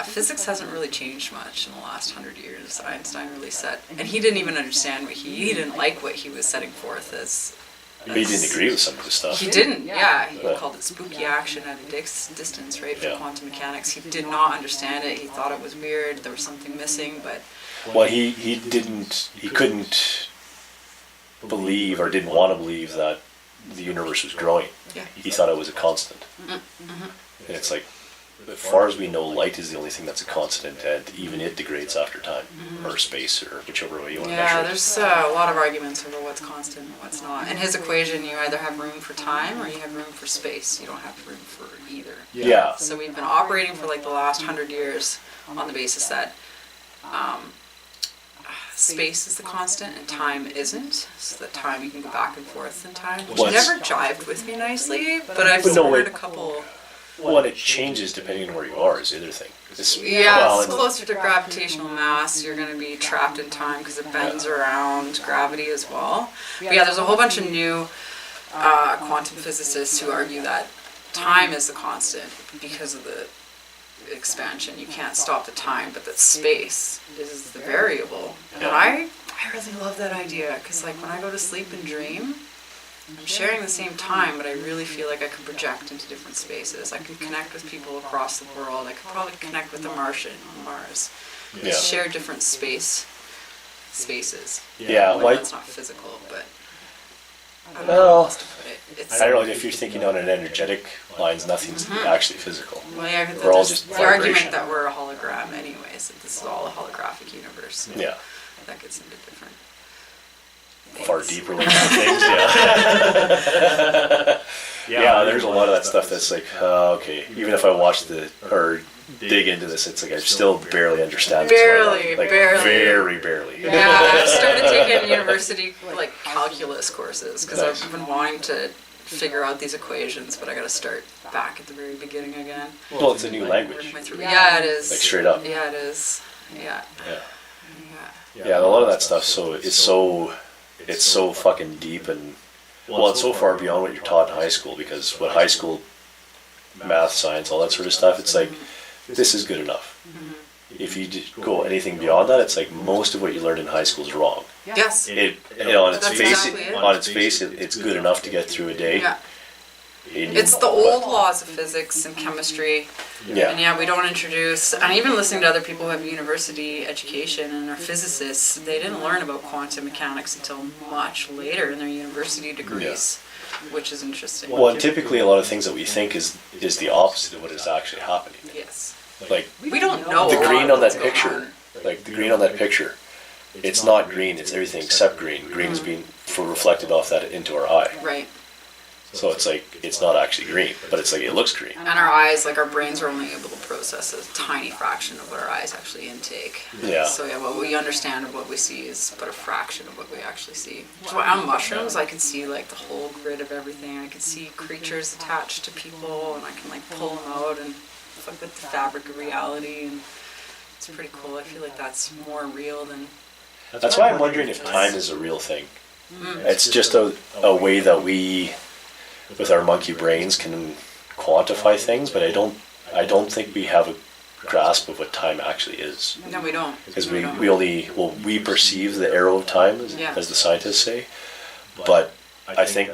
Physics hasn't really changed much in the last 100 years. Einstein really set, and he didn't even understand he didn't like what he was setting forth as. He didn't agree with some of the stuff. He didn't, He called it spooky action at a distance, right, for quantum mechanics. He did not understand it. He thought it was weird. There was something missing, but... Well, he couldn't believe, or didn't want to believe, that the universe was growing. Yeah. He thought it was a constant. And it's like, as far as we know, light is the only thing that's a constant, and even it degrades after time, or space, or whichever way you want to measure it. Yeah, there's a lot of arguments over what's constant and what's not. In his equation, you either have room for time or you have room for space. You don't have room for either. Yeah. So we've been operating for like the last 100 years on the basis that space is the constant and time isn't. So that time you can go back and forth in time, which never jived with me nicely, but I've heard a couple. Well, and it changes depending on where you are is the other thing. It's Closer to gravitational mass, you're going to be trapped in time because it bends around gravity as well. But yeah, there's a whole bunch of new quantum physicists who argue that time is the constant because of the expansion. You can't stop the time, but that space is the variable. And I really love that idea because like when I go to sleep and dream, I'm sharing the same time, but I really feel like I can project into different spaces. I can connect with people across the world. I could probably connect with a Martian on Mars. Yeah. Share different spaces. Yeah, well, it's not physical, but I don't know well, how else to put it. I don't know, if you're thinking on an energetic lines, nothing's actually physical. Well, yeah, We're all just the argument vibration. that we're a hologram anyways, that this is all a holographic universe. Yeah. That gets into different Far deeper looking things, yeah, there's a lot of that stuff that's like, okay, even if I watch or dig into this, it's like I still barely understand what's going on. Like, very barely. Yeah, I started taking university like calculus courses because I've been wanting to figure out these equations, but I got to start back at the very beginning again. Well, it's a new language. Yeah, it is. Like straight up. Yeah, it is. Yeah. Yeah, a lot of that stuff. So it's so fucking deep and it's so far beyond what you're taught in high school, because what high school math, science, all that sort of stuff, it's like this is good enough. If you go anything beyond that, it's like most of what you learned in high school is wrong. Yes. On its face, it's good enough to get through a day. Yeah. It's the old laws of physics and chemistry. Yeah. And we don't introduce, and even listening to other people who have university education and are physicists, they didn't learn about quantum mechanics until much later in their university degrees, which is interesting. Well, and typically a lot of things that we think is the opposite of what is actually happening. Yes. Like we don't know the green on that picture. Like the green on that picture, it's not green. It's everything except green. Green's being reflected off that into our eye. Right. So it's like, it's not actually green, but it's like, it looks green. And our eyes, like our brains are only able to process a tiny fraction of what our eyes actually intake. Yeah. So what we understand of what we see is but a fraction of what we actually see. So on mushrooms, I can see like the whole grid of everything. I can see creatures attached to people, and I can like pull them out and fuck with the fabric of reality, and it's pretty cool. I feel like that's more real than... That's why I'm wondering if time is a real thing. It's just a way that we, with our monkey brains, can quantify things, but I don't think we have a grasp of what time actually is. No, we don't. Because we perceive the arrow of time, as the scientists say, but I think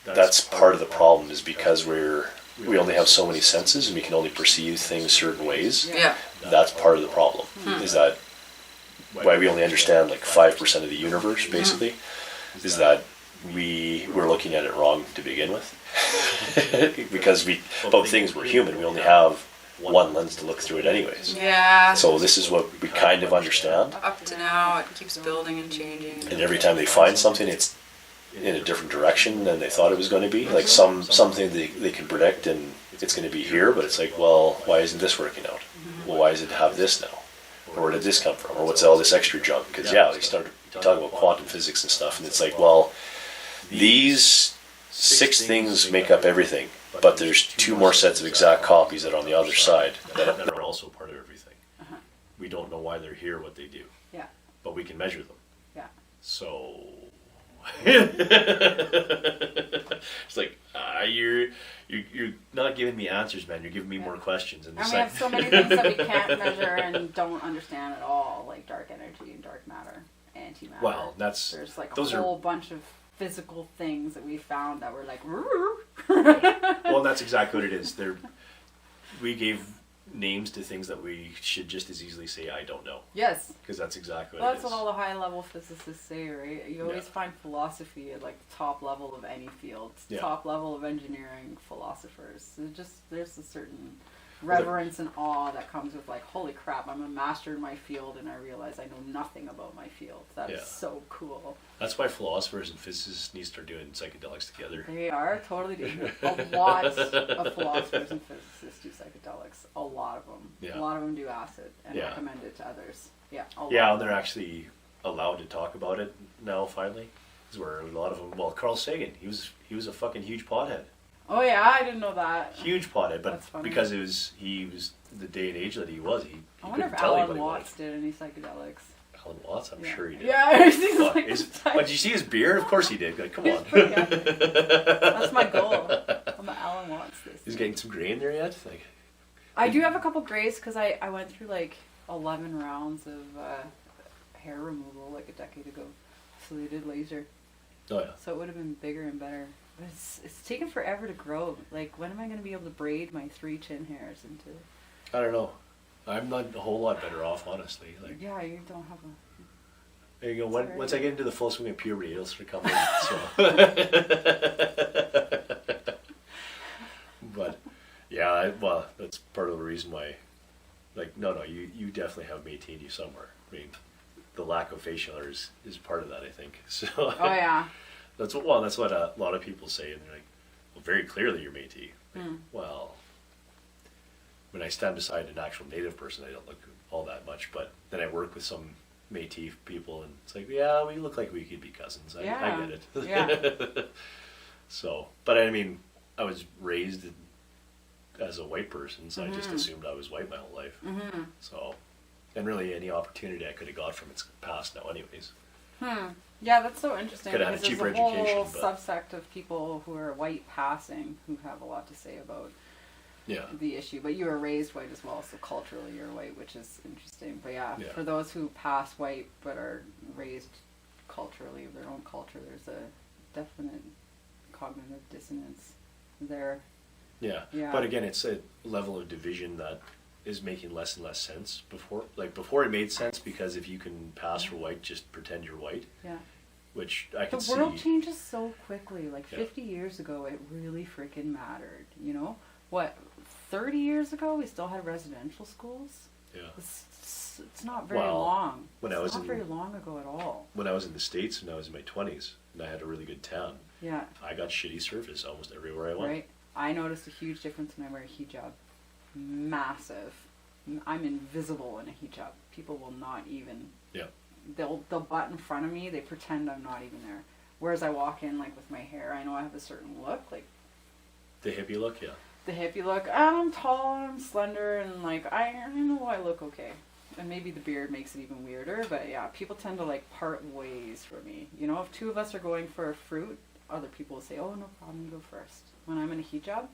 that's part of the problem, is because we only have so many senses and we can only perceive things certain ways. Yeah. That's part of the problem, is that why we only understand like 5% of the universe, basically, is that we're looking at it wrong to begin with. Because both things, we're human, we only have one lens to look through it anyways. Yeah. So this is what we kind of understand. Up to now, it keeps building and changing. And every time they find something, it's in a different direction than they thought it was going to be. Like something they can predict and it's going to be here, but it's like, well, why isn't this working out? Well, why does it have this now? Or where did this come from? Or what's all this extra junk? Because they started talking about quantum physics and stuff, and it's like, well, these 6 things make up everything, but there's 2 more sets of exact copies that are on the other side that are also part of everything. We don't know why they're here, what they do. Yeah. But we can measure them. Yeah. So it's like you're not giving me answers, man. You're giving me more questions. And we have so many things that we can't measure and don't understand at all, like dark energy and dark matter, antimatter. Well, there's like a whole bunch of physical things that we found that were like. Well, that's exactly what it is. We gave names to things that we should just as easily say, I don't know. Yes. Because that's exactly Well, what it that's is. what all the high-level physicists say, right? You always find philosophy at like the top level of any field, top level of engineering philosophers. There's a certain reverence and awe that comes with like, holy crap, I'm a master in my field and I realize I know nothing about my field. That is so cool. That's why philosophers and physicists need to start doing psychedelics together. They are totally doing a lot of philosophers and physicists do psychedelics. A lot of them. Yeah. A lot of them do acid and recommend it to others. Yeah. And they're actually allowed to talk about it now finally. Is where a lot of them. Well, Carl Sagan, he was a fucking huge pothead. Oh yeah, I didn't know that. Huge pothead, but because he was the day and age that he was, he I wonder if tell Alan Watts did any psychedelics. Alan Watts, I'm sure he did. Yeah, but did you see his beard? Of course he did. Like, come on. That's my goal. I'm an Alan Watts. He's getting some gray in there yet? Like, I do have a couple grays because I went through like 11 rounds of hair removal like a decade ago. So they did laser. Oh yeah. So it would have been bigger and better. But it's taken forever to grow. Like, when am I going to be able to braid my 3 chin hairs into... I don't know. I'm not a whole lot better off, honestly. Like, yeah, you don't have a... There you go. Once I get into the full swing of puberty, it'll sort of come in. So. But, yeah, well, that's part of the reason why... Like, no, you definitely have Métis in you somewhere. I mean, the lack of facial hair is part of that, I think. So. Oh, yeah. That's what a lot of people say, and they're like, well, very clearly you're Métis. Like, well, when I stand beside an actual native person, I don't look all that much, but then I work with some Métis people, and it's like, yeah, we look like we could be cousins. I get it. Yeah. So, but I mean, I was raised as a white person, so I just assumed I was white my whole life. Mm-hmm. So, and really any opportunity I could have got from it's past now anyways. Yeah, that's so interesting. Could have had a cheaper education. There's a whole subsect of people who are white passing who have a lot to say about the issue. But you were raised white as well, so culturally you're white, which is interesting. But for those who pass white but are raised culturally of their own culture, there's a definite cognitive dissonance there. Yeah. But again, it's a level of division that is making less and less sense. Before it made sense because if you can pass for white, just pretend you're white. Yeah. Which I can see. The world changes so quickly. Like 50 years ago, it really freaking mattered. You know? What, 30 years ago, we still had residential schools? Yeah. It's not very long. It's not very long ago at all. When I was in the States, when I was in my 20s, and I had a really good town, I got shitty service almost everywhere I went. Right. I noticed a huge difference when I wear a hijab. Massive. I'm invisible in a hijab. People will not even. Yeah. They'll butt in front of me. They pretend I'm not even there. Whereas I walk in like with my hair, I know I have a certain look, like. The hippie look, yeah. The hippie look. I'm tall, I'm slender, and like I know I look okay. And maybe the beard makes it even weirder, but yeah, people tend to like part ways for me. You know, if 2 of us are going for a fruit, other people will say, "Oh, no problem, you go first." When I'm in a hijab,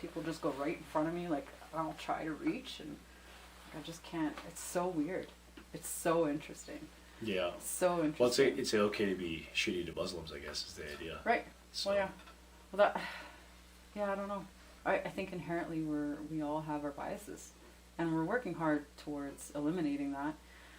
people just go right in front of me, like I'll try to reach, and I just can't. It's so weird. It's so interesting. Yeah. So interesting. Well, it's okay to be shitty to Muslims, I guess, is the idea. Right. So. Well, yeah. Well, I don't know. I think inherently we all have our biases, and we're working hard towards eliminating that.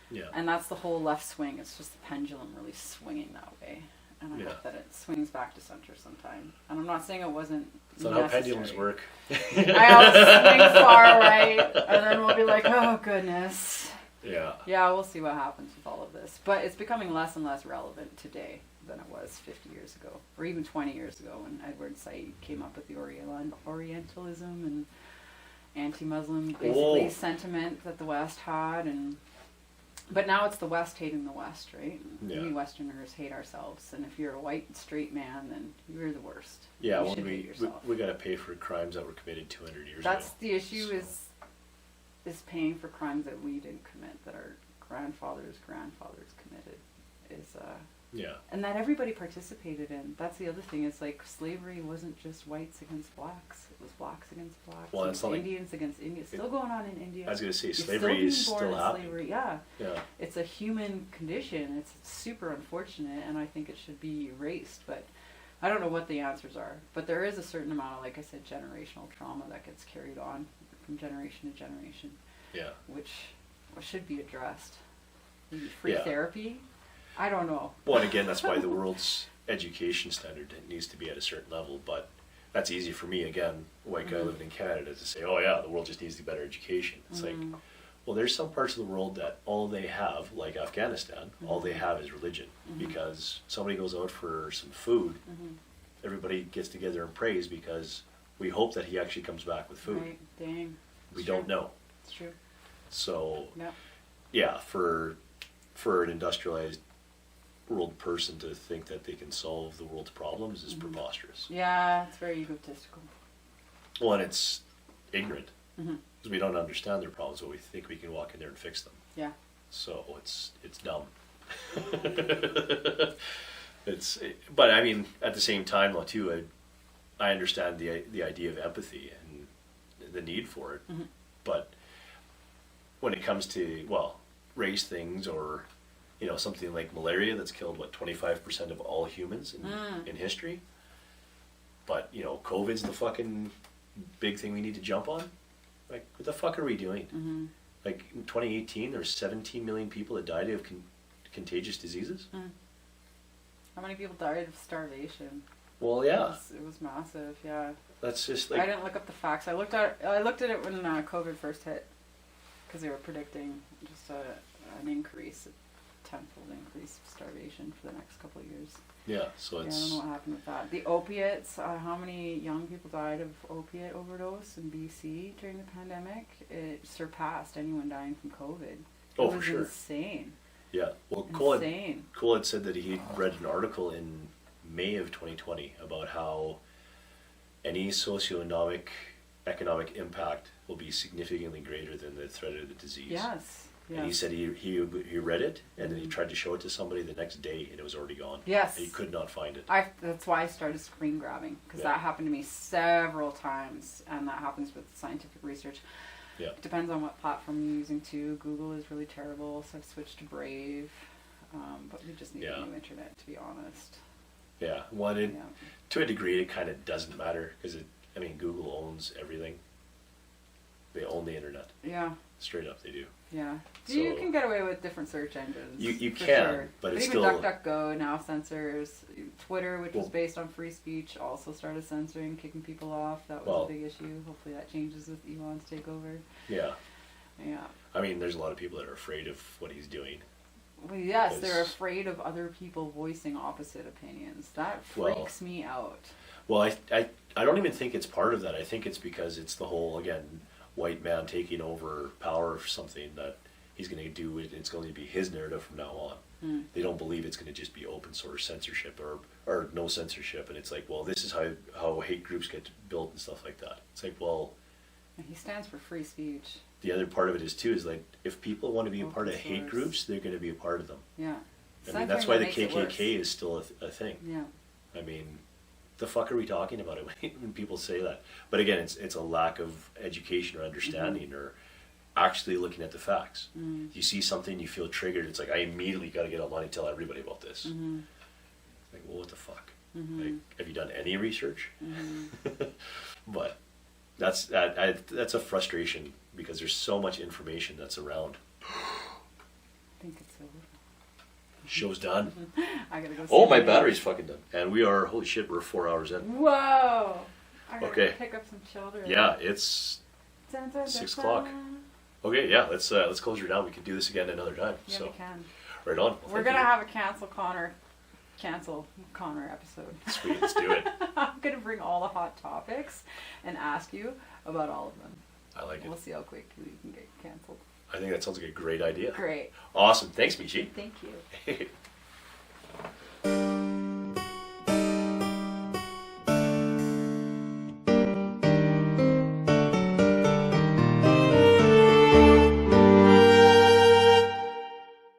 Yeah. And that's the whole left swing. It's just the pendulum really swinging that way. And I hope that it swings back to center sometime. And I'm not saying it wasn't necessary. How pendulums work. I'll swing far right, and then we'll be like, oh, goodness. Yeah. Yeah, we'll see what happens with all of this. But it's becoming less and less relevant today than it was 50 years ago, or even 20 years ago when Edward Said came up with the Orientalism and anti-Muslim basically sentiment that the West had, but now it's the West hating the West, right? Yeah. We Westerners hate ourselves, and if you're a white straight man, then you're the worst. Yeah, well, we got to pay for crimes that were committed 200 years ago. That's the issue, is paying for crimes that we didn't commit, that our grandfathers committed. And that everybody participated in. That's the other thing. It's like slavery wasn't just whites against blacks. It was blacks against blacks. Well, it's Indians against Indians. Still going on in India. I was going to say, slavery is still happening. Slavery. Yeah. It's a human condition. It's super unfortunate, and I think it should be erased. But I don't know what the answers are. But there is a certain amount of, like I said, generational trauma that gets carried on from generation to generation. Yeah. Which should be addressed. Maybe free Yeah. therapy? I don't know. Well, and again, that's why the world's education standard needs to be at a certain level, but that's easy for me, again, white guy living in Canada, to say, oh yeah, the world just needs a better education. It's like, well, there's some parts of the world that all they have, like Afghanistan, all they have is religion. Because somebody goes out for some food, everybody gets together and prays because we hope that he actually comes back with food. Right, dang. We don't know. It's true. So, Yep. yeah, for an industrialized world person to think that they can solve the world's problems is preposterous. Yeah, it's very egotistical. Well, and it's ignorant. Because we don't understand their problems, but we think we can walk in there and fix them. Yeah. So it's dumb. But I mean, at the same time, though, too, I understand the idea of empathy and the need for it. But when it comes to, well, race things or, you know, something like malaria that's killed, 25% of all humans in history. But, you know, COVID's the fucking big thing we need to jump on. Like, what the fuck are we doing? Like, in 2018, there were 17 million people that died of contagious diseases. How many people died of starvation? Well, yeah. It was massive, yeah. That's just like... I didn't look up the facts. I looked at it when COVID first hit, because they were predicting just an increase, a tenfold increase of starvation for the next couple of years. Yeah, so it's... Yeah, I don't know what happened with that. The opiates, how many young people died of opiate overdose in BC during the pandemic? It surpassed anyone dying from COVID. Oh, for sure. It was insane. Yeah, well, Cole had said that he read an article in May of 2020 about how any socioeconomic impact will be significantly greater than the threat of the disease. Yes. And he said he read it, and then he tried to show it to somebody the next day, and it was already gone. Yes. And he could not find it. That's why I started screen grabbing, because that happened to me several times, and that happens with scientific research. Yeah. It depends on what platform you're using too. Google is really terrible, so I've switched to Brave. But we just need a new internet, to be honest. Yeah. Well, to a degree, it kind of doesn't matter, because Google owns everything. They own the internet. Yeah. Straight up, they do. Yeah. So you can get away with different search engines. You can, sure. but it's even still... DuckDuckGo now censors. Twitter, which was based on free speech, also started censoring, kicking people off. That was a big issue. Hopefully that changes with Elon's takeover. Yeah. Yeah. I mean, there's a lot of people that are afraid of what he's doing. Well, yes, they're afraid of other people voicing opposite opinions. That freaks me out. Well, I don't even think it's part of that. I think it's because it's the whole, again, white man taking over power of something that he's going to do it. It's going to be his narrative from now on. They don't believe it's going to just be open source censorship or no censorship. And it's like, well, this is how hate groups get built and stuff like that. It's like, well... And he stands for free speech. The other part of it is, too, is like, if people want to be a part of hate groups, they're going to be a part of them. Yeah. I mean, that's why the KKK is still a thing. Yeah. I mean, the fuck are we talking about it when people say that? But again, it's a lack of education or understanding or actually looking at the facts. You see something, you feel triggered, it's like, I immediately got to get online and tell everybody about this. Like, well, what the fuck? Like, have you done any research? But that's a frustration because there's so much information that's around. I think it's over. Show's done. I gotta go. Oh, my battery's fucking done. And we are, holy shit, we're 4 hours in. Whoa! I gotta pick up some children. Yeah, it's 6 o'clock. Okay, yeah, let's close her down. We can do this again another time. Yeah, so, we can. Right on. Well, we're gonna have a Cancel Connor episode. Sweet, let's do it. I'm gonna bring all the hot topics and ask you about all of them. I like it. We'll see how quick we can get canceled. I think that sounds like a great idea. Great. Awesome. Thanks, Michi. Thank you.